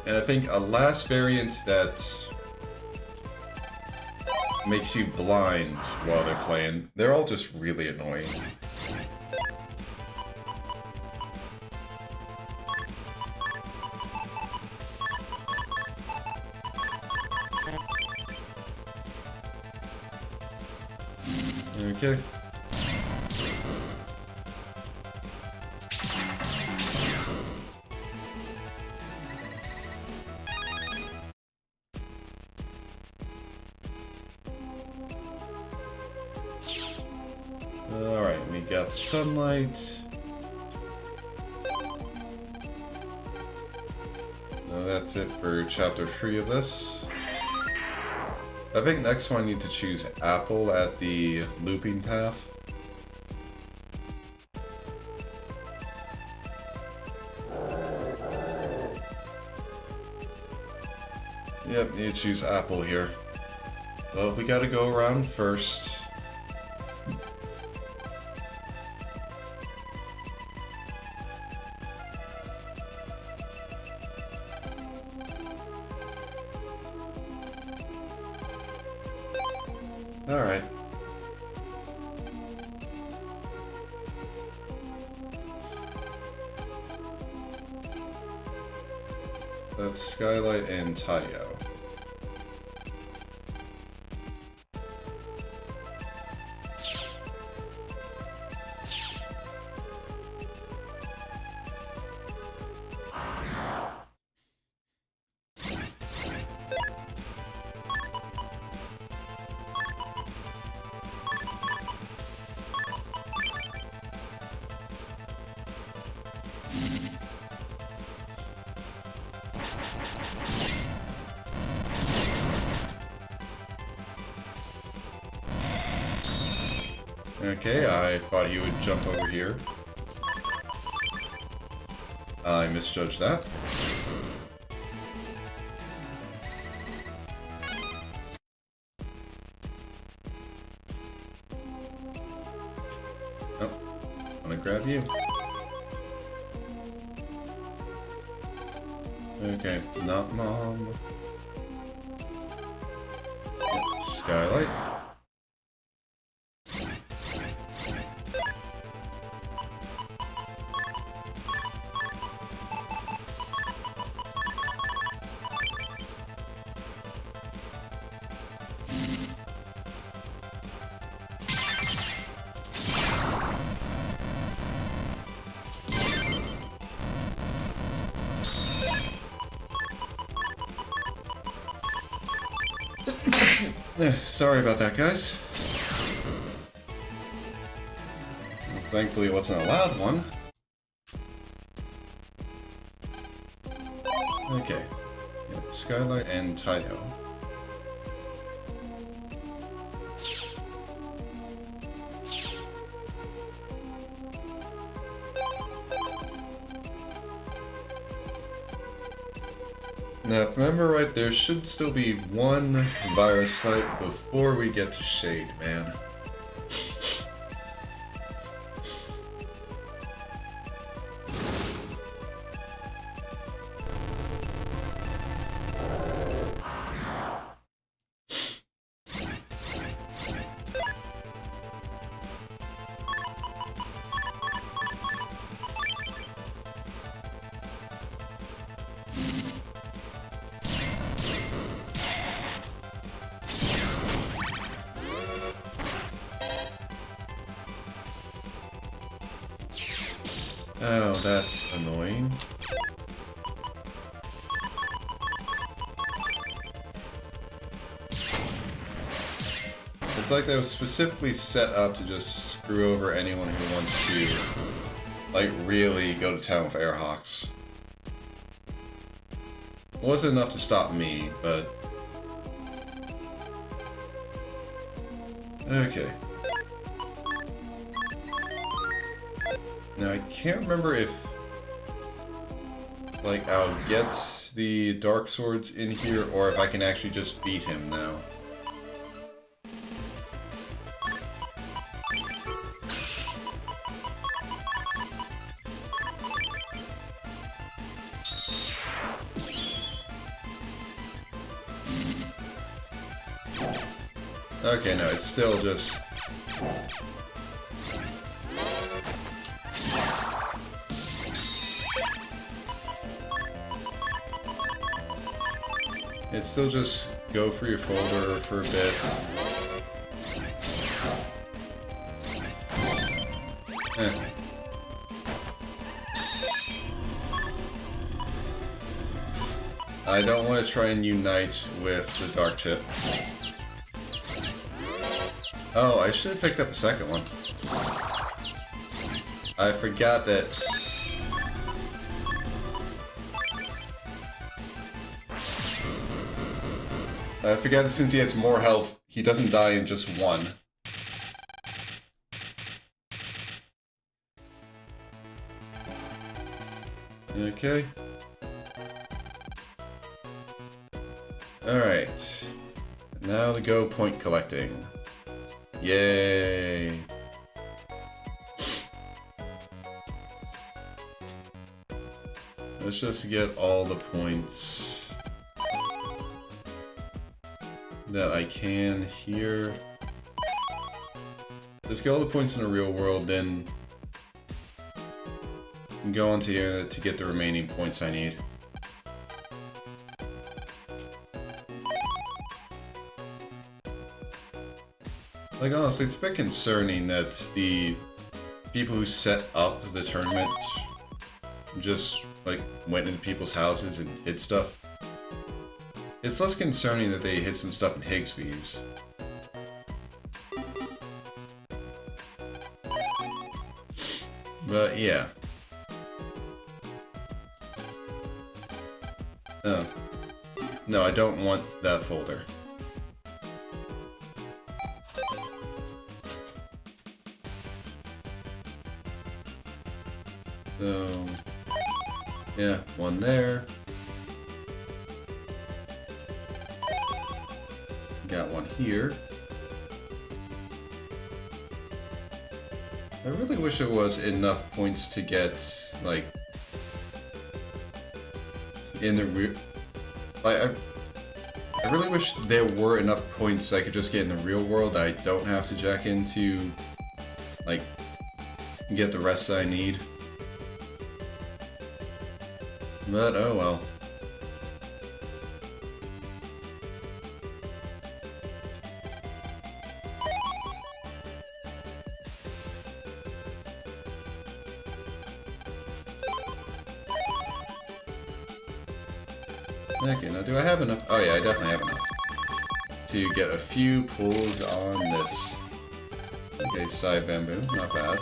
And I think a last variant that makes you blind while they're playing. They're all just really annoying. Okay. Alright, we got sunlight. So that's it for chapter 3 of this. I think next one I need to choose Apple at the looping path. Yep, need to choose Apple here. Well, we gotta go around first. Alright. That's Skylight and Tayo. Okay, I thought he would jump over here. I misjudged that. Oh, I'm gonna grab you. Okay, not Mom. Skylight. Sorry about that, guys. Well, thankfully it wasn't a loud one. Okay. Yep, Skylight and Tayo. Now, if I remember right, there should still be one virus fight before we get to Shade, man. Oh, that's annoying. It's like that was specifically set up to just screw over anyone who wants to, like, really go to town with Airhawks. It wasn't enough to stop me, but... Okay. Now, I can't remember if, like, I'll get the Dark Swords in here, or if I can actually just beat him now. Okay, no, it's still just... It's still just go for your folder for a bit. I don't want to try and unite with the Dark Chip. Oh, I should have picked up a second one. I forgot that... I forgot that since he has more health, he doesn't die in just one. Okay. Alright. Now the go point collecting. Yay! Let's just get all the points that I can here. Let's get all the points in the real world, then go onto the internet to get the remaining points I need. Like, honestly, it's a bit concerning that the people who set up the tournament just, like, went into people's houses and hid stuff. It's less concerning that they hid some stuff in Higsby's. But, yeah. Oh. No, I don't want that folder. So, yeah, one there. Got one here. I really wish there was enough points to get, like, in the real... I really wish there were enough points I could just get in the real world that I don't have to jack into, like, get the rest that I need. But, oh well. Okay, now do I have enough? Oh yeah, I definitely have enough to get a few pulls on this. Okay, side bamboo, not bad.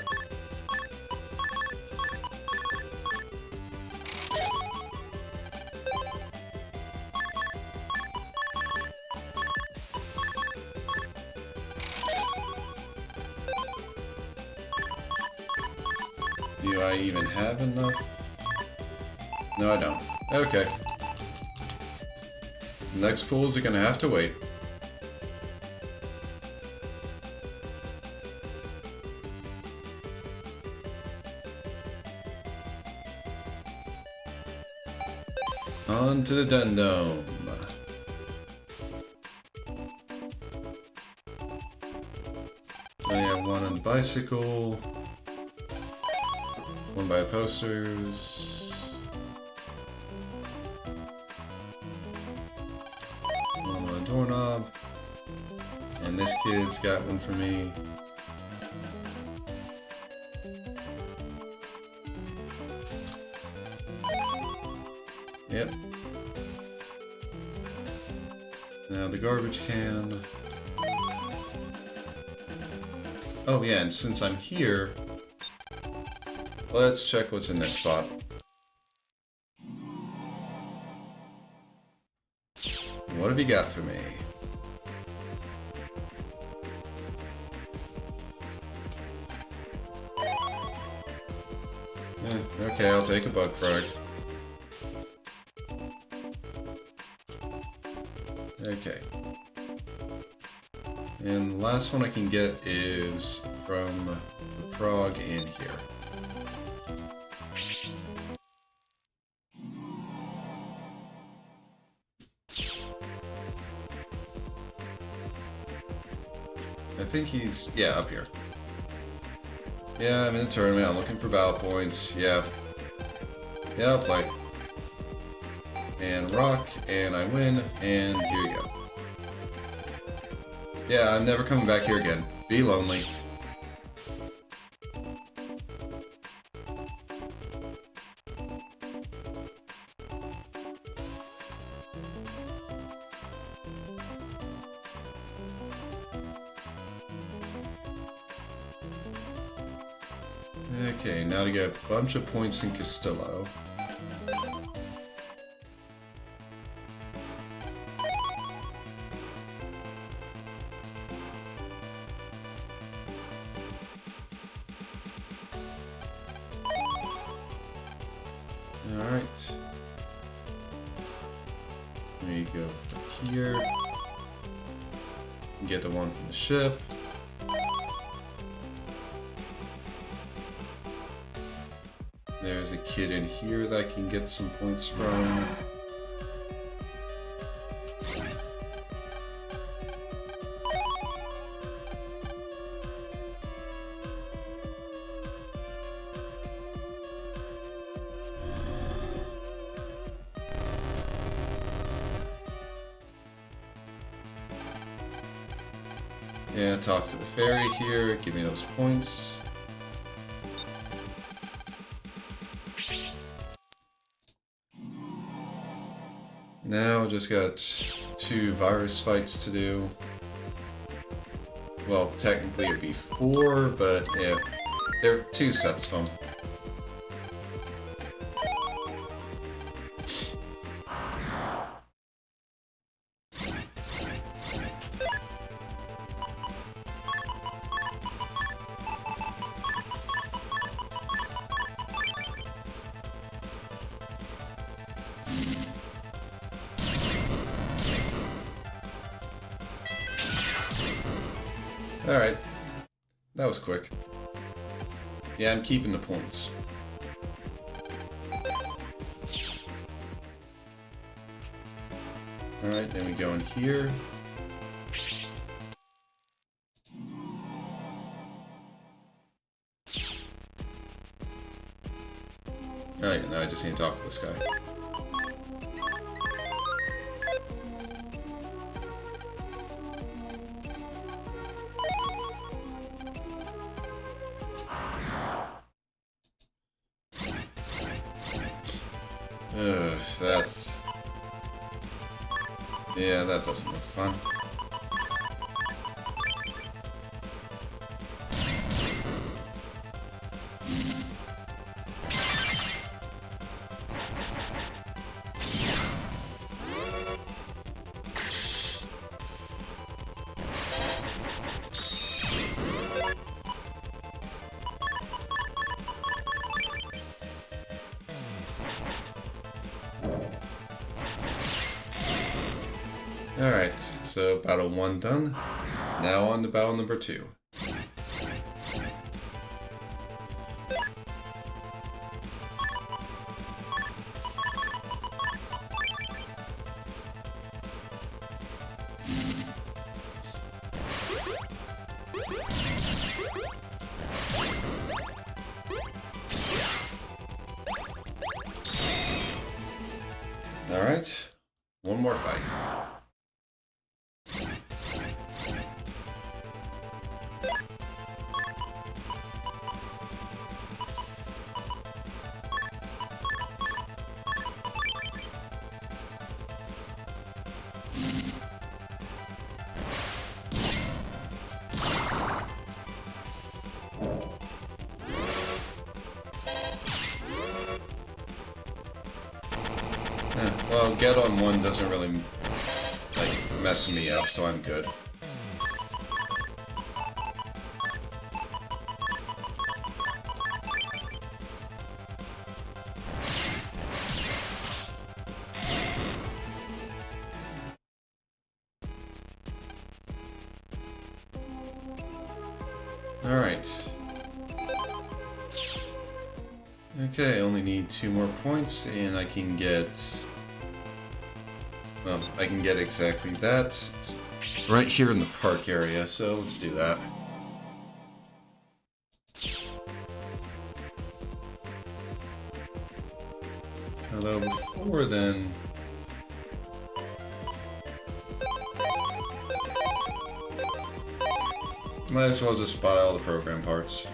Do I even have enough? No, I don't. Okay. Next pools are gonna have to wait. On to the Dundome. I have one on the bicycle, one by posters, one on a doorknob, and this kid's got one for me. Yep. Now the garbage can. Oh yeah, and since I'm here, let's check what's in this spot. What have you got for me? Okay, I'll take a bug frog. Okay. And the last one I can get is from the frog in here. I think he's, yeah, up here. Yeah, I'm in the tournament, I'm looking for battle points, yeah. Yeah, I'll play. And rock, and I win, and here you go. Yeah, I'm never coming back here again. Be lonely. Okay, now to get a bunch of points in Castillo. Alright. There you go here. Get the one from the ship. There's a kid in here that I can get some points from. Yeah, talk to the fairy here, give me those points. Now just got 2 virus fights to do. Well, technically it'd be 4, but yeah, there are 2 sets of them. Alright, that was quick. Yeah, I'm keeping the points. Alright, then we go in here. Alright, now I just need to talk to this guy. That's... Yeah, that doesn't look fun. Alright, so battle 1 done. Now on to battle number 2. Alright, one more fight. Well, get on 1 doesn't really, like, mess me up, so I'm good. Alright. Okay, only need 2 more points, and I can get... Well, I can get exactly that right here in the park area, so let's do that. Although before then... Might as well just buy all the program parts.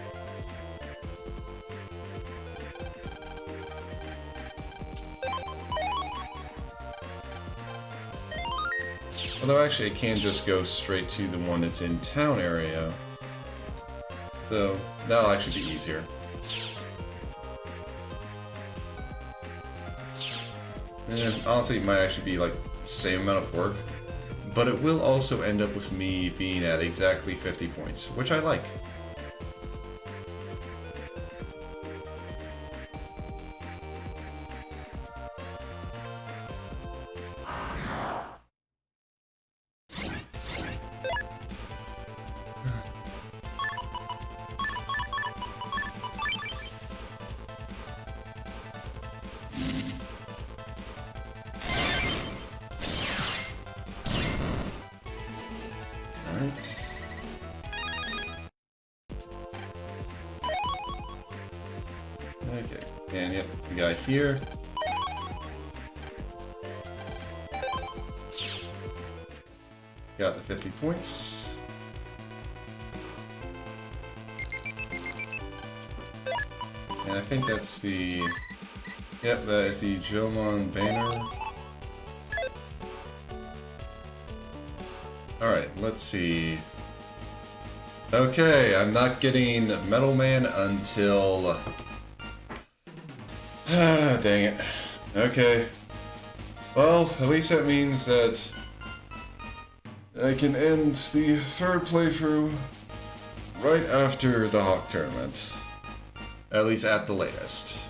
Although actually I can just go straight to the one that's in town area. So that'll actually be easier. And then honestly it might actually be like the same amount of work. But it will also end up with me being at exactly 50 points, which I like. And yep, we got here. Got the 50 points. And I think that's the... Yep, that is the Jomon banner. Alright, let's see. Okay, I'm not getting Metal Man until... dang it. Okay. Well, at least that means that I can end the third playthrough right after the Hawk tournament. At least at the latest.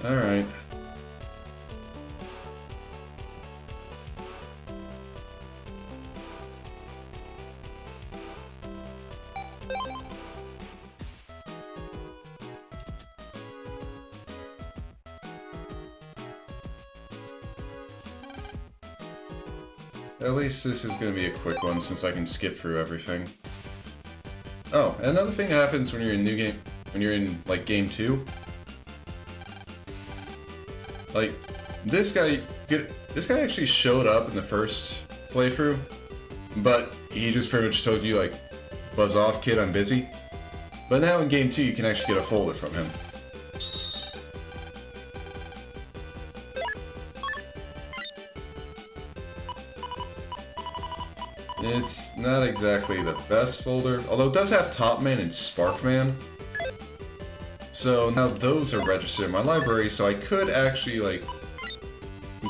Alright. At least this is going to be a quick one since I can skip through everything. Oh, another thing happens when you're in new game, when you're in like game 2. Like this guy actually showed up in the first playthrough, but he just pretty much told you like, "Buzz off, kid, I'm busy." But now in game 2, you can actually get a folder from him. It's not exactly the best folder, although it does have Top Man and Spark Man. So now those are registered in my library, so I could actually, like,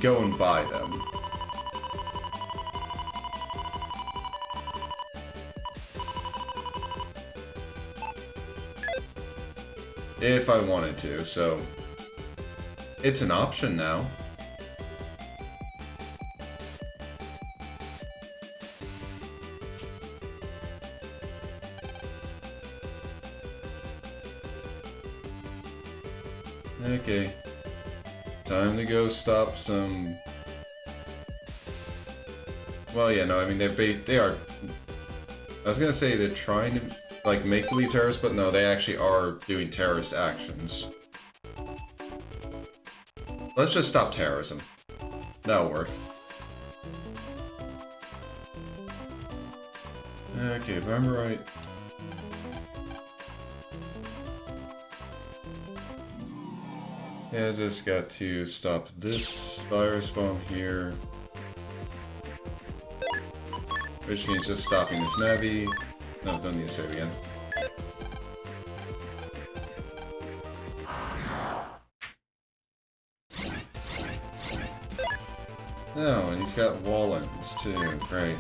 go and buy them. If I wanted to, so it's an option now. Okay, time to go stop some... Well, yeah, no, I mean, they are... I was gonna say they're trying to, like, make-believe terrorists, but no, they actually are doing terrorist actions. Let's just stop terrorism. That'll work. Okay, if I'm right... Yeah, I just got to stop this virus bomb here. Which means just stopping this Navi. No, don't need to save again. No, and he's got Wallens too, great.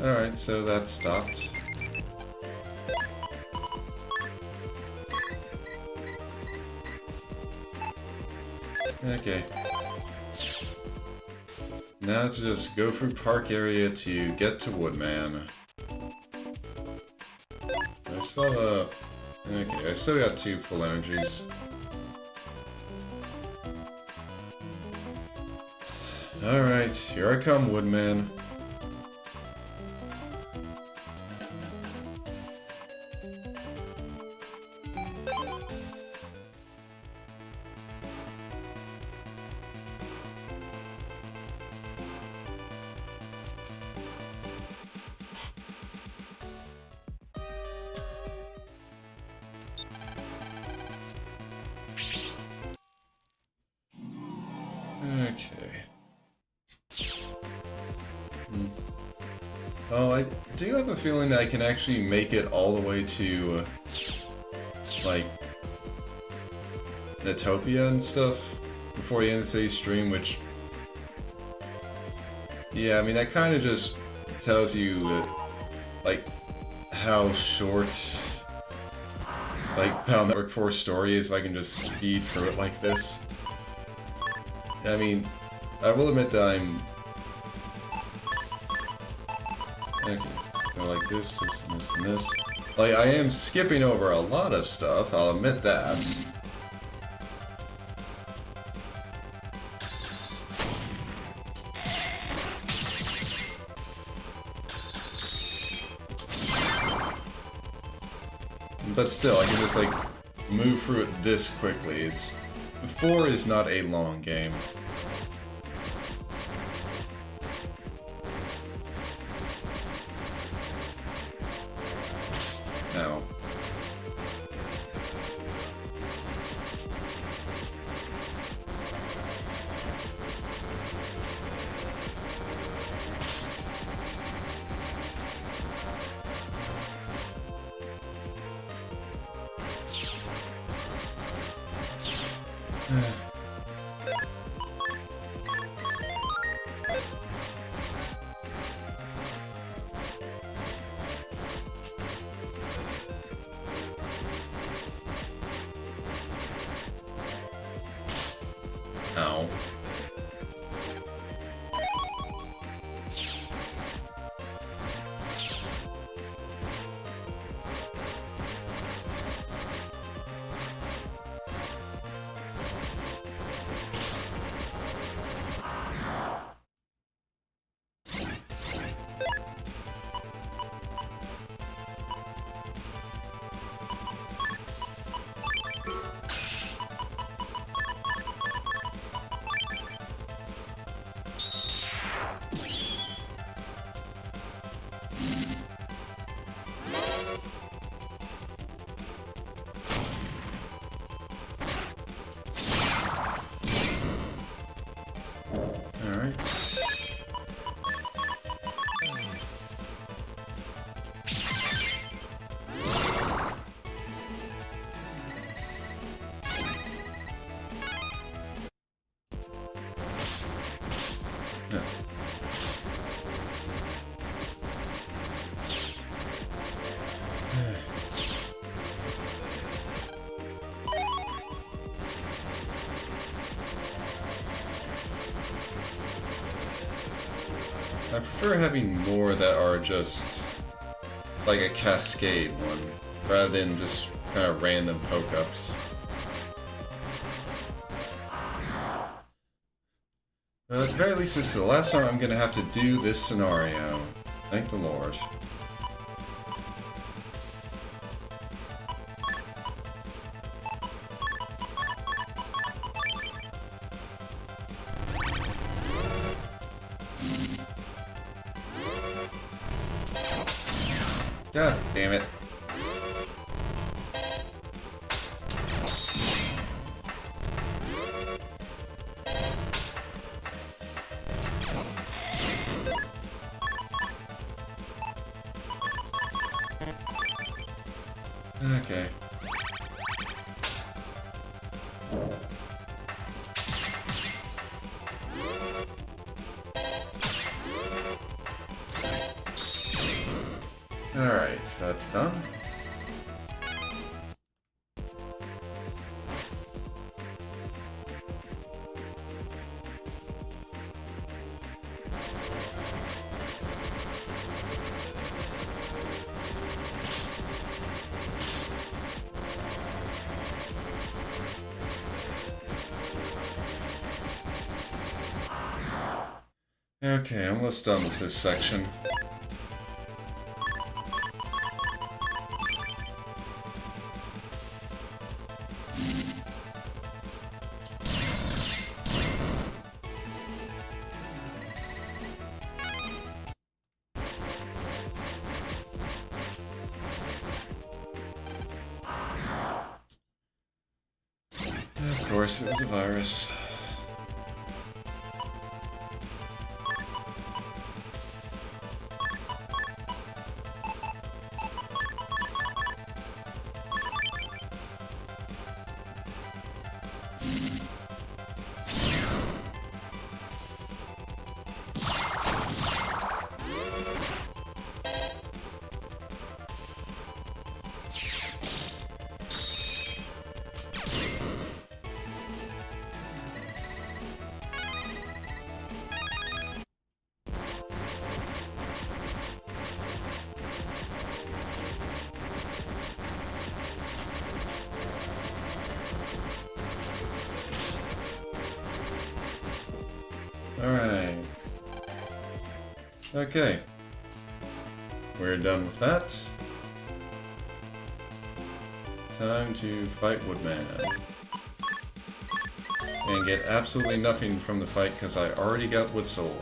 Alright, so that stopped. Okay. Now to just go through park area to get to Woodman. I still have okay, I still got 2 full energies. Alright, here I come, Woodman. Okay. Oh, I do have a feeling that I can actually make it all the way to, like, Netopia and stuff before the end of today's stream, which... Yeah, I mean, that kind of just tells you, like, how short, like, Pal Network 4 story is if I can just speed through it like this. I mean, I will admit that I'm... Okay, go like this, this, and this, and this. Like, I am skipping over a lot of stuff, I'll admit that. But still, I can just, like, move through it this quickly. It's... 4 is not a long game. No. Ow. Alright. No. I prefer having more that are just like a cascade one, rather than just kind of random poke-ups. But at the very least, this is the last time I'm gonna have to do this scenario. Thank the Lord. God damn it. Okay. Alright, so that's done. Okay, almost done with this section. Of course, it was a virus. Alright. Okay. We're done with that. Time to fight Woodman. And get absolutely nothing from the fight because I already got Wood Soul.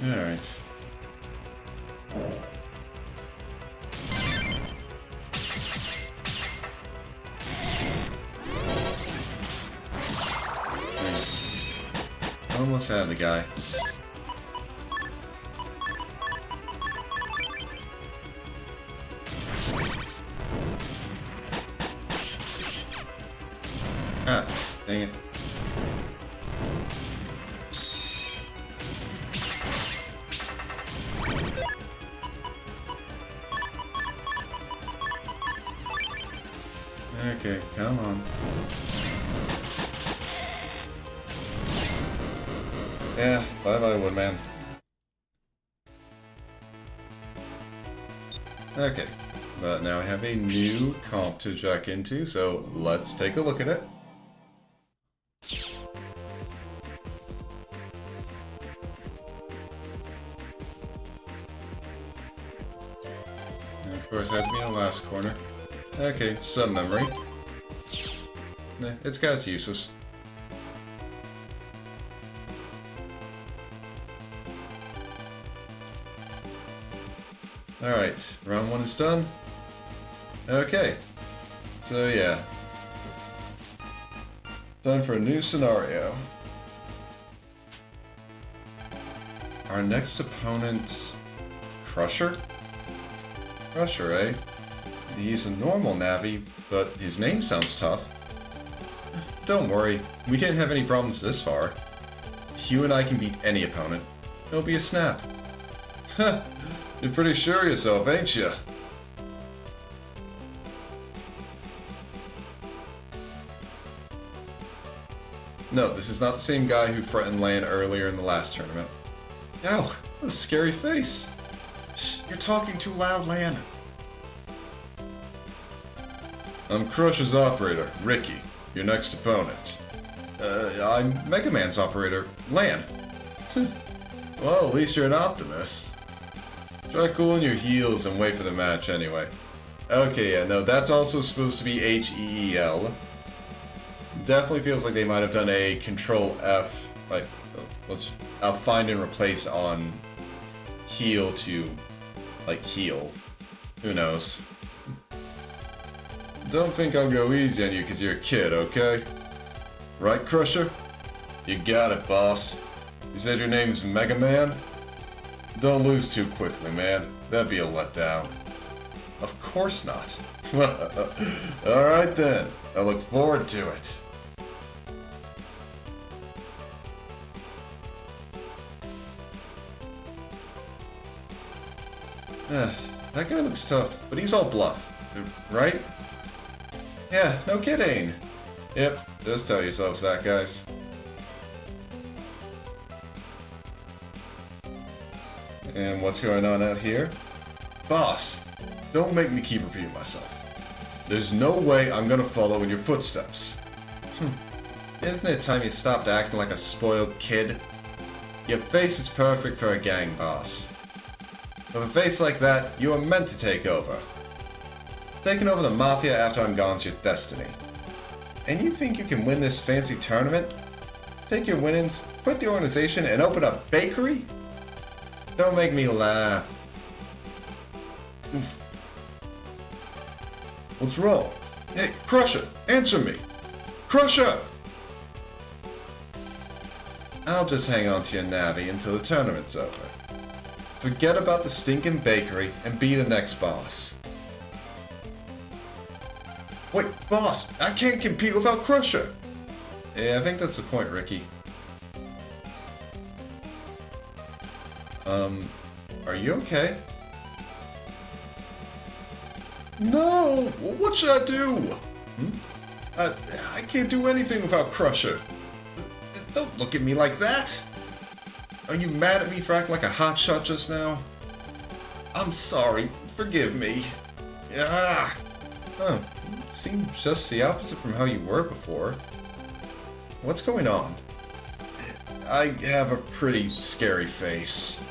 Alright. Almost had the guy. Ah, dang it. Okay, come on. Yeah, bye-bye, Woodman. Okay, but now I have a new comp to check into, so let's take a look at it. And of course, I had to be in the last corner. Okay, some memory. Nah, it's got its uses. Alright, round 1 is done. Okay, so yeah. Time for a new scenario. Our next opponent... Crusher? Crusher, eh? He's a normal Navi, but his name sounds tough. Don't worry, we didn't have any problems this far. You and I can beat any opponent. It'll be a snap. Huh, you're pretty sure of yourself, ain't you? No, this is not the same guy who threatened Lan earlier in the last tournament. Ow, what a scary face. Shh, you're talking too loud, Lan. I'm Crusher's operator, Ricky, your next opponent. I'm Mega Man's operator, Lan. Well, at least you're an optimist. Try cooling your heels and wait for the match anyway. Okay, yeah, no, that's also supposed to be H-E-E-L. Definitely feels like they might have done a Control F, like, let's find and replace on heal to, like, heal. Who knows? Don't think I'll go easy on you because you're a kid, okay? Right, Crusher? You got it, boss. You said your name's Mega Man? Don't lose too quickly, man. That'd be a letdown. Of course not. Alright then. I look forward to it. That guy looks tough, but he's all bluff, right? Yeah, no kidding. Yep, just tell yourselves that, guys. And what's going on out here? Boss, don't make me keep repeating myself. There's no way I'm gonna follow in your footsteps. Isn't it time you stopped acting like a spoiled kid? Your face is perfect for a gang boss. With a face like that, you are meant to take over. Taking over the Mafia after I'm gone's your destiny. And you think you can win this fancy tournament? Take your winnings, quit the organization, and open a bakery? Don't make me laugh. Oof. What's wrong? Hey, Crusher, answer me! Crusher! I'll just hang on to your Navi until the tournament's over. Forget about the stinking bakery and be the next boss. Wait, boss, I can't compete without Crusher! Yeah, I think that's the point, Ricky. Are you okay? No! What should I do? I can't do anything without Crusher. Don't look at me like that! Are you mad at me for acting like a hotshot just now? I'm sorry. Forgive me. Ah! Huh. Seems just the opposite from how you were before. What's going on? I have a pretty scary face.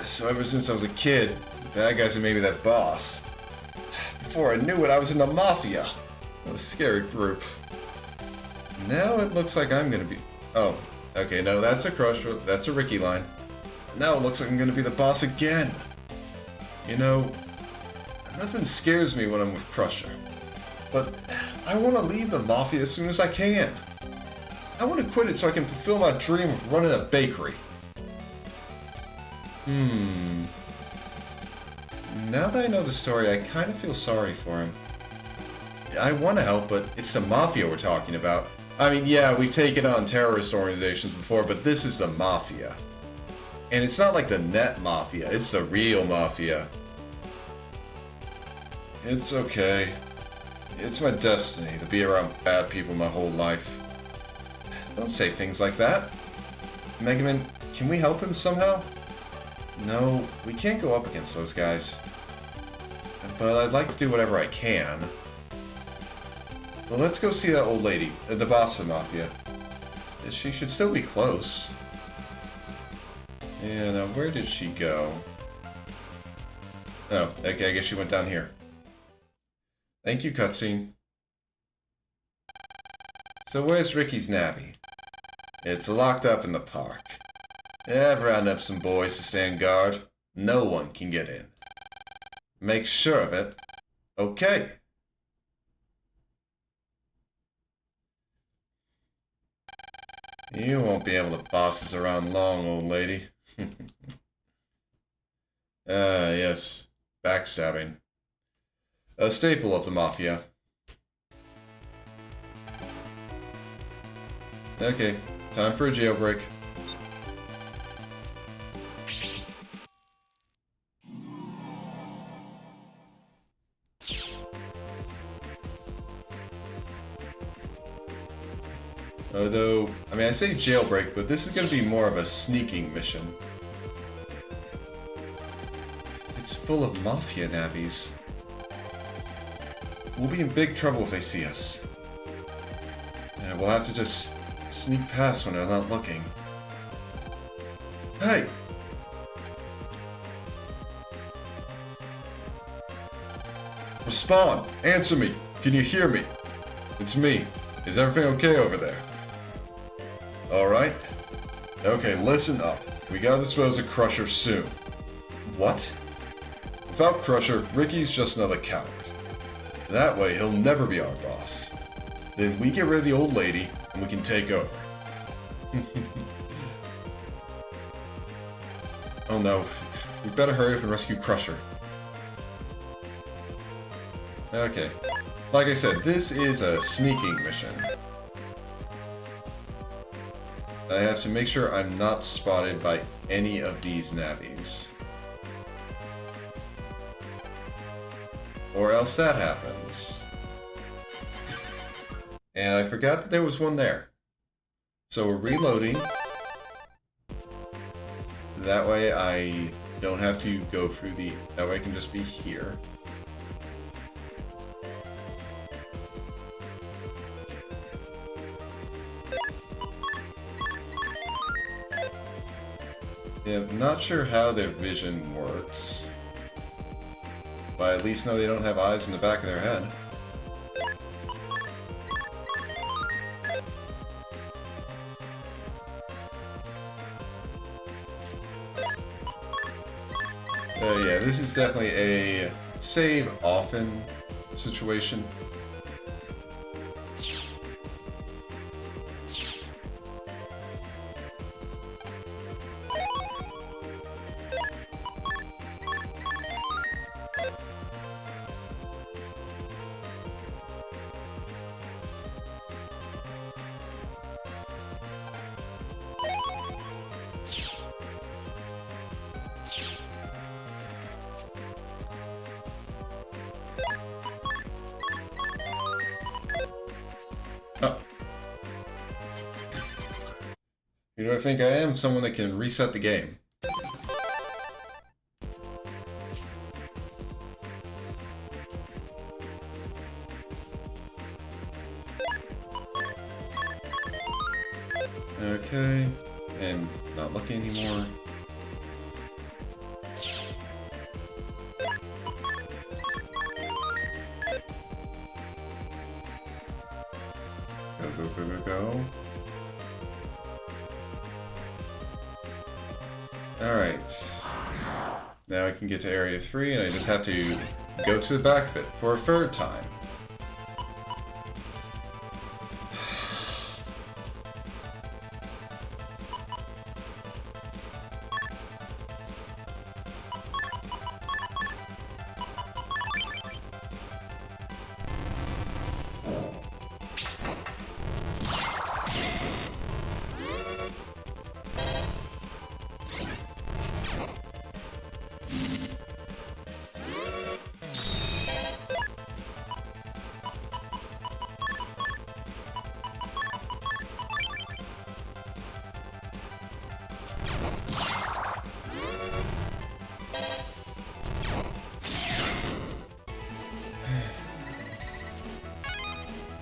So ever since I was a kid, the bad guys have made me that boss. Before I knew it, I was in the Mafia. What a scary group. Now it looks like I'm gonna be... Oh, okay, no, that's a Crusher. That's a Ricky line. Now it looks like I'm gonna be the boss again. You know, nothing scares me when I'm with Crusher. But I want to leave the Mafia as soon as I can. I want to quit it so I can fulfill my dream of running a bakery. Now that I know the story, I kind of feel sorry for him. I want to help, but it's the Mafia we're talking about. I mean, yeah, we've taken on terrorist organizations before, but this is the Mafia. And it's not like the net Mafia, it's the real Mafia. It's okay. It's my destiny to be around bad people my whole life. Don't say things like that. Mega Man, can we help him somehow? No, we can't go up against those guys. But I'd like to do whatever I can. Well, let's go see that old lady, the boss of the Mafia. She should still be close. Yeah, now where did she go? Oh, okay, I guess she went down here. Thank you, cutscene. So where's Ricky's Navi? It's locked up in the park. I've rounded up some boys to stand guard. No one can get in. Make sure of it. Okay. You won't be able to boss us around long, old lady. Yes. Backstabbing. A staple of the Mafia. Okay, time for a jailbreak. Although, I mean, I say jailbreak, but this is going to be more of a sneaking mission. It's full of Mafia nabbies. We'll be in big trouble if they see us. And we'll have to just sneak past when they're not looking. Hey! Respond! Answer me! Can you hear me? It's me. Is everything okay over there? Alright? Okay, listen up. We gotta dispose of Crusher soon. What? Without Crusher, Ricky's just another coward. That way, he'll never be our boss. Then we get rid of the old lady, and we can take over. Oh no. We better hurry up and rescue Crusher. Okay. Like I said, this is a sneaking mission. I have to make sure I'm not spotted by any of these nabbies. Or else that happens. And I forgot that there was one there. So we're reloading. That way I don't have to go through the... That way I can just be here. Yeah, I'm not sure how their vision works. But I at least know they don't have eyes in the back of their head. Yeah, this is definitely a save often situation. Oh. Who do I think I am? Someone that can reset the game. Okay, and not looking anymore. Go, go, go, go, go. Alright. Now I can get to Area 3, and I just have to go to the back of it for a third time.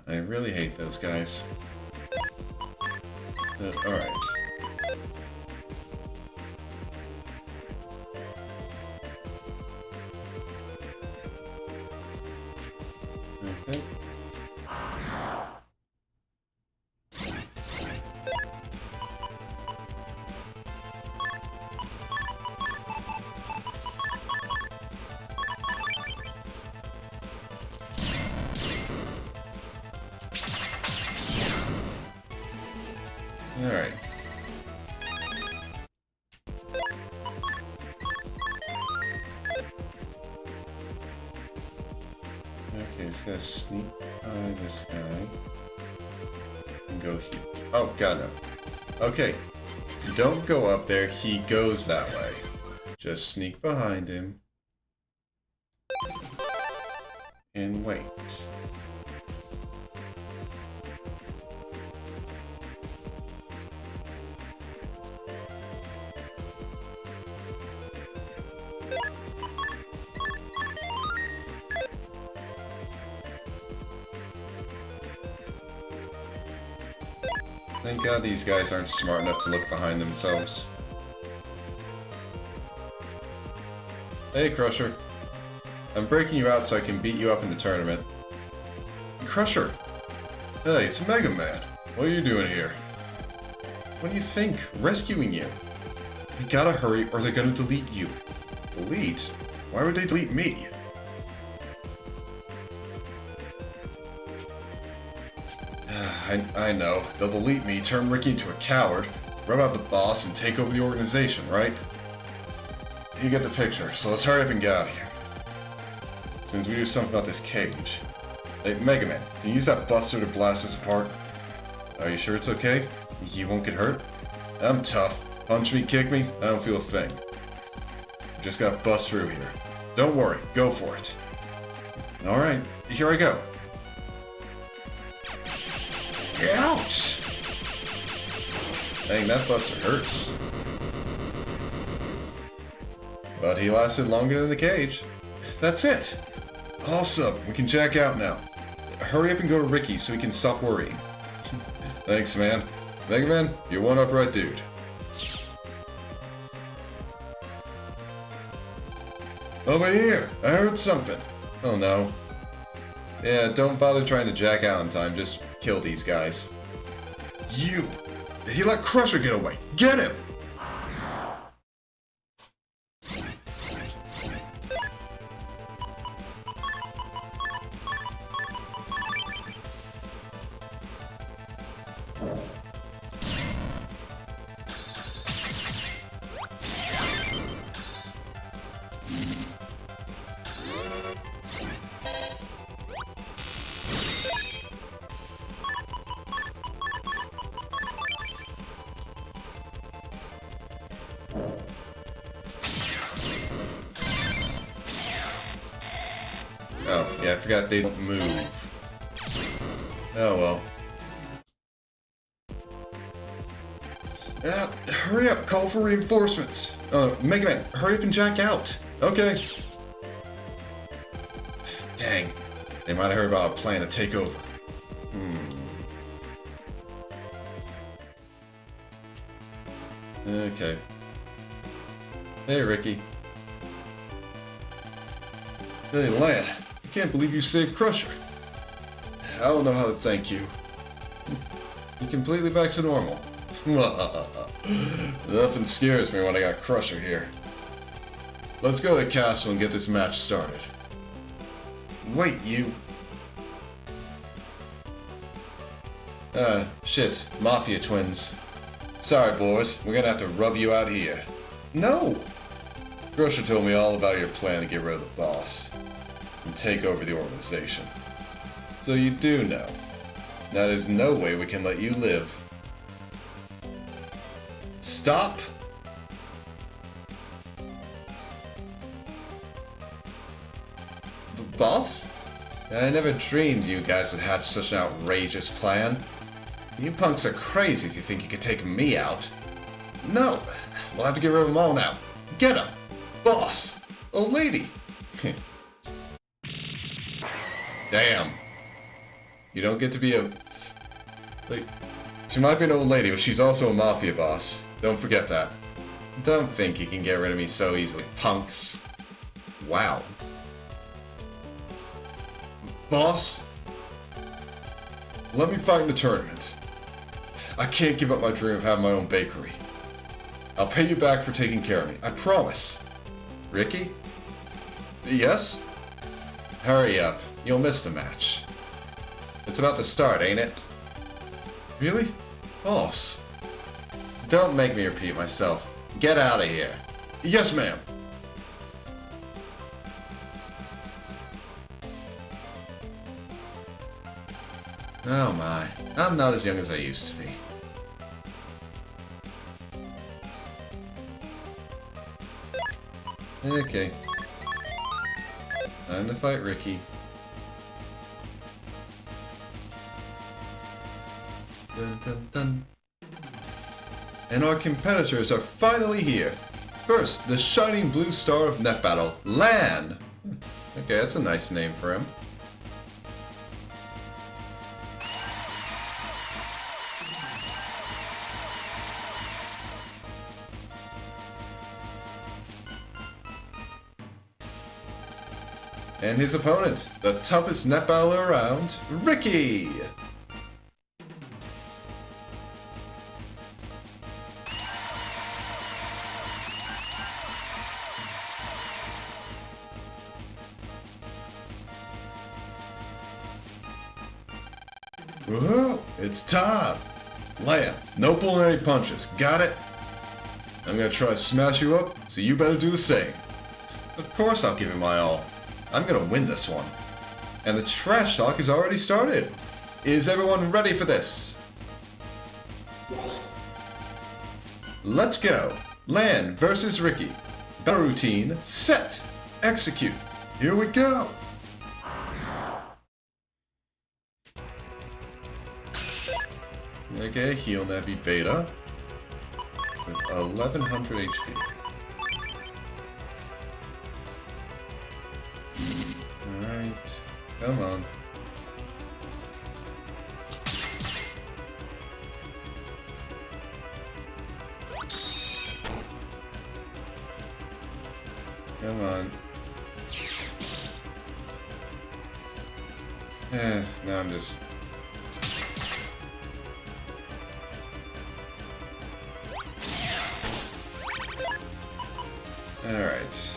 I really hate those guys. Alright. Okay. Alright. Okay, just gotta sneak by this guy. And go here. Oh, god no. Okay. Don't go up there, he goes that way. Just sneak behind him. And wait. Thank God these guys aren't smart enough to look behind themselves. Hey, Crusher. I'm breaking you out so I can beat you up in the tournament. Crusher! Hey, it's Mega Man. What are you doing here? What do you think? Rescuing you. We gotta hurry or they're gonna delete you. Delete? Why would they delete me? I know. They'll delete me, turn Ricky into a coward, rub out the boss, and take over the organization, right? You get the picture, so let's hurry up and get out of here. As soon as we do something about this cage. Hey, Mega Man, can you use that buster to blast us apart? Are you sure it's okay? You won't get hurt? I'm tough. Punch me, kick me, I don't feel a thing. Just gotta bust through here. Don't worry, go for it. Alright, here I go. Ouch! Dang, that buster hurts. But he lasted longer than the cage. That's it! Awesome, we can jack out now. Hurry up and go to Ricky so he can stop worrying. Thanks, man. Mega Man, you're one upright dude. Over here! I heard something. Oh no. Yeah, don't bother trying to jack out in time, just kill these guys. You! Did he let Crusher get away? Get him! Oh, yeah, I forgot they don't move. Oh well. Hurry up, call for reinforcements. Mega Man, hurry up and jack out. Okay. Dang. They might have heard about a plan to take over. Okay. Hey, Ricky. Hey, Lan. I can't believe you saved Crusher. I don't know how to thank you. You're completely back to normal. Nothing scares me when I got Crusher here. Let's go to the castle and get this match started. Wait, you... shit. Mafia twins. Sorry, boys. We're gonna have to rub you out here. No! Crusher told me all about your plan to get rid of the boss and take over the organization. So you do know. Now there's no way we can let you live. Stop! Boss? I never dreamed you guys would hatch such an outrageous plan. You punks are crazy if you think you could take me out. No! We'll have to get rid of them all now. Get him! Boss! Old lady! Damn. You don't get to be a... Like... She might be an old lady, but she's also a mafia boss. Don't forget that. Don't think you can get rid of me so easily, punks. Wow. Boss? Let me fight in the tournament. I can't give up my dream of having my own bakery. I'll pay you back for taking care of me. I promise. Ricky? Yes? Hurry up. You'll miss the match. It's about to start, ain't it? Really? Boss. Don't make me repeat myself. Get out of here. Yes, ma'am. Oh my. I'm not as young as I used to be. Okay. Time to fight Ricky. Dun, dun, dun. And our competitors are finally here. First, the shining blue star of Net Battle, Lan! Okay, that's a nice name for him. And his opponent, the toughest net battler around, Ricky! Whoa, it's time! Lan, no pulling any punches, got it? I'm gonna try to smash you up, so you better do the same. Of course I'll give it my all. I'm gonna win this one. And the trash talk has already started. Is everyone ready for this? Let's go. Lan versus Ricky. Battle routine, set, execute. Here we go. Okay, heal Navi Beta with 1100 HP. Alright, come on. Come on. Now I'm just... Alright.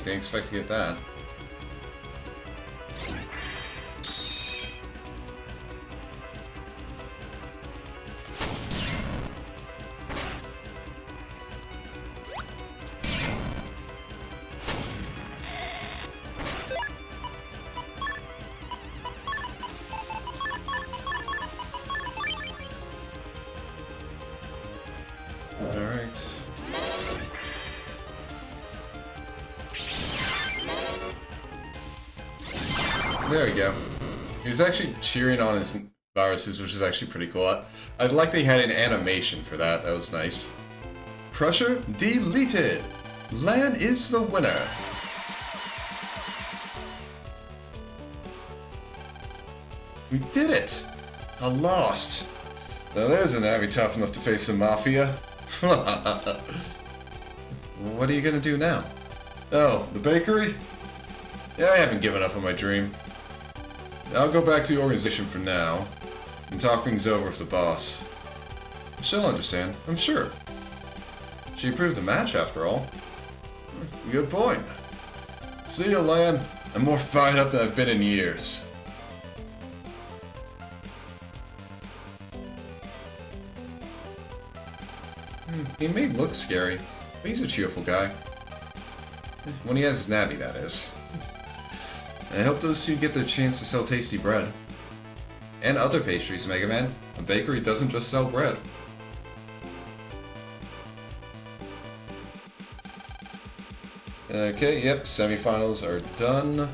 Didn't expect to get that. There we go. He was actually cheering on his viruses, which is actually pretty cool. I'd like they had an animation for that. That was nice. Crusher deleted. Lan is the winner. We did it. I lost. Now there's an Abby tough enough to face the Mafia. What are you gonna do now? Oh, the bakery? Yeah, I haven't given up on my dream. I'll go back to the organization for now and talk things over with the boss. She'll understand, I'm sure. She approved the match after all. Good point. See ya, Lan. I'm more fired up than I've been in years. He may look scary, but he's a cheerful guy. When he has his nabby, that is. I hope those two get their chance to sell tasty bread. And other pastries, Mega Man. A bakery doesn't just sell bread. Okay, yep, semifinals are done.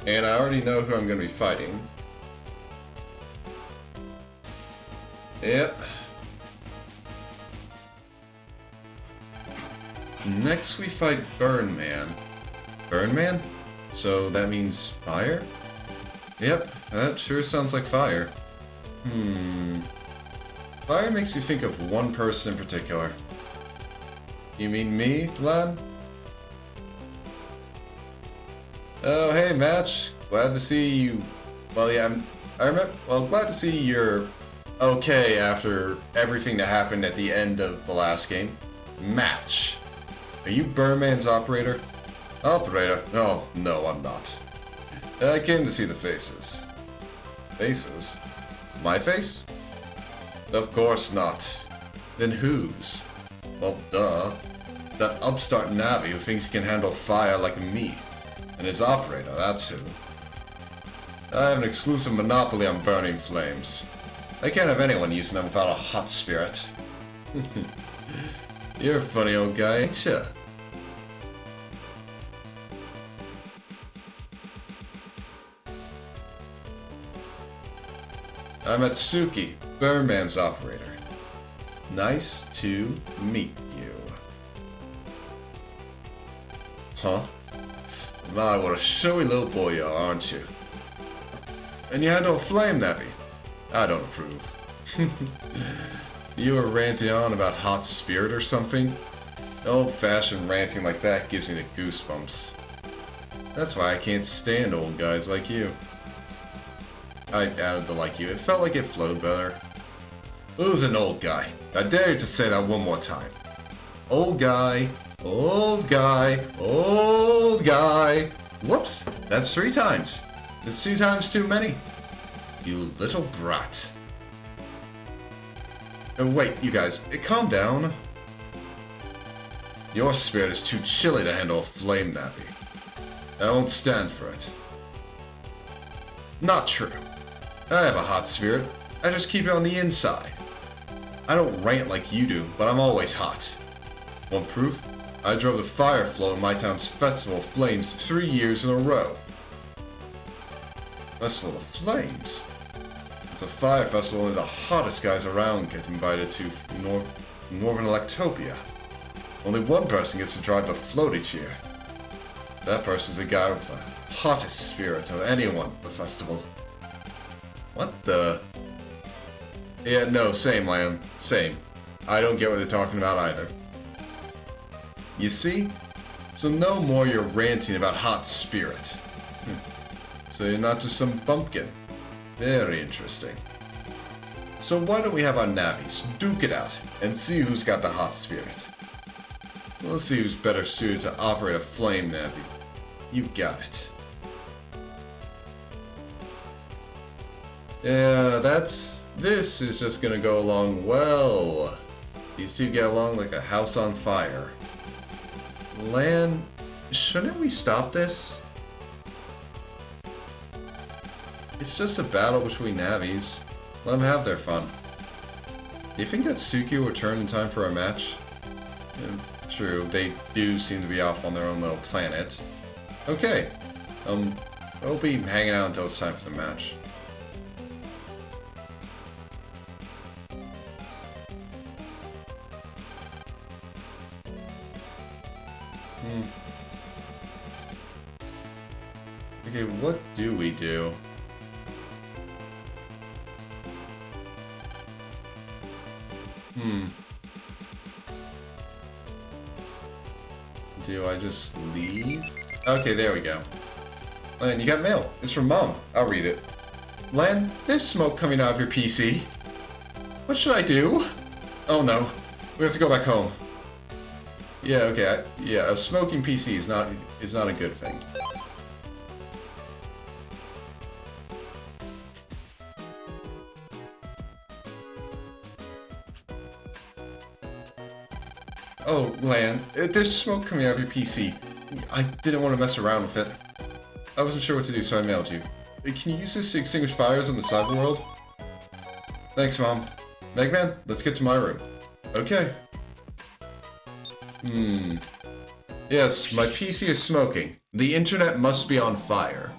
And I already know who I'm going to be fighting. Yep. Next we fight Burn Man. Burn Man? So that means fire? Yep, that sure sounds like fire. Fire makes me think of one person in particular. You mean me, lad? Oh, hey, Match. Glad to see you. Well, yeah, glad to see you're okay after everything that happened at the end of the last game. Match. Are you Burman's operator? Operator? Oh, no, I'm not. I came to see the faces. Faces? My face? Of course not. Then whose? Well, duh. That upstart Navi who thinks he can handle fire like me. And his operator, that's who. I have an exclusive monopoly on burning flames. I can't have anyone using them without a hot spirit. You're a funny old guy, ain't ya? I'm Atsuki, Burman's operator. Nice to meet you. Huh? My, what a showy little boy you are, aren't you? And you handle a flame nappy. I don't approve. You were ranting on about hot spirit or something? Old-fashioned ranting like that gives me the goosebumps. That's why I can't stand old guys like you. I added the like you. It felt like it flowed better. Who's an old guy? I dare you to say that one more time. Old guy, old guy, old guy. Whoops, that's 3 times. It's 2 times too many. You little brat. Oh, wait, you guys, calm down. Your spirit is too chilly to handle a flame nappy. I won't stand for it. Not true. I have a hot spirit. I just keep it on the inside. I don't rant like you do, but I'm always hot. Want proof? I drove the fire float in my town's Festival of Flames 3 years in a row. Festival of Flames? It's a fire festival only the hottest guys around get invited to Northern Electopia. Only one person gets to drive the float each year. That person's the guy with the hottest spirit of anyone at the festival. What the? Yeah, no, same, Lamb. Same. I don't get what they're talking about either. You see? So no more you're ranting about hot spirit. So you're not just some bumpkin. Very interesting. So why don't we have our nabbies duke it out and see who's got the hot spirit? We'll see who's better suited to operate a flame nabby. You got it. Yeah, this is just gonna go along well. These two get along like a house on fire. Lan, shouldn't we stop this? It's just a battle between navies. Let them have their fun. Do you think that Suki will return in time for a match? Yeah, true, they do seem to be off on their own little planet. Okay. We'll be hanging out until it's time for the match. Okay, what do we do? Do I just leave? Okay, there we go. Lan, you got mail. It's from Mom. I'll read it. Lan, there's smoke coming out of your PC. What should I do? Oh no. We have to go back home. Yeah, okay. Yeah, a smoking PC is not a good thing. Oh, Lan, there's smoke coming out of your PC. I didn't want to mess around with it. I wasn't sure what to do, so I mailed you. Can you use this to extinguish fires in the cyber world? Thanks, Mom. Megman, let's get to my room. Okay. Yes, my PC is smoking. The internet must be on fire.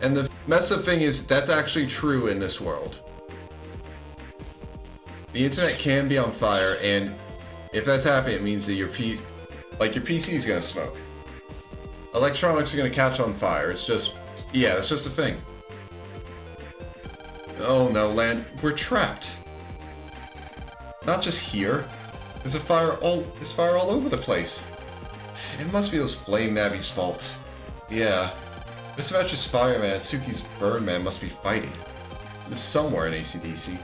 And the messed up thing is, that's actually true in this world. The internet can be on fire, and if that's happening, it means that your PC is gonna smoke. Electronics are gonna catch on fire. It's just, yeah, it's just a thing. Oh no, Lan, we're trapped. Not just here. There's fire all over the place. It must be those flame navvies' fault. Yeah. Mr. Vetch's fireman and Suki's birdman must be fighting. This is somewhere in ACDC.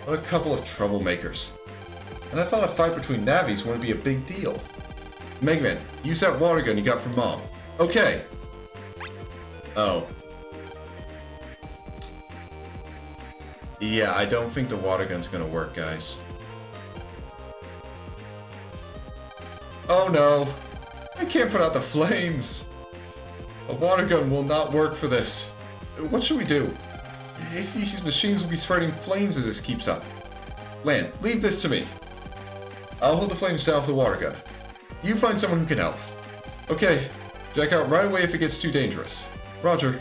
What a couple of troublemakers. And I thought a fight between navvies wouldn't be a big deal. Mega Man, use that water gun you got from Mom. Okay. Oh. Yeah, I don't think the water gun's gonna work, guys. Oh no! I can't put out the flames! A water gun will not work for this. What should we do? ACDC's machines will be spreading flames as this keeps up. Lan, leave this to me. I'll hold the flames down with the water gun. You find someone who can help. Okay, jack out right away if it gets too dangerous. Roger.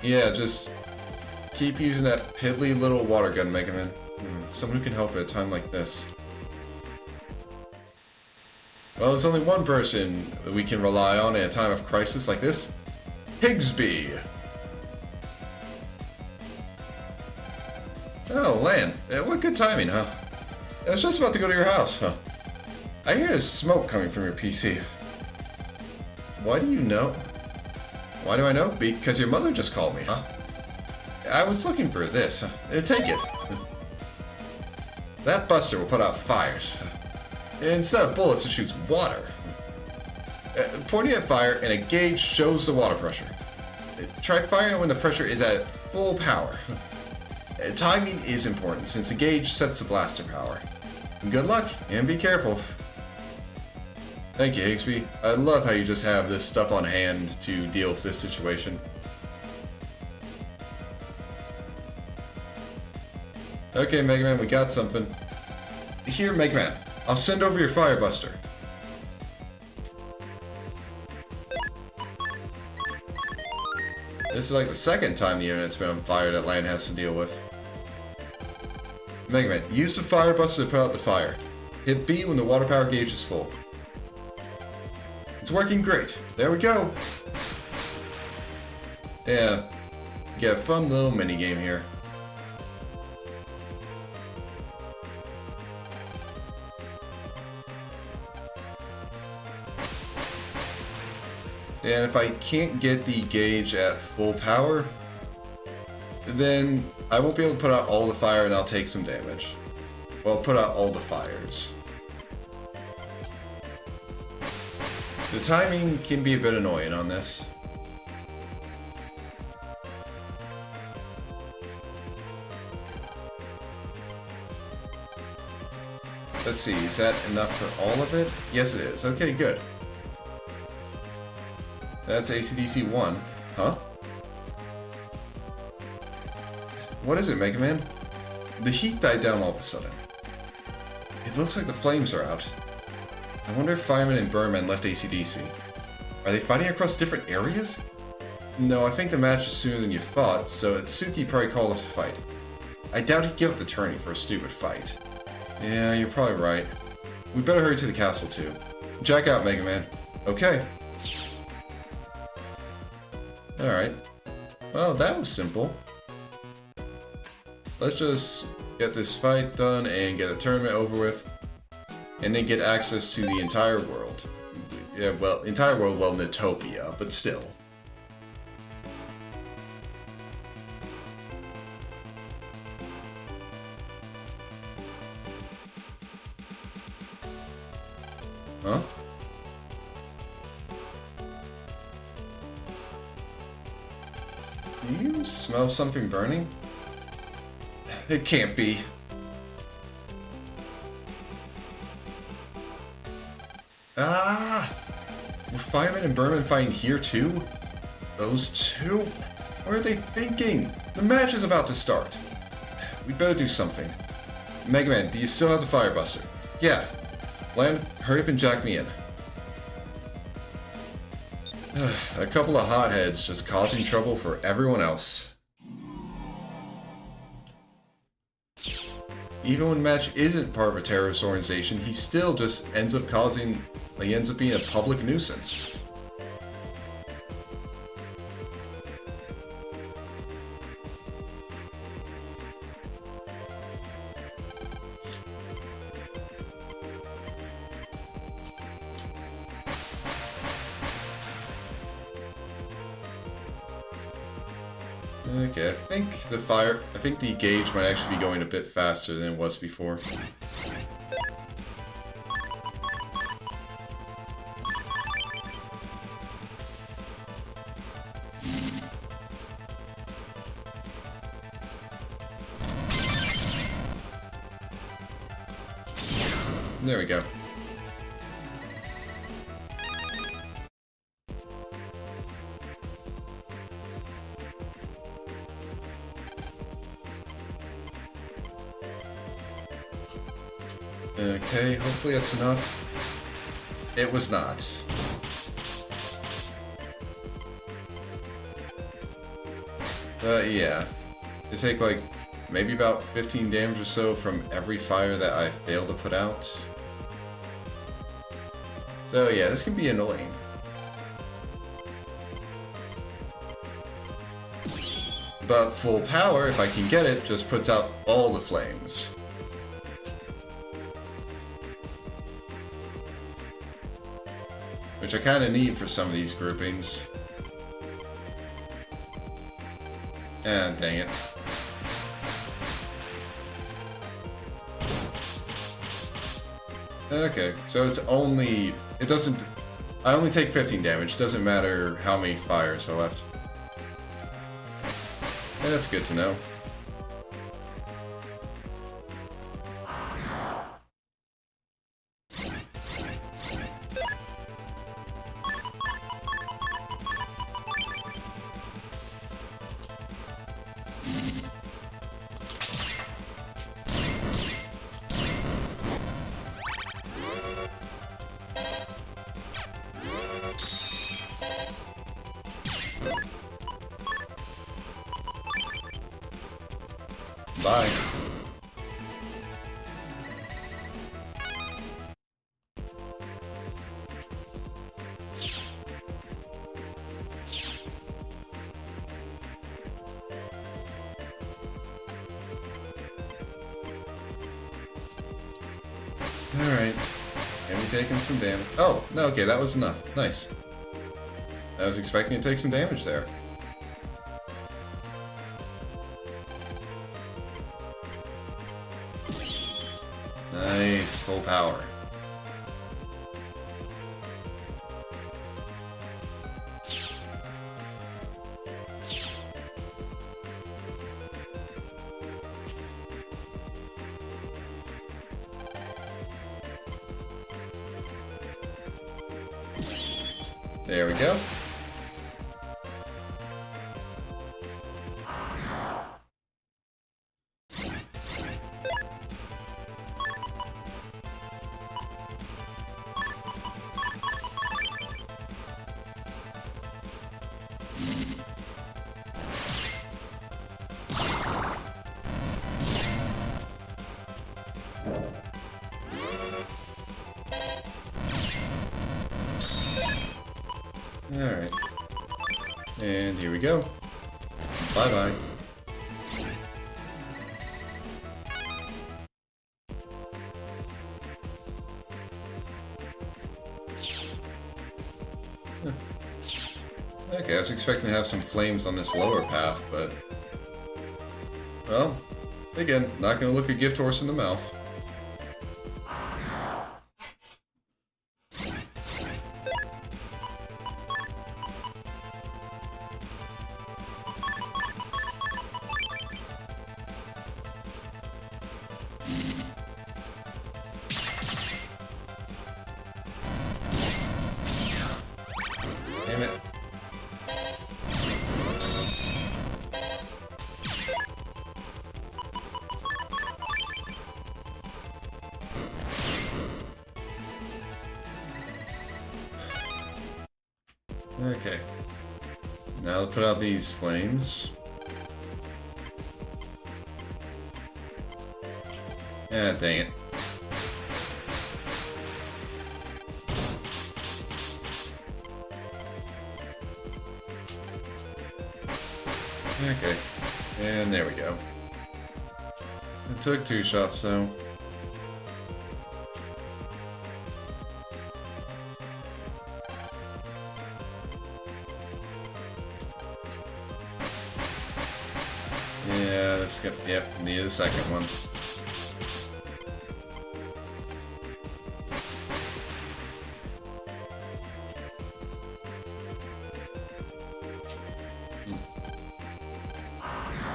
Yeah, just keep using that piddly little water gun, Mega Man. Someone who can help at a time like this. Well, there's only one person that we can rely on in a time of crisis like this. Higsby! Oh, Lan, what good timing, huh? I was just about to go to your house, huh? I hear there's smoke coming from your PC. Why do you know? Why do I know? Because your mother just called me, huh? I was looking for this, huh? Take it. That buster will put out fires. Instead of bullets, it shoots water. Pointing at fire, and a gauge shows the water pressure. Try firing it when the pressure is at full power. Timing is important, since the gauge sets the blaster power. Good luck, and be careful. Thank you, Higsby. I love how you just have this stuff on hand to deal with this situation. Okay, Mega Man, we got something. Here, Mega Man. I'll send over your firebuster. This is like the second time the internet's been on fire that Lan has to deal with. Mega Man, use the firebuster to put out the fire. Hit B when the water power gauge is full. It's working great. There we go. Yeah. Get a fun little mini game here. And if I can't get the gauge at full power, then I won't be able to put out all the fire and I'll take some damage. Well, put out all the fires. The timing can be a bit annoying on this. Let's see, is that enough for all of it? Yes it is. Okay, good. That's ACDC 1. Huh? What is it, Mega Man? The heat died down all of a sudden. It looks like the flames are out. I wonder if Fireman and Birdman left ACDC. Are they fighting across different areas? No, I think the match is sooner than you thought, so Itsuki probably called us a fight. I doubt he'd give up the tourney for a stupid fight. Yeah, you're probably right. We better hurry to the castle too. Jack out, Mega Man. Okay. Alright. Well, that was simple. Let's just get this fight done and get the tournament over with. And then get access to the entire world. Yeah, well, entire world, well, Netopia, but still. Huh? Do you smell something burning? It can't be. Ah! Were Fireman and Berman fighting here too? Those two? What are they thinking? The match is about to start. We better do something. Mega Man, do you still have the Firebuster? Yeah. Land, hurry up and jack me in. A couple of hotheads just causing trouble for everyone else. Even when Match isn't part of a terrorist organization, he still just ends up being a public nuisance. Okay, I think the gauge might actually be going a bit faster than it was before. There we go. Okay, hopefully that's enough. It was not. Yeah. It take like maybe about 15 damage or so from every fire that I fail to put out. So yeah, this can be annoying. But full power, if I can get it, just puts out all the flames. Which I kind of need for some of these groupings. Ah, dang it. Okay, so it's only... I only take 15 damage, doesn't matter how many fires are left. Yeah, that's good to know. Bye. Alright. And we taking some damage. Oh, no, okay, that was enough. Nice. I was expecting to take some damage there. Nice, full power. There we go. Alright. And here we go. Bye-bye. Okay, I was expecting to have some flames on this lower path, but... Well, again, not gonna look a gift horse in the mouth. Damn it. Okay. Now put out these flames. Ah, dang it. Okay. And there we go. It took 2 shots though. Yeah, let's get, yep, need a second one.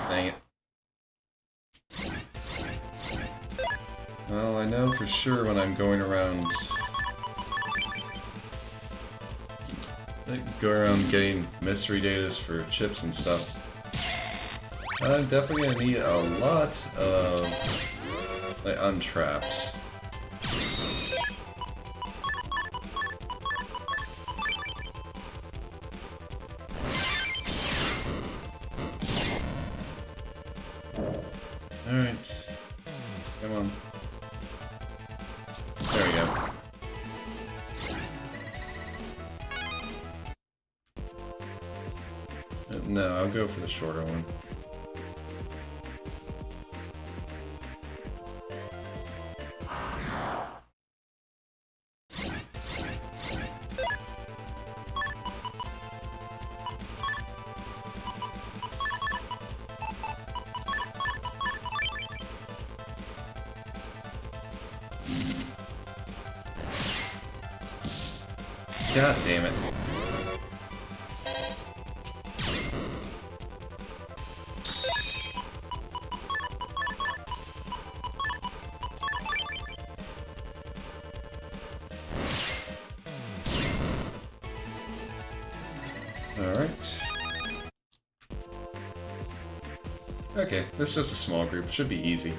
Dang it. Well, I know for sure when I'm going around... getting mystery datas for chips and stuff. I'm definitely gonna need a lot of like untraps. Alright. Come on. There we go. No, I'll go for the shorter one. God damn it. Alright. Okay, this is just a small group. It should be easy.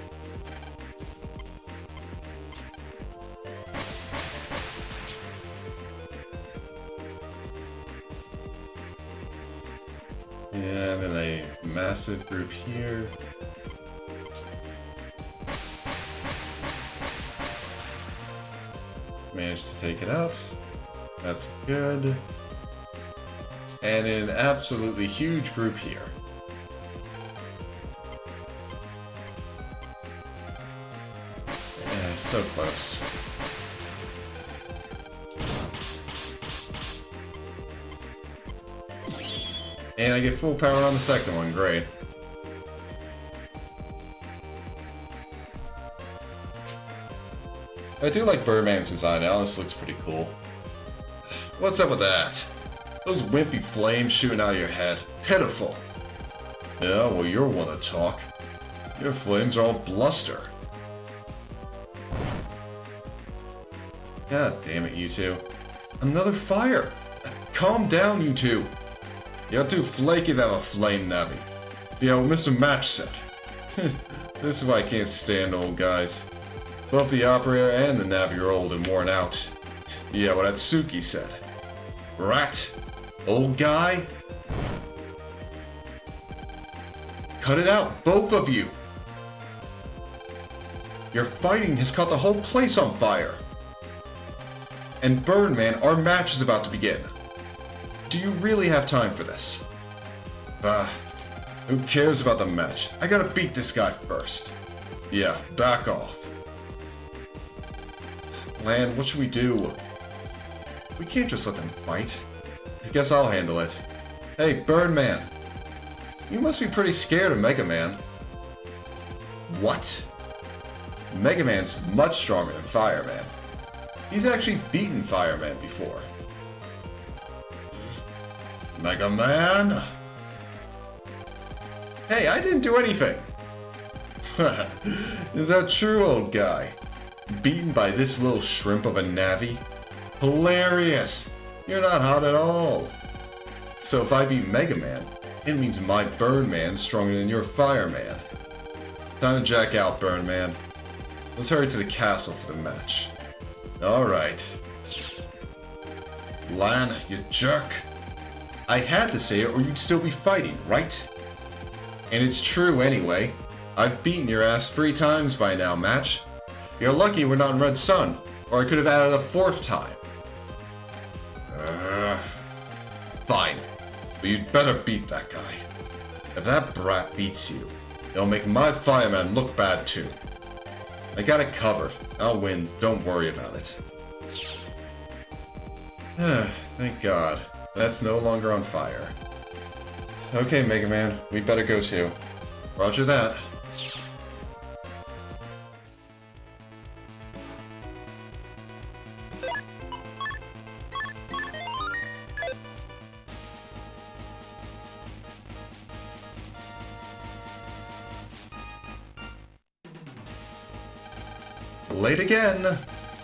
Yeah, then a massive group here. Managed to take it out. That's good. And an absolutely huge group here. Yeah, so close. And I get full power on the second one, great. I do like Birdman's design now, this looks pretty cool. What's up with that? Those wimpy flames shooting out of your head. Pitiful. Yeah, well you're one to talk. Your flames are all bluster. God damn it, you two. Another fire! Calm down, you two. You're too flaky to have a flame navvy. Yeah, what Mr. Match said. This is why I can't stand old guys. Both the operator and the navvy are old and worn out. Yeah, what Atsuki said. Rat. Old guy. Cut it out, both of you. Your fighting has caught the whole place on fire. And Birdman, our match is about to begin. do you really have time for this? Who cares about the match? I gotta beat this guy first. Yeah, back off. Lan, what should we do? We can't just let them fight. I guess I'll handle it. Hey, Birdman. You must be pretty scared of Mega Man. What? Mega Man's much stronger than Fireman. He's actually beaten Fireman before. Mega Man? Hey, I didn't do anything! Is that true, old guy? Beaten by this little shrimp of a Navi? Hilarious! You're not hot at all! So if I beat Mega Man, it means my Birdman's stronger than your Fireman. Time to jack out, Birdman. Let's hurry to the castle for the match. Alright. Lan, you jerk. I had to say it or you'd still be fighting, right? And it's true anyway. I've beaten your ass 3 times by now, match. You're lucky we're not in Red Sun, or I could have added a 4th time. Fine, but you'd better beat that guy. If that brat beats you, it'll make my fireman look bad too. I got it covered. I'll win, don't worry about it. Thank God. That's no longer on fire. Okay, Mega Man, we better go too. Roger that. Late again!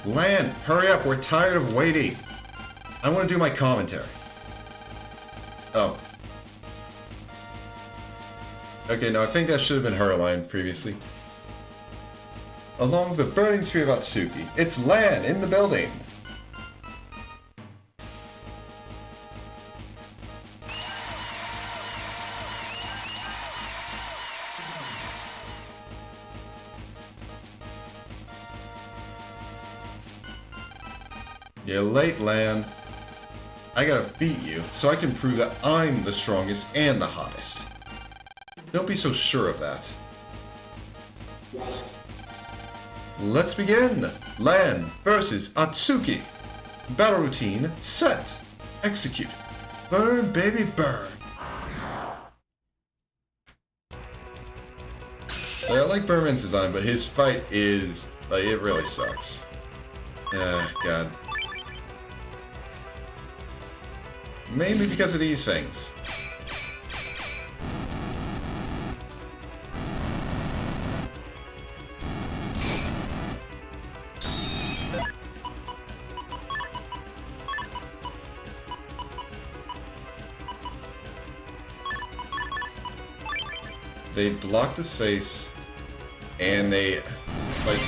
Lan, hurry up, we're tired of waiting. I want to do my commentary. Oh. Okay, no, I think that should have been her line previously. Along with the burning spirit of Atsuki, it's Lan in the building! You're late, Lan. I gotta beat you, so I can prove that I'm the strongest and the hottest. Don't be so sure of that. Let's begin! Lan versus Atsuki. Battle routine set. Execute. Burn, baby, burn. I like Birdman's design, but his fight is, like, it really sucks. God. Mainly because of these things. They blocked his face, and they, like...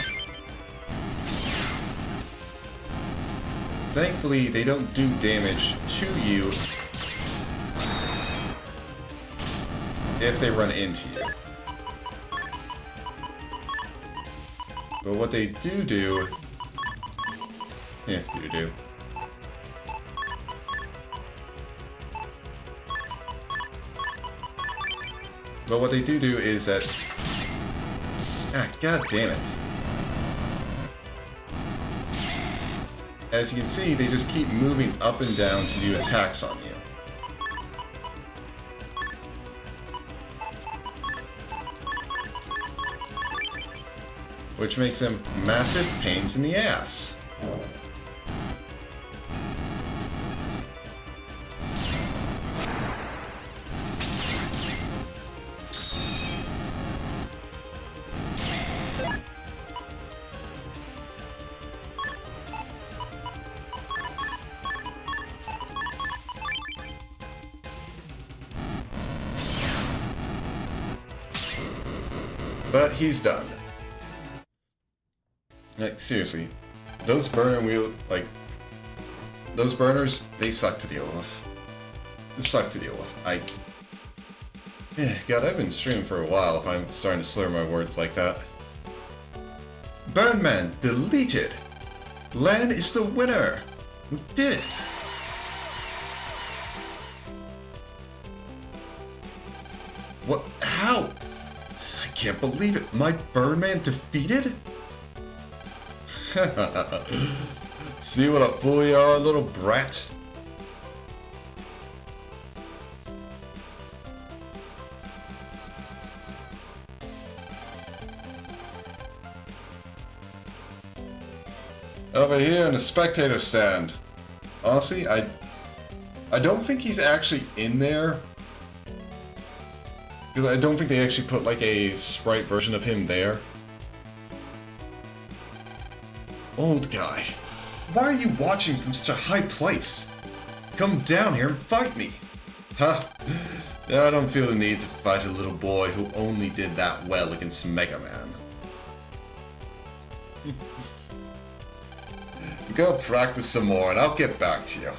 Thankfully, they don't do damage to you if they run into you. But what they do... Yeah, do. But what they do is that... Ah, god damn it. As you can see, they just keep moving up and down to do attacks on you. Which makes them massive pains in the ass. But he's done. Like, seriously. Those those burners, they suck to deal with. They suck to deal with. God, I've been streaming for a while if I'm starting to slur my words like that. Birdman deleted! Lan is the winner! We did it! What? How? I can't believe it. My Birdman defeated? See what a fool you are, little brat? Over here in the spectator stand. Honestly, I don't think he's actually in there. Because I don't think they actually put like a sprite version of him there. Old guy, why are you watching from such a high place? Come down here and fight me. Huh? I don't feel the need to fight a little boy who only did that well against Mega Man. Go practice some more and I'll get back to you.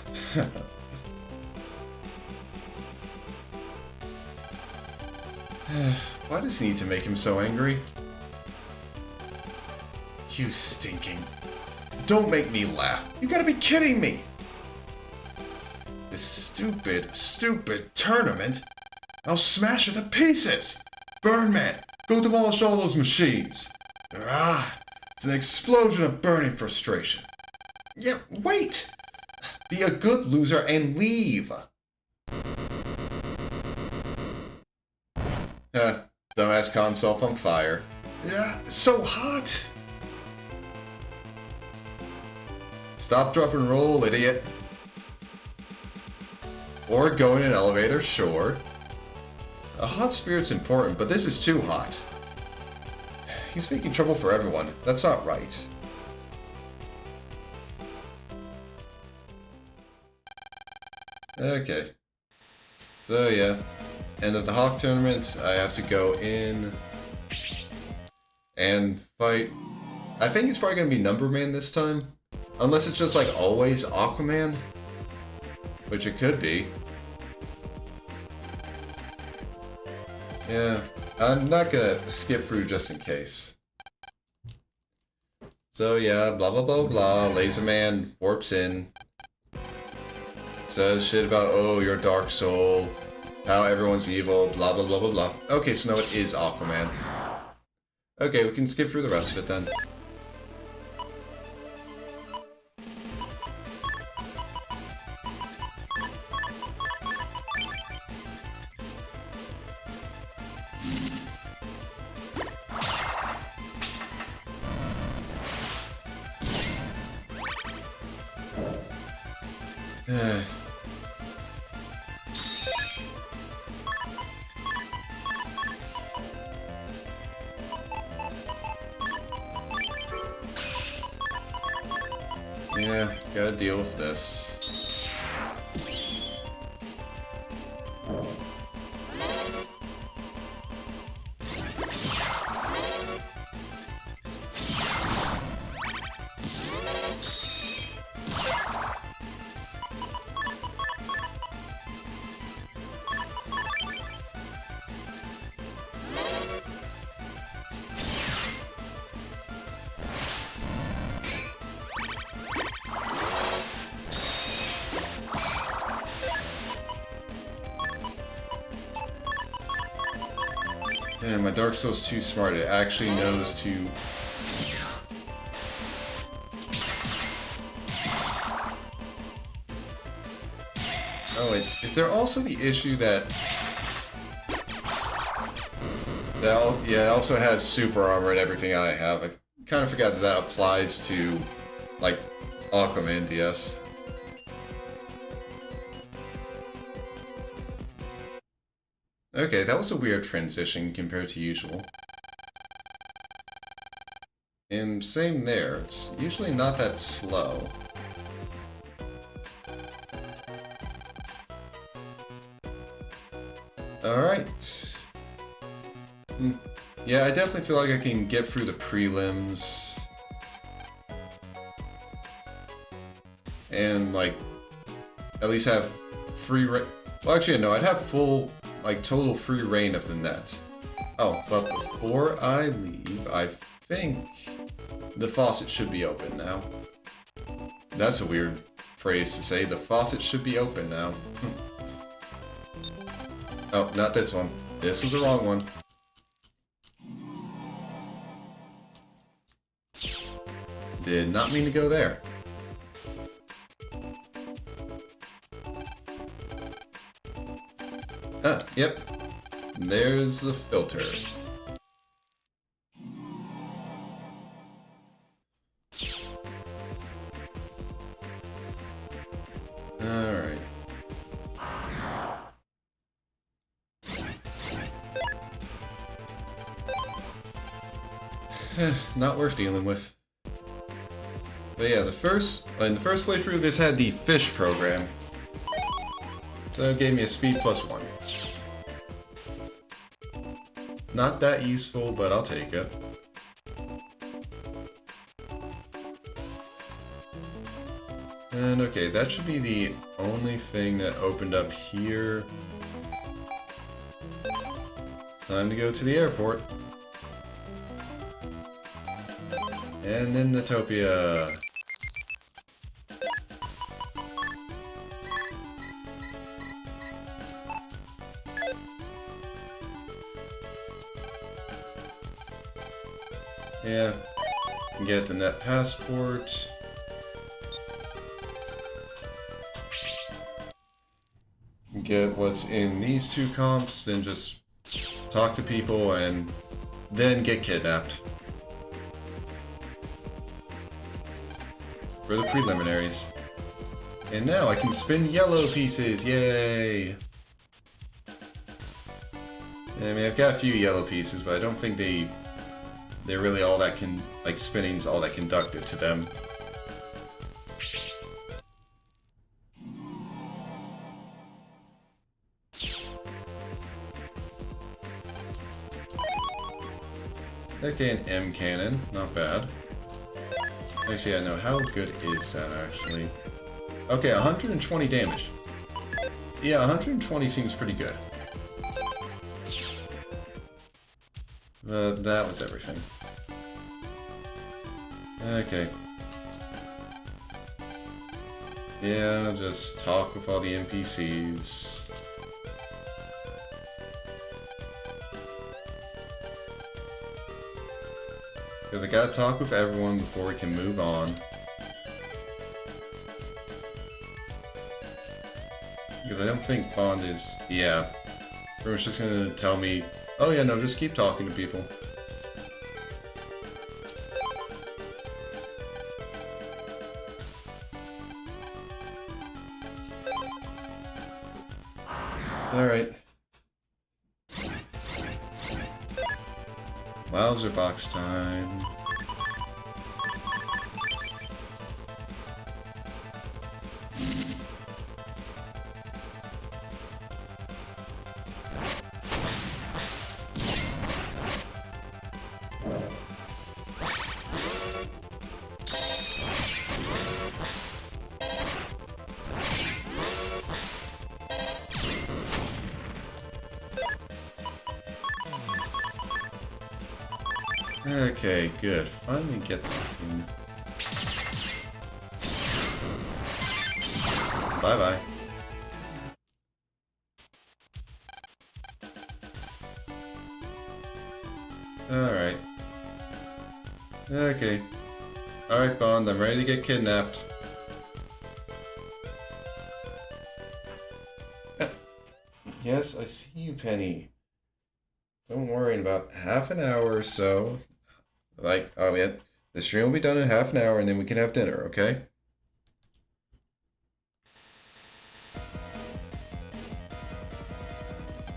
Why does he need to make him so angry? You stinking. Don't make me laugh. You gotta be kidding me. This stupid tournament. I'll smash it to pieces. Birdman, go demolish all those machines. Ah, it's an explosion of burning frustration. Yeah, wait! Be a good loser and leave! Dumbass console on fire. Yeah, it's so hot! Stop, drop, and roll, idiot. Or go in an elevator, sure. A hot spirit's important, but this is too hot. He's making trouble for everyone. That's not right. Okay. So yeah, end of the Hawk tournament. I have to go in and fight. I think it's probably gonna be Numberman this time, unless it's just like always Aquaman, which it could be. Yeah, I'm not gonna skip through just in case. So yeah, blah blah blah blah. Laserman warps in. Says shit about, oh, you're Dark Soul, how everyone's evil, blah blah blah blah blah. Okay, so now it is Aquaman. Okay, we can skip through the rest of it then. Yeah, gotta deal with this. Man, my Dark Soul's too smart. It actually knows to... Oh wait, is there also the issue that... yeah, it also has super armor and everything I have. I kind of forgot that that applies to, like, Aquaman DS. Okay, that was a weird transition compared to usual. And same there, it's usually not that slow. Alright. Yeah, I definitely feel like I can get through the prelims. And, like, at least have free reign. Well, actually, no, I'd have full, like, total free reign of the net. Oh, but before I leave, I think the faucet should be open now. That's a weird phrase to say. The faucet should be open now. Oh, not this one. This was the wrong one. Did not mean to go there. Ah, yep. There's the filter. Alright. Not worth dealing with. But yeah, in the first playthrough, this had the fish program. So it gave me a speed +1. Not that useful, but I'll take it. And okay, that should be the only thing that opened up here. Time to go to the airport. And then Natopia. Yeah, get the net passport. Get what's in these two comps, then just talk to people and then get kidnapped. For the preliminaries. And now I can spin yellow pieces, yay! I mean, I've got a few yellow pieces, but I don't think they're really all that spinning's all that conductive to them. Okay, an M cannon, not bad. Actually, I know how good is that actually. Okay, 120 damage. Yeah, 120 seems pretty good. That was everything. Okay. Yeah, just talk with all the NPCs. Because I gotta talk with everyone before we can move on. Because I don't think Bond is... Yeah. Pretty much just gonna tell me, oh yeah, no, just keep talking to people. Alright. Wowzer box time. Okay, good. Finally get something. Bye-bye. Alright. Okay. Alright, Bond, I'm ready to get kidnapped. Yes, I see you, Penny. Don't worry, in about half an hour or so. Oh yeah, the stream will be done in half an hour and then we can have dinner, okay?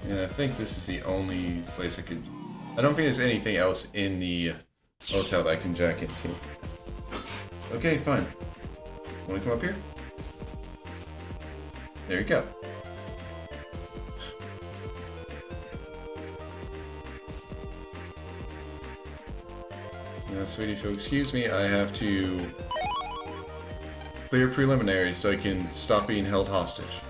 And I think this is the only place I could... I don't think there's anything else in the hotel that I can jack into. Okay, fine. Wanna come up here? There you go. Now, sweetie, if you'll excuse me, I have to clear preliminaries so I can stop being held hostage.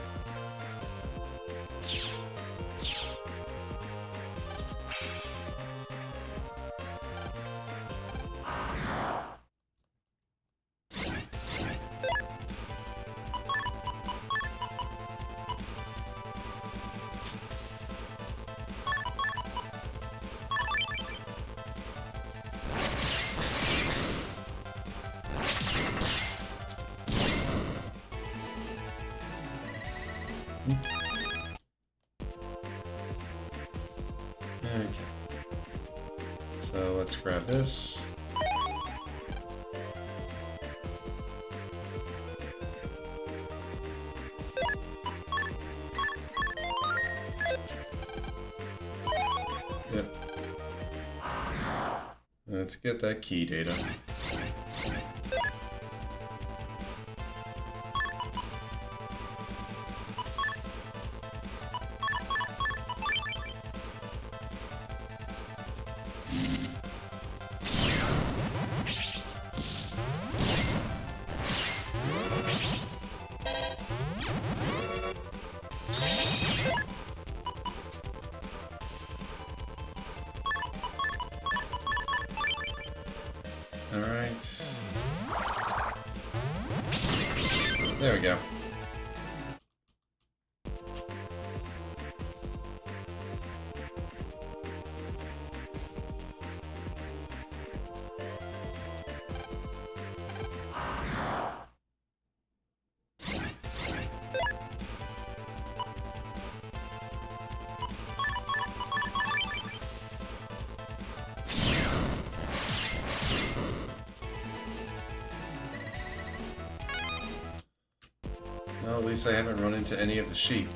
Okay. So let's grab this. Yep. Let's get that key data. Alright. There we go. Well, at least I haven't run into any of the sheep.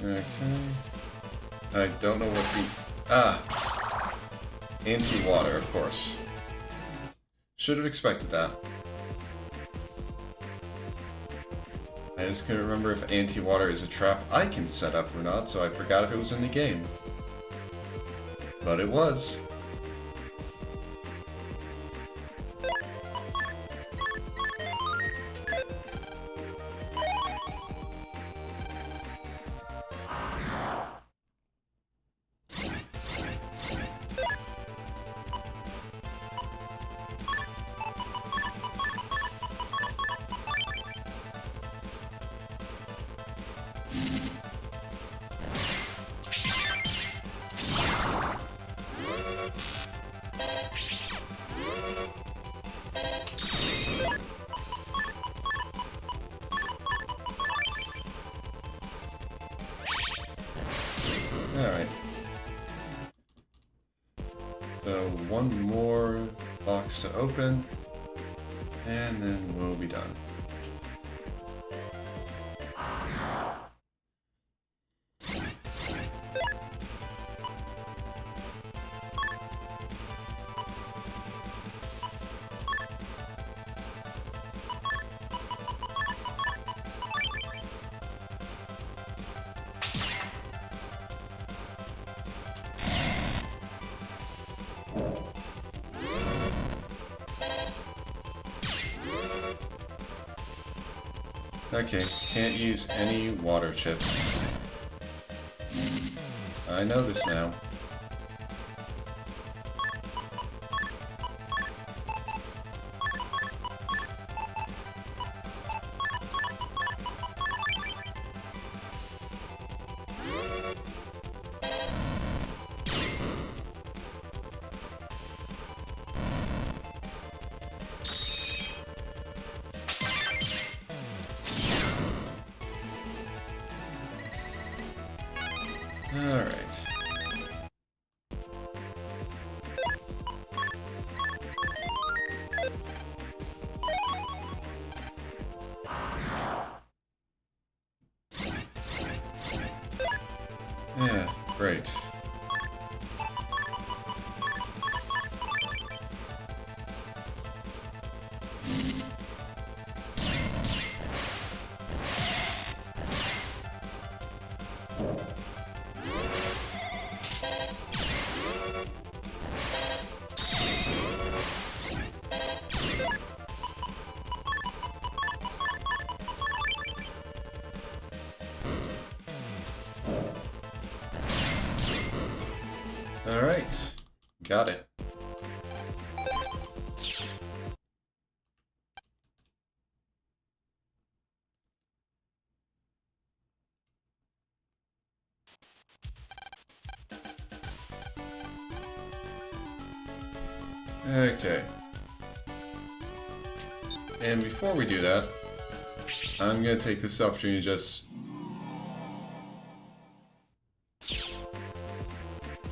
Okay. I don't know what the... Ah! Anti-water, of course. Should have expected that. I just couldn't remember if anti-water is a trap I can set up or not, so I forgot if it was in the game. But it was. Alright. So one more box to open, and then we'll be done. Okay, can't use any water chips. I know this now. Alright. got it. Okay. And before we do that, I'm gonna take this opportunity to just...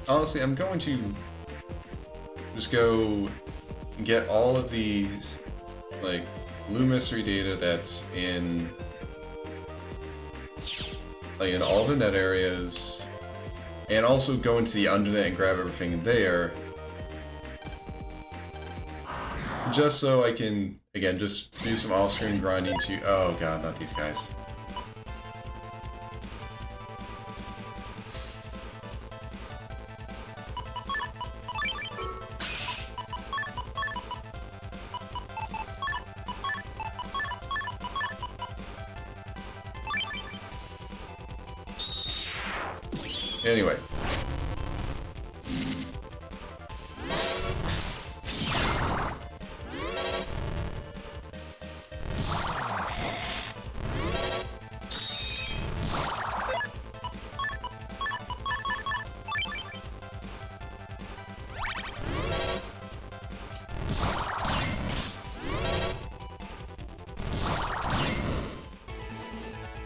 Honestly, I'm going to just go get all of these, like, blue mystery data that's in, like, in all the net areas, and also go into the undernet and grab everything there, just so I can, again, just do some off-screen grinding to... Oh god, not these guys. Anyway.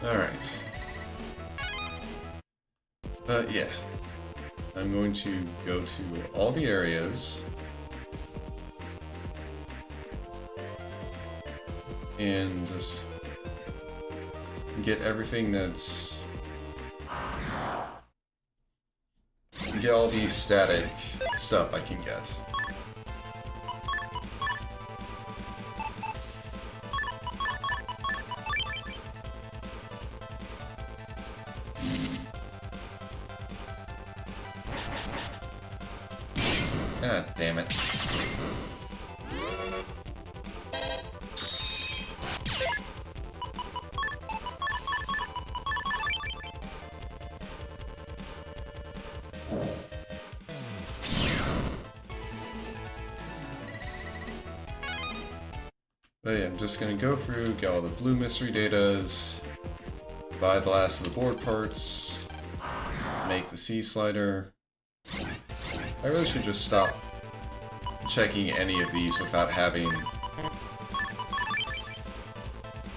Alright. Yeah. I'm going to go to all the areas and just get everything that's... get all the static stuff I can get. God damn it. But yeah, I'm just gonna go through, get all the blue mystery datas, buy the last of the board parts, make the sea slider. I really should just stop checking any of these without having...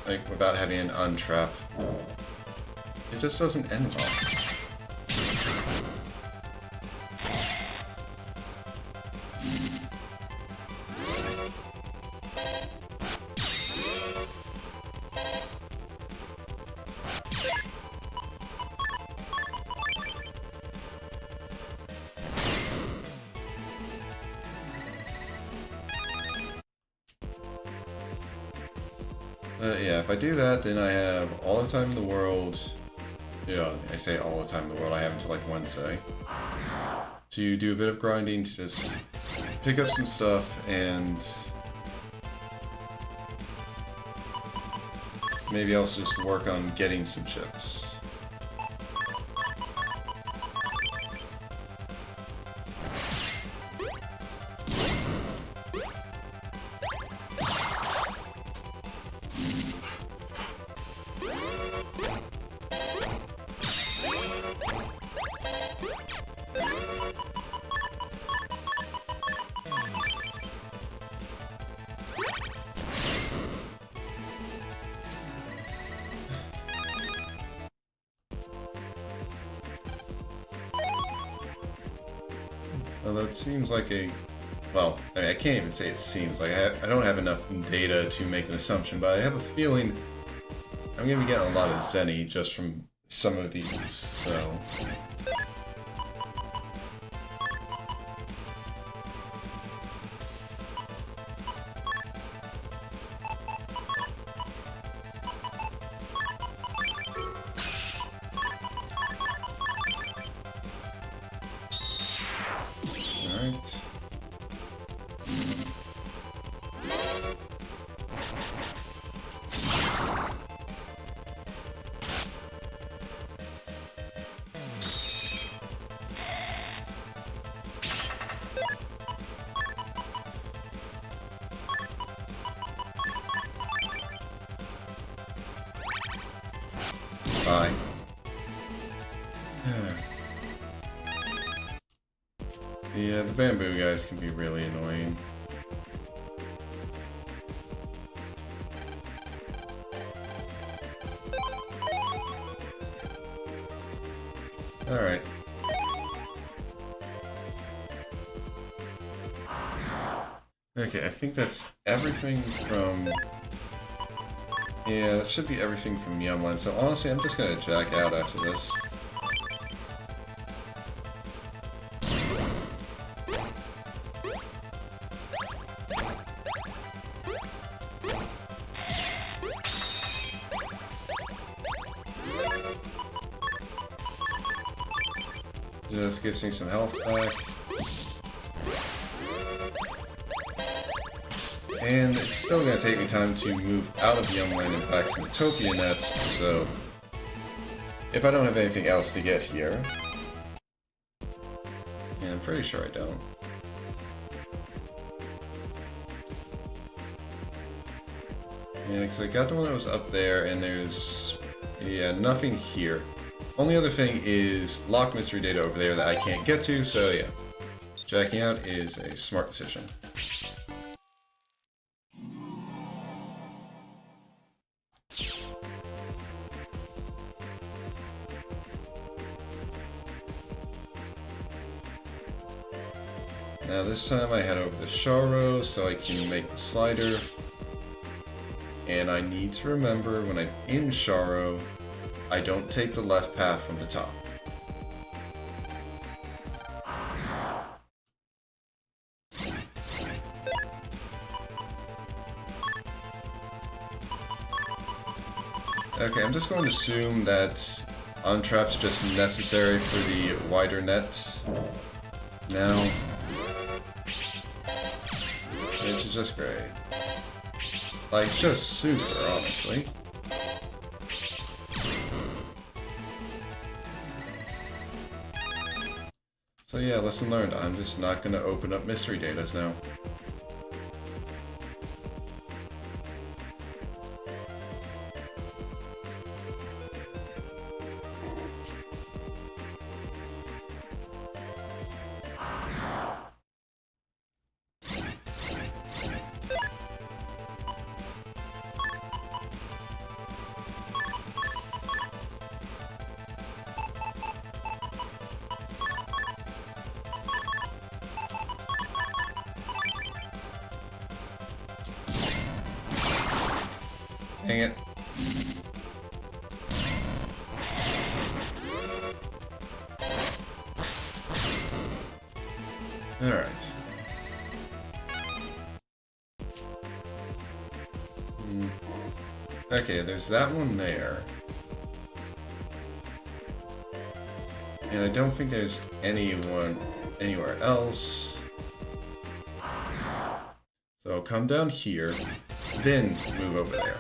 like, without having an untrap. It just doesn't end well. Yeah, if I do that, then I have all the time in the world. Yeah, I say all the time in the world, I have until like Wednesday. To do a bit of grinding, to just pick up some stuff, and maybe also just work on getting some chips. Although it seems like a... well, I mean, I can't even say it seems like I don't have enough data to make an assumption, but I have a feeling I'm going to be getting a lot of Zenny just from some of these, so... Bye. Yeah, the bamboo guys can be really annoying. Alright. Okay, I think that's everything from... Yeah, that should be everything from Yumland. So honestly, I'm just gonna jack out after this. Just gets me some health back. And it's still going to take me time to move out of Yumland and back to the Topia Net, so if I don't have anything else to get here, and I'm pretty sure I don't. Yeah, because I got the one that was up there, and there's, yeah, nothing here. Only other thing is locked mystery data over there that I can't get to, so yeah. Jacking out is a smart decision. Now this time I head over to Sharo so I can make the slider. And I need to remember when I'm in Sharo, I don't take the left path from the top. Okay, I'm just going to assume that untrap's just necessary for the wider net now. Which is just great. Like, just super, honestly. So yeah, lesson learned. I'm just not gonna open up mystery datas now. Dang it. Alright. Okay, there's that one there. And I don't think there's anyone anywhere else. So I'll come down here, then move over there.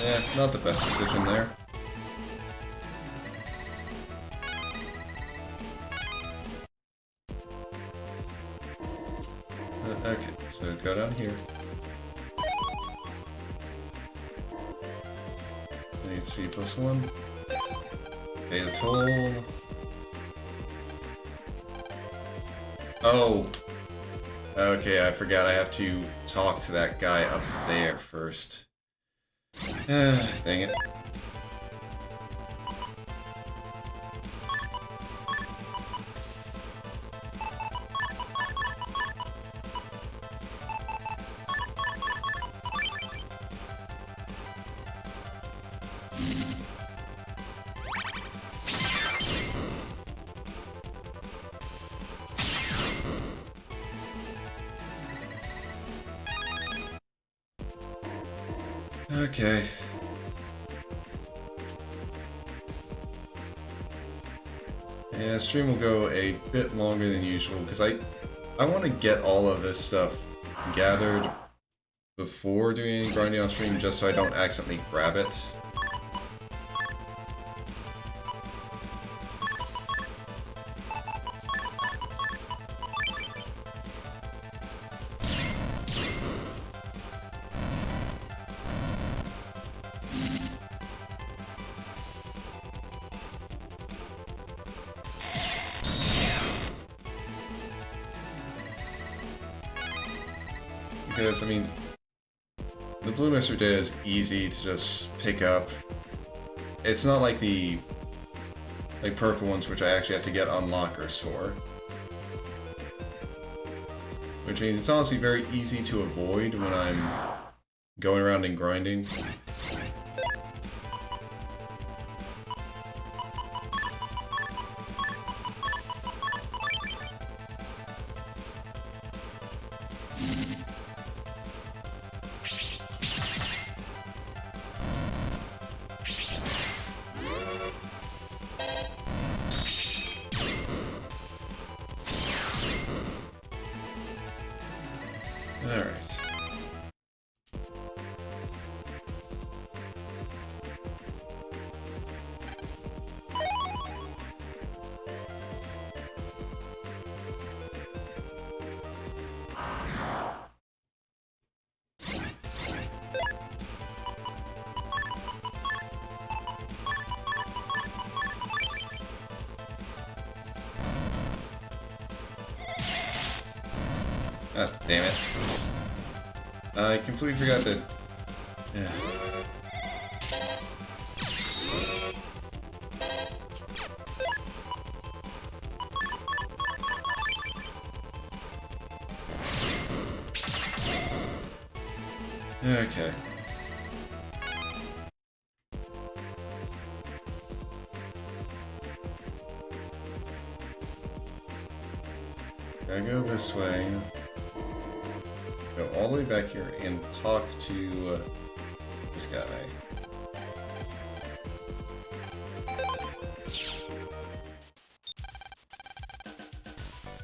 Yeah, not the best decision there. Okay, so go down here. Needs to be +1. Pay the toll. Oh! Okay, I forgot I have to talk to that guy up there first. Dang it. Okay. Yeah, stream will go a bit longer than usual because I want to get all of this stuff gathered before doing any grinding on stream just so I don't accidentally grab it. Because, I mean, the Blue Mr. data is easy to just pick up. It's not like the purple ones, which I actually have to get unlockers for. Which means it's honestly very easy to avoid when I'm going around and grinding. Alright. Ah, damn it. I completely forgot that... Yeah. Okay. Gotta go this way. Go all the way back here and talk to this guy.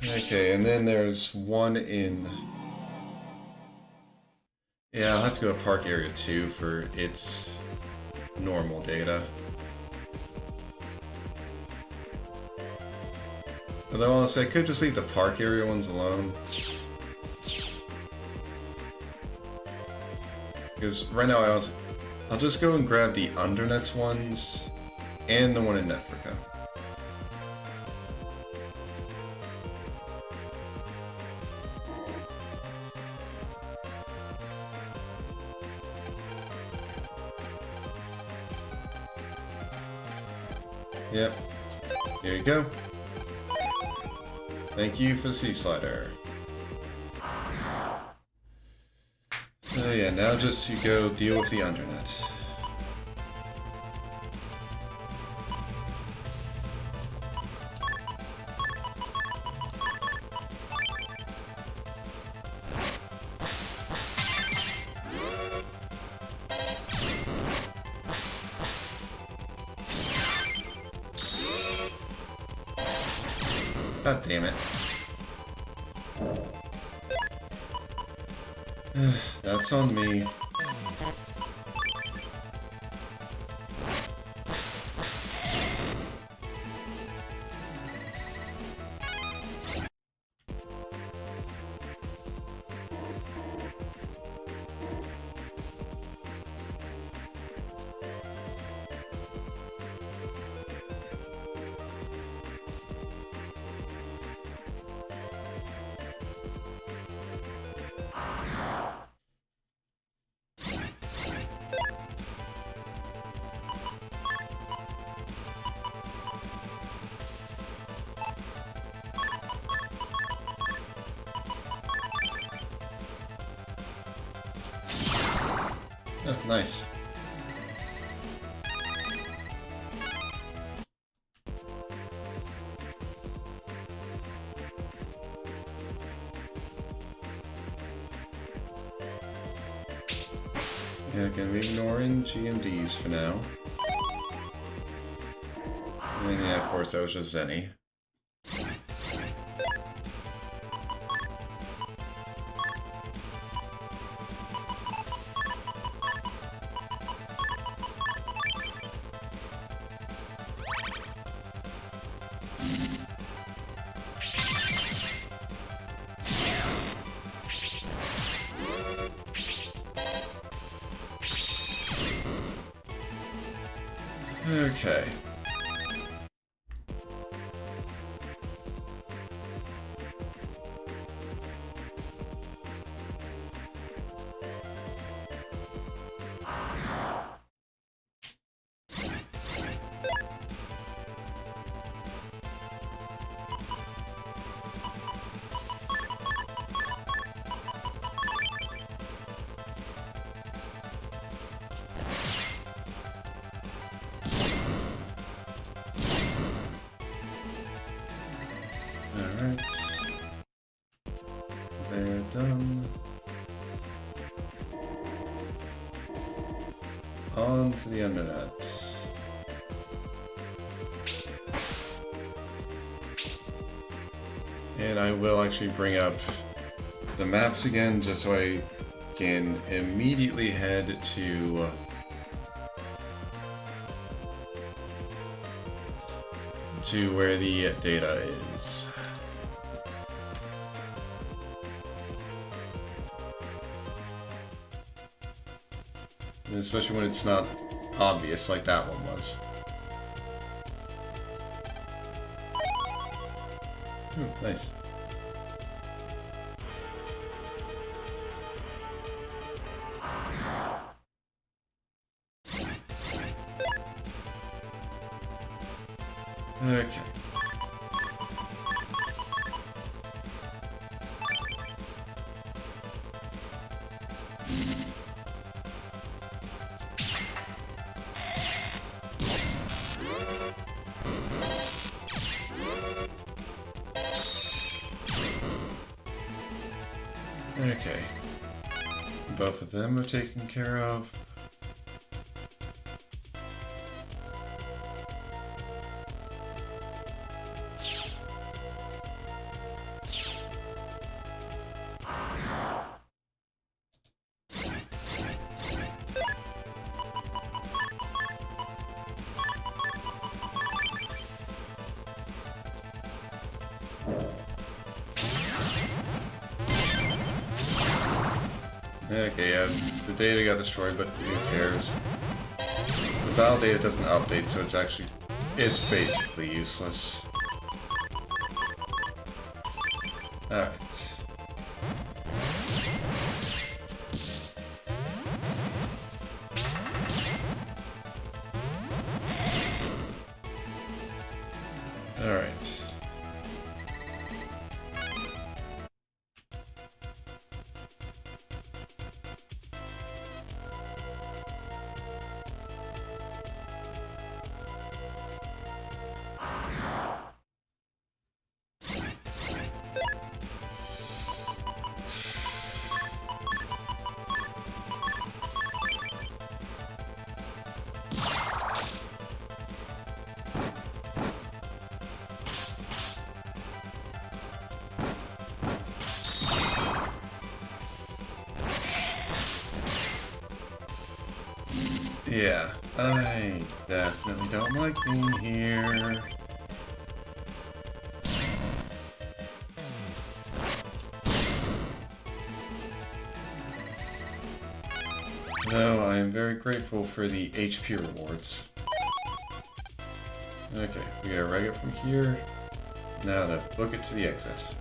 Okay, and then there's one in... Yeah, I'll have to go to Park Area 2 for its normal data. Although honestly, I could just leave the Park Area ones alone. Because right now I'll just go and grab the Undernets ones and the one in Africa. Yep. Here you go. Thank you for the Sea Slider. So yeah, now just to go deal with the Undernet. God damn it. That's on me. Oh, nice. Yeah, gonna be ignoring G and D's for now. And yeah, of course, that was just Zenny. Okay. Alright. They're done. On to the internet. And I will actually bring up the maps again just so I can immediately head to where the data is. Especially when it's not obvious like that one was. Ooh, nice. Okay. Okay. Both of them are taken care of. Okay, yeah, the data got destroyed, but who cares? The battle data doesn't update, so it's basically useless. Alright. Alright. Yeah, I definitely don't like being here. No, I am very grateful for the HP rewards. Okay, we gotta reg it from here. Now to book it to the exit.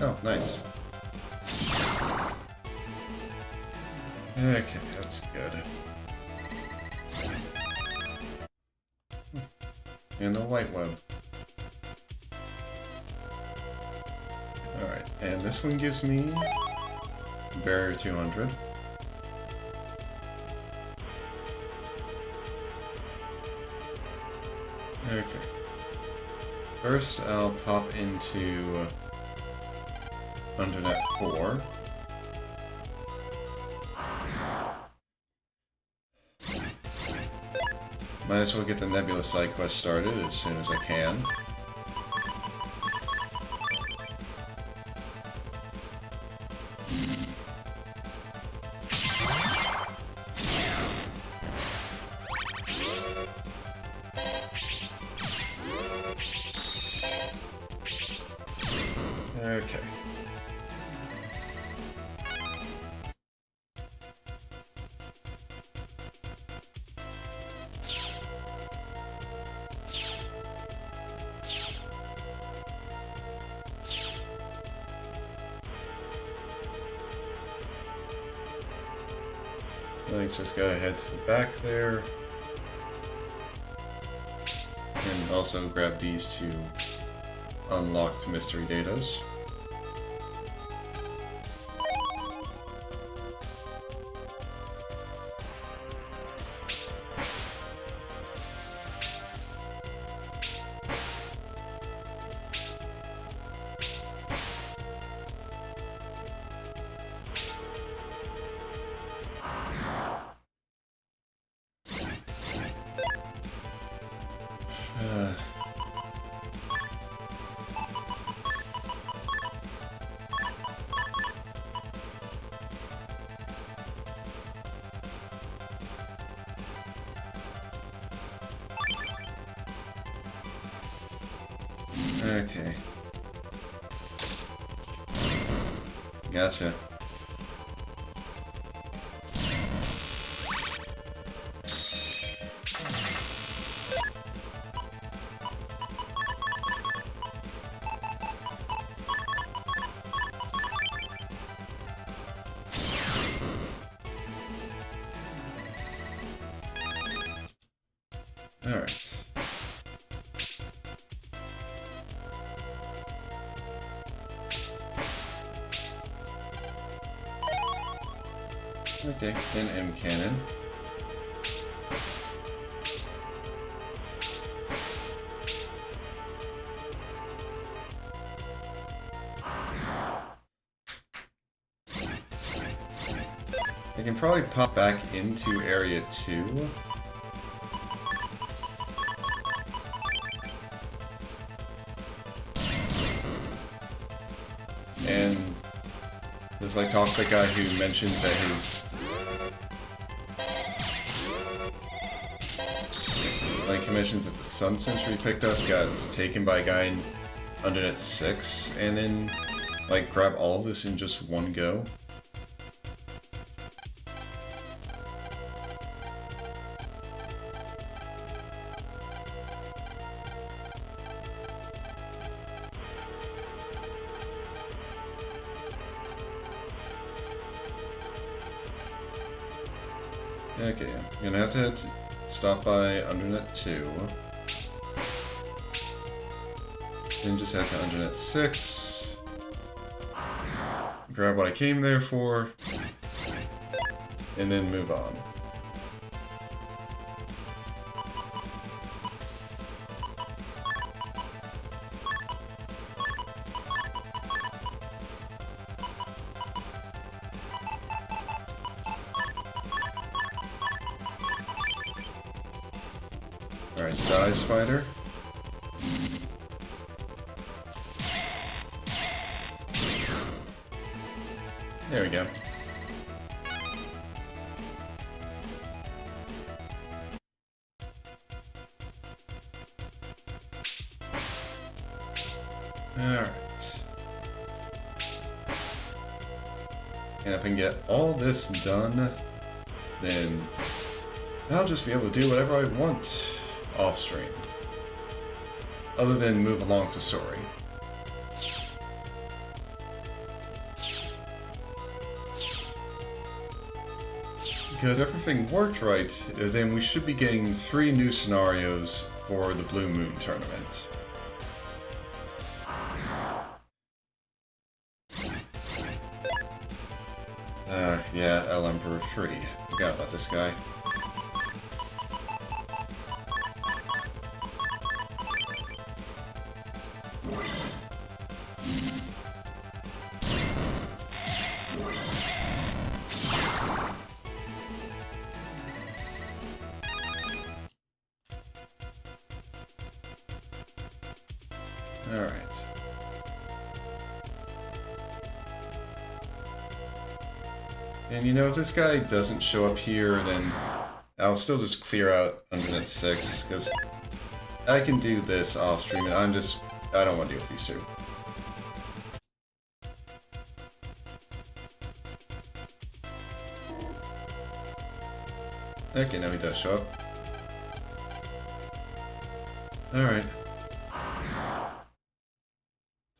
Oh, nice. Okay, that's good. And the white web. Alright, and this one gives me barrier 200. Okay. First, I'll pop into Undernet 4. Might as well get the Nebula side quest started as soon as I can. Okay. I think just gotta head to the back there. And also grab these two unlocked mystery datas. Okay. Gotcha. All right. Okay, then M cannon. I can probably pop back into area 2. And there's like talk to the guy who mentions that his he mentions that the sun sensor he picked up got taken by a guy in Undernet 6, and then like grab all of this in just one go. Okay, I'm gonna have to stop by Undernet 2. Then just head to Undernet 6. Grab what I came there for. And then move on. Alright, die, spider. There we go. Alright. And if I can get all this done, then I'll just be able to do whatever I want off-stream. Other than move along the story. Because if everything worked right, then we should be getting 3 new scenarios for the Blue Moon tournament. Yeah, El Emperor 3. Forgot about this guy. Alright. And you know, if this guy doesn't show up here, then I'll still just clear out Undead 6, because I can do this off stream, and I don't want to deal with these two. Okay, now he does show up. Alright.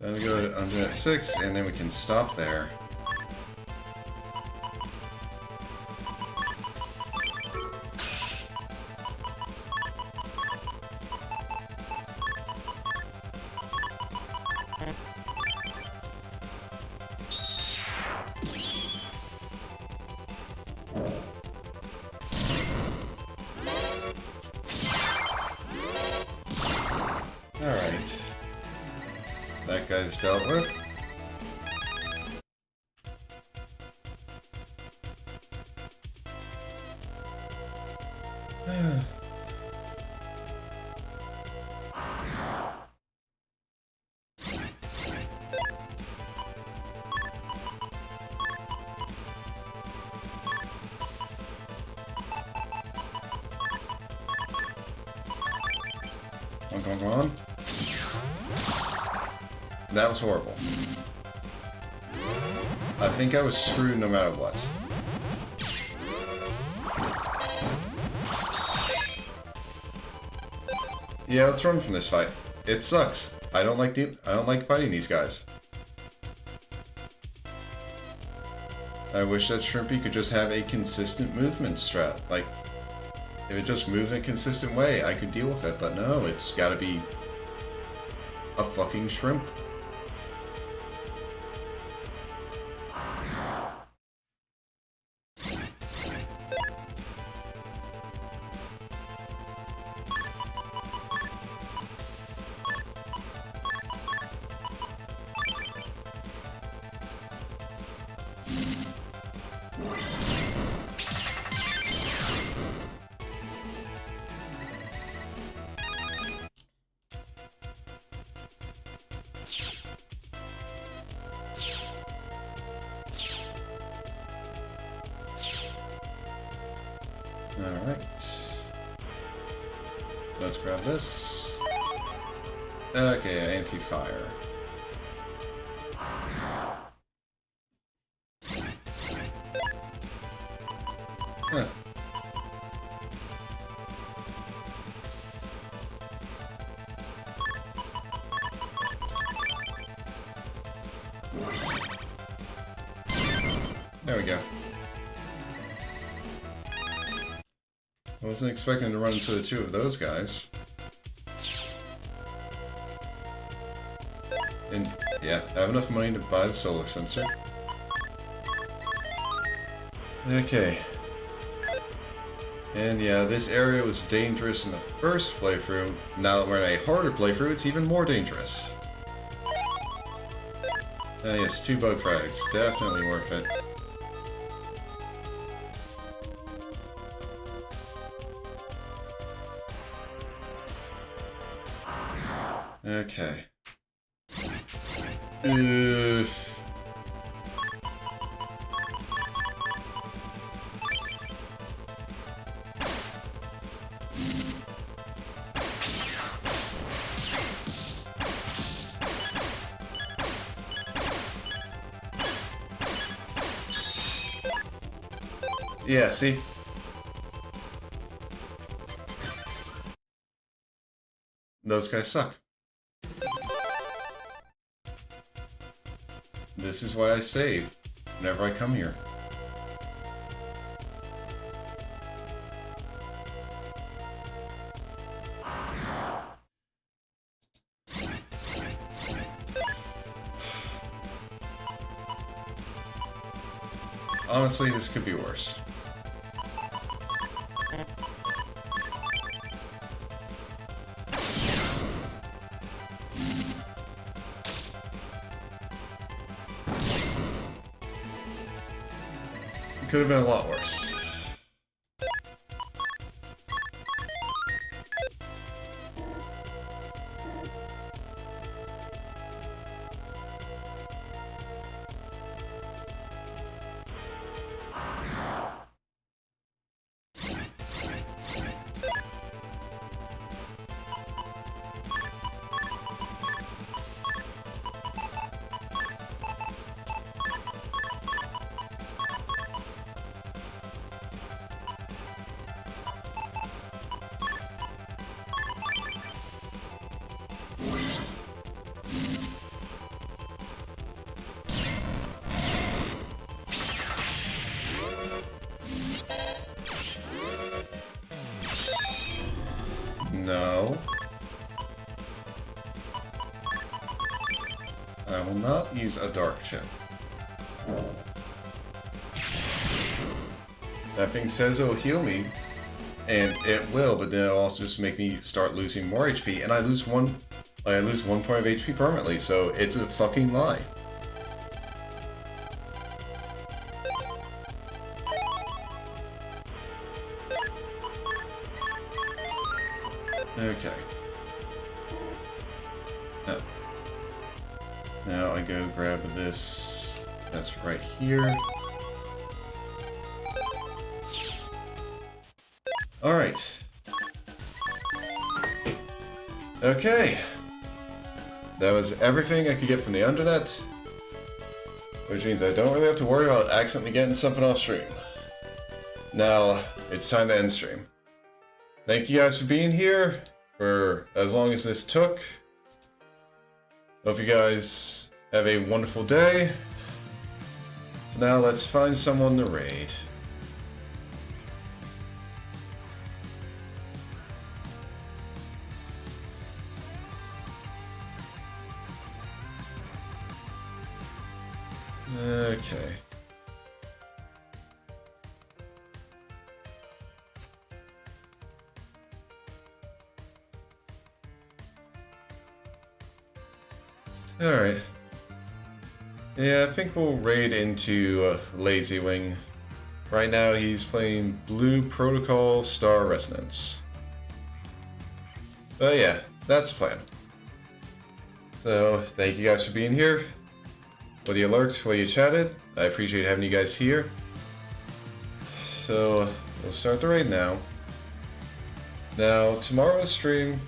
Time to go to Undead 6, and then we can stop there. Alright. That guy's dealt with. Come on. That was horrible. I think I was screwed no matter what. Yeah, let's run from this fight. It sucks. I don't like fighting these guys. I wish that Shrimpy could just have a consistent movement strat. Like, if it just moves in a consistent way, I could deal with it, but no, it's gotta be a fucking shrimp. Alright. Let's grab this. Okay, anti-fire. Huh. There we go. I wasn't expecting to run into the two of those guys. And yeah, I have enough money to buy the solar sensor. Okay. And yeah, this area was dangerous in the first playthrough. Now that we're in a harder playthrough, it's even more dangerous. Yes, 2 bug frags. Definitely worth it. Okay. Yeah, see? Those guys suck. This is why I save whenever I come here. honestly, this could be worse. It could have been a lot worse. No. I will not use a dark chip. That thing says it'll heal me, and it will, but then it'll also just make me start losing more HP, and I lose one point of HP permanently, so it's a fucking lie. Okay. Now I go grab this. That's right here. Alright. Okay. That was everything I could get from the Undernet. Which means I don't really have to worry about accidentally getting something off stream. Now, it's time to end stream. Thank you guys for being here for as long as this took. Hope you guys have a wonderful day. So now let's find someone to raid. Okay. Alright. Yeah, I think we'll raid into Lazy Wing. Right now he's playing Blue Protocol Star Resonance. But yeah, that's the plan. So, thank you guys for being here. Whether you lurked, whether you chatted, I appreciate having you guys here. So, we'll start the raid now. Now, tomorrow's stream,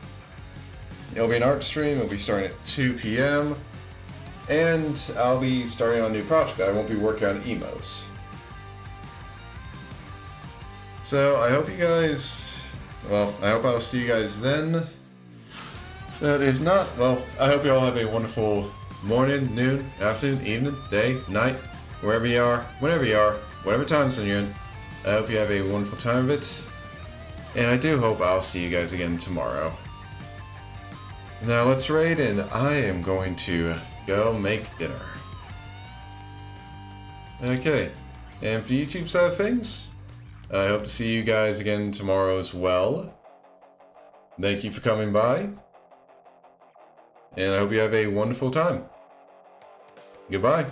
it'll be an art stream, it'll be starting at 2 p.m. And I'll be starting on a new project. I won't be working on emotes. So, I hope you guys, well, I hope I'll see you guys then. But if not, well, I hope you all have a wonderful morning, noon, afternoon, evening, day, night, wherever you are, whenever you are, whatever time zone you're in. I hope you have a wonderful time of it. And I do hope I'll see you guys again tomorrow. Now let's raid, and I am going to go make dinner. Okay, and for the YouTube side of things, I hope to see you guys again tomorrow as well. Thank you for coming by. And I hope you have a wonderful time. Goodbye.